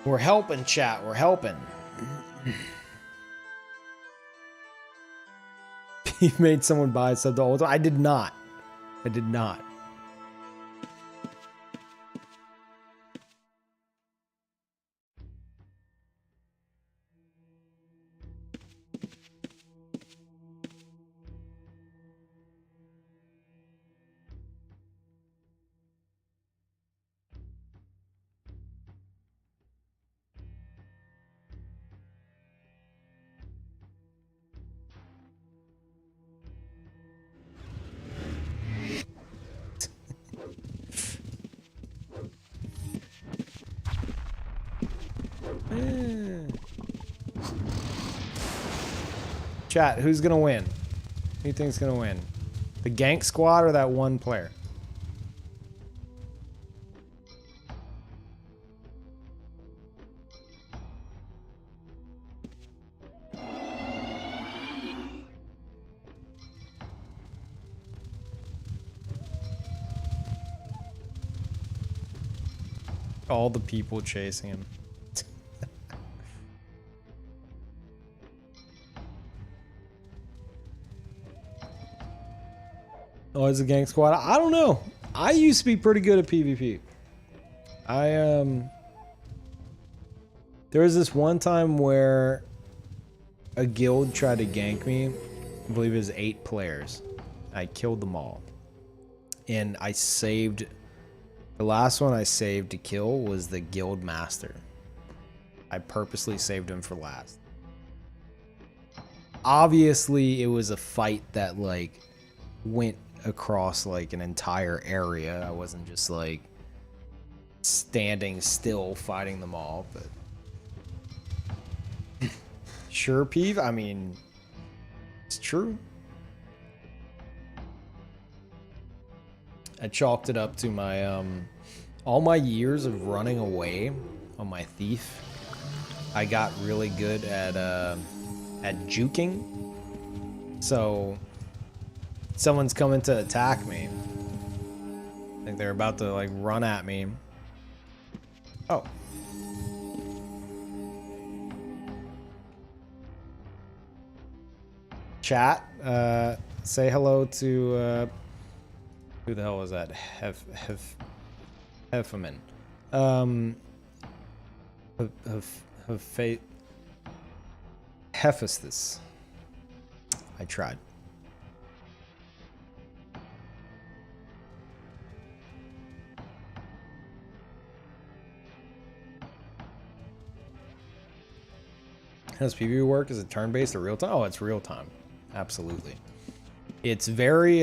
We're helping, chat. We're helping. You made someone buy sub the whole time. I did not. I did not. Chat, who's gonna win? Who do you think's gonna win? The gank squad or that one player? All the people chasing him. Oh, it's a gang squad. I don't know. I used to be pretty good at PvP. There was this one time where a guild tried to gank me. I believe it was 8 players. I killed them all. And I saved... The last one I saved to kill was the guild master. I purposely saved him for last. Obviously, it was a fight that, like, went across, like, an entire area. I wasn't just, like, standing still fighting them all, but... Sure, Peeve? I mean, it's true. I chalked it up to my, all my years of running away on my thief. I got really good at juking. So someone's coming to attack me. I think they're about to like run at me. Oh. Chat, say hello to who the hell was that? Hefferman. Hephaestus. I tried. How does PvP work? Is it turn-based or real-time? Oh, it's real-time. Absolutely. It's very,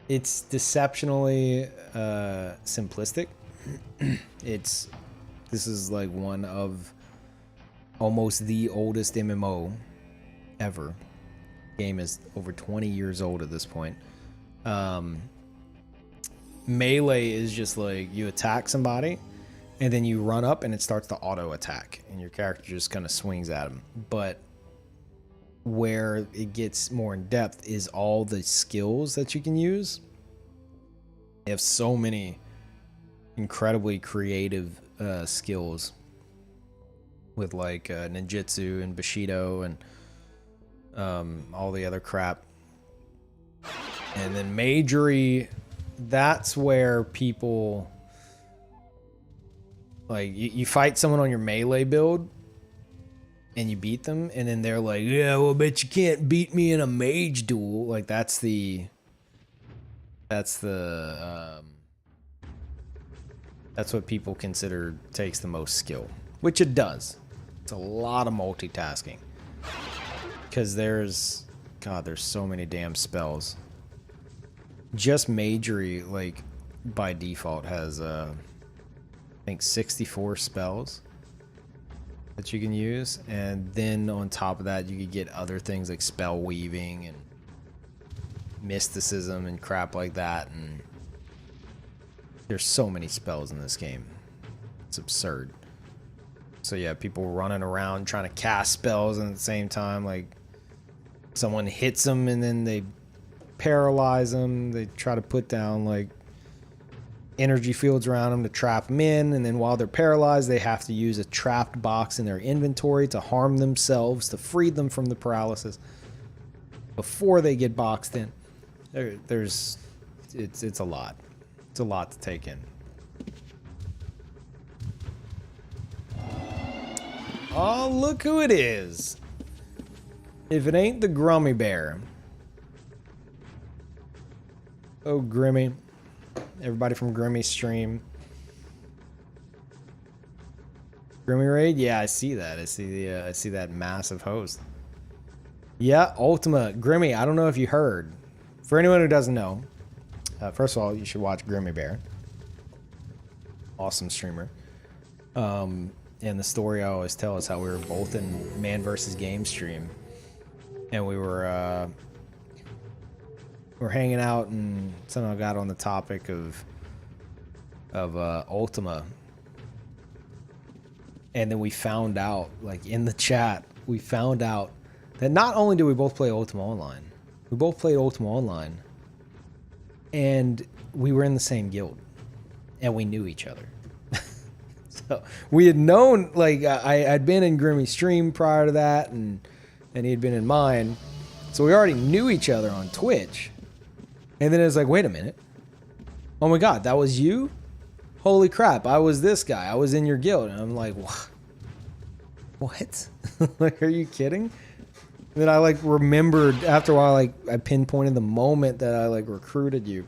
it's deceptionally simplistic. This is like one of almost the oldest MMO ever. Game is over 20 years old at this point. Melee is just like you attack somebody and then you run up and it starts to auto attack and your character just kind of swings at them. But where it gets more in depth is all the skills that you can use. They have so many incredibly creative skills with like ninjutsu and bushido and all the other crap. And then magery, that's where people like you fight someone on your melee build and you beat them and then they're like, yeah, well, bet you can't beat me in a mage duel. Like that's what people consider takes the most skill, which it does. It's a lot of multitasking because there's so many damn spells. Just magery, like by default, has I think 64 spells that you can use, and then on top of that, you could get other things like spell weaving and mysticism and crap like that. And there's so many spells in this game, it's absurd. So yeah, people running around trying to cast spells and at the same time, like someone hits them and then they paralyze them. They try to put down like energy fields around them to trap them in, and then while they're paralyzed, they have to use a trapped box in their inventory to harm themselves to free them from the paralysis before they get boxed in. It's a lot. It's a lot to take in. Oh, look who it is. If it ain't the Grummy Bear. Oh, Grimmy. Everybody from Grimmy's stream. Grimmy Raid? Yeah, I see that. I see that massive host. Yeah, Ultima. Grimmy, I don't know if you heard. For anyone who doesn't know, first of all, you should watch Grimmy Bear. Awesome streamer. And the story I always tell is how we were both in Man vs. Game stream. And we were hanging out and somehow got on the topic of Ultima. And then we found out, like in the chat, we found out that not only did we both play Ultima Online, we both played Ultima Online, and we were in the same guild, and we knew each other. So we had known, like I'd been in Grimmy's stream prior to that, and he had been in mine, so we already knew each other on Twitch. And then it was like, wait a minute, oh my god, that was you? Holy crap, I was this guy, I was in your guild. And I'm like, what? Like, are you kidding? And then I like remembered after a while, like I pinpointed the moment that I like recruited you.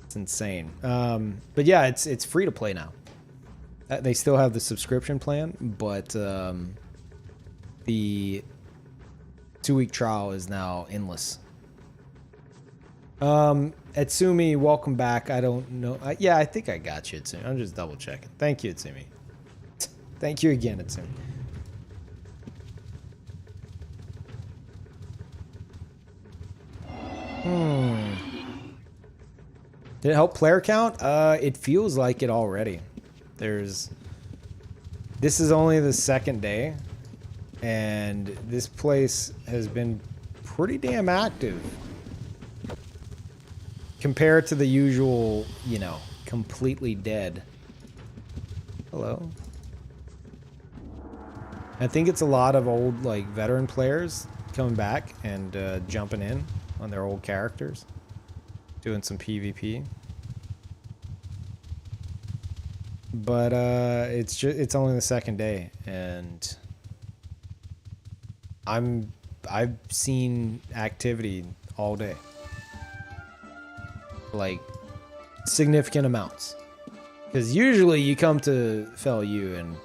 It's insane. But yeah, it's free to play now. They still have the subscription plan, but the 2-week trial is now endless. Etsumi, welcome back. I don't know. Yeah, I think I got you, Etsumi. I'm just double checking. Thank you, Etsumi. Thank you again, Etsumi. Did it help player count? It feels like it already. This is only the second day, and this place has been pretty damn active compared to the usual, you know, completely dead. Hello. I think it's a lot of old, like, veteran players coming back and jumping in on their old characters, doing some PvP. But it's only the second day, and I've seen activity all day, like significant amounts. Because usually you come to FLU, and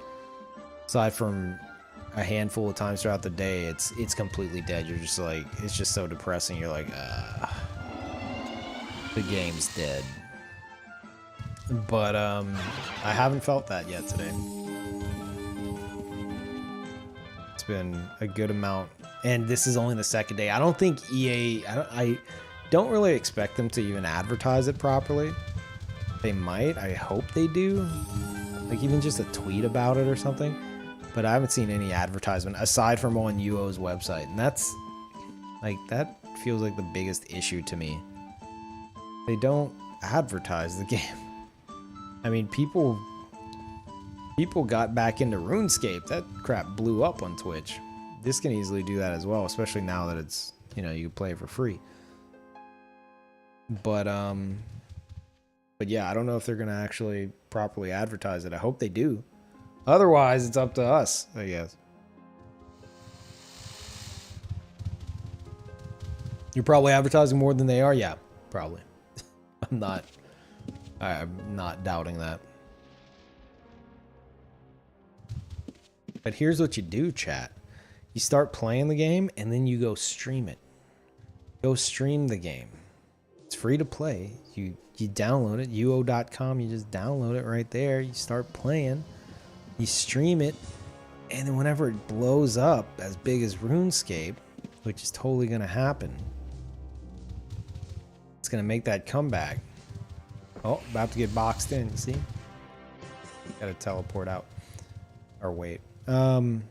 aside from a handful of times throughout the day, it's completely dead. You're just like, it's just so depressing. You're like, the game's dead. But I haven't felt that yet today. It's been a good amount, and this is only the second day. I don't think EA. I don't really expect them to even advertise it properly. They might. I hope they do. Like even just a tweet about it or something. But I haven't seen any advertisement aside from on UO's website, and that's like, that feels like the biggest issue to me. They don't advertise the game. I mean, people got back into RuneScape. That crap blew up on Twitch. This can easily do that as well, especially now that it's, you know, you can play it for free. But yeah, I don't know if they're gonna actually properly advertise it. I hope they do. Otherwise, it's up to us, I guess. You're probably advertising more than they are? Yeah, probably. I'm not doubting that. But here's what you do, chat. You start playing the game, and then you go stream it. Go stream the game. It's free to play. You download it, uo.com, you just download it right there. You start playing. You stream it, and then whenever it blows up as big as RuneScape, which is totally going to happen, it's going to make that comeback. Oh, about to get boxed in, you see? Got to teleport out. Or wait. Whenever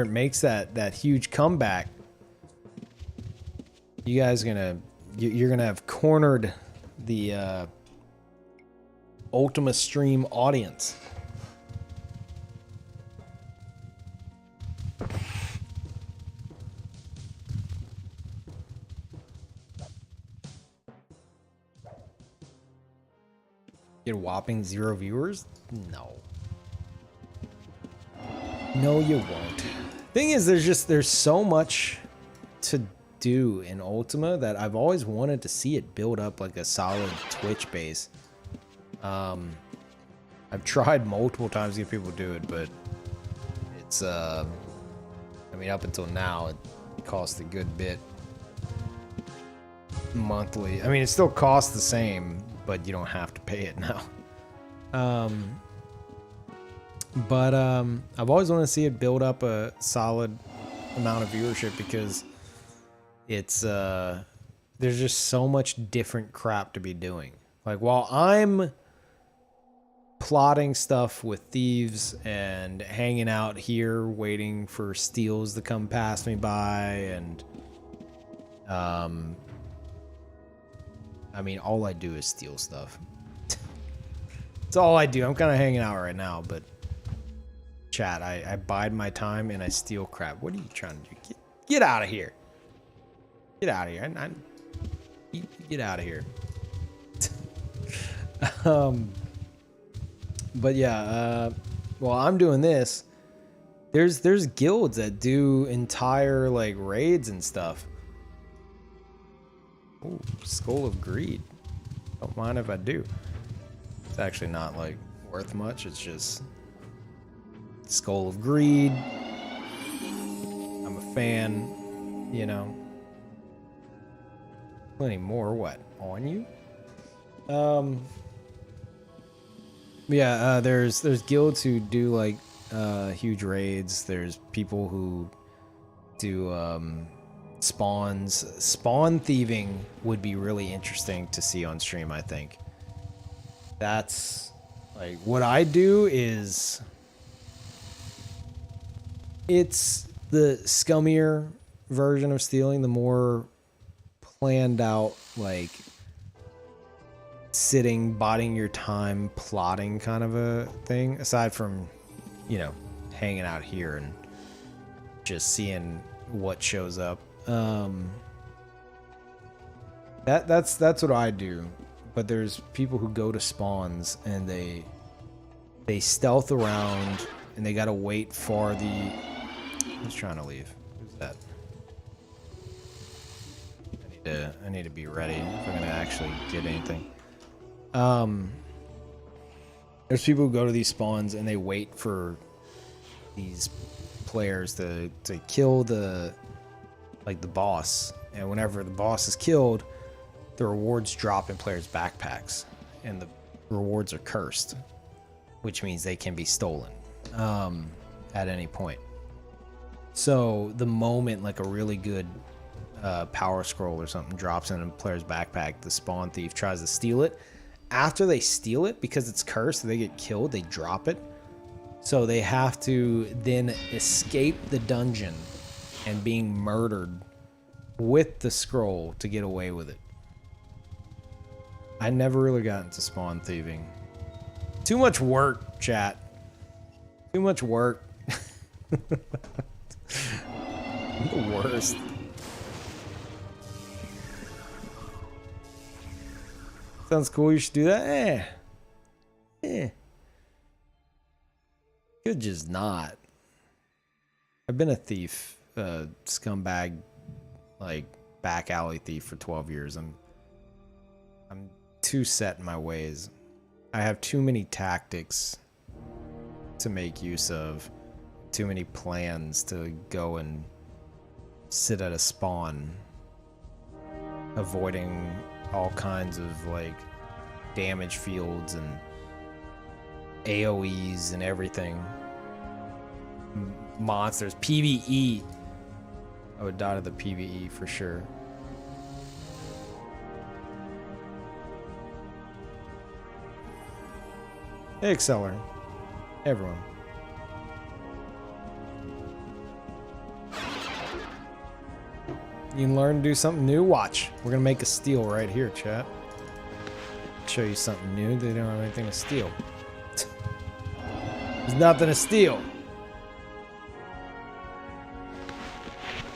it makes that huge comeback, you guys you're going to have cornered the Ultima stream audience. Get a whopping 0 viewers? No. No, you won't. Thing is, there's so much to do in Ultima that I've always wanted to see it build up like a solid Twitch base. I've tried multiple times to get people to do it, but it's I mean, up until now it costs a good bit monthly. I mean, it still costs the same, but you don't have to pay it now. But I've always wanted to see it build up a solid amount of viewership, because it's there's just so much different crap to be doing. Like, while I'm plotting stuff with thieves and hanging out here waiting for steals to come pass me by, and I mean, all I do is steal stuff. That's all I do. I'm kind of hanging out right now, but chat, I bide my time and I steal crap. What are you trying to do? Get out of here. Get out of here. Get out of here. But yeah, while I'm doing this, there's guilds that do entire like raids and stuff. Ooh, Skull of Greed. Don't mind if I do. It's actually not like worth much. It's just Skull of Greed. I'm a fan, you know. Plenty more. What, on you? Yeah, there's guilds who do like huge raids. There's people who do spawns. Spawn thieving would be really interesting to see on stream, I think. That's like what I do is it's the scummier version of stealing, the more planned out, like sitting, biding your time, plotting kind of a thing, aside from, you know, hanging out here and just seeing what shows up. That's what I do. But there's people who go to spawns and they stealth around and they gotta wait for the... Who's trying to leave? Who's that? I need to be ready if I'm gonna actually get anything. There's people who go to these spawns and they wait for these players to kill the boss, and whenever the boss is killed, the rewards drop in players' backpacks, and the rewards are cursed, which means they can be stolen at any point. So the moment like a really good power scroll or something drops in a player's backpack, the spawn thief tries to steal it. After they steal it, because it's cursed, they get killed, they drop it. So they have to then escape the dungeon and being murdered with the scroll to get away with it. I never really got into spawn thieving. Too much work, chat. Too much work. I'm the worst. Sounds cool, you should do that? Could just not. I've been a thief, scumbag, like back alley thief for 12 years. I'm too set in my ways. I have too many tactics to make use of, too many plans to go and sit at a spawn, avoiding all kinds of like damage fields and AoEs and everything. Monsters, PvE. I would die to the PvE for sure. Hey, Exceller. Everyone. You can learn to do something new. Watch. We're gonna make a steal right here, chat. Show you something new. They don't have anything to steal. There's nothing to steal.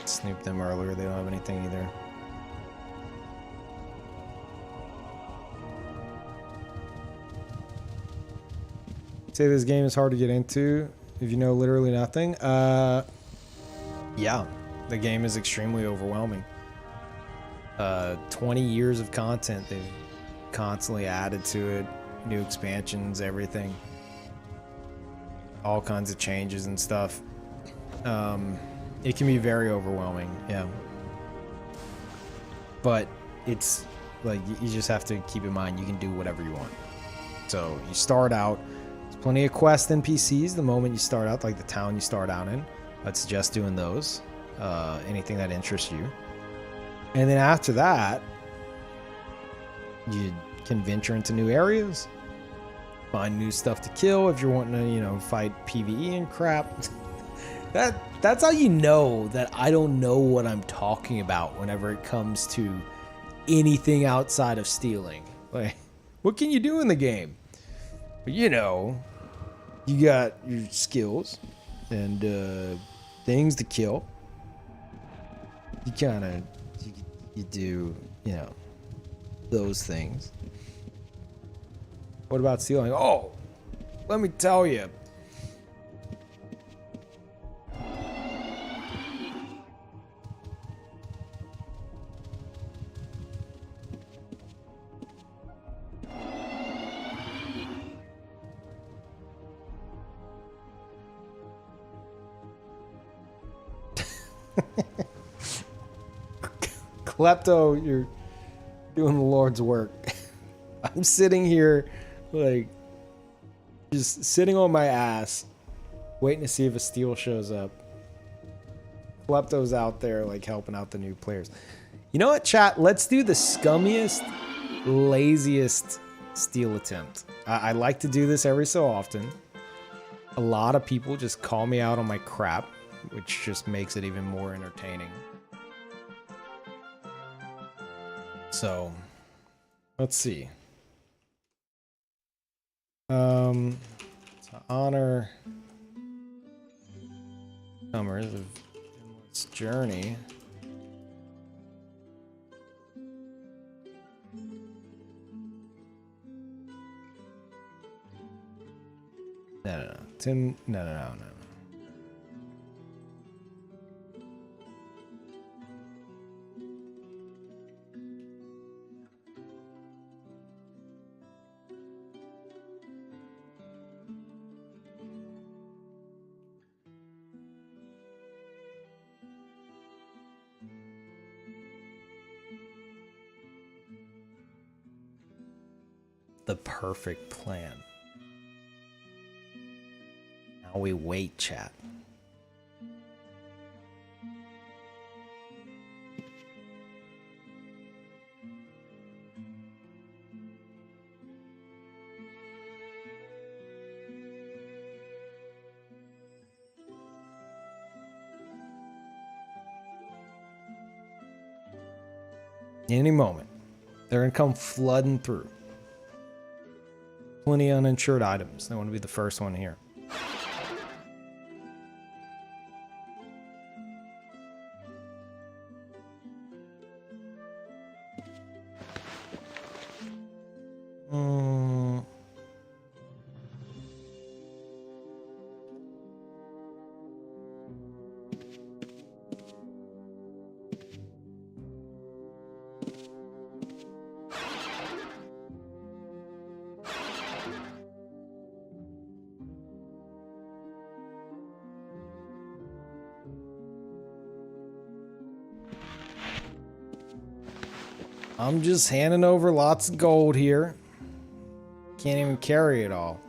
Snooped them earlier. They don't have anything either. Say this game is hard to get into if you know literally nothing. Yeah, the game is extremely overwhelming. 20 years of content. They've constantly added to it. New expansions, everything. All kinds of changes and stuff. It can be very overwhelming, yeah. But it's like you just have to keep in mind you can do whatever you want. So you start out, there's plenty of quest NPCs the moment you start out, like the town you start out in. I'd suggest doing those. Anything that interests you. And then after that, you can venture into new areas, find new stuff to kill if you're wanting to, you know, fight PvE and crap. That's how you know that I don't know what I'm talking about whenever it comes to anything outside of stealing. Like, what can you do in the game? You know, you got your skills and things to kill. You kind of you do, you know, those things. What about stealing? Oh, let me tell you. Klepto, you're doing the Lord's work. I'm sitting here, like, just sitting on my ass, waiting to see if a steal shows up. Klepto's out there like helping out the new players. You know what, chat? Let's do the scummiest, laziest steal attempt. I like to do this every so often. A lot of people just call me out on my crap, which just makes it even more entertaining. So, let's see. To honor comers of Endless Journey. No. Tim, no. The perfect plan. Now we wait, chat. Any moment, they're gonna come flooding through. Plenty of uninsured items. They want to be the first one here. I'm just handing over lots of gold here. Can't even carry it all.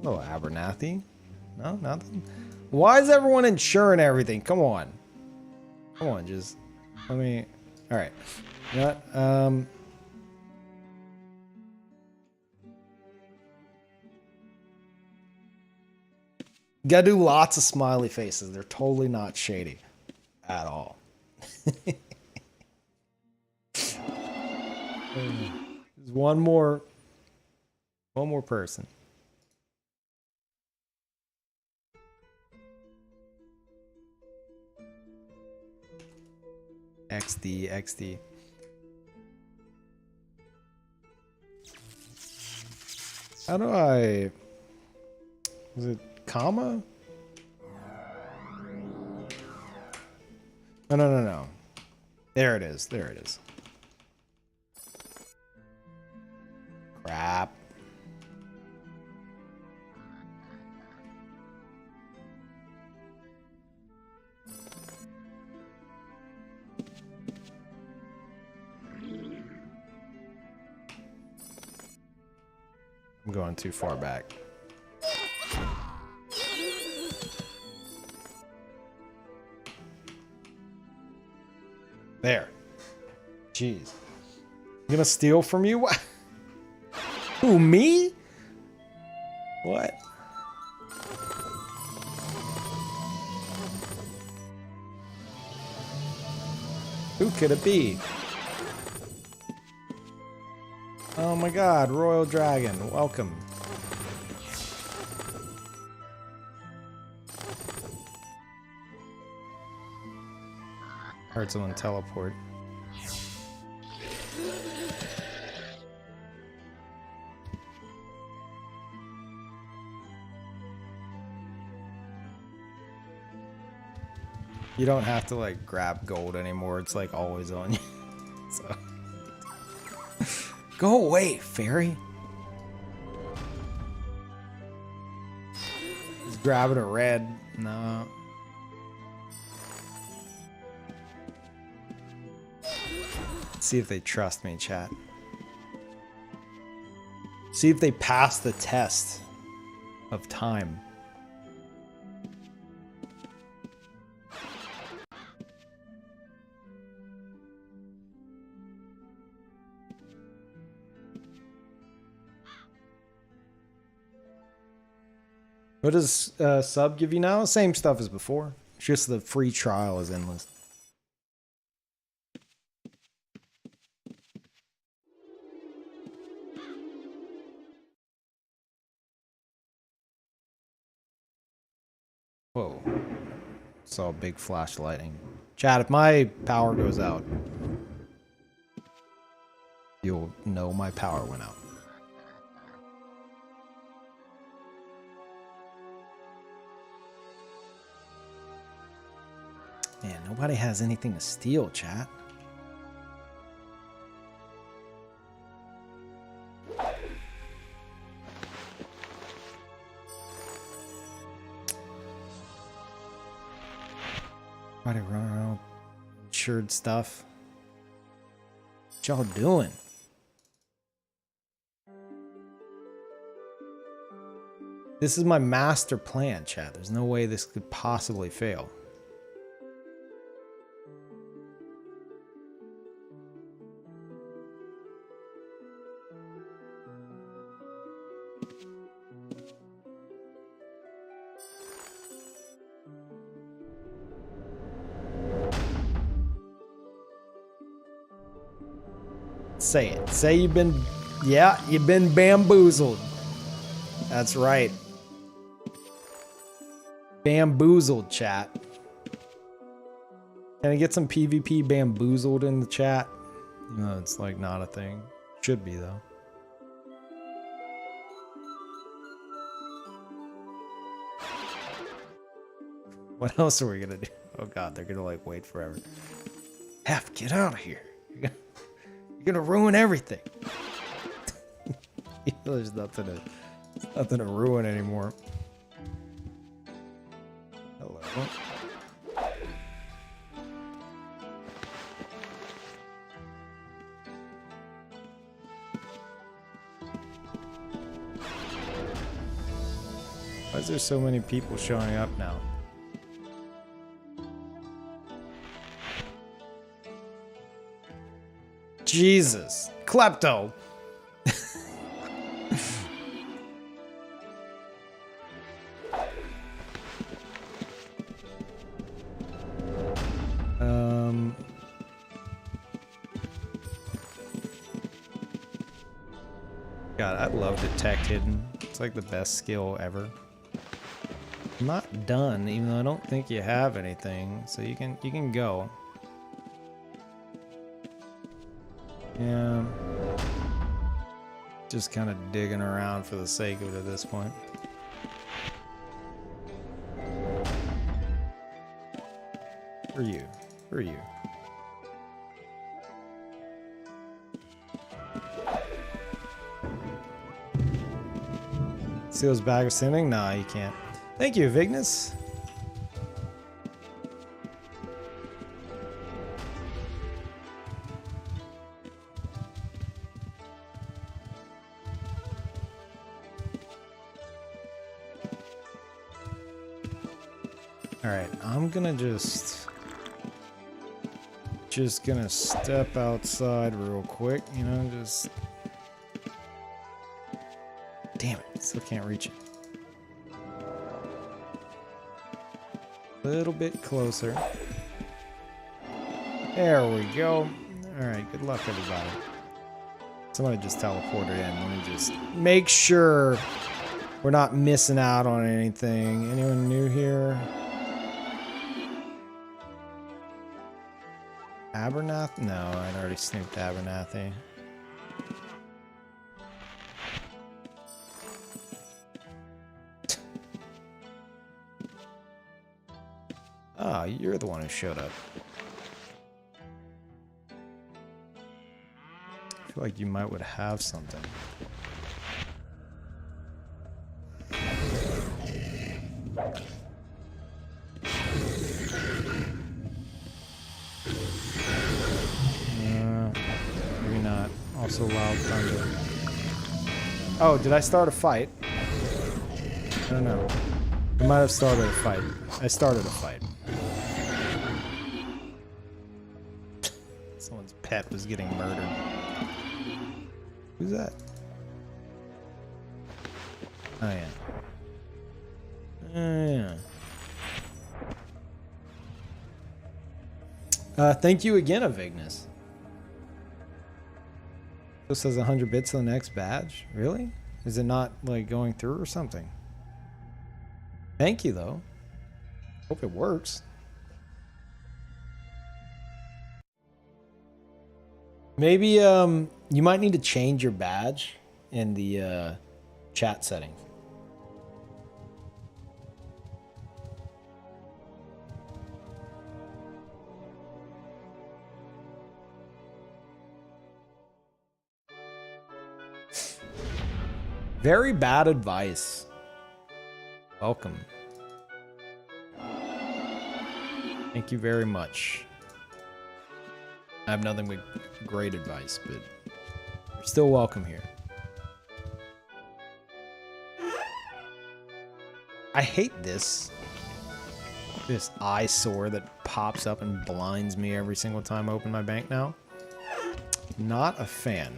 Hello, Abernathy. No, nothing. Why is everyone insuring everything? Come on. Come on, just let me. All right. You know what? Gotta do lots of smiley faces. They're totally not shady at all. There's one more person. XD. How do I... Is it comma? No. There it is. Crap. I'm going too far back. There. Jeez. You gonna steal from you? What? Who, me? What? Who could it be? Oh my god, Royal Dragon, welcome. Heard someone teleport. You don't have to like grab gold anymore. It's like always on you. So go away, fairy. Just grabbing a red. No. Let's see if they trust me, chat. See if they pass the test of time. What does sub give you now? Same stuff as before. It's just the free trial is endless. Whoa. Saw a big flash of lightning. Chat, if my power goes out, you'll know my power went out. Man, nobody has anything to steal, chat. Everybody running around with insured stuff. What y'all doing? This is my master plan, chat. There's no way this could possibly fail. Say it. Say you've been... Yeah, you've been bamboozled. That's right. Bamboozled, chat. Can I get some PvP bamboozled in the chat? No, it's like not a thing. Should be, though. What else are we gonna do? Oh god, they're gonna like wait forever. Hef, get out of here. You're gonna ruin everything. There's nothing to ruin anymore. Hello. Why is there so many people showing up now? Jesus. Klepto. God, I love detect hidden. It's like the best skill ever. I'm not done, even though I don't think you have anything, so you can go. Yeah. Just kind of digging around for the sake of it at this point. For you. For you. Seal's bag of sending? Nah, you can't. Thank you, Vignus. Alright, I'm gonna just gonna step outside real quick, you know, just... Damn it, still can't reach it. A little bit closer. There we go. Alright, good luck, everybody. Somebody just teleported in. Let me just make sure we're not missing out on anything. Anyone new here? Abernath? No, I'd already snooped Abernathy. Ah, you're the one who showed up. I feel like you might would have something. Maybe not. Also loud thunder. Oh, did I start a fight? I don't know. I might have started a fight. I started a fight. Someone's pet was getting murdered. Who's that? Oh, yeah. Thank you again, Avignus. This says 100 bits to the next badge? Really? Is it not, like, going through or something? Thank you, though. Hope it works. Maybe, you might need to change your badge in the, chat settings. Very bad advice. Welcome. Thank you very much. I have nothing but great advice, but you're still welcome here. I hate this eyesore that pops up and blinds me every single time I open my bank now. Not a fan.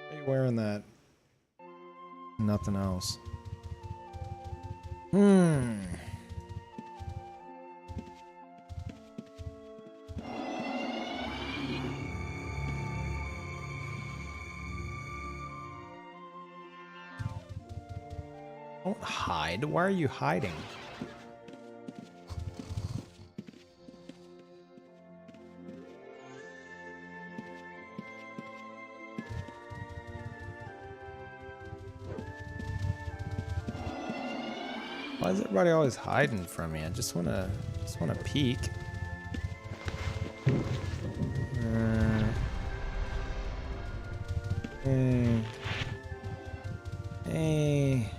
Why are you wearing that? Nothing else. Don't hide. Why are you hiding? Why is everybody always hiding from me? I just wanna peek. Hey.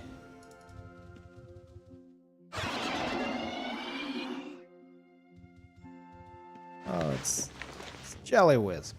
Oh, it's Jelly Wisp.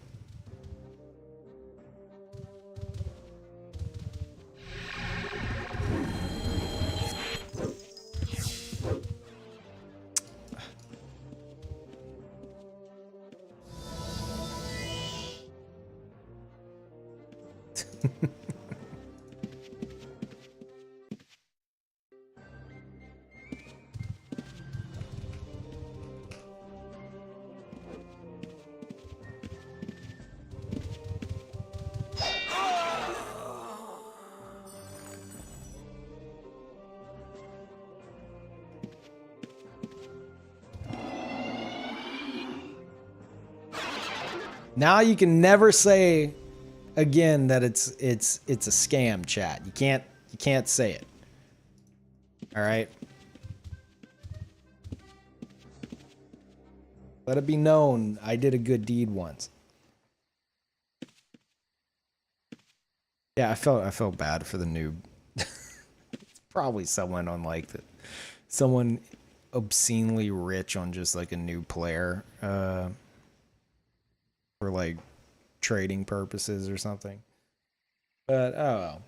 Now you can never say again that it's a scam, chat. You can't say it. All right? Let it be known I did a good deed once. Yeah, I felt bad for the noob. It's probably someone on like someone obscenely rich on just like a new player for like trading purposes or something. But oh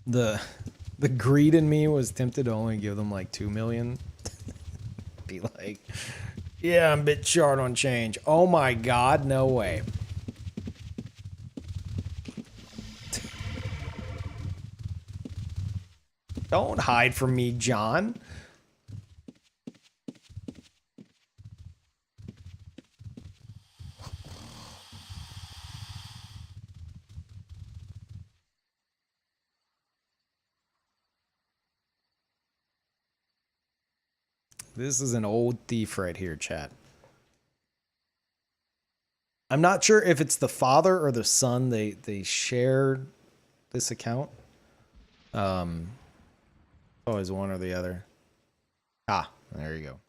well. The greed in me was tempted to only give them like 2 million. Be like, yeah, I'm a bit short on change. Oh my god, no way. Don't hide from me, John. This is an old thief right here, chat. I'm not sure if it's the father or the son. They share this account. Always one or the other. Ah, there you go.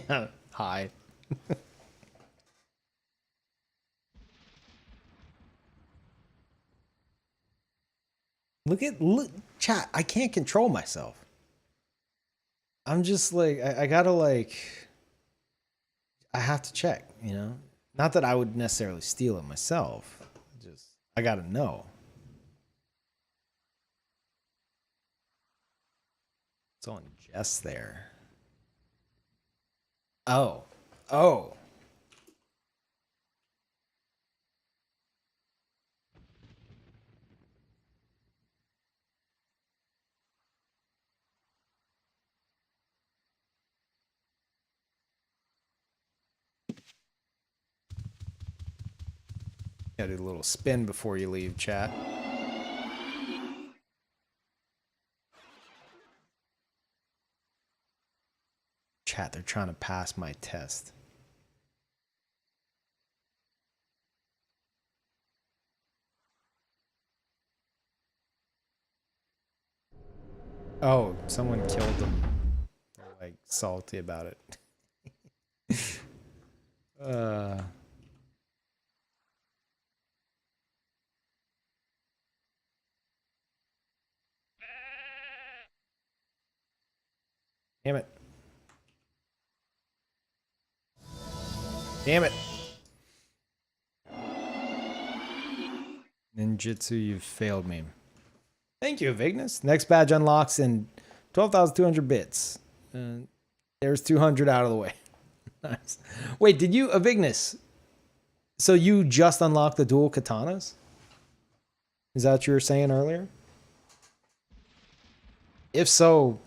Yeah. Hi. Look, chat. I can't control myself. I'm just like, I gotta like, I have to check, you know? Not that I would necessarily steal it myself. Just, I gotta know. It's on Jess there. Oh. Oh. Gotta do a little spin before you leave, chat. Chat, they're trying to pass my test. Oh, someone killed them. They're like salty about it. Damn it. Damn it. Ninjutsu, you've failed me. Thank you, Vignis. Next badge unlocks in 12,200 bits. There's 200 out of the way. Nice. Wait, did you, Vignis? So you just unlocked the dual katanas? Is that what you were saying earlier? If so,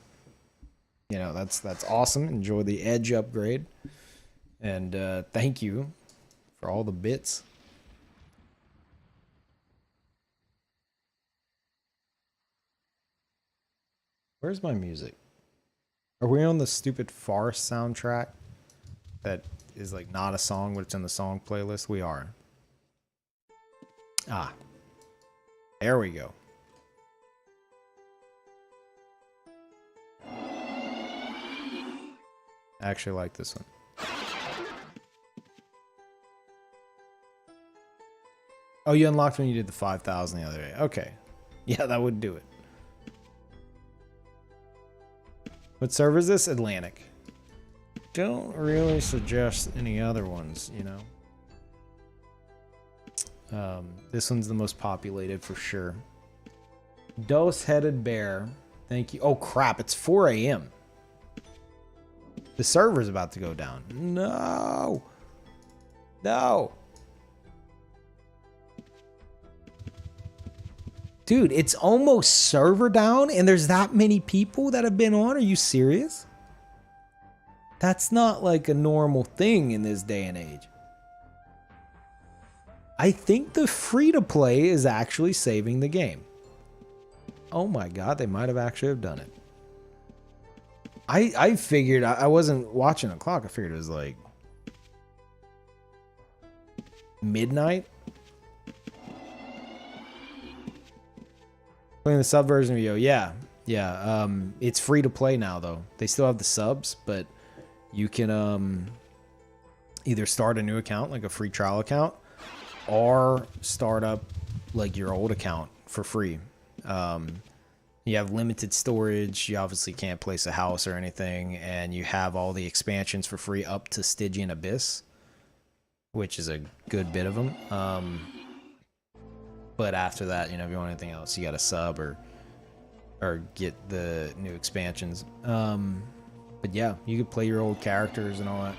you know, that's awesome. Enjoy the edge upgrade. And thank you for all the bits. Where's my music? Are we on the stupid Farce soundtrack that is like not a song, but it's in the song playlist? We are. Ah. There we go. I actually like this one. Oh, you unlocked when you did the 5,000 the other day. Okay. Yeah, that would do it. What server is this? Atlantic. Don't really suggest any other ones, you know. This one's the most populated for sure. Dose-headed bear. Thank you. Oh, crap. It's 4 a.m. The server's about to go down. No. No. Dude, it's almost server down and there's that many people that have been on. Are you serious? That's not like a normal thing in this day and age. I think the free-to-play is actually saving the game. Oh my god, they might have actually have done it. I figured, I wasn't watching the clock. I figured it was like midnight. Playing the sub version video, yeah. It's free to play now though. They still have the subs, but you can either start a new account, like a free trial account, or start up like your old account for free. You have limited storage. You obviously can't place a house or anything, and you have all the expansions for free up to Stygian Abyss, which is a good bit of them. But after that, you know, if you want anything else, you got to sub or get the new expansions. But yeah, you could play your old characters and all that.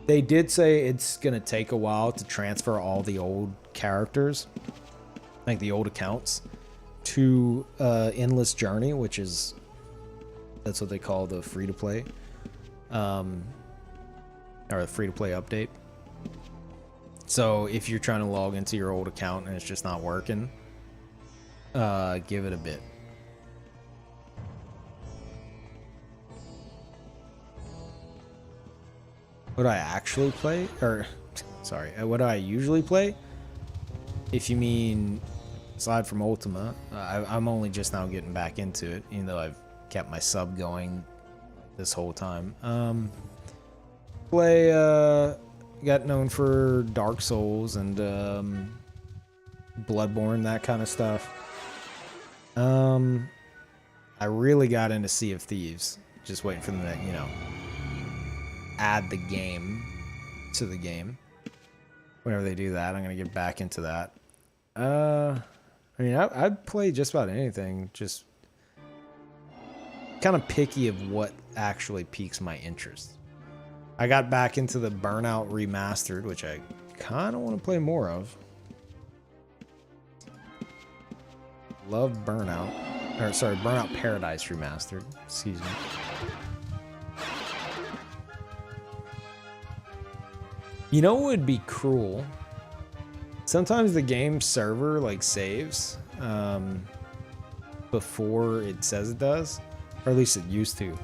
They did say it's gonna take a while to transfer all the old characters, like the old accounts, to Endless Journey, which is That's what they call the free-to-play. Or the free-to-play update. So if you're trying to log into your old account and it's just not working, give it a bit. What do I actually play? Or, sorry, what do I usually play? If you mean, aside from Ultima, I'm only just now getting back into it, even though I've kept my sub going this whole time. Got known for Dark Souls and Bloodborne, that kind of stuff. I really got into Sea of Thieves. Just waiting for them to, you know, add the game to the game. Whenever they do that, I'm gonna get back into that. I mean, I'd play just about anything. Just kind of picky of what actually piques my interest. I got back into the Burnout Remastered, which I kind of want to play more of. Love Burnout. Or, sorry, Burnout Paradise Remastered. Excuse me. You know what would be cruel? Sometimes the game server, like, saves before it says it does. Or at least it used to.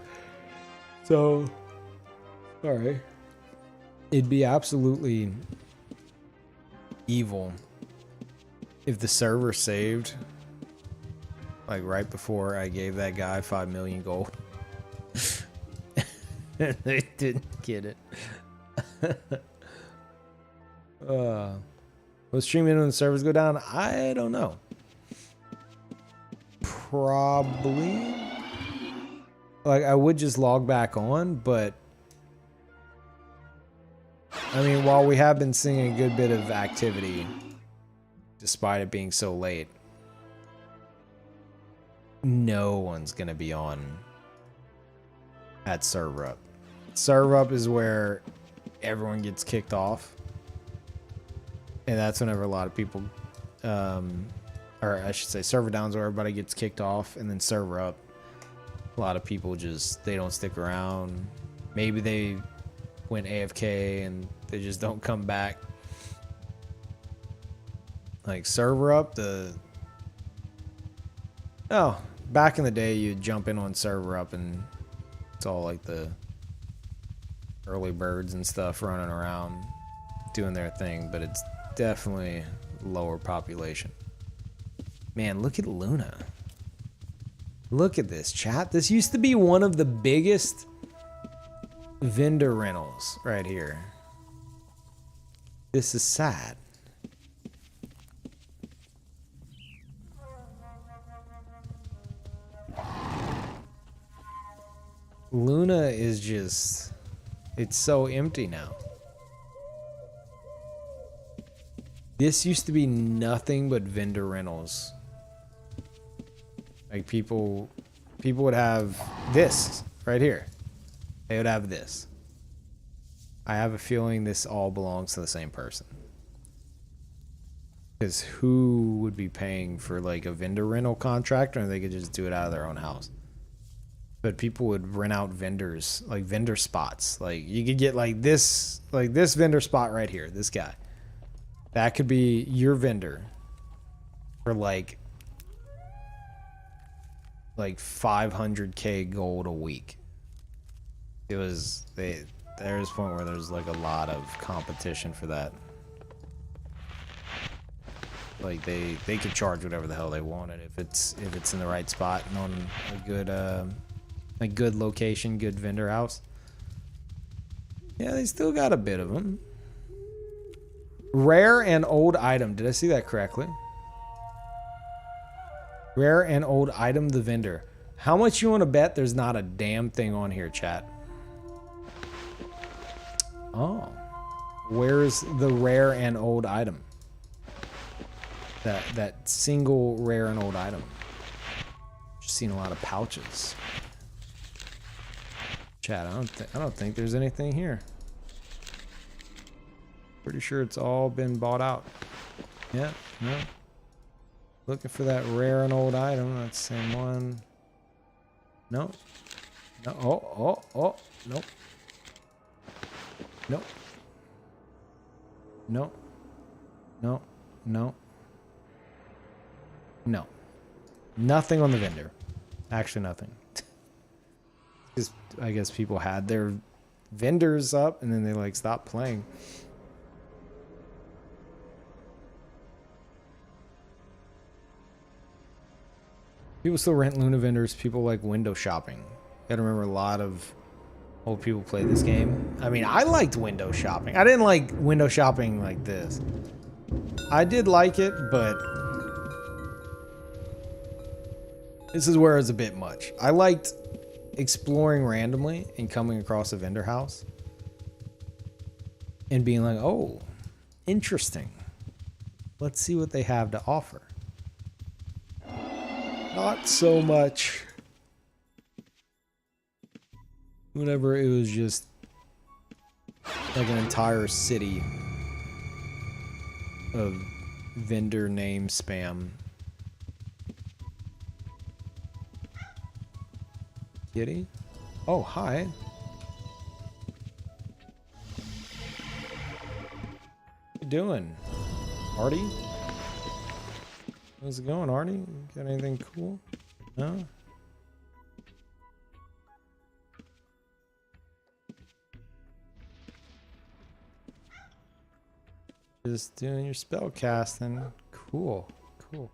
So, sorry. It'd be absolutely evil if the server saved, like, right before I gave that guy 5 million gold. They didn't get it. Will streaming when the servers go down? I don't know. Probably. Like, I would just log back on, but I mean, while we have been seeing a good bit of activity, despite it being so late, no one's gonna be on at server up. Server up is where everyone gets kicked off. And that's whenever a lot of people, or I should say server downs where everybody gets kicked off, and then server up, a lot of people just, they don't stick around. Maybe they went AFK and they just don't come back. Like server up, back in the day you'd jump in on server up and it's all like the early birds and stuff running around doing their thing, but it's definitely lower population. Man, look at Luna. Look at this, chat. This used to be one of the biggest vendor rentals right here. This is sad. Luna is just, it's so empty now. This used to be nothing but vendor rentals. Like people would have this right here. They would have this. I have a feeling this all belongs to the same person. Because who would be paying for like a vendor rental contract, or they could just do it out of their own house? But people would rent out vendors, like vendor spots. Like you could get like this vendor spot right here, this guy. That could be your vendor for like 500k gold a week. It was, there was a point where there's like a lot of competition for that. Like they could charge whatever the hell they wanted if it's in the right spot and on a good location, good vendor house. Yeah, they still got a bit of them. Rare and old item. Did I see that correctly? Rare and old item, the vendor. How much you want to bet there's not a damn thing on here, chat? Oh. Where's the rare and old item? That single rare and old item. Just seen a lot of pouches. Chat, I don't think there's anything here. Pretty sure it's all been bought out. Yeah, no. Looking for that rare and old item. That's the same one. Nope. No, oh, nope. Nope. No. No. No. No. Nothing on the vendor. Actually, nothing. Just, I guess people had their vendors up and then they like stopped playing. People still rent Luna vendors. People like window shopping. Gotta remember, a lot of old people play this game. I mean, I liked window shopping. I didn't like window shopping like this. I did like it, but this is where it's a bit much. I liked exploring randomly and coming across a vendor house and being like, oh, interesting. Let's see what they have to offer. Not so much whenever it was just like an entire city of vendor name spam. Kitty? Oh, hi. What you doing, Artie? How's it going, Artie? Got anything cool? No? Just doing your spell casting. Cool. Cool.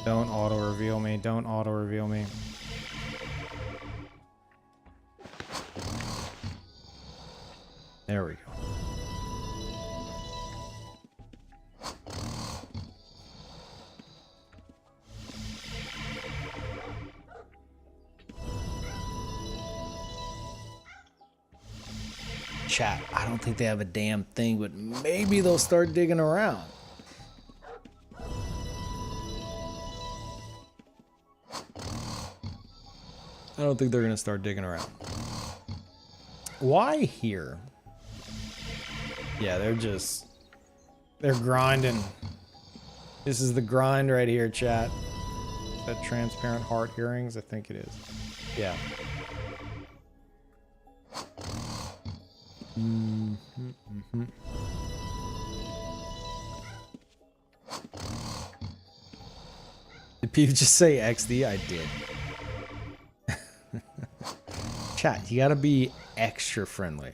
Don't auto-reveal me. Don't auto-reveal me. There we go. Chat, I don't think they have a damn thing, but maybe they'll start digging around. I don't think they're gonna start digging around. Why here? Yeah, they're grinding. This is the grind right here, chat. Is that transparent heart hearings? I think it is. Yeah. Did people just say XD? I did. Chat, you gotta be extra friendly.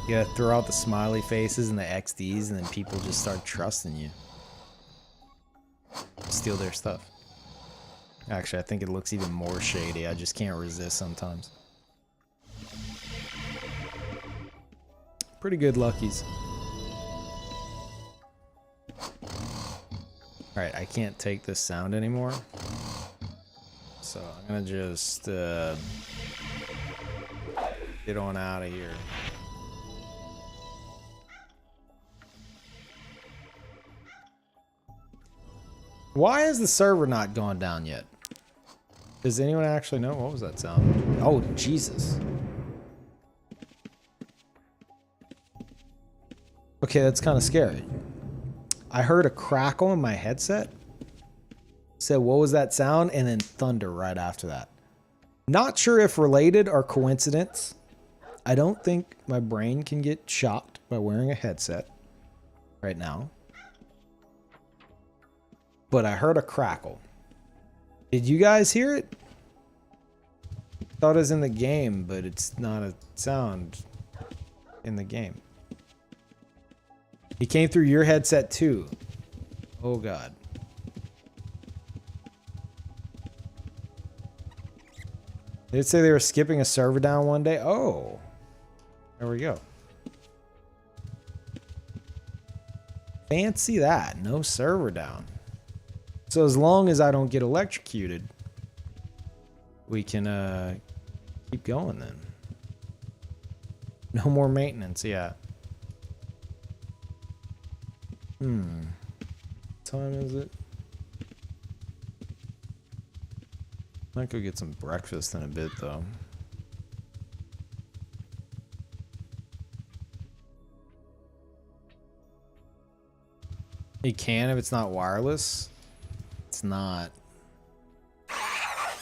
You gotta throw out the smiley faces and the XDs, and then people just start trusting you. Steal their stuff. Actually, I think it looks even more shady. I just can't resist sometimes. Pretty good luckies. Alright, I can't take this sound anymore. So I'm gonna just get on out of here. Why has the server not gone down yet? Does anyone actually know? What was that sound? Oh, Jesus. Okay, that's kind of scary. I heard a crackle in my headset. Said, what was that sound? And then thunder right after that. Not sure if related or coincidence. I don't think my brain can get shocked by wearing a headset right now. But I heard a crackle. Did you guys hear it? Thought it was in the game, but it's not a sound in the game. He came through your headset too. Oh God. They did say they were skipping a server down one day. Oh, there we go. Fancy that. No server down. So as long as I don't get electrocuted, we can keep going then. No more maintenance, yeah. What time is it? Might go get some breakfast in a bit, though. You can if it's not wireless. It's not.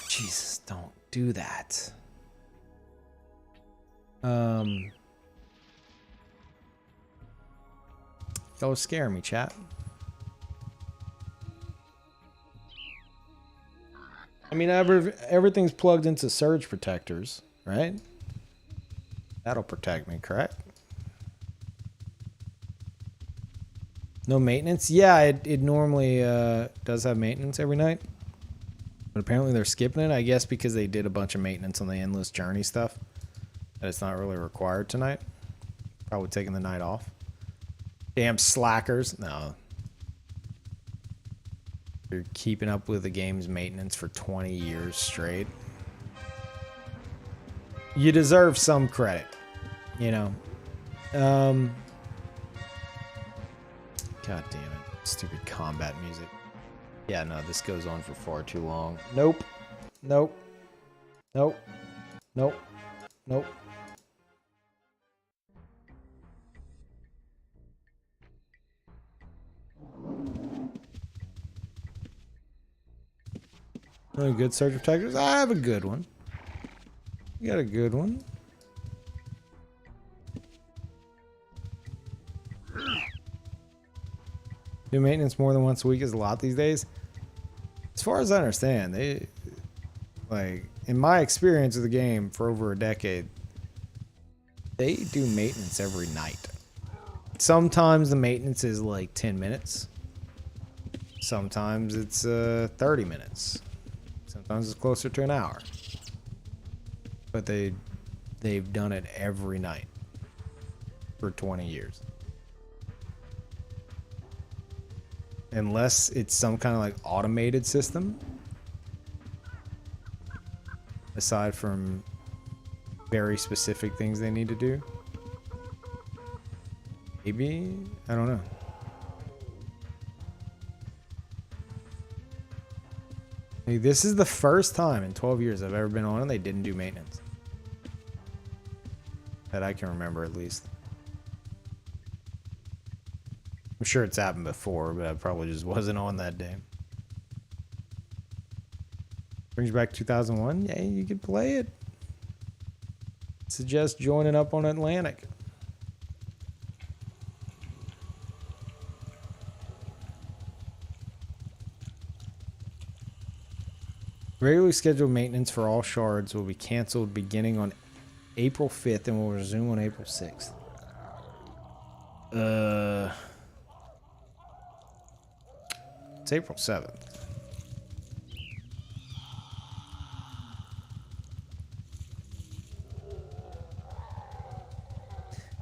Jesus, don't do that. Y'all scare me, chat. I mean, everything's plugged into surge protectors, right? That'll protect me, correct? No maintenance? Yeah, it normally does have maintenance every night. But apparently they're skipping it, I guess because they did a bunch of maintenance on the Endless Journey stuff. That it's not really required tonight. Probably taking the night off. Damn slackers. No. You're keeping up with the game's maintenance for 20 years straight. You deserve some credit, you know. God damn it. Stupid combat music. Yeah, no, this goes on for far too long. Nope. Nope. Nope. Nope. Nope. Any good surge protectors? I have a good one. You got a good one. Do maintenance more than once a week is a lot these days. As far as I understand, they, like, in my experience of the game for over a decade, they do maintenance every night. Sometimes the maintenance is like 10 minutes. Sometimes it's 30 minutes. Sometimes it's closer to an hour. But they've done it every night for 20 years. Unless it's some kind of like automated system. Aside from very specific things they need to do. Maybe? I don't know. Hey, this is the first time in 12 years I've ever been on and they didn't do maintenance. That I can remember at least. I'm sure it's happened before, but I probably just wasn't on that day. Brings you back 2001? Yeah, you could play it. Suggest joining up on Atlantic. Regularly scheduled maintenance for all shards will be canceled beginning on April 5th and will resume on April 6th. It's April 7th.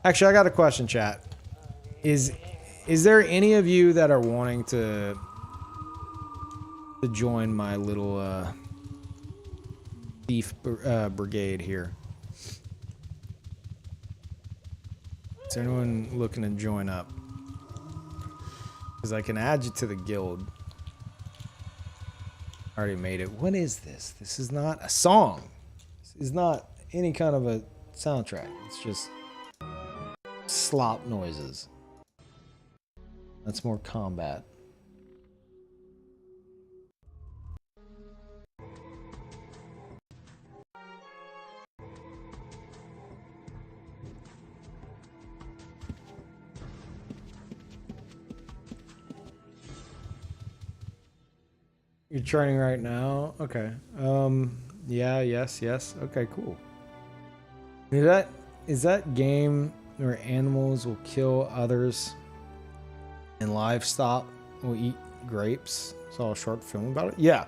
Actually, I got a question, chat. Is there any of you that are wanting to join my little thief brigade here? Is there anyone looking to join up? Because I can add you to the guild. I already made it. What is this? This is not a song. This is not any kind of a soundtrack. It's just slop noises. That's more combat. You're training right now? Okay. Yeah, yes. Okay, cool. Is that game where animals will kill others and livestock will eat grapes? Saw a short film about it. Yeah.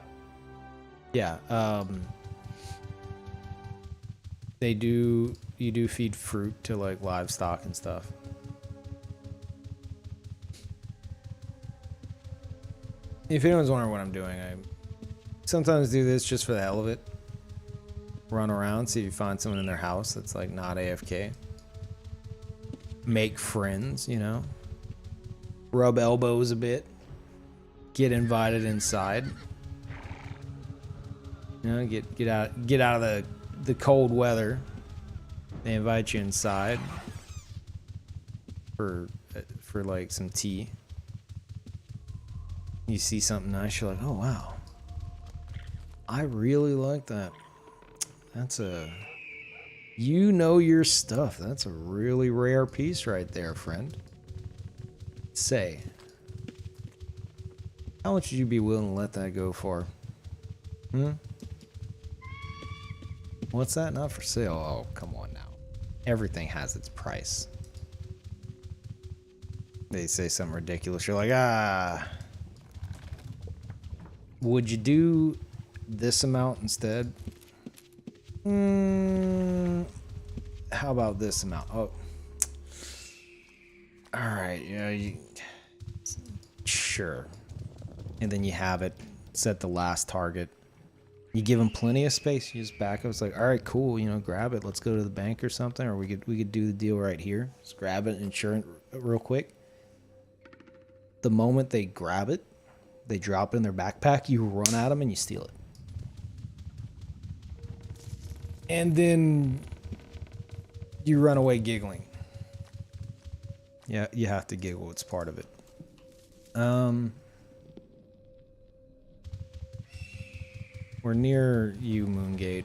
They do. You do feed fruit to like livestock and stuff. If anyone's wondering what I'm doing, I sometimes do this just for the hell of it. Run around, see if you find someone in their house that's like not AFK. Make friends, you know. Rub elbows a bit. Get invited inside. You know, get out of the cold weather. They invite you inside for like some tea. You see something nice, you're like, oh wow, I really like that. That's you know your stuff. That's a really rare piece right there, friend. Say, how much would you be willing to let that go for? What's that? Not for sale. Oh, come on now. Everything has its price. They say something ridiculous. You're like, ah. Would you do this amount instead? How about this amount? Oh. Alright, yeah, sure. And then you have it. Set the last target. You give them plenty of space. You just back up. It's like, all right, cool. You know, grab it. Let's go to the bank or something, or we could do the deal right here. Just grab it, insure it real quick. The moment they grab it, they drop it in their backpack. You run at them and you steal it. And then you run away giggling. Yeah, you have to giggle. It's part of it. We're near you, Moongate.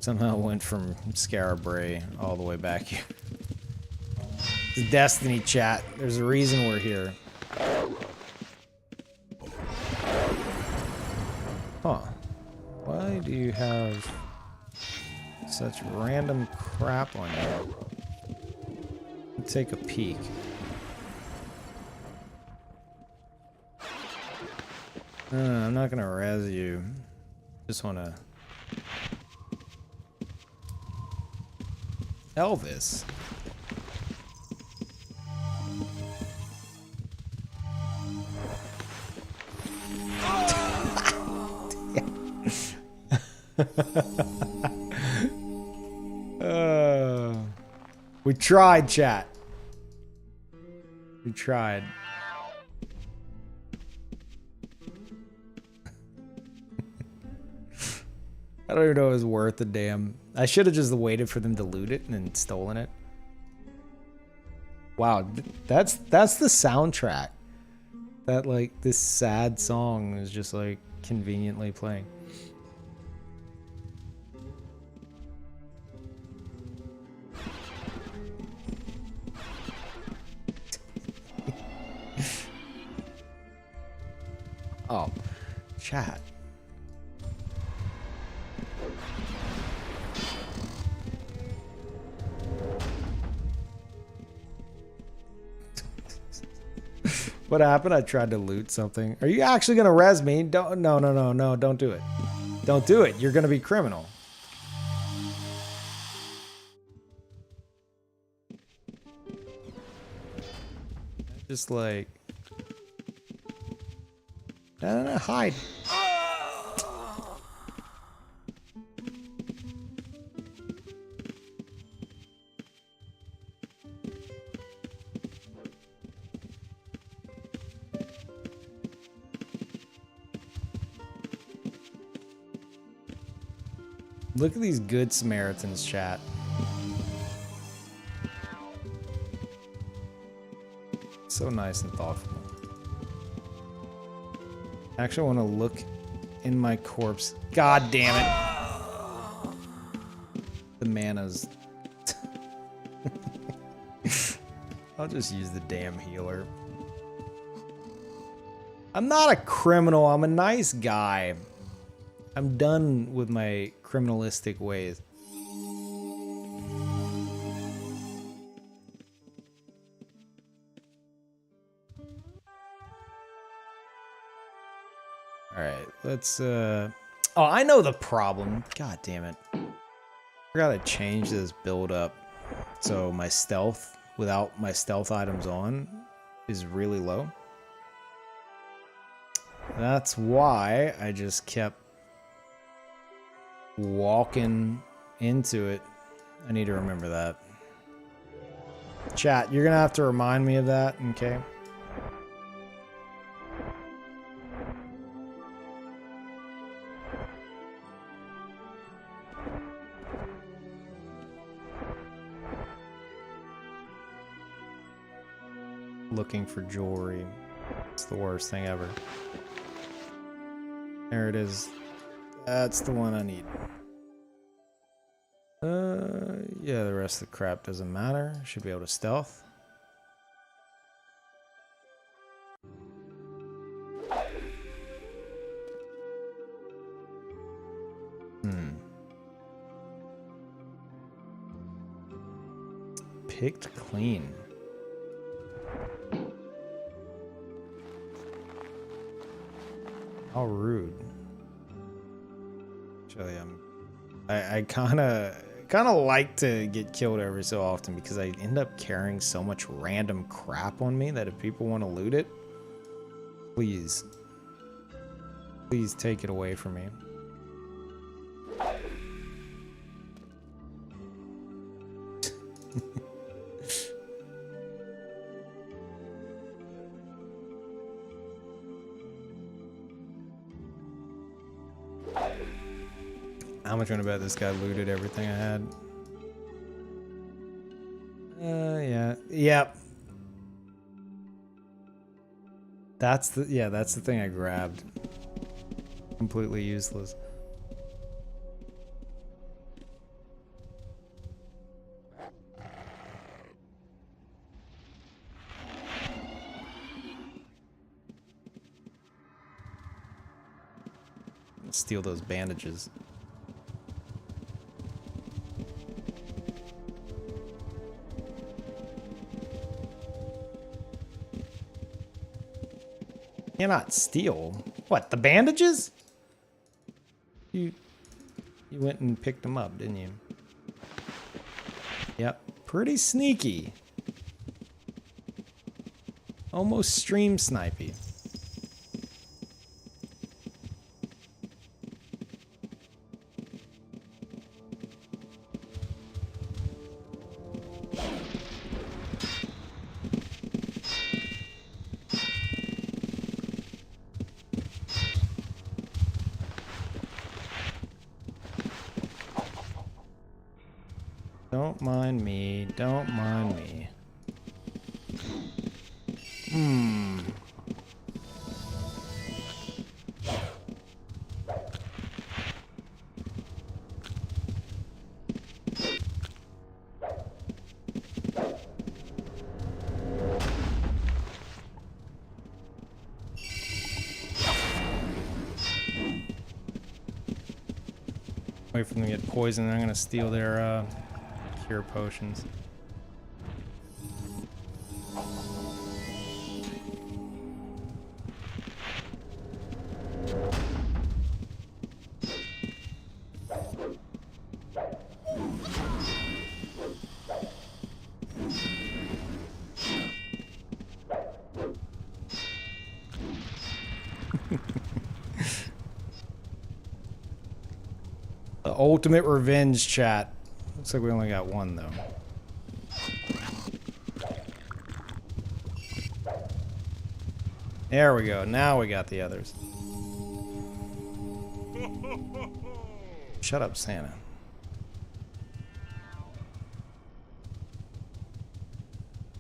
Somehow went from Scarabray all the way back here. It's Destiny, chat. There's a reason we're here. Huh. Why do you have such random crap on you? Let's take a peek. I'm not gonna res you. Just wanna... Elvis. We tried, chat. We tried. I don't even know if it was worth the damn... I should have just waited for them to loot it and then stolen it. Wow, that's the soundtrack. That, like, this sad song is just, like, conveniently playing. Oh, chat. What happened? I tried to loot something. Are you actually gonna res me? Don't. No, don't do it. Don't do it. You're gonna be criminal. Just like... No, hide. Look at these good Samaritans, chat. So nice and thoughtful. Actually, I want to look in my corpse. God damn it. The mana's... I'll just use the damn healer. I'm not a criminal. I'm a nice guy. I'm done with my criminalistic ways. Alright, let's oh, I know the problem. God damn it. I gotta change this build up so my stealth without my stealth items on is really low. That's why I just kept walking into it. I need to remember that. Chat, you're gonna have to remind me of that, okay? looking for jewelry. It's the worst thing ever. There it is. That's the one I need. Yeah, the rest of the crap doesn't matter. Should be able to stealth. Picked clean. How rude. Actually, I kind of like to get killed every so often because I end up carrying so much random crap on me that if people want to loot it, please take it away from me. How much want to bet this guy looted everything I had? Yeah. Yep. That's the thing I grabbed. Completely useless. Steal those bandages. Cannot steal. What, the bandages? You went and picked them up, didn't you? Yep, pretty sneaky. Almost stream snipey. Don't mind me. Don't mind me. Wait for them to get poisoned. I'm gonna steal their cure potions. The ultimate revenge chat. Looks like we only got one though. There we go. Now we got the others. Shut up, Santa.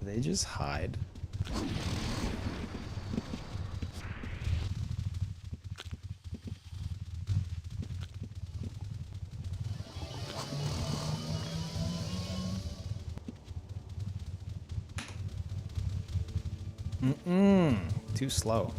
Do they just hide? Too slow.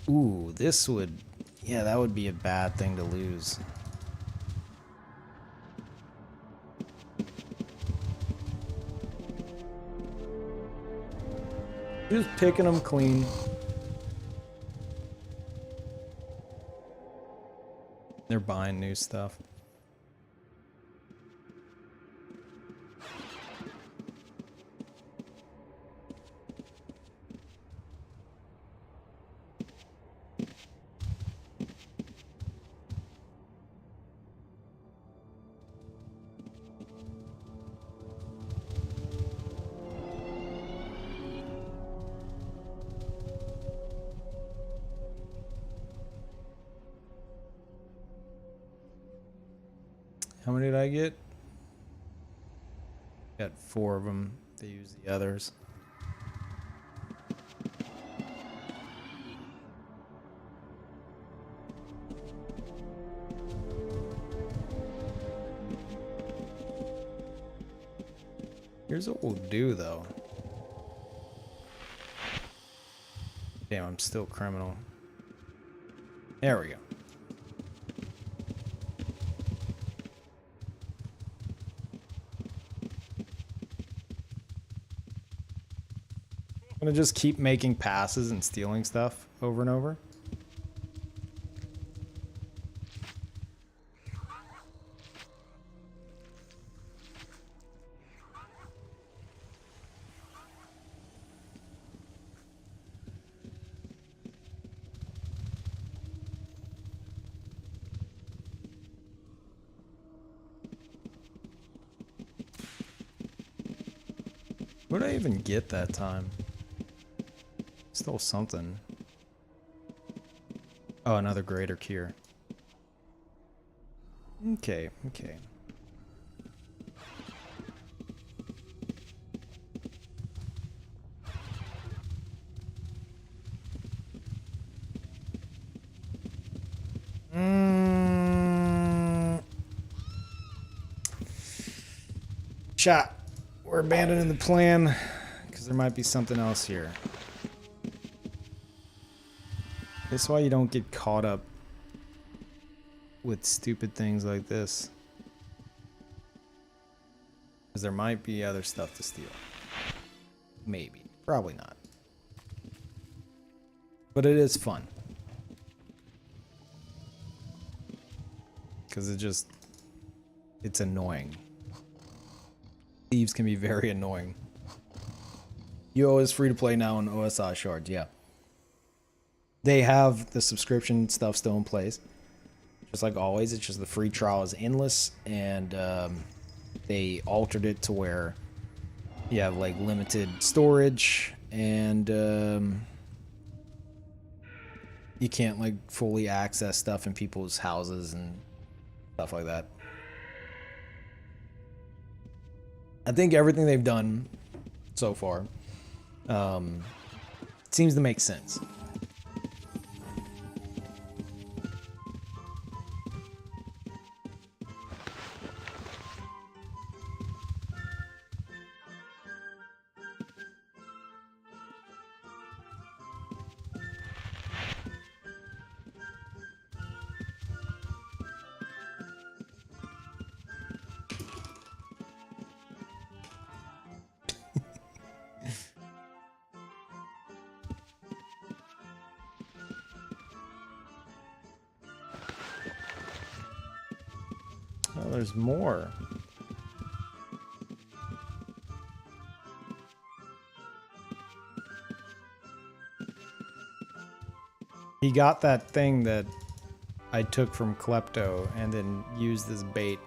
Ooh, this would... Yeah, that would be a bad thing to lose. Just picking them clean. They're buying new stuff. How many did I get? Got 4 of them. They use the others. Here's what we'll do, though. Damn, I'm still criminal. There we go. I'm gonna just keep making passes and stealing stuff over and over. What did I even get that time? Still something. Oh, another greater cure. Okay, okay. Shot. We're abandoning the plan because there might be something else here. This is why you don't get caught up with stupid things like this. Because there might be other stuff to steal. Maybe. Probably not. But it is fun. Because it's annoying. Thieves can be very annoying. UO is free to play now on OSI shards, yeah. They have the subscription stuff still in place. Just like always, it's just the free trial is endless, and they altered it to where you have like limited storage, and you can't like fully access stuff in people's houses and stuff like that. I think everything they've done so far seems to make sense. Oh, there's more. He got that thing that I took from Klepto and then used this bait.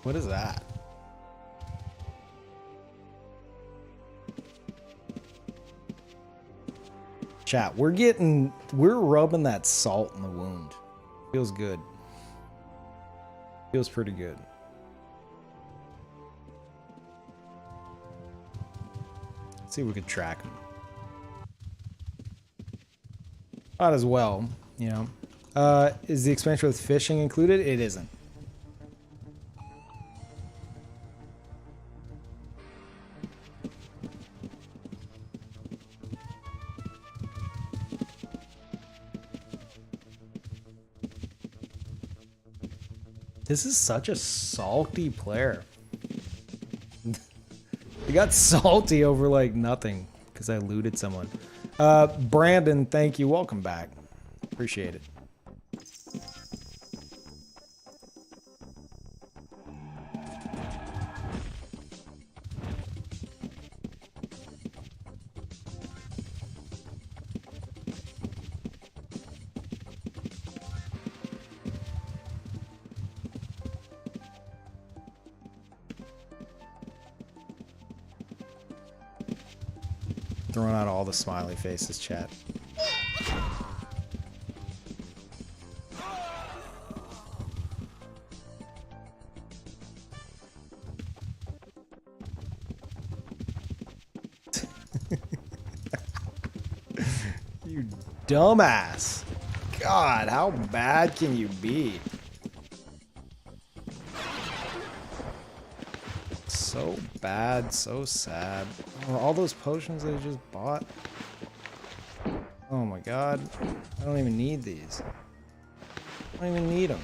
What is that? Chat, we're rubbing that salt in the wound. Feels good. Feels pretty good. Let's see if we could track him. Might as well, you know. Is the expansion with fishing included? It isn't. This is such a salty player. He got salty over like nothing because I looted someone. Brandon, thank you. Welcome back. Appreciate it. throwing out all the smiley faces, chat. You dumbass. God, how bad can you be? So bad, so sad. Oh, all those potions that I just bought. Oh my god. I don't even need these. I don't even need them.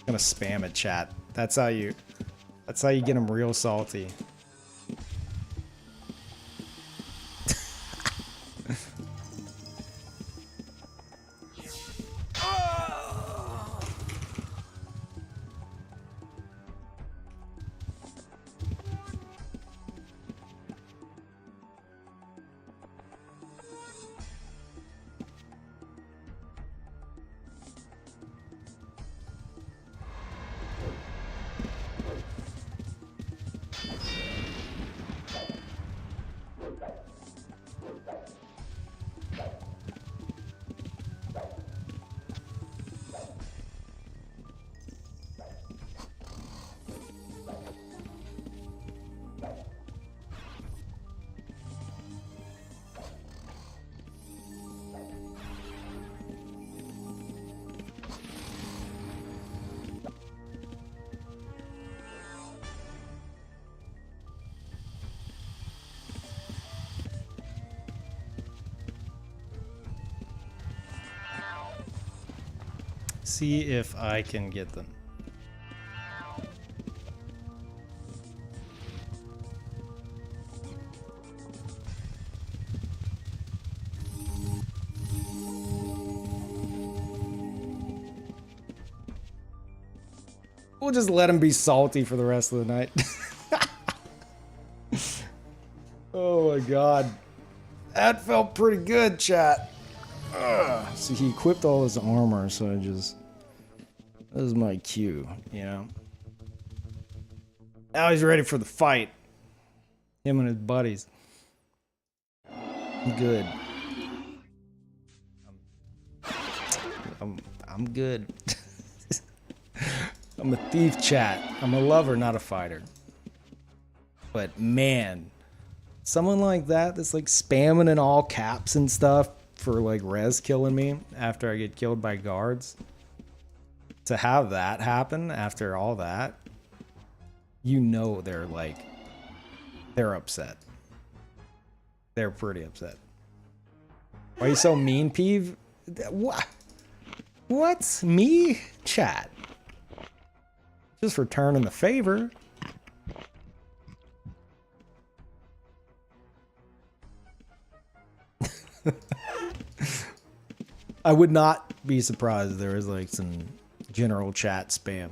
I'm gonna spam it, chat. That's how you get them real salty. See if I can get them. We'll just let him be salty for the rest of the night. Oh my god. That felt pretty good, chat. See, he equipped all his armor, so I just... This is my cue, you know? Now he's ready for the fight. Him and his buddies. I'm good. I'm good. I'm a thief, chat. I'm a lover, not a fighter. But man, someone like that that's like spamming in all caps and stuff for like res killing me after I get killed by guards. To have that happen after all that, you know they're like, they're upset. They're pretty upset. Why are you so mean, Peeve? What? What? Me? Chat. Just returning the favor. I would not be surprised if there was like some general chat spam.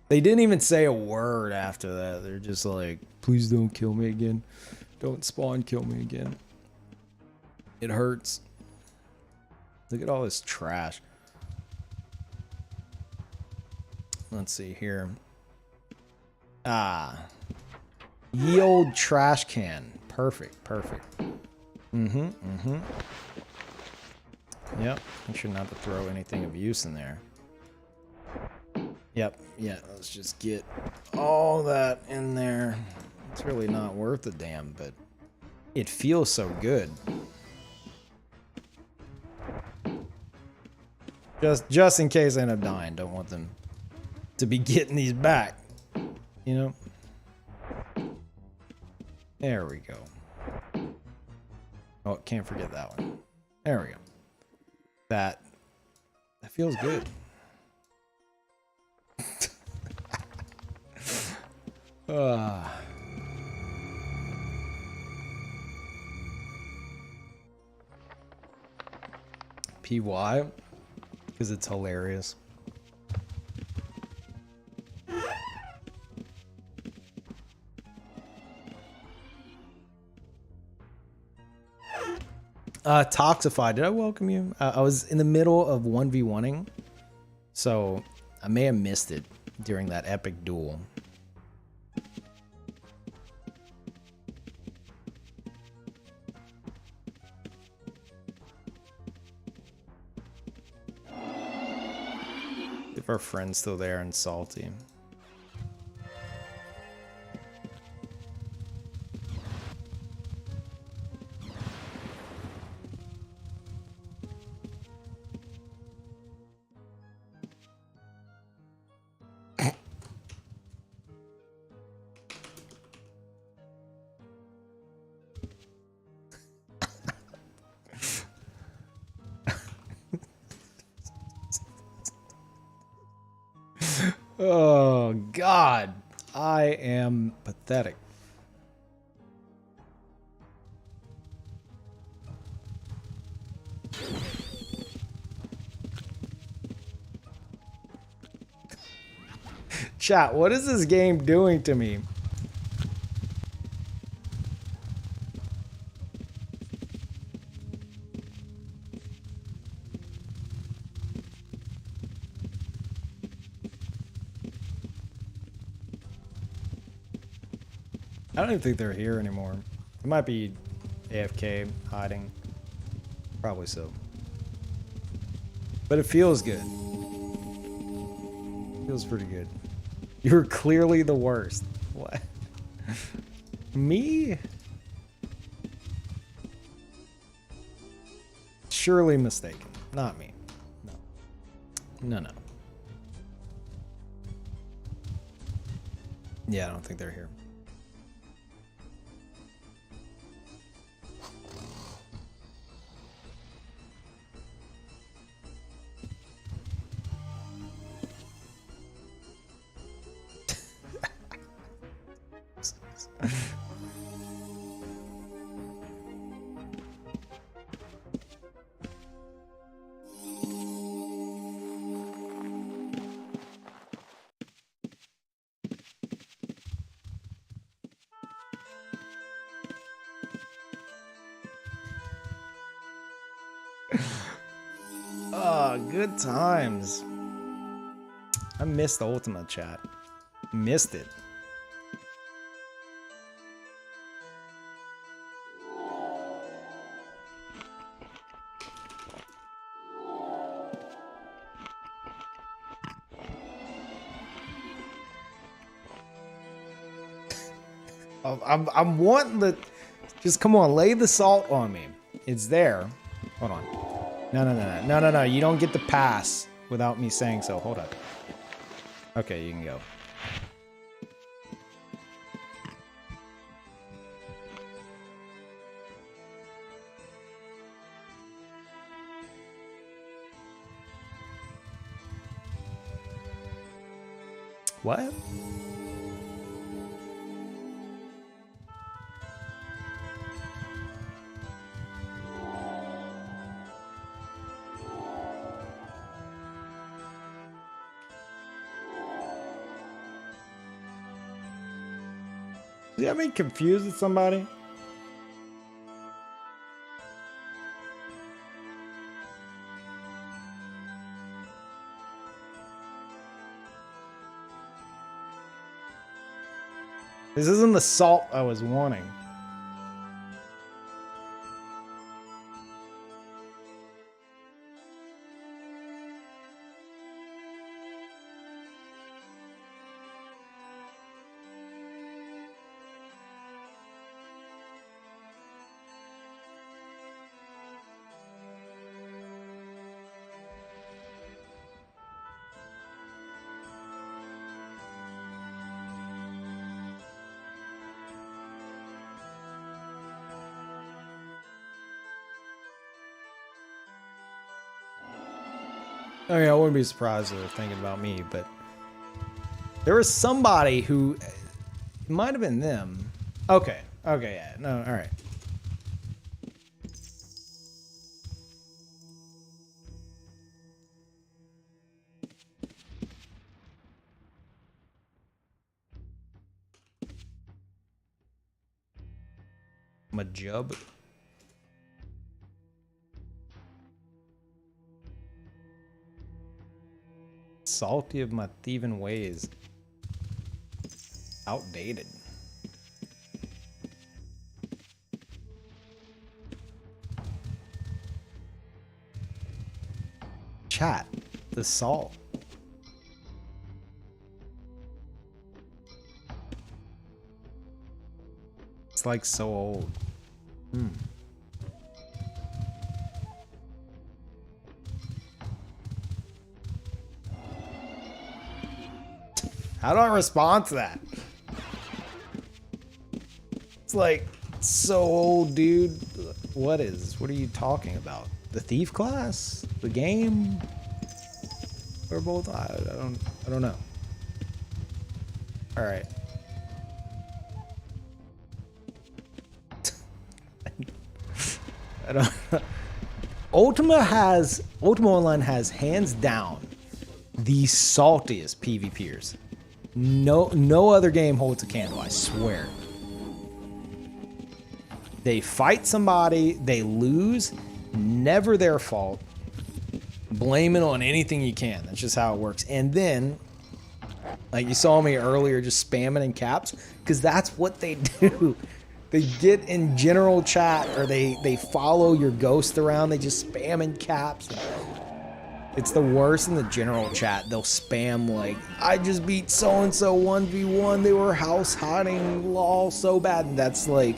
They didn't even say a word after that. They're just like, please don't kill me again. Don't spawn kill me again. It hurts. Look at all this trash. Let's see here. Ah. Ye old trash can. Perfect, perfect. Yep, make sure not to throw anything of use in there. Yep, yeah, let's just get all that in there. It's really not worth a damn, but it feels so good. Just in case I end up dying, don't want them to be getting these back, you know? There we go. Oh, can't forget that one. There we go. That feels good. PY? Because it's hilarious. Toxify, did I welcome you? I was in the middle of 1v1ing, so I may have missed it during that epic duel. If our friend's still there and salty. Oh, God. I am pathetic. Chat, what is this game doing to me? I don't even think they're here anymore. They might be AFK, hiding. Probably so. But it feels good. Feels pretty good. You're clearly the worst. What? Me? Surely mistaken. Not me. No. No, no. Yeah, I don't think they're here. Oh, good times. I missed the Ultima chat. Missed it. I'm wanting the... Just come on, lay the salt on me. It's there. Hold on. No. You don't get the pass without me saying so. Hold up. Okay, you can go. What? Did you have me confused with somebody? This isn't the salt I was wanting. I mean, I wouldn't be surprised if they're thinking about me, but there was somebody who, it might have been them. Okay, yeah, no, all right. Majub. salty of my thieving ways. Outdated. Chat. The salt. It's like so old. How do I respond to that? It's like so old, dude. What are you talking about? The thief class? The game? Or both? I don't know. All right. I don't. Ultima Online has hands down the saltiest PvPers. No other game holds a candle, I swear. They fight somebody, they lose, never their fault. Blame it on anything you can. That's just how it works. And then, like you saw me earlier just spamming in caps, because that's what they do. They get in general chat, or they follow your ghost around, they just spam in caps. It's the worst in the general chat. They'll spam like, I just beat so-and-so 1v1, they were house hiding, lol, so bad. And that's like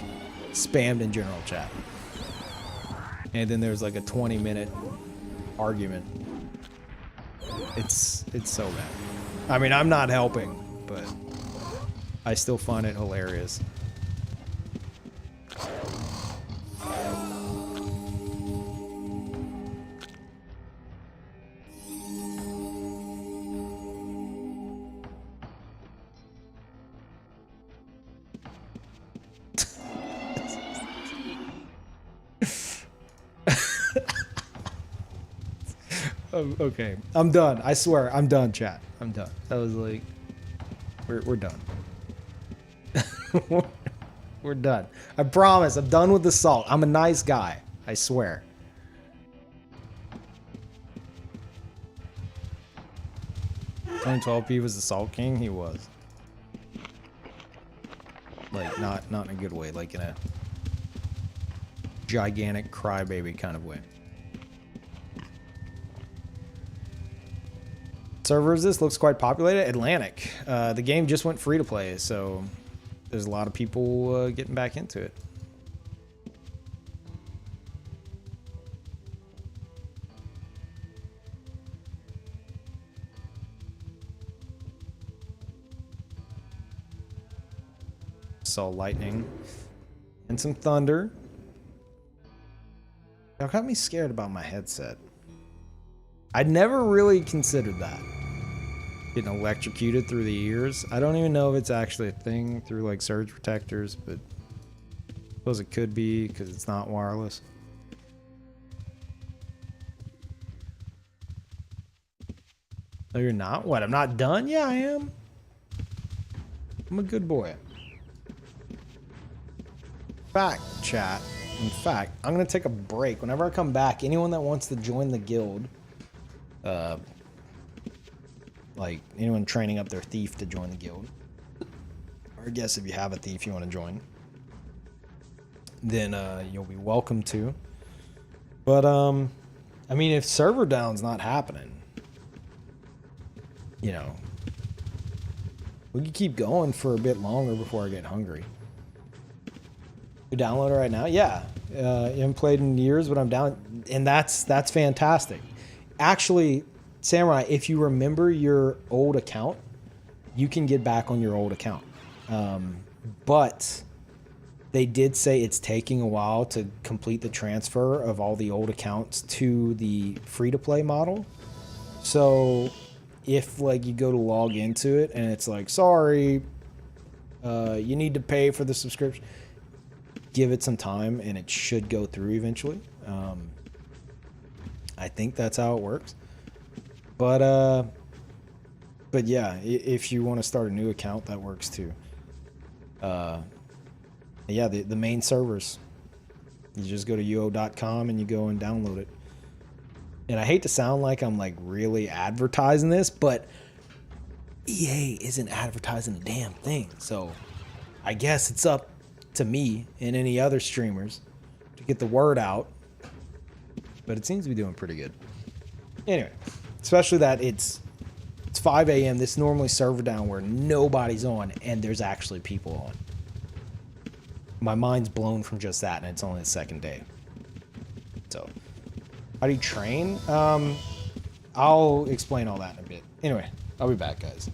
spammed in general chat. And then there's like a 20-minute argument. It's so bad. I mean, I'm not helping, but I still find it hilarious. Okay, I'm done. I swear, I'm done, chat. I'm done. That was like, we're done. We're done. I promise. I'm done with the salt. I'm a nice guy. I swear. Only 12P was the Salt King. He was. Like not in a good way. Like in a gigantic crybaby kind of way. Servers, this looks quite populated. Atlantic. The game just went free to play, so there's a lot of people getting back into it. Saw lightning and some thunder. Y'all got me scared about my headset. I'd never really considered that. Getting electrocuted through the ears. I don't even know if it's actually a thing through like surge protectors, but I suppose it could be because it's not wireless. No, you're not? What? I'm not done? Yeah, I am. I'm a good boy. Fact, chat. In fact, I'm going to take a break. Whenever I come back, anyone that wants to join the guild, like anyone training up their thief to join the guild, or I guess if you have a thief you want to join, then you'll be welcome to. But I mean, if server down's not happening, you know, we can keep going for a bit longer before I get hungry. You download it right now? Yeah. I haven't played in years, but I'm down, and that's fantastic. Actually, Samurai, if you remember your old account, you can get back on your old account. But they did say it's taking a while to complete the transfer of all the old accounts to the free-to-play model. So if like you go to log into it and it's like, sorry, you need to pay for the subscription, give it some time and it should go through eventually. I think that's how it works. But yeah, if you want to start a new account, that works too. Yeah, the main servers. You just go to uo.com and you go and download it. And I hate to sound like I'm like really advertising this, but EA isn't advertising a damn thing. So I guess it's up to me and any other streamers to get the word out. But it seems to be doing pretty good. Anyway, especially that it's 5 a.m. This normally server down where nobody's on and there's actually people on. My mind's blown from just that, and it's only the second day. So, how do you train? I'll explain all that in a bit. Anyway, I'll be back, guys.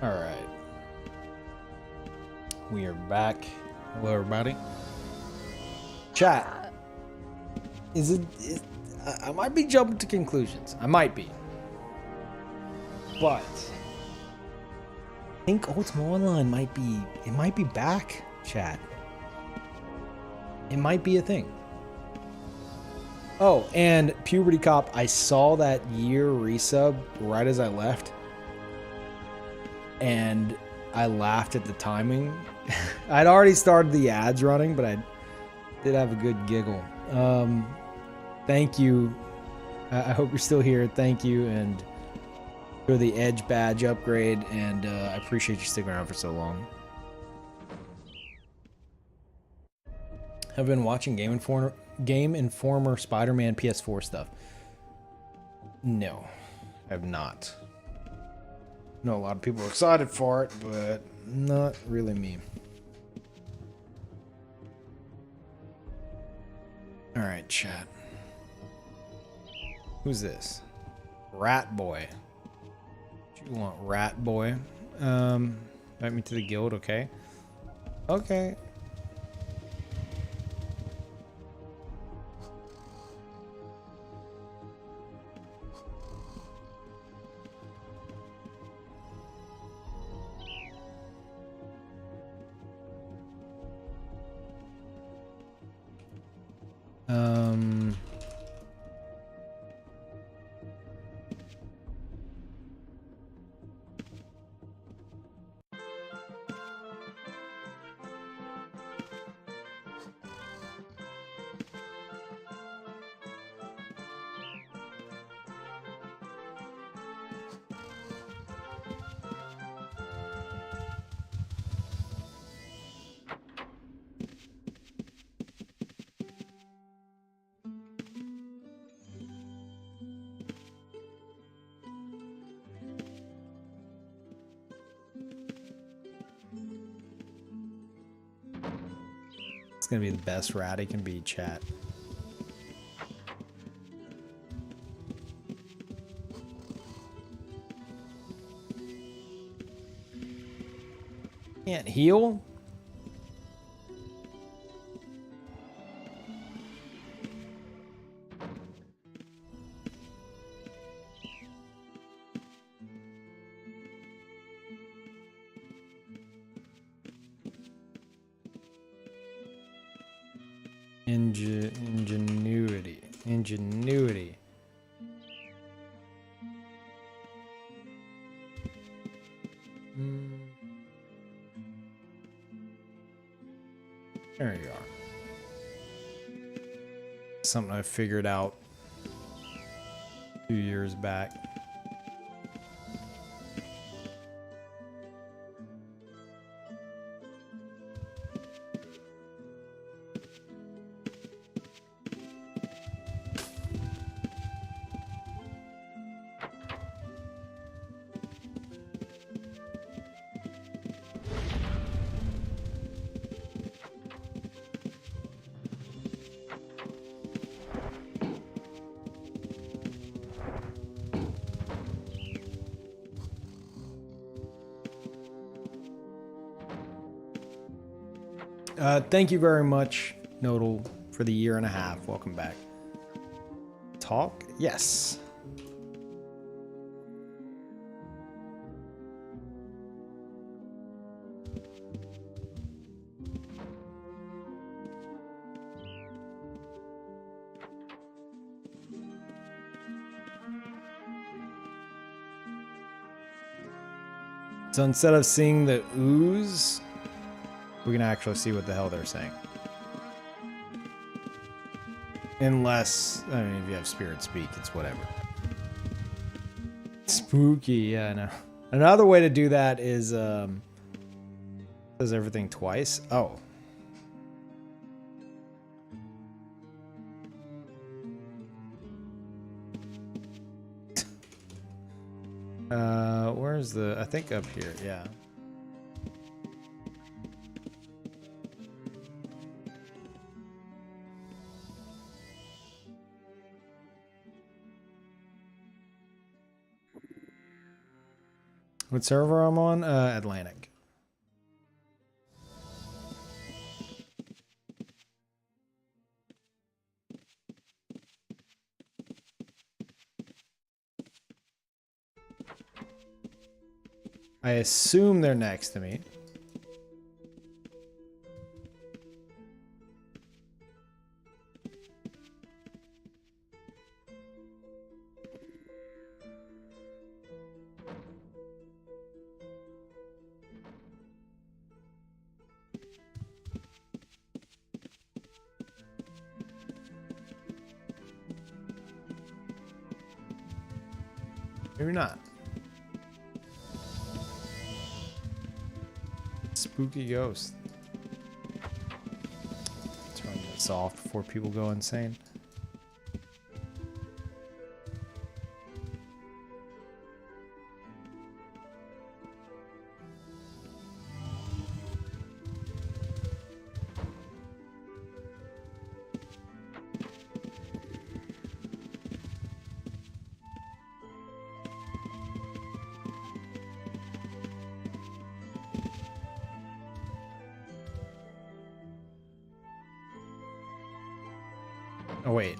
All right. We are back. Hello, everybody. Chat. I might be jumping to conclusions. I might be. But I think Ultima Online might be back, chat. It might be a thing. Oh, and Puberty Cop, I saw that year resub right as I left. And I laughed at the timing. I'd already started the ads running, but I did have a good giggle. Thank you. I hope you're still here. Thank you, and for the Edge badge upgrade, and I appreciate you sticking around for so long. Have been watching Game Informer Spider-Man PS4 stuff. No, I have not. I know a lot of people are excited for it, but not really me. All right, chat. Who's this? Rat Boy. What you want, Rat Boy? Invite me to the guild, okay? Okay. It's gonna be the best rat he can be, chat. Can't heal? Ingenuity. There you are. Something I figured out a few years back. Thank you very much, Nodal, for the 1.5 years. Welcome back. Talk? Yes. So instead of seeing the ooze, we can actually see what the hell they're saying. Unless, I mean, if you have spirit speak, it's whatever. Spooky, yeah, I know. Another way to do that is, says everything twice. Oh. Where's the, I think up here, yeah. What server I'm on? Atlantic. I assume they're next to me. Maybe not. Spooky ghost. Turn this off before people go insane. Oh, wait.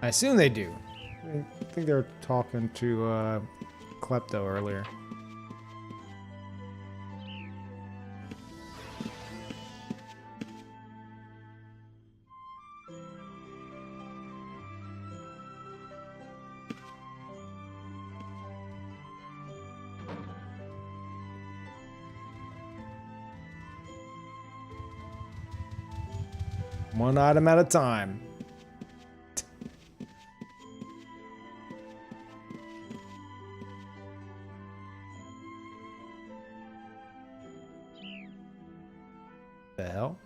I assume they do. I think they were talking to Klepto earlier. One item at a time. The hell?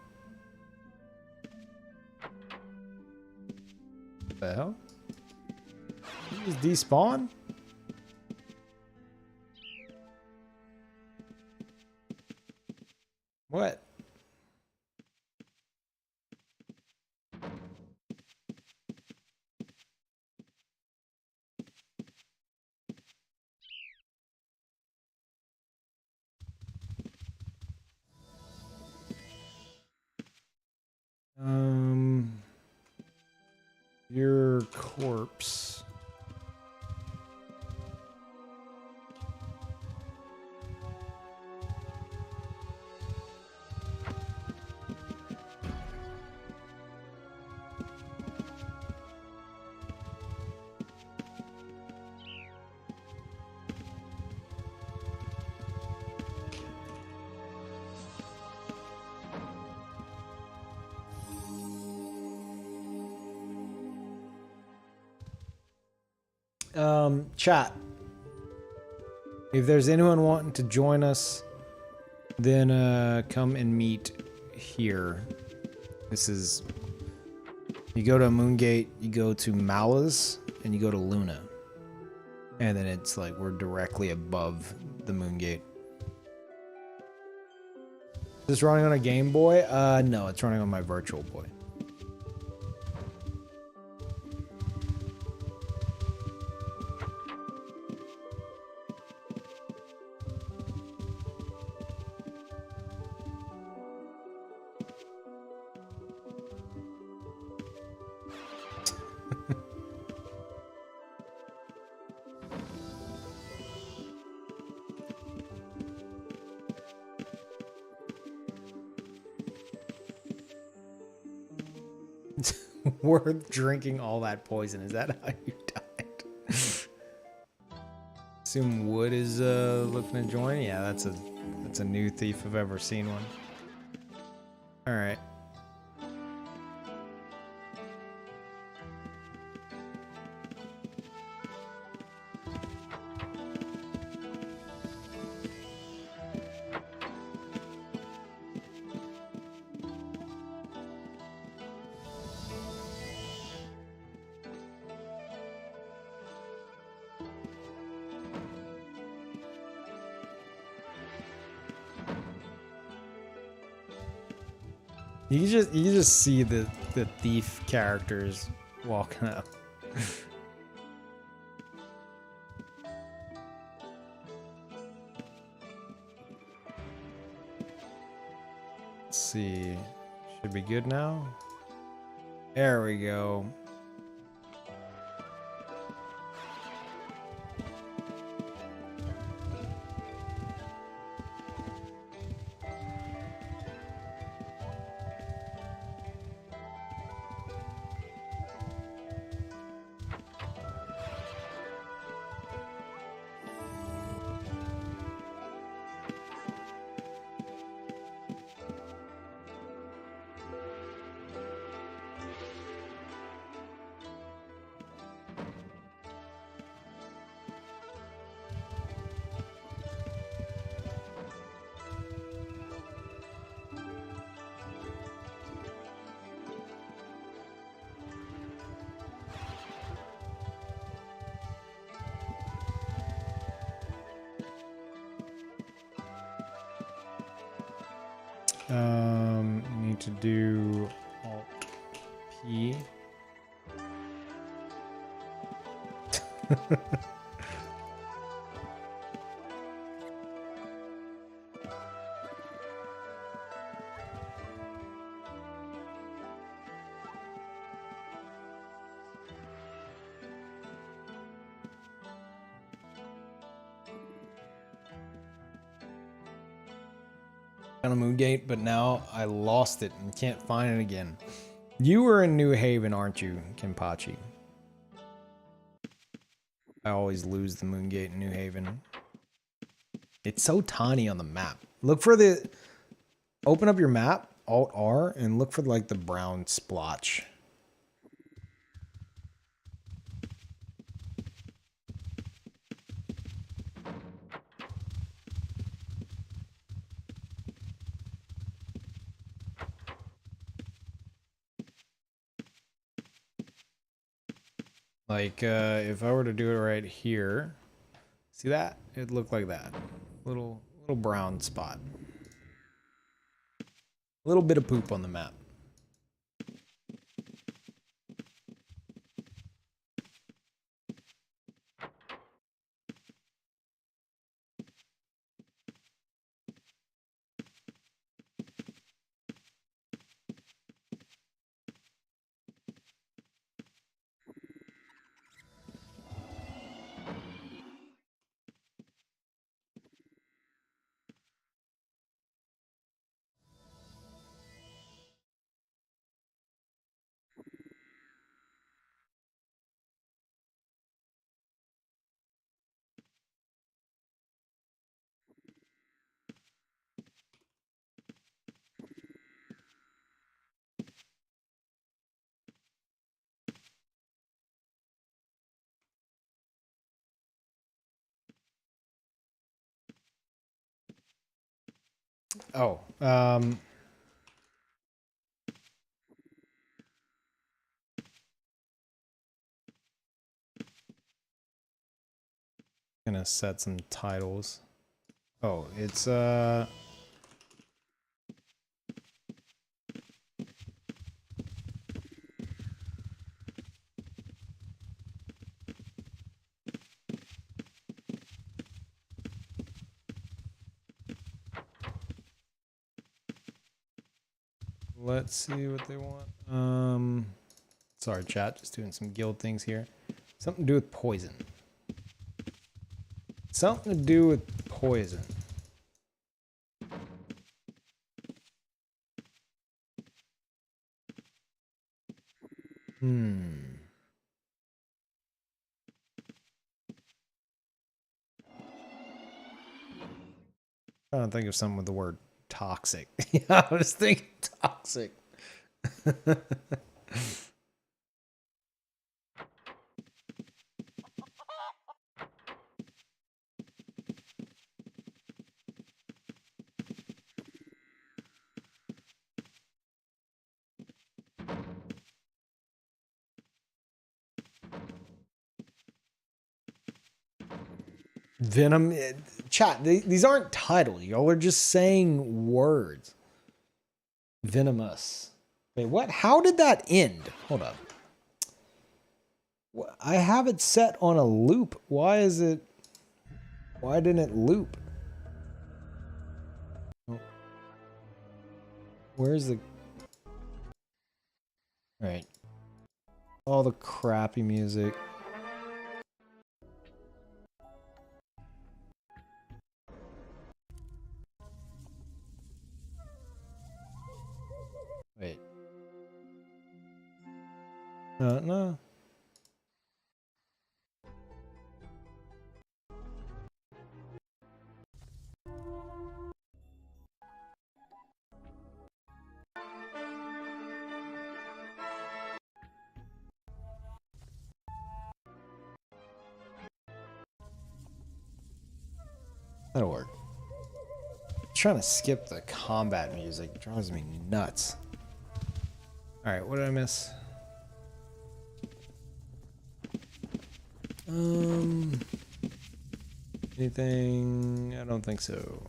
The hell? You just despawn? What? Your corpse. Chat. If there's anyone wanting to join us, then come and meet here. This is, you go to Moongate, you go to Mala's, and you go to Luna. And then it's like we're directly above the Moongate. Is this running on a Game Boy? No, it's running on my Virtual Boy. Worth drinking all that poison. Is that how you died? Assume Wood is looking to join. Yeah, that's a new thief if I've ever seen one. All right. You just see the thief characters walking up. Let's see. Should be good now. There we go. Need to do Alt P. On a Moongate, but now I lost it and can't find it again. You were in New Haven, aren't you, Kenpachi? I always lose the Moongate in New Haven. It's so tiny on the map. Look for the... Open up your map, Alt-R, and look for like the brown splotch. Like, if I were to do it right here, see that? It'd look like that. Little brown spot. A little bit of poop on the map. Oh, gonna set some titles. Oh, it's let's see what they want. Sorry, chat, just doing some guild things here. Something to do with poison. Something to do with poison. Trying to think of something with the word toxic. Yeah, I was thinking toxic. Venom, chat, these aren't titles. Y'all are just saying words. Venomous. Wait, what? How did that end? Hold up. I have it set on a loop. Why is it... Why didn't it loop? Oh. Where's the... Alright. All the crappy music. Wait. No. That'll work. I'm trying to skip the combat music. It drives me nuts. Alright, what did I miss? Anything? I don't think so.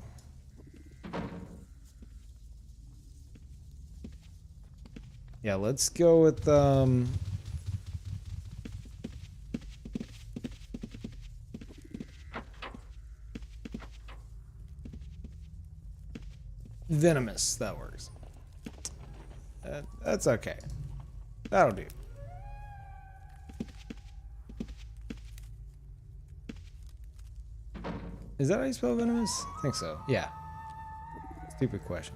Yeah, let's go with Venomous. That works. That's okay. That'll do. Is that how you spell venomous? I think so. Yeah. Stupid question.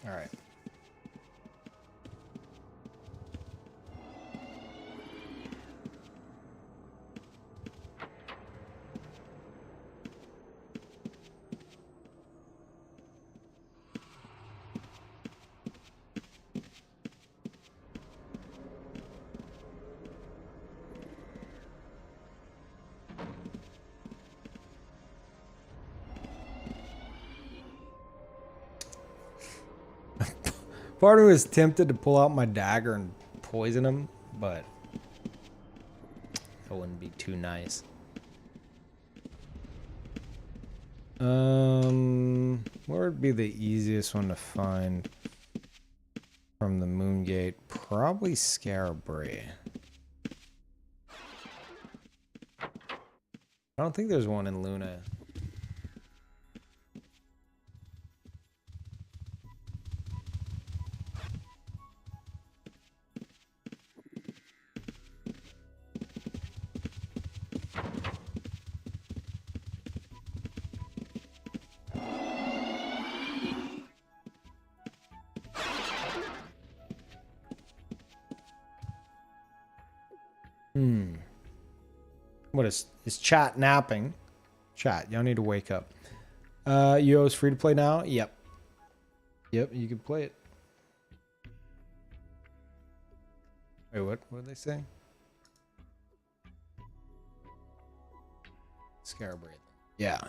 All right. Part of me was tempted to pull out my dagger and poison him, but that wouldn't be too nice. Where would be the easiest one to find from the moon gate? Probably Scarabray. I don't think there's one in Luna. What is chat napping? Chat, y'all need to wake up. UO's free to play now? Yep. Yep, you can play it. Wait, what did they say? Scarabray. Yeah.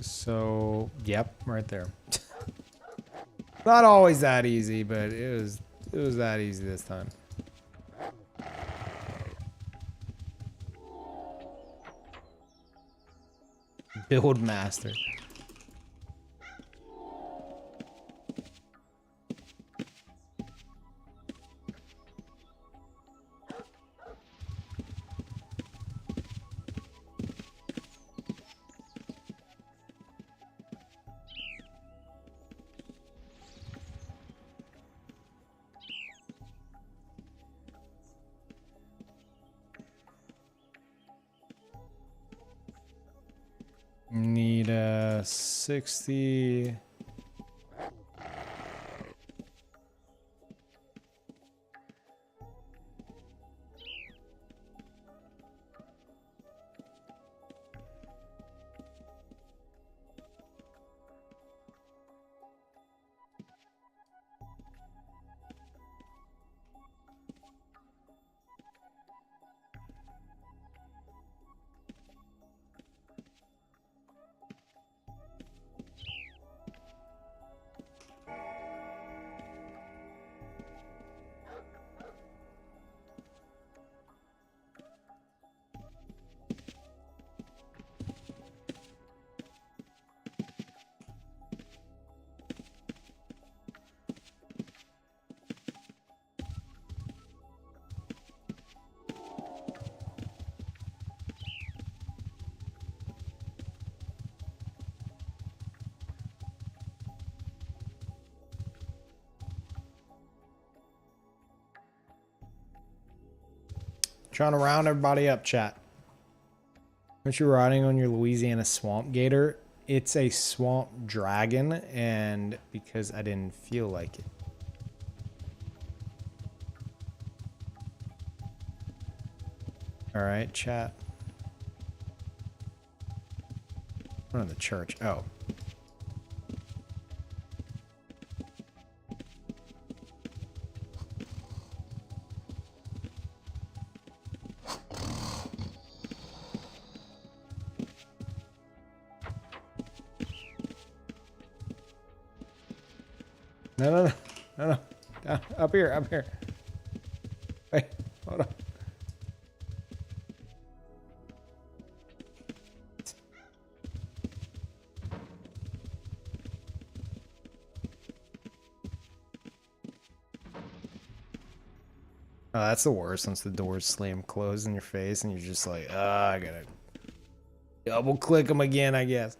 So, yep, right there. Not always that easy, but it was that easy this time. Build master. Need a 60. Trying to round everybody up, chat. Aren't you riding on your Louisiana Swamp Gator? It's a swamp dragon, and because I didn't feel like it. All right, chat. Run to the church. Oh. No. Up here. Wait, hold on. Oh, that's the worst once the doors slam closed in your face and you're just like, I gotta double click them again, I guess.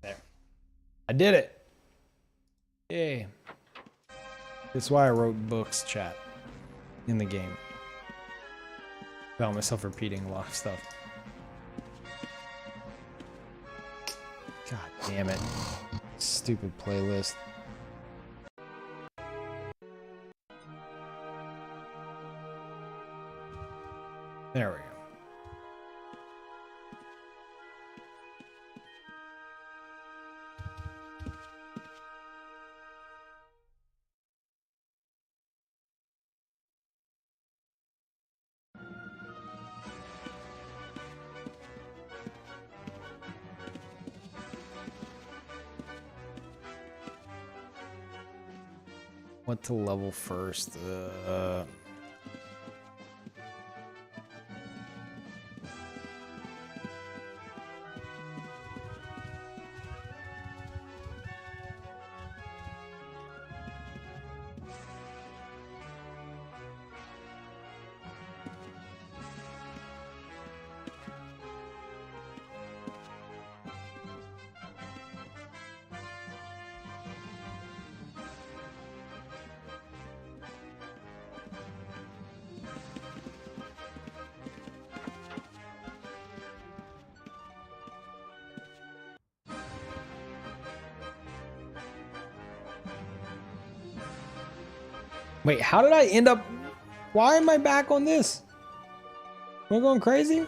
There. I did it. Yay. That's why I wrote books, chat, in the game. Found myself repeating a lot of stuff. God damn it. Stupid playlist. There we go. What to level first? Wait, how did I end up? Why am I back on this? Am I going crazy?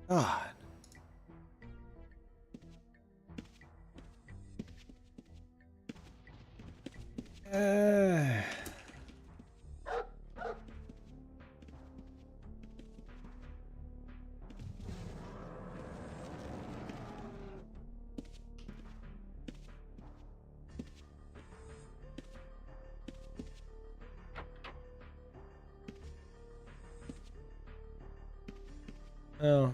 God. Oh.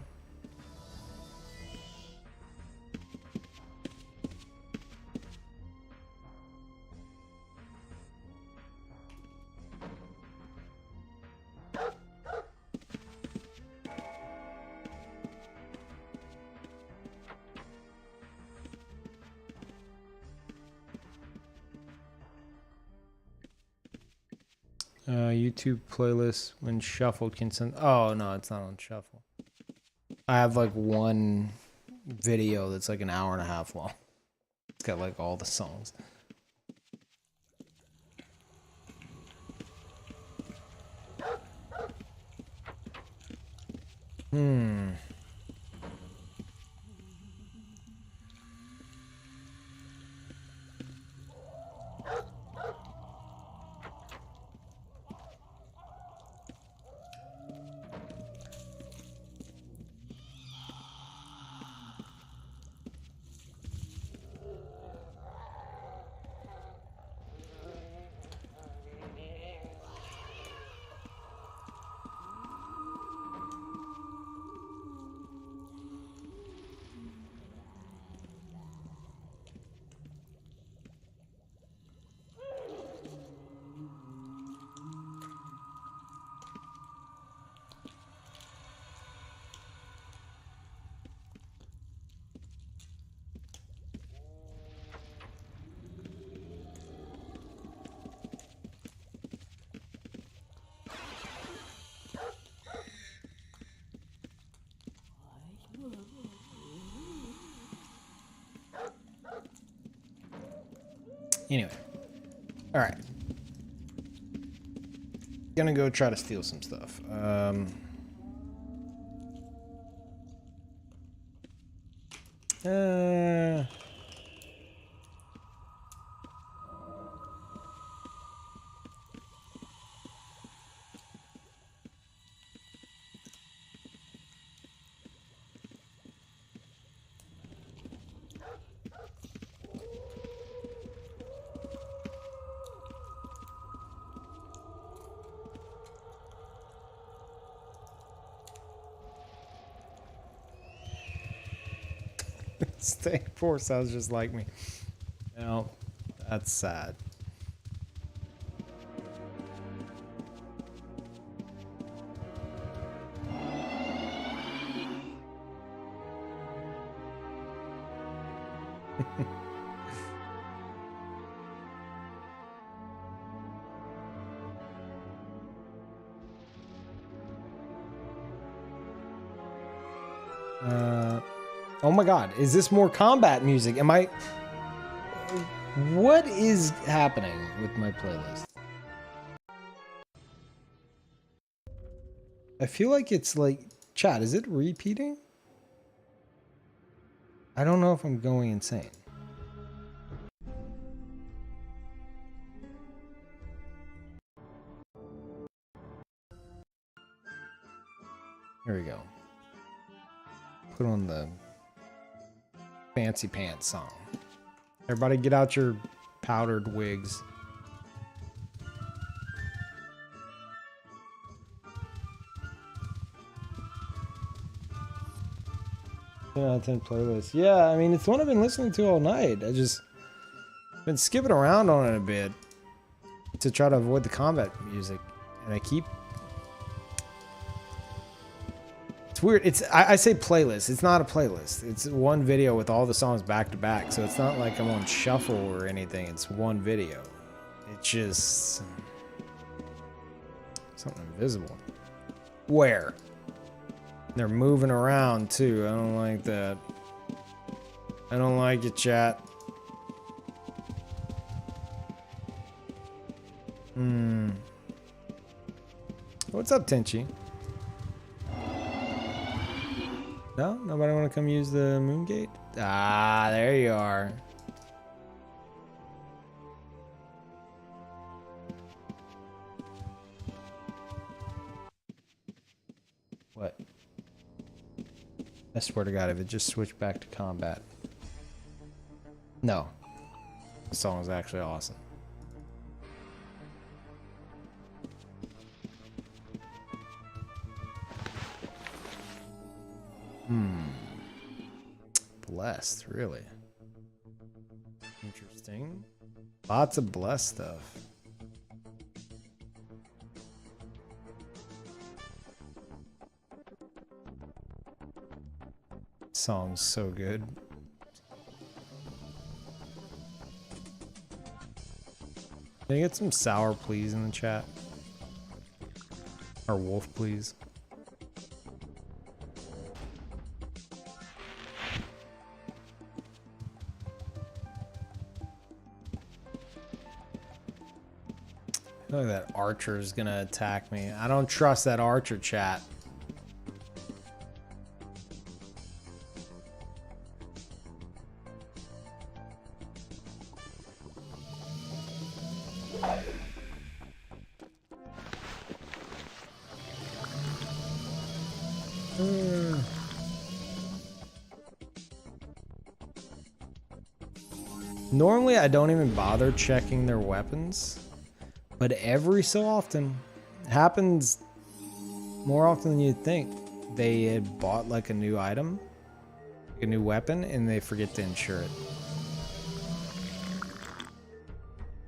YouTube playlist when shuffled can send. Oh no, it's not on shuffle. I have like one video that's like an hour and a half long. It's got like all the songs. Anyway, all right. Gonna go try to steal some stuff. Stay poor sounds just like me. No, that's sad. Oh my god, is this more combat music? Am I... What is happening with my playlist? I feel like it's like... Chat, is it repeating? I don't know if I'm going insane. Here we go. Put on the fancy pants song. Everybody get out your powdered wigs. 10 out of 10 playlist. Yeah, I mean, it's the one I've been listening to all night. I just been skipping around on it a bit to try to avoid the combat music. And I keep... It's weird. I say playlist. It's not a playlist. It's one video with all the songs back to back. So it's not like I'm on shuffle or anything. It's one video. It's just... something invisible. Where? They're moving around too. I don't like that. I don't like it, chat. What's up, Tenchi? No? Nobody want to come use the moon gate? Ah, there you are. What? I swear to God, if it just switched back to combat. No. The song is actually awesome. Blessed, really. Interesting. Lots of blessed stuff. Song's so good. Can I get some sour please in the chat? Or wolf please? I feel like that archer is gonna attack me. I don't trust that archer, chat. Normally, I don't even bother checking their weapons, but every so often, it happens more often than you'd think. They had bought like a new item, like a new weapon, and they forget to insure it.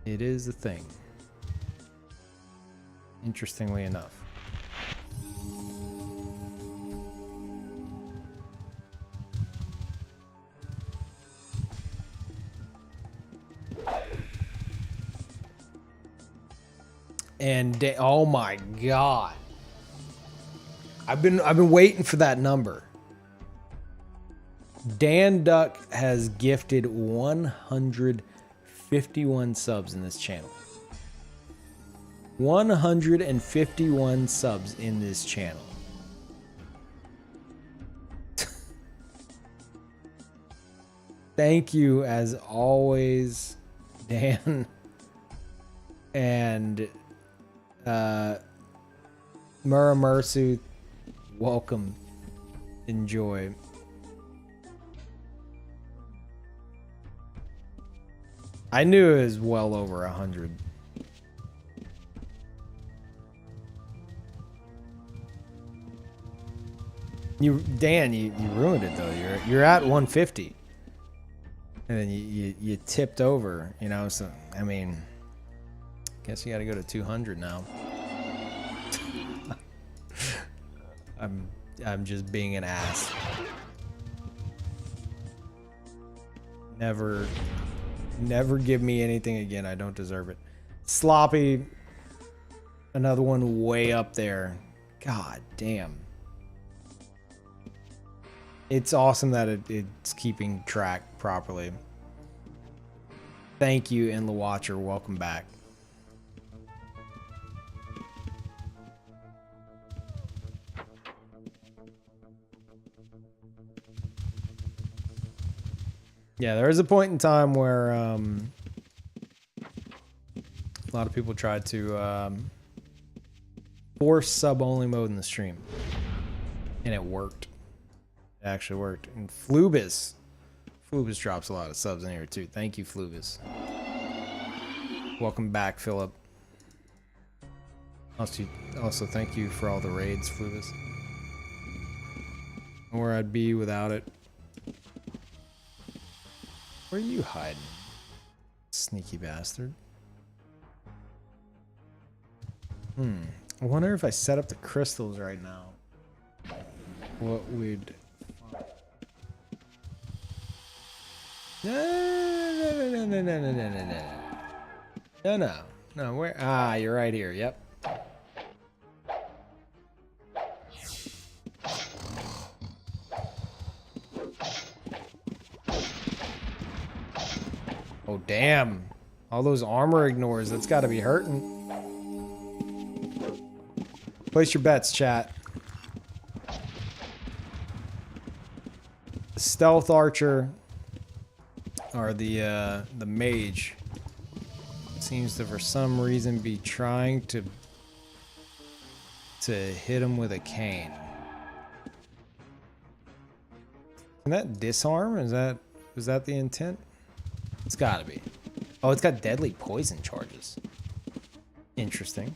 It is a thing. Interestingly enough. And oh my God, I've been waiting for that number. Dan Duck has gifted 151 subs in this channel. 151 subs in this channel. Thank you as always, Dan. And Muramersu, welcome. Enjoy. I knew it was well over 100. Dan, you ruined it though. You're at 150, and then you tipped over. You know, so I mean, guess you got to go to 200 now. I'm just being an ass. Never give me anything again. I don't deserve it. Sloppy. Another one way up there. God damn. It's awesome that it's keeping track properly. Thank you, Inla Watcher. Welcome back. Yeah, there was a point in time where a lot of people tried to force sub-only mode in the stream. And it worked. It actually worked. And Flubis drops a lot of subs in here too. Thank you, Flubis. Welcome back, Philip. Also thank you for all the raids, Flubis. Where I'd be without it. Where are you hiding? Sneaky bastard. I wonder if I set up the crystals right now, what we'd... No, where? Ah, you're right here, yep. Oh, damn. All those armor ignores. That's got to be hurting. Place your bets, chat. The stealth archer or the mage seems to, for some reason, be trying to hit him with a cane. Can that disarm? Was that the intent? It's gotta be. Oh, it's got deadly poison charges. Interesting.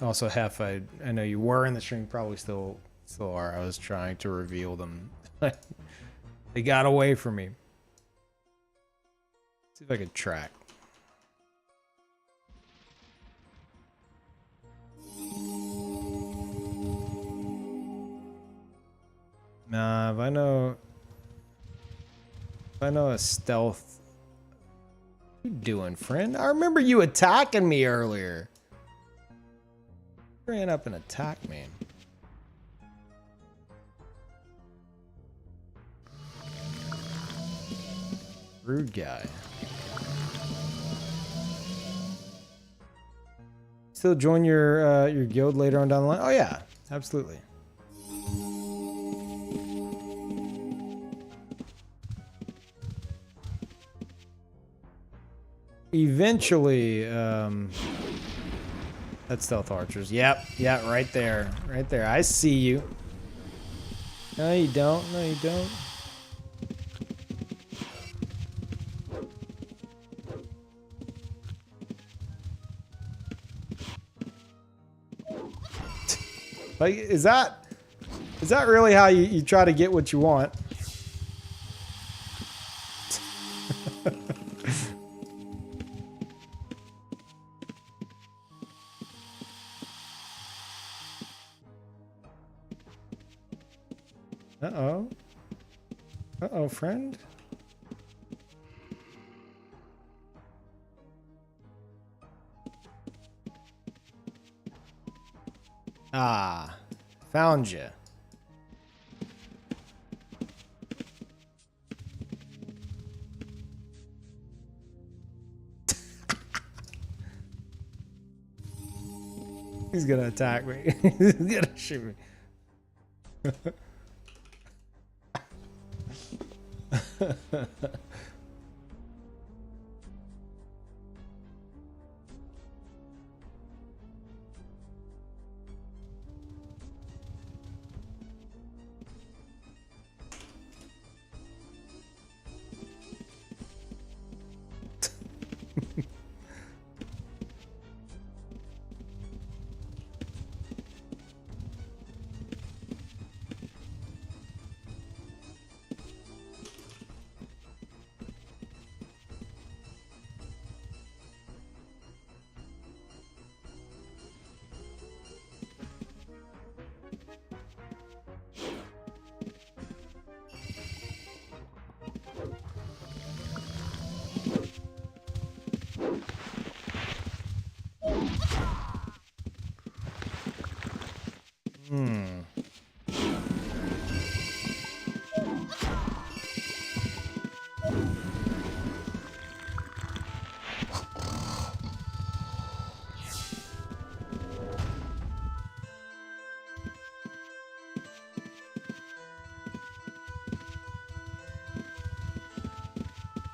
Also, Hef, I know you were in the stream, probably still are. I was trying to reveal them. They got away from me. See if I could track. Nah, if I know a stealth. What you doing, friend? I remember you attacking me earlier. Ran up and attacked me. Rude guy. Still join your guild later on down the line? Oh yeah, absolutely. Eventually, that's stealth archers. Yep, yeah, right there. Right there. I see you. No, you don't. No, you don't. Like, is that really how you try to get what you want? Uh-oh. Uh-oh, friend. Ah, found you. He's gonna attack me. He's gonna shoot me.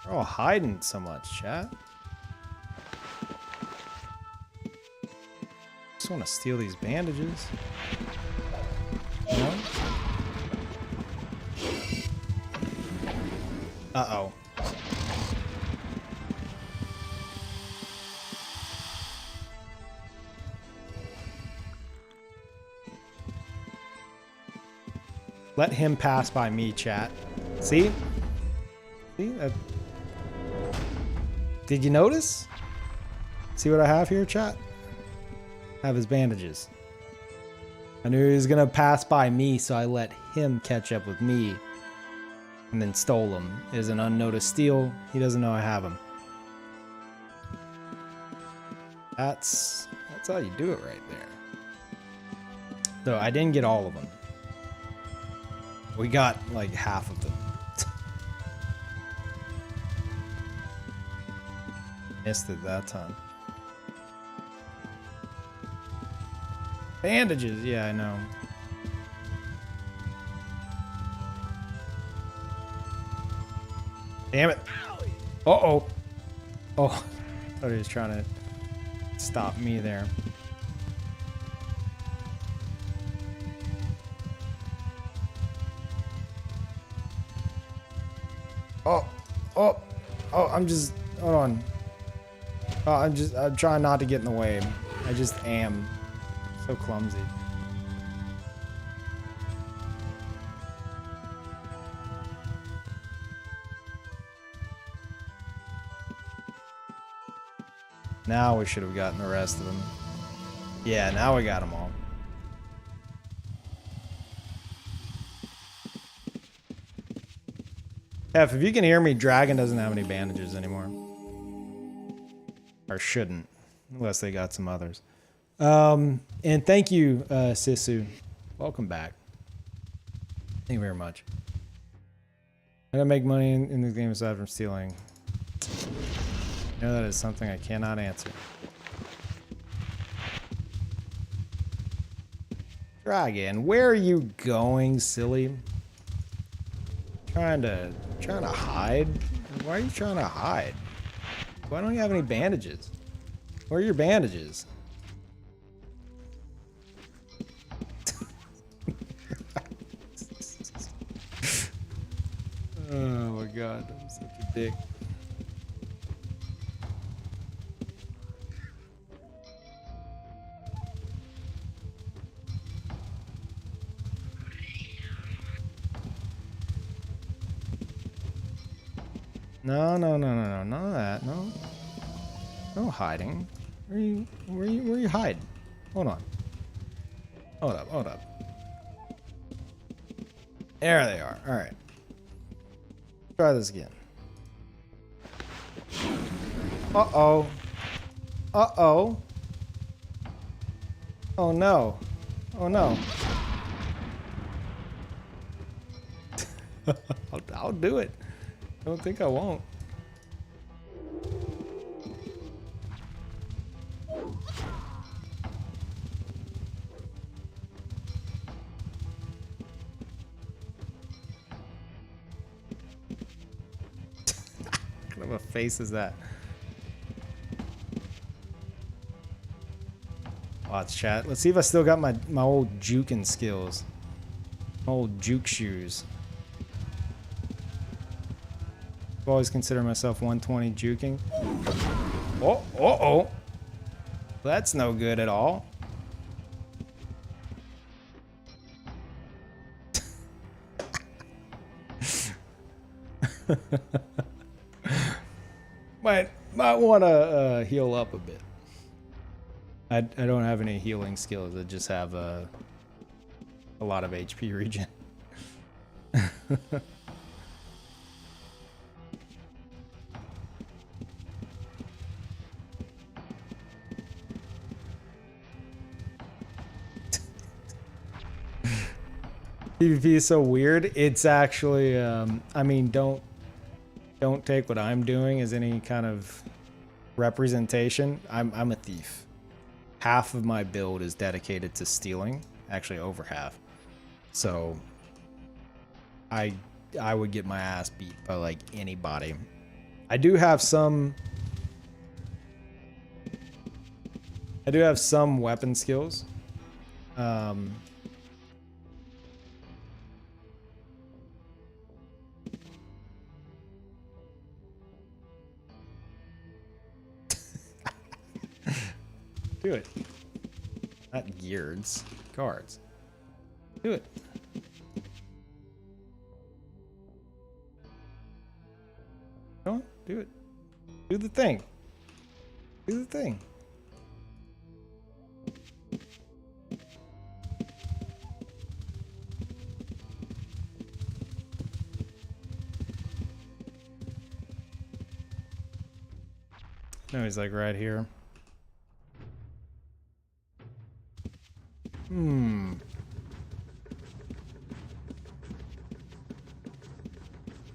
They're all hiding so much, chat. Just want to steal these bandages. No? Uh-oh. Let him pass by me, chat. See? See? Did you notice? See what I have here, chat? I have his bandages. I knew he was gonna pass by me, so I let him catch up with me and then stole him. It is an unnoticed steal. He doesn't know I have him. That's how you do it right there. So I didn't get all of them. We got like half of them. Missed it that time. Bandages, yeah, I know. Damn it. Uh-oh. Oh, I thought he was trying to stop me there. Oh, oh, oh, I'm just, hold on. Oh, I'm trying not to get in the way. I just am so clumsy. Now we should have gotten the rest of them. Yeah, now we got them all. F, if you can hear me, Dragon doesn't have any bandages anymore. Or shouldn't, unless they got some others. And thank you, Sisu. Welcome back. Thank you very much. I gotta make money in this game aside from stealing. You know that is something I cannot answer. Dragon, where are you going, silly? Trying to hide? Why are you trying to hide? Why don't you have any bandages? Where are your bandages? Oh my god, I'm such a dick. No, none of that. No hiding. Where you hiding? Hold on. Hold up. There they are. All right. Try this again. Uh-oh. Uh-oh. Oh no. Oh no. I'll do it. Don't think I won't. What kind of a face is that? Watch chat. Let's see if I still got my old juking skills. My old juke shoes. I've always considered myself 120 juking. Oh. That's no good at all. might want to heal up a bit. I don't have any healing skills. I just have a lot of HP regen. PvP is so weird. It's actually, I mean, don't take what I'm doing as any kind of representation. I'm a thief. Half of my build is dedicated to stealing, actually over half. So I would get my ass beat by like anybody. I do have some weapon skills. Do it. Not geards. Guards. Do it. Go on. Do it. Do the thing. Do the thing. No, he's like right here.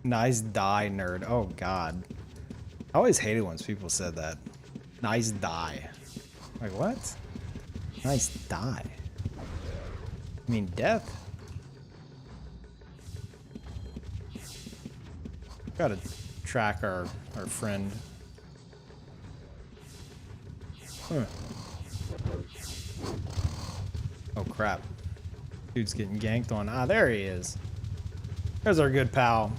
Nice die, nerd. Oh, God. I always hated when people said that. Nice die. Like, what? Nice die. I mean, death? Gotta track our friend. Huh. Oh, crap. Dude's getting ganked on. Ah, there he is. There's our good pal.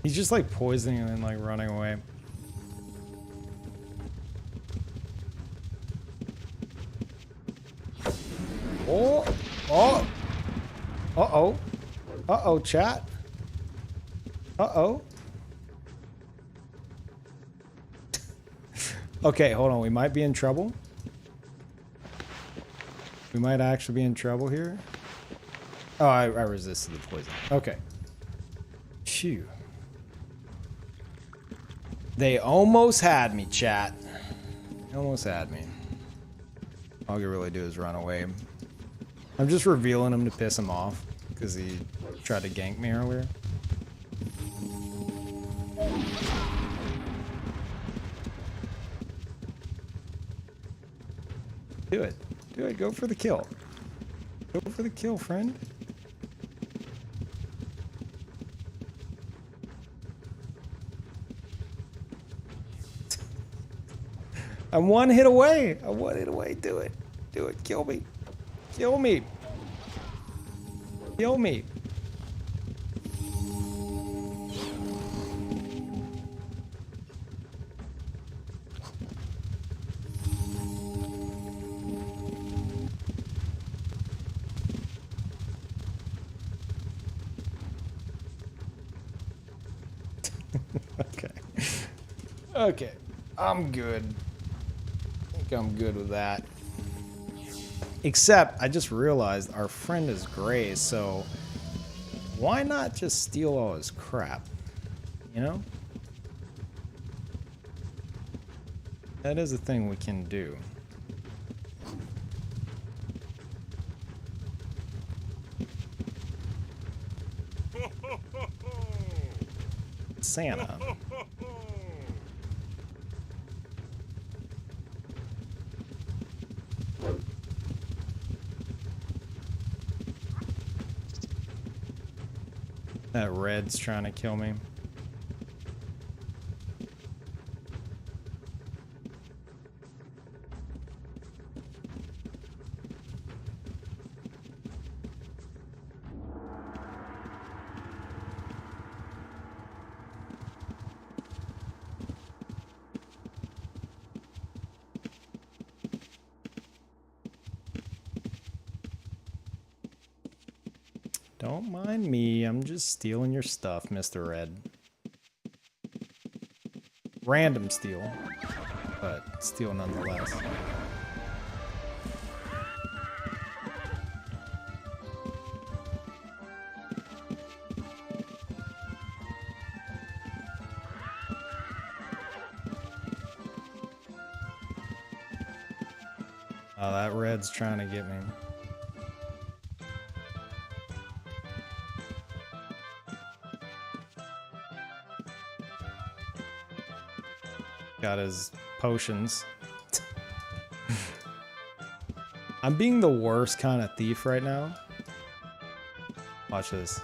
He's just like poisoning and then like running away. Oh, oh, uh-oh, uh-oh, chat. Uh-oh. Okay, hold on, we might be in trouble. We might actually be in trouble here. Oh, I resisted the poison. Okay. Phew. They almost had me, chat. They almost had me. All I can really do is run away. I'm just revealing him to piss him off because he tried to gank me earlier. Do it. Do it. Go for the kill. Go for the kill, friend. I'm one hit away. I'm one hit away. Do it. Do it. Kill me. Kill me. Kill me. Okay. Okay. I'm good. I think I'm good with that. Except, I just realized our friend is gray, so why not just steal all his crap? You know? That is a thing we can do. Santa. That red's trying to kill me. Don't mind me, I'm just stealing your stuff, Mr. Red. Random steal, but steal nonetheless. Oh, that red's trying to get me. Got his potions. I'm being the worst kind of thief right now. Watch this.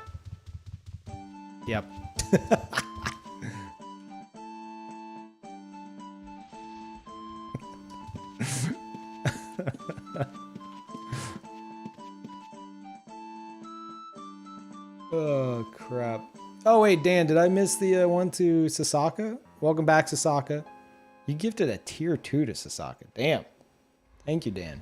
Yep. Oh, crap. Oh, wait, Dan, did I miss the one to Sasaka? Welcome back, Sasaka. You gifted a tier 2 to Sasaka. Damn. Thank you, Dan.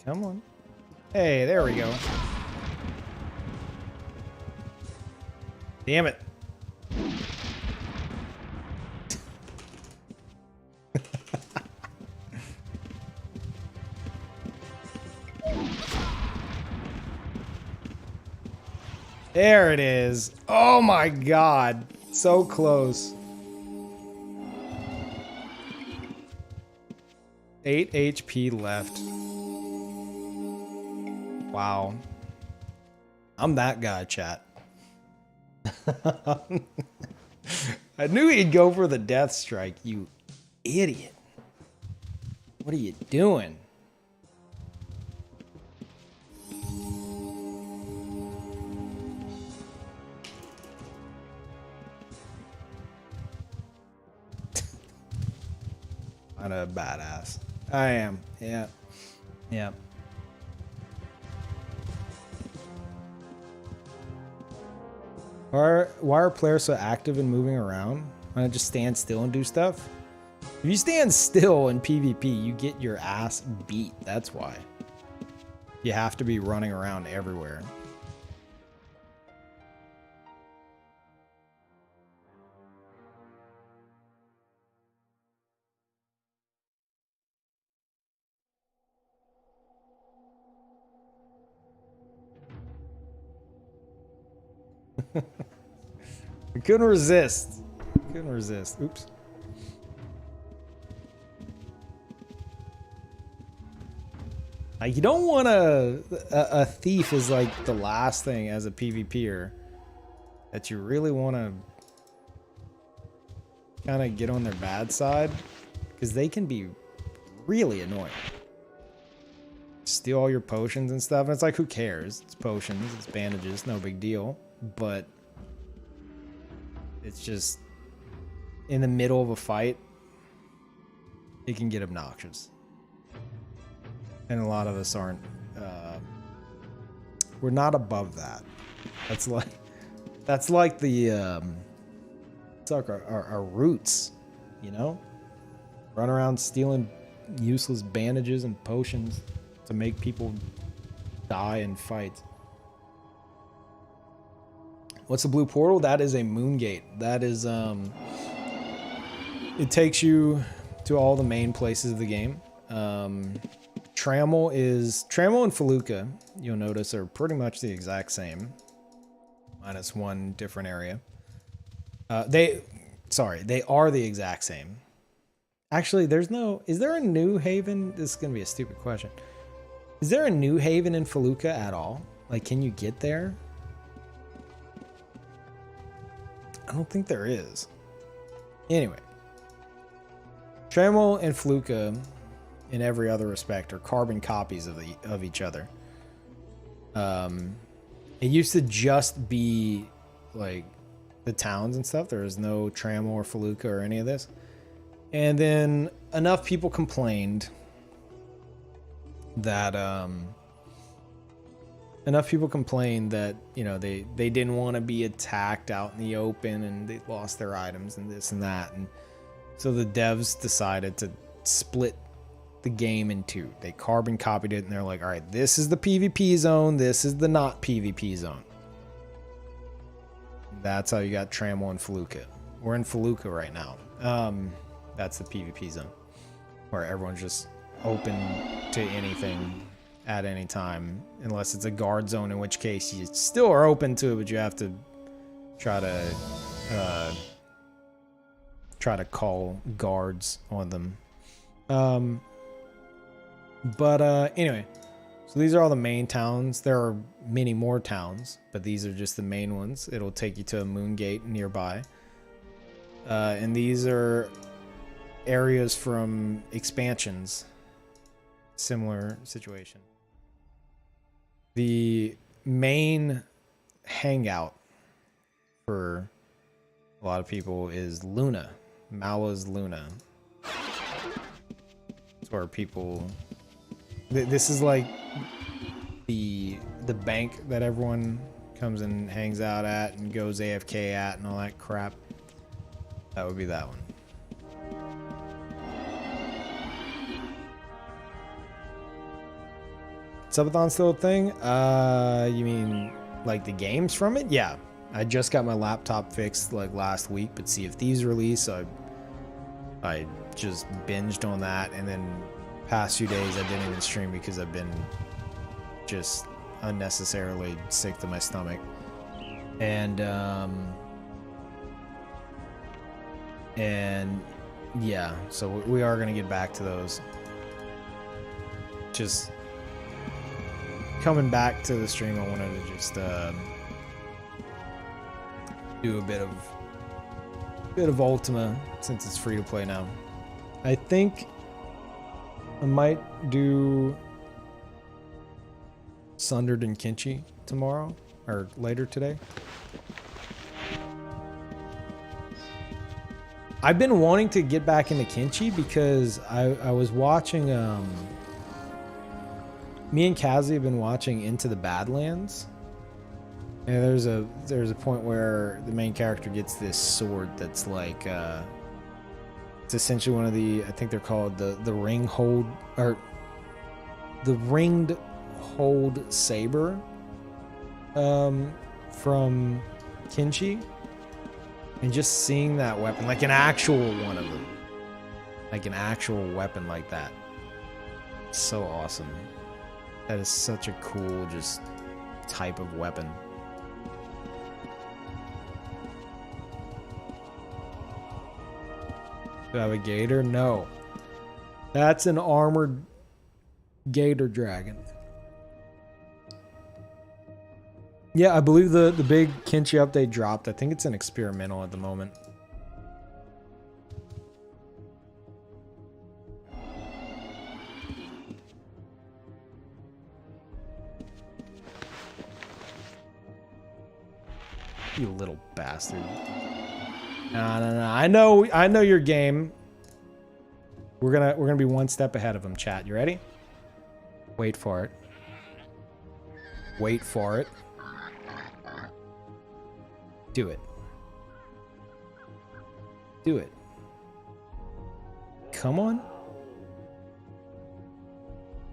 Come on. Hey, there we go. Damn it. There it is. Oh my god. So close. 8 HP left. Wow. I'm that guy, chat. I knew he'd go for the death strike, you idiot. What are you doing? I'm a badass. I am. Yeah. Yeah. Why are players so active and moving around? Why not just stand still and do stuff? If you stand still in PvP, you get your ass beat. That's why. You have to be running around everywhere. I couldn't resist. Couldn't resist. Oops. Like, you don't want a thief is like the last thing as a PvPer that you really want to kind of get on their bad side, because they can be really annoying. Steal all your potions and stuff, and it's like, who cares? It's potions, it's bandages, no big deal. But it's just in the middle of a fight, it can get obnoxious. And a lot of us aren't, we're not above that. That's like the, it's like our roots, you know? Run around stealing useless bandages and potions to make people die in fights. What's the blue portal? That is a moon gate. That is, it takes you to all the main places of the game. Trammel and Felucca, you'll notice, are pretty much the exact same, minus one different area. They are the exact same. Actually, is there a New Haven? This is gonna be a stupid question. Is there a New Haven in Felucca at all? Like, can you get there? I don't think there is. Anyway, Trammel and Felucca, in every other respect, are carbon copies of each other. It used to just be like the towns and stuff. There was no Trammel or Felucca or any of this. And then enough people complained that you know, they didn't want to be attacked out in the open, and they lost their items and this and that. And so the devs decided to split the game in two. They carbon copied it, and they're like, all right, this is the PvP zone, this is the not PvP zone. That's how you got Trammel and Felucca. We're in Felucca right now. That's the PvP zone, where everyone's just open to anything at any time, unless it's a guard zone, in which case you still are open to it, but you have to try to call guards on them. Anyway, so these are all the main towns. There are many more towns, but these are just the main ones. It'll take you to a moon gate nearby. And these are areas from expansions. Similar situation. The main hangout for a lot of people is Luna. Mala's Luna. It's where people... This is like the bank that everyone comes and hangs out at and goes AFK at and all that crap. That would be that one. Subathon still a thing? You mean like the games from it? Yeah. I just got my laptop fixed like last week, but Sea of Thieves release, I just binged on that, and then past few days I didn't even stream because I've been just unnecessarily sick to my stomach. And yeah, so we are gonna get back to those. Just coming back to the stream, I wanted to just do a bit of Ultima since it's free to play now. I think I might do Sundered and Kinchi tomorrow or later today. I've been wanting to get back into Kinchi because I was watching me and Kazi have been watching Into the Badlands. And there's a point where the main character gets this sword that's like it's essentially one of the, I think they're called the ring hold, or the ringed hold saber from Kinchi. And just seeing that weapon, like an actual one of them, like an actual weapon like that, so awesome. That is such a cool just type of weapon. Do I have a gator? No. That's an armored gator dragon. Yeah, I believe the big Kinchi update dropped. I think it's an experimental at the moment. You little bastard. No. I know your game. We're gonna be one step ahead of him, chat. You ready? Wait for it. Wait for it. Do it. Do it. Come on.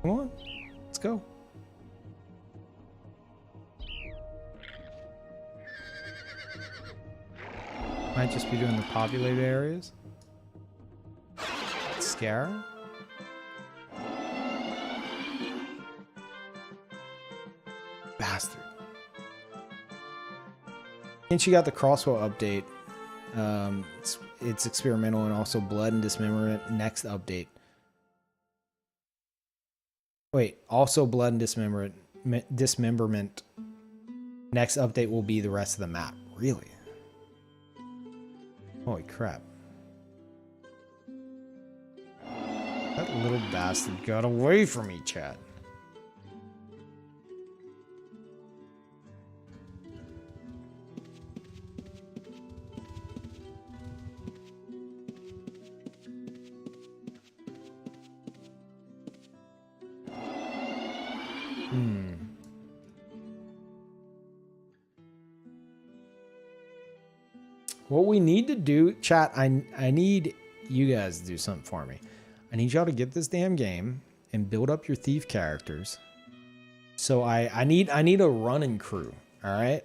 Come on. Let's go. Might just be doing the populated areas. Scare. Bastard. And she got the crossbow update. It's experimental, and also Blood and Dismemberment next update. Wait, also Blood and Dismemberment next update will be the rest of the map. Really? Holy crap. That little bastard got away from me, chat. What we need to do, chat, I need you guys to do something for me. I need y'all to get this damn game and build up your thief characters. So I need a running crew, all right?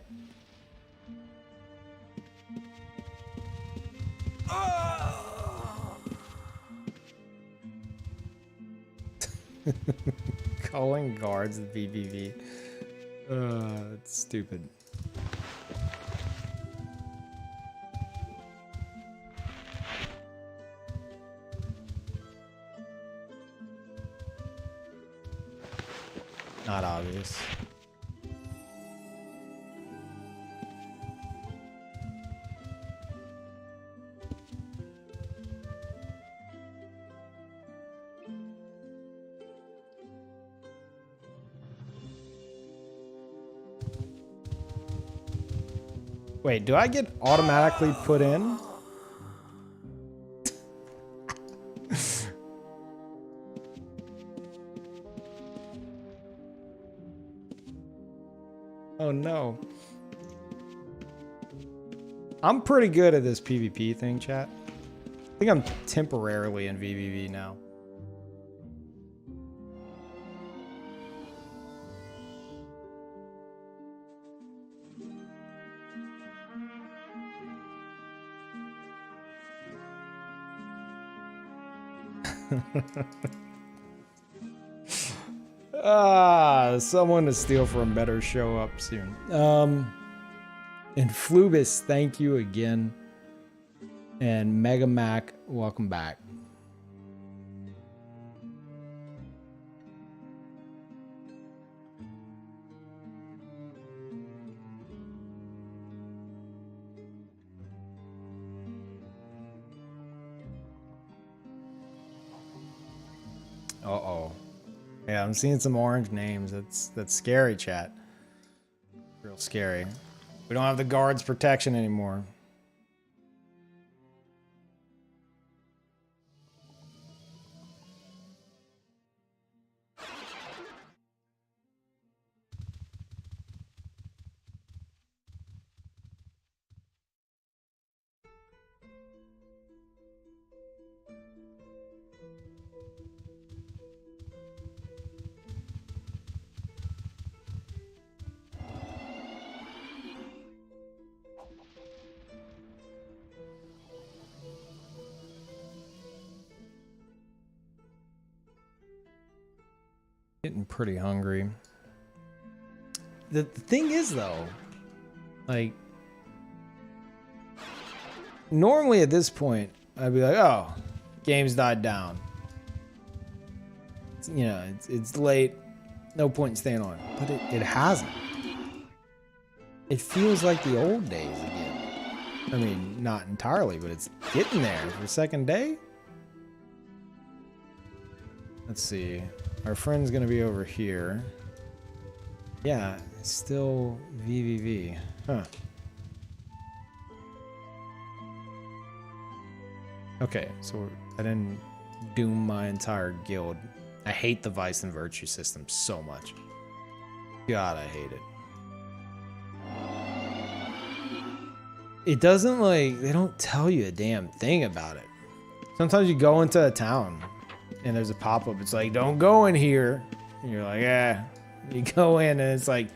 Calling guards at BBB. That's stupid. Not obvious. Wait, do I get automatically put in? Oh no. I'm pretty good at this PvP thing, chat. I think I'm temporarily in VVV now. Someone to steal from better show up soon. And Flubis, thank you again. And Mega Mac, welcome back. Uh-oh. Yeah, I'm seeing some orange names. That's scary, chat. Real scary. We don't have the guards' protection anymore. Getting pretty hungry. The thing is, though, like, normally at this point, I'd be like, oh, game's died down. You know, it's late. No point in staying on. But it hasn't. It feels like the old days again. I mean, not entirely, but it's getting there for the second day. Let's see. Our friend's gonna be over here. Yeah, still VVV. Huh. Okay, so I didn't doom my entire guild. I hate the Vice and Virtue system so much. God, I hate it. It doesn't, like, they don't tell you a damn thing about it. Sometimes you go into a town and there's a pop-up. It's like, don't go in here. And you're like, yeah. You go in and it's like,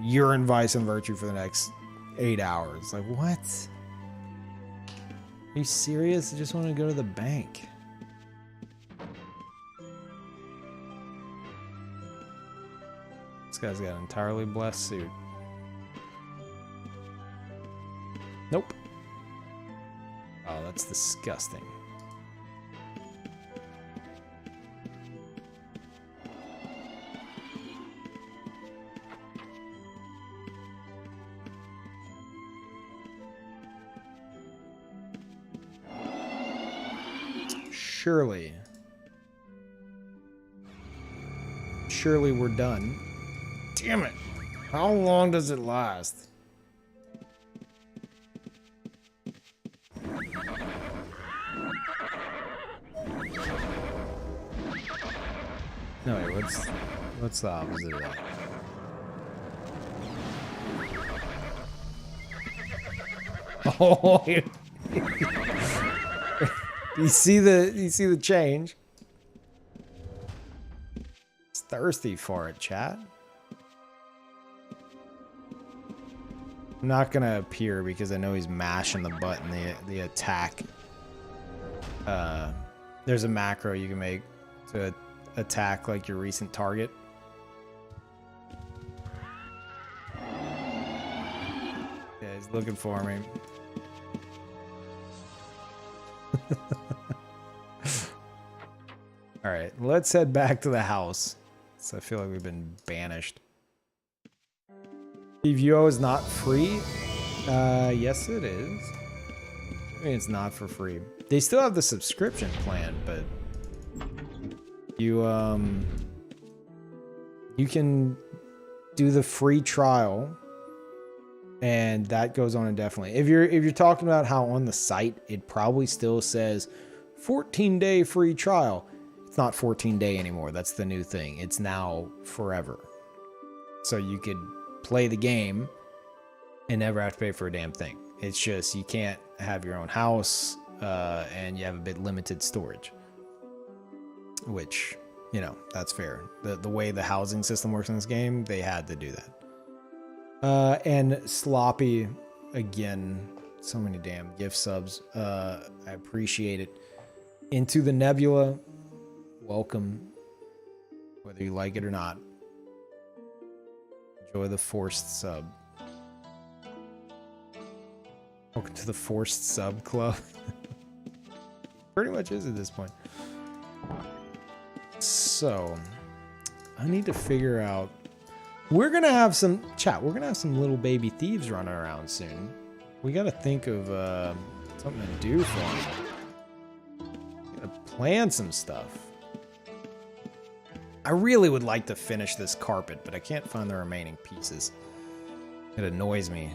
you're in Vice and Virtue for the next 8 hours. Like, what? Are you serious? I just want to go to the bank. This guy's got an entirely blessed suit. Nope. Oh, that's disgusting. Surely. Surely we're done. Damn it. How long does it last? No, wait, what's the opposite of that? Oh, you see the change? It's thirsty for it, chat. I'm not gonna appear because I know he's mashing the button, the attack. There's a macro you can make to attack like your recent target. Yeah, he's looking for me. All right, let's head back to the house. So I feel like we've been banished. PVO is not free? Yes it is. I mean, it's not for free. They still have the subscription plan, but you can do the free trial, and that goes on indefinitely. If you're talking about how on the site it probably still says 14-day free trial. It's not 14-day anymore. That's the new thing. It's now forever. So you could play the game and never have to pay for a damn thing. It's just you can't have your own house, and you have a bit limited storage. Which, you know, that's fair. The way the housing system works in this game, they had to do that. And Sloppy, again, so many damn gift subs. I appreciate it. Into the Nebula, welcome, whether you like it or not. Enjoy the forced sub. Welcome to the forced sub club. Pretty much is at this point. So, I need to figure out. We're gonna have some chat. We're gonna have some little baby thieves running around soon. We gotta think of something to do for them. Gotta plan some stuff. I really would like to finish this carpet, but I can't find the remaining pieces. It annoys me.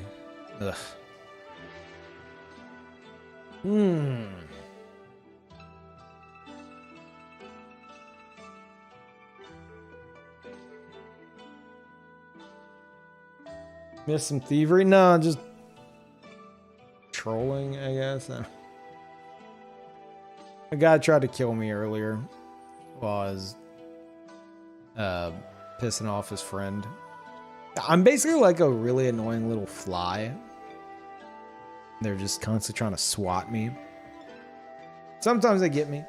Ugh. Miss some thievery? No, just trolling, I guess. A guy tried to kill me earlier while I was pissing off his friend. I'm basically like a really annoying little fly. They're just constantly trying to swat me. Sometimes they get me.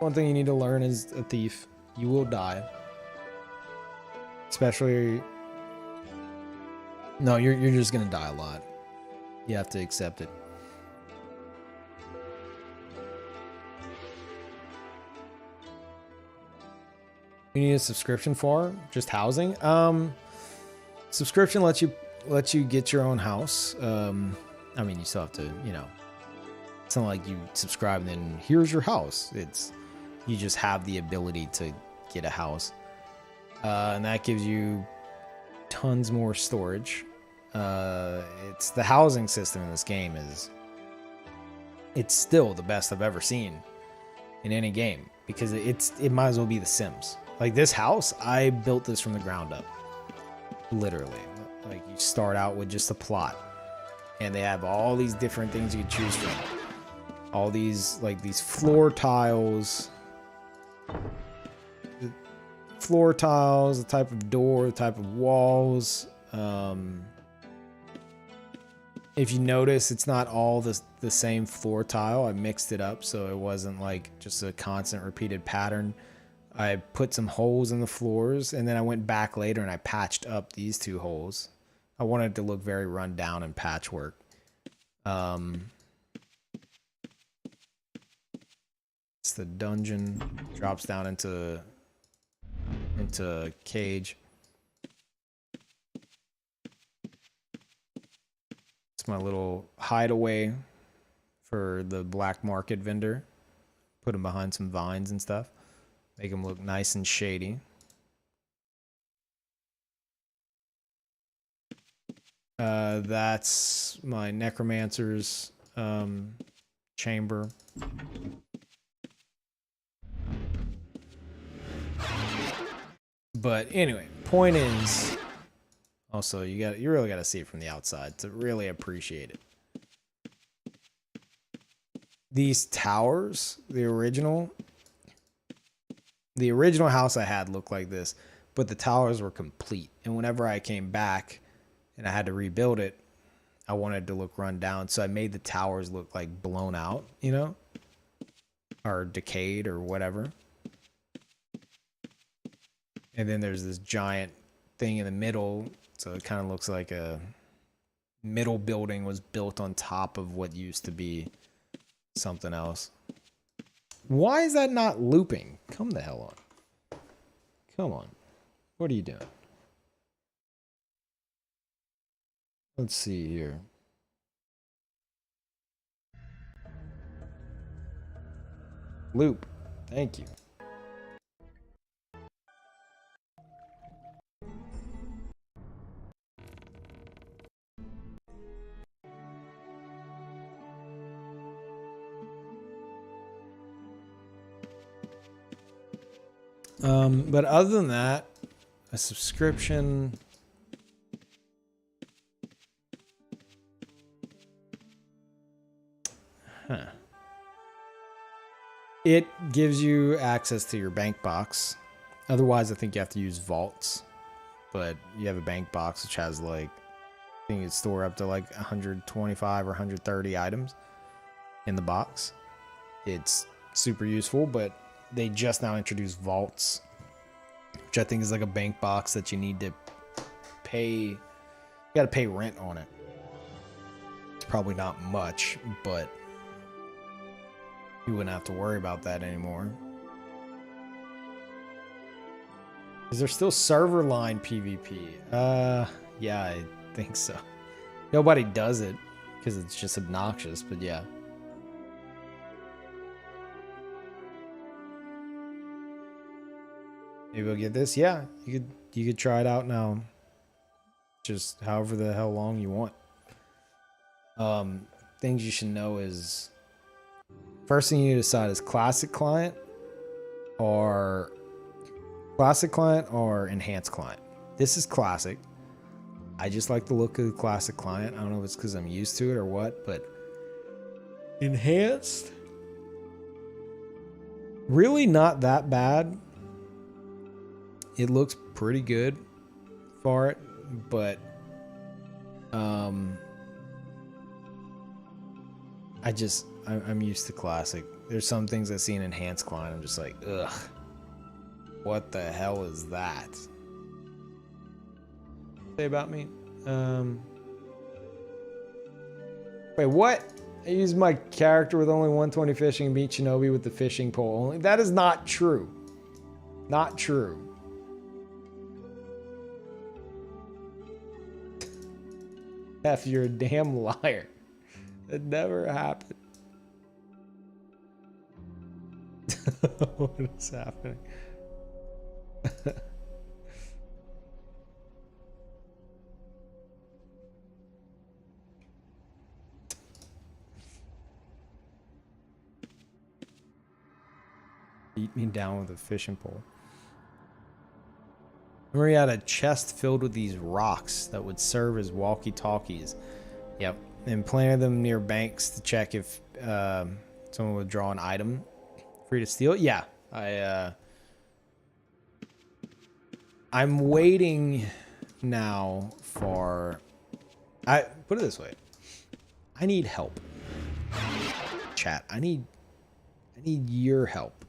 One thing you need to learn as a thief, you will die. Especially... No, you're just gonna die a lot. You have to accept it. You need a subscription for just housing. Subscription lets you get your own house. I mean, you still have to, you know. It's not like you subscribe and then here's your house. It's you just have the ability to get a house, and that gives you tons more storage. It's the housing system in this game it's still the best I've ever seen in any game because it might as well be The Sims. Like this house, I built this from the ground up. Literally. Like you start out with just a plot and they have all these different things you can choose from. All these, like these floor tiles, the type of door, the type of walls. If you notice, it's not all the same floor tile. I mixed it up so it wasn't like just a constant repeated pattern. I put some holes in the floors and then I went back later and I patched up these two holes. I wanted it to look very run down and patchwork. It's the dungeon, drops down into a cage. It's my little hideaway for the black market vendor. Put him behind some vines and stuff. Make him look nice and shady. That's my necromancer's chamber. But anyway, point is, also you really gotta see it from the outside to really appreciate it. These towers, the original house I had looked like this, but the towers were complete. And whenever I came back and I had to rebuild it, I wanted it to look run down. So I made the towers look like blown out, you know, or decayed or whatever. And then there's this giant thing in the middle. So it kind of looks like a middle building was built on top of what used to be something else. Why is that not looping? Come the hell on. Come on. What are you doing? Let's see here. Loop. Thank you. But other than that, a subscription. Huh. It gives you access to your bank box. Otherwise, I think you have to use vaults. But you have a bank box which has like, I think you can store up to like 125 or 130 items in the box. It's super useful, but they just now introduced vaults, which I think is like a bank box that you need to pay. You got to pay rent on it. It's probably not much, but you wouldn't have to worry about that anymore. Is there still server line PvP? Yeah, I think so. Nobody does it because it's just obnoxious, but yeah. Maybe we'll get this. Yeah, you could try it out now. Just however the hell long you want. Things you should know is first thing you need to decide is classic client or enhanced client. This is classic. I just like the look of the classic client. I don't know if it's because I'm used to it or what, but enhanced, really not that bad. It looks pretty good for it, but I'm used to classic. There's some things I see in enhanced client, I'm just like, ugh, what the hell is that? Say about me? Wait, what? I used my character with only 120 fishing and beat Shinobi with the fishing pole only. That is not true. Not true. F, you're a damn liar. That never happened. What is happening? Beat me down with a fishing pole. Remember, he had a chest filled with these rocks that would serve as walkie-talkies. Yep, and planted them near banks to check if someone would draw an item free to steal. Yeah, I'm waiting now for. I put it this way. I need help. Chat. I need your help.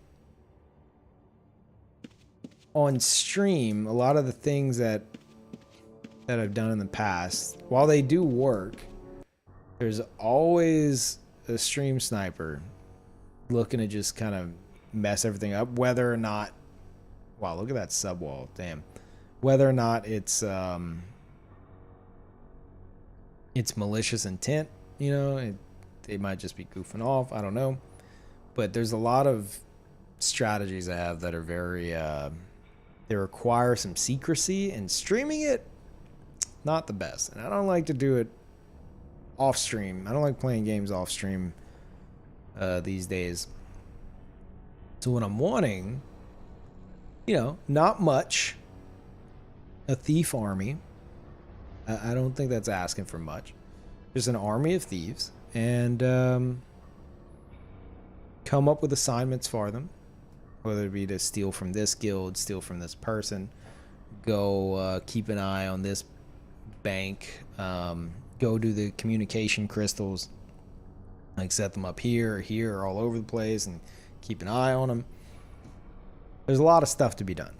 On stream, a lot of the things that I've done in the past, while they do work, there's always a stream sniper looking to just kind of mess everything up, whether or not, wow, look at that sub wall, damn, whether or not it's malicious intent, you know, they might just be goofing off, I don't know, but there's a lot of strategies I have that are very they require some secrecy, and streaming it, not the best. And I don't like to do it off stream. I don't like playing games off stream these days. So what I'm wanting, you know, not much, a thief army. I don't think that's asking for much. Just an army of thieves, and come up with assignments for them. Whether it be to steal from this guild, steal from this person, go keep an eye on this bank, go do the communication crystals, like set them up here or all over the place and keep an eye on them. There's a lot of stuff to be done.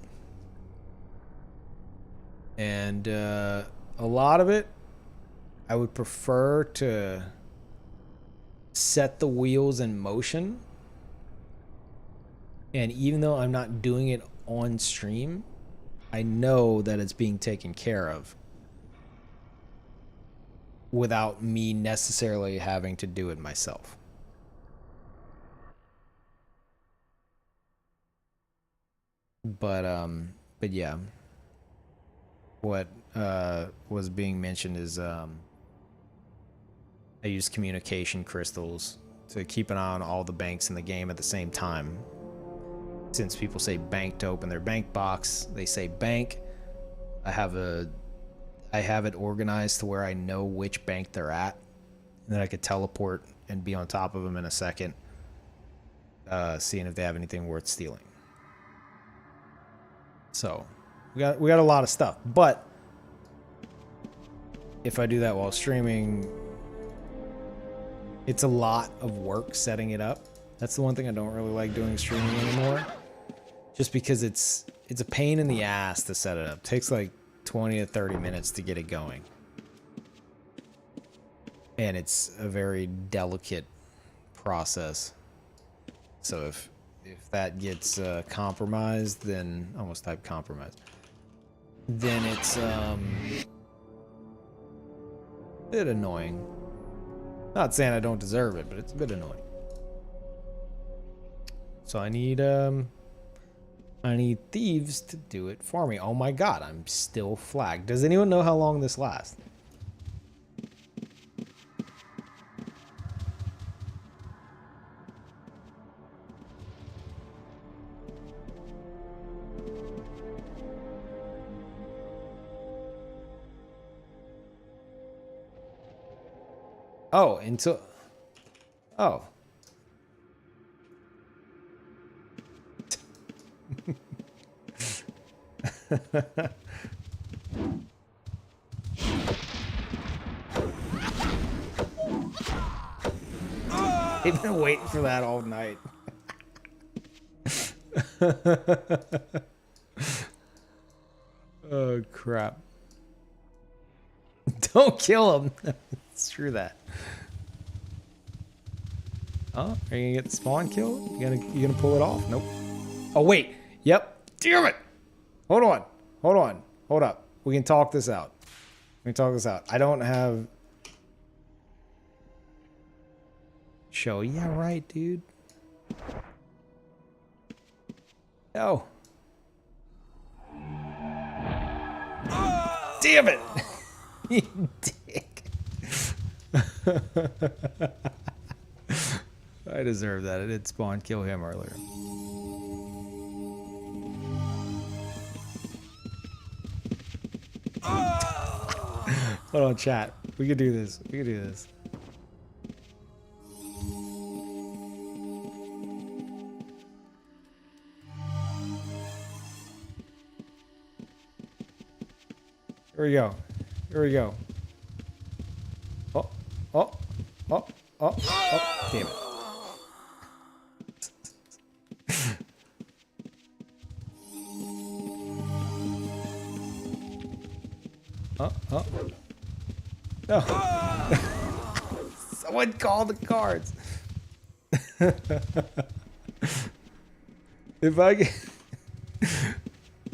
And a lot of it, I would prefer to set the wheels in motion. And even though I'm not doing it on stream, I know that it's being taken care of without me necessarily having to do it myself. But yeah, what was being mentioned is I use communication crystals to keep an eye on all the banks in the game at the same time. Since people say bank to open their bank box, they say bank. I have it organized to where I know which bank they're at, and then I could teleport and be on top of them in a second, seeing if they have anything worth stealing. So we got a lot of stuff, but if I do that while streaming, it's a lot of work setting it up. That's the one thing I don't really like doing streaming anymore. Just because it's a pain in the ass to set it up. It takes like 20 to 30 minutes to get it going. And it's a very delicate process. So if that gets compromised, then almost type compromise. Then it's a bit annoying. Not saying I don't deserve it, but it's a bit annoying. So I need thieves to do it for me. Oh my god, I'm still flagged. Does anyone know how long this lasts? Oh, until... Oh. They've been waiting for that all night. Oh, crap. Don't kill him. Screw that. Oh, are you gonna get the spawn kill? You gonna pull it off? Nope. Oh wait. Yep. Damn it. Hold on. Hold on. Hold up. We can talk this out. We can talk this out. I don't have show. Yeah, right, dude. No. Damn it. You dick. I deserve that. I did spawn kill him earlier. Hold on, chat. We could do this. We could do this. Here we go. Here we go. Oh, oh, oh, oh, oh, damn it. Oh, oh. No. Someone call the guards. If I get...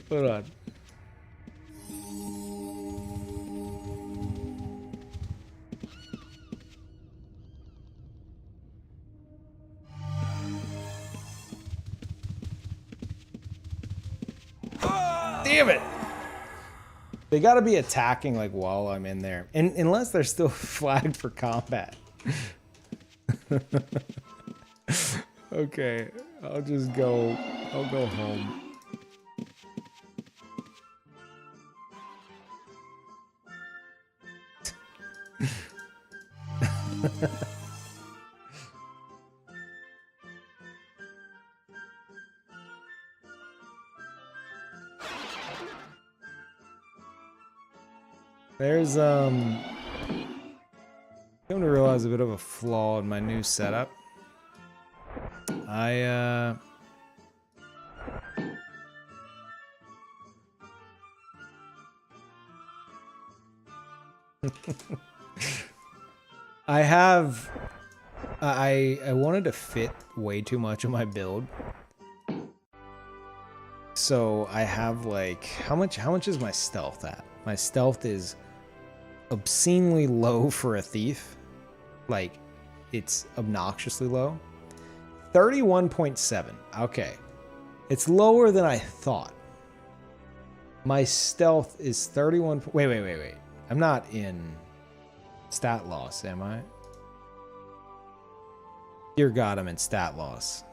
Hold on. Damn it! They gotta be attacking like while I'm in there. And unless they're still flagged for combat. Okay, I'll just go. I'll go home. There's I'm to realize a bit of a flaw in my new setup. I wanted to fit way too much of my build. So I have like how much is my stealth at? My stealth is obscenely low for a thief. Like, it's obnoxiously low. 31.7. Okay. It's lower than I thought. My stealth is 31. Wait. I'm not in stat loss, am I? Dear God, I'm in stat loss.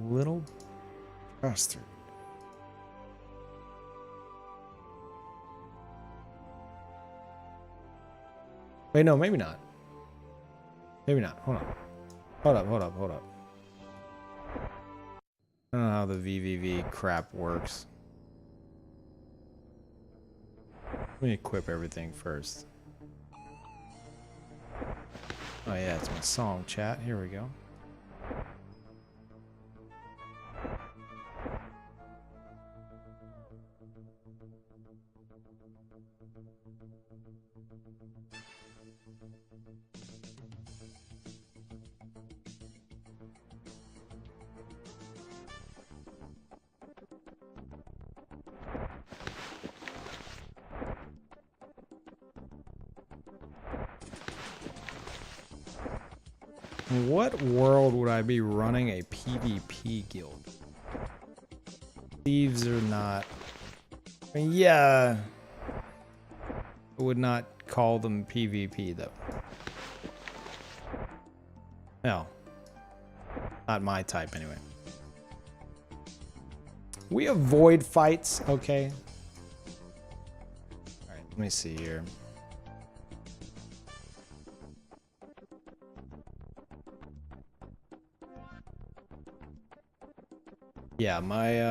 Little bastard. Wait, no, maybe not. Maybe not. Hold on. Hold up. I don't know how the VVV crap works. Let me equip everything first. Oh yeah, it's my song, chat. Here we go. What world would I be running a PvP guild? Thieves are not... I mean, yeah. I would not call them PvP though. No. Not my type anyway. We avoid fights, okay? Alright, let me see here. Yeah, my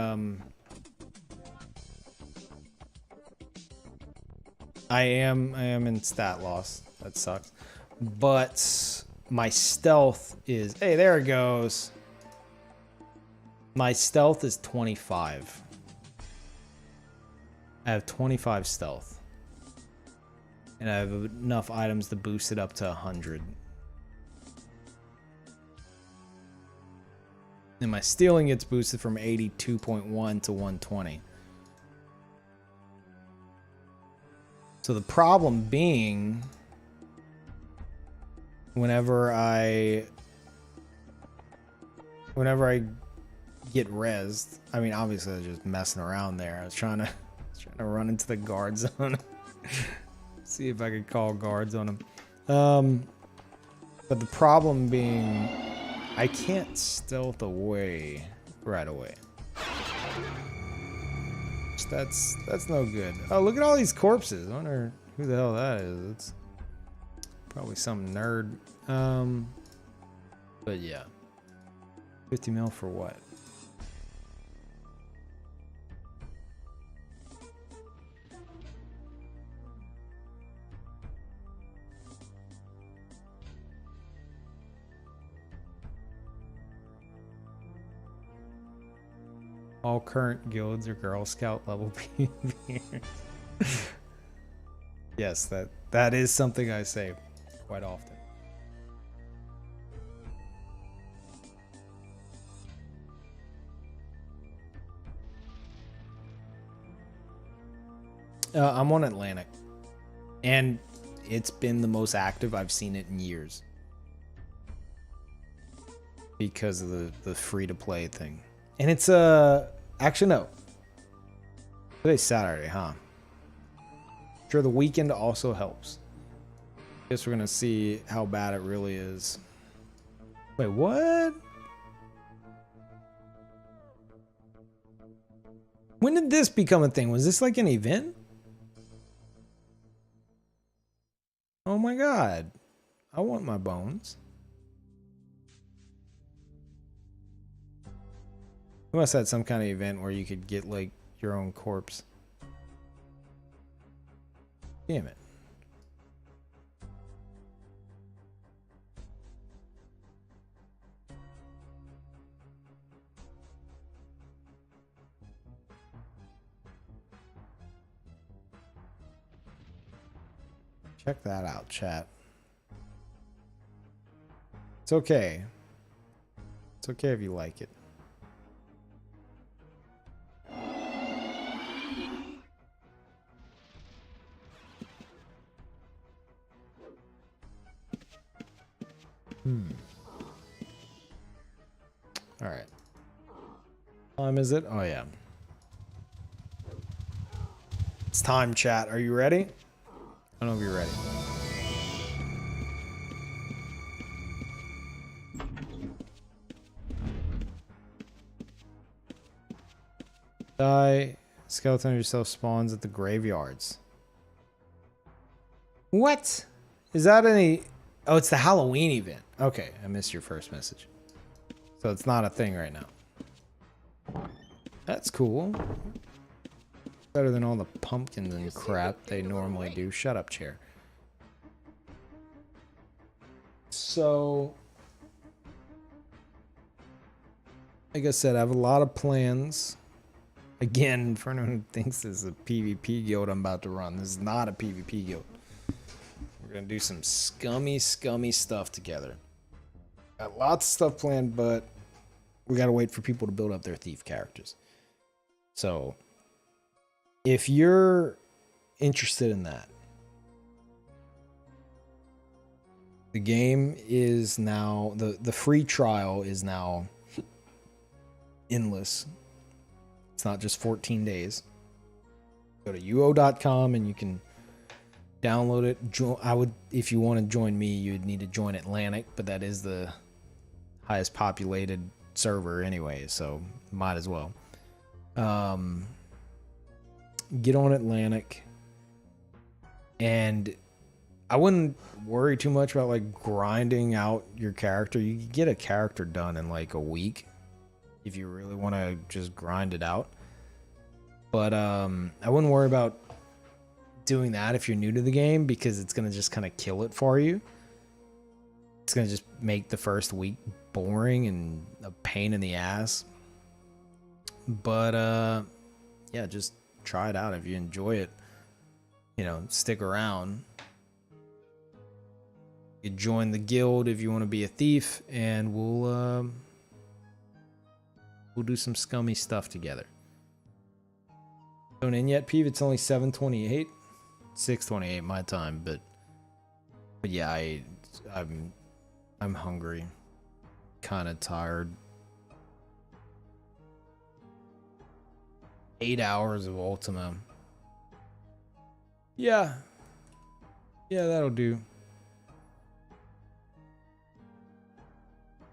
I am in stat loss. That sucks. But my stealth is, hey, there it goes. My stealth is 25. I have 25 stealth. And I have enough items to boost it up to 100. And my stealing gets boosted from 82.1 to 120. So the problem being, whenever I get rezzed, I mean, obviously I was just messing around there. I was trying to run into the guard zone. See if I could call guards on them. But the problem being, I can't stealth away right away. That's no good. Oh, look at all these corpses. I wonder who the hell that is. It's probably some nerd. But yeah. 50 mil for what? All current guilds are Girl Scout level PvPers. Yes, that is something I say quite often. I'm on Atlantic, and it's been the most active I've seen it in years because of the free-to-play thing. And it's actually no. Today's Saturday, huh? Sure, the weekend also helps. Guess we're gonna see how bad it really is. Wait, what? When did this become a thing? Was this like an event? Oh my god. I want my bones. We must have had some kind of event where you could get like your own corpse. Damn it. Check that out, chat. It's okay. It's okay if you like it. All right. Time is it? Oh yeah. It's time, chat. Are you ready? I don't know if you're ready. Die. Skeleton yourself spawns at the graveyards. What? Is that any... Oh, it's the Halloween event. Okay, I missed your first message. So it's not a thing right now. That's cool. Better than all the pumpkins and crap they normally do. Shut up, chair. So, like I said, I have a lot of plans. Again, for anyone who thinks this is a PvP guild I'm about to run, this is not a PvP guild. We're gonna do some scummy stuff together. Got lots of stuff planned, but we gotta wait for people to build up their thief characters. So, if you're interested in that, the game is now, the free trial is now endless. It's not just 14 days. Go to uo.com and you can download it. If you want to join me, you'd need to join Atlantic, but that is the highest populated server anyway, so might as well. Get on Atlantic, and I wouldn't worry too much about like grinding out your character. You can get a character done in like a week if you really want to just grind it out. But I wouldn't worry about doing that if you're new to the game, because it's going to just kind of kill it for you. It's going to just make the first week boring and a pain in the ass. But yeah, just try it out. If you enjoy it, you know, stick around. You join the guild if you want to be a thief, and we'll do some scummy stuff together. Don't in yet, Peeve? It's only 7:28, 6:28 my time, but yeah, I'm hungry, kind of tired. 8 hours of Ultima. Yeah, that'll do.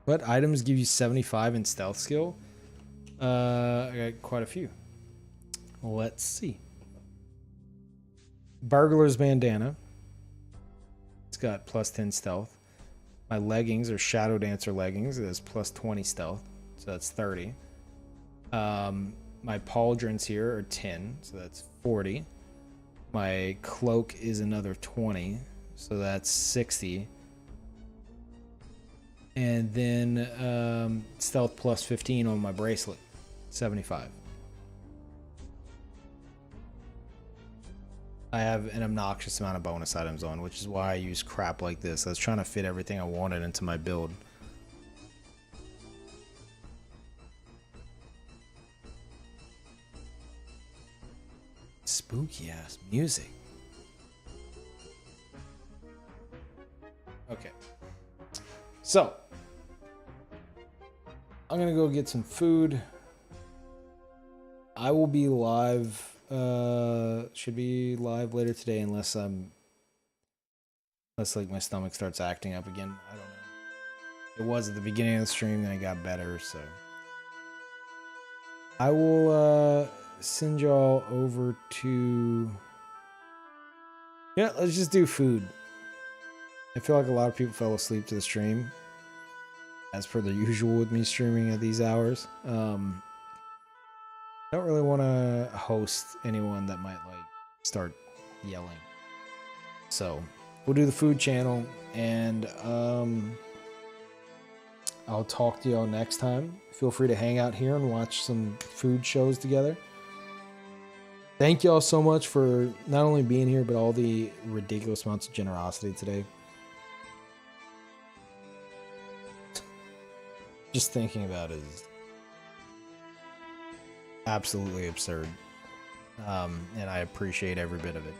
What items give you 75 in stealth skill? I got quite a few. Let's see. Burglar's bandana. It's got plus 10 stealth. My leggings are Shadow Dancer leggings. It has plus 20 stealth, so that's 30. My pauldrons here are 10, so that's 40. My cloak is another 20, so that's 60. And then stealth plus 15 on my bracelet, 75. I have an obnoxious amount of bonus items on, which is why I use crap like this. I was trying to fit everything I wanted into my build. Spooky ass music. Okay. So, I'm gonna go get some food. I will be live, should be live later today unless like my stomach starts acting up again. I don't know. It was at the beginning of the stream, then it got better, so. I will, send y'all over to, yeah, let's just do food. I feel like a lot of people fell asleep to the stream, as per the usual with me streaming at these hours. I don't really want to host anyone that might like start yelling. So we'll do the food channel, and I'll talk to y'all next time. Feel free to hang out here and watch some food shows together. Thank y'all so much for not only being here, but all the ridiculous amounts of generosity today. Just thinking about it is absolutely absurd. And I appreciate every bit of it.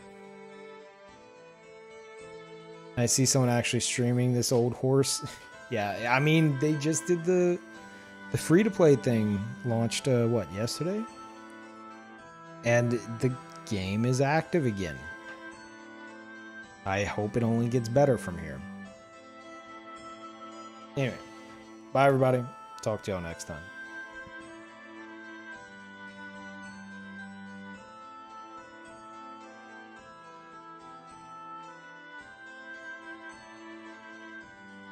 I see someone actually streaming this old horse. Yeah, I mean, they just did the free-to-play thing. Launched, what, yesterday? And the game is active again. I hope it only gets better from here. Anyway, bye everybody. Talk to y'all next time.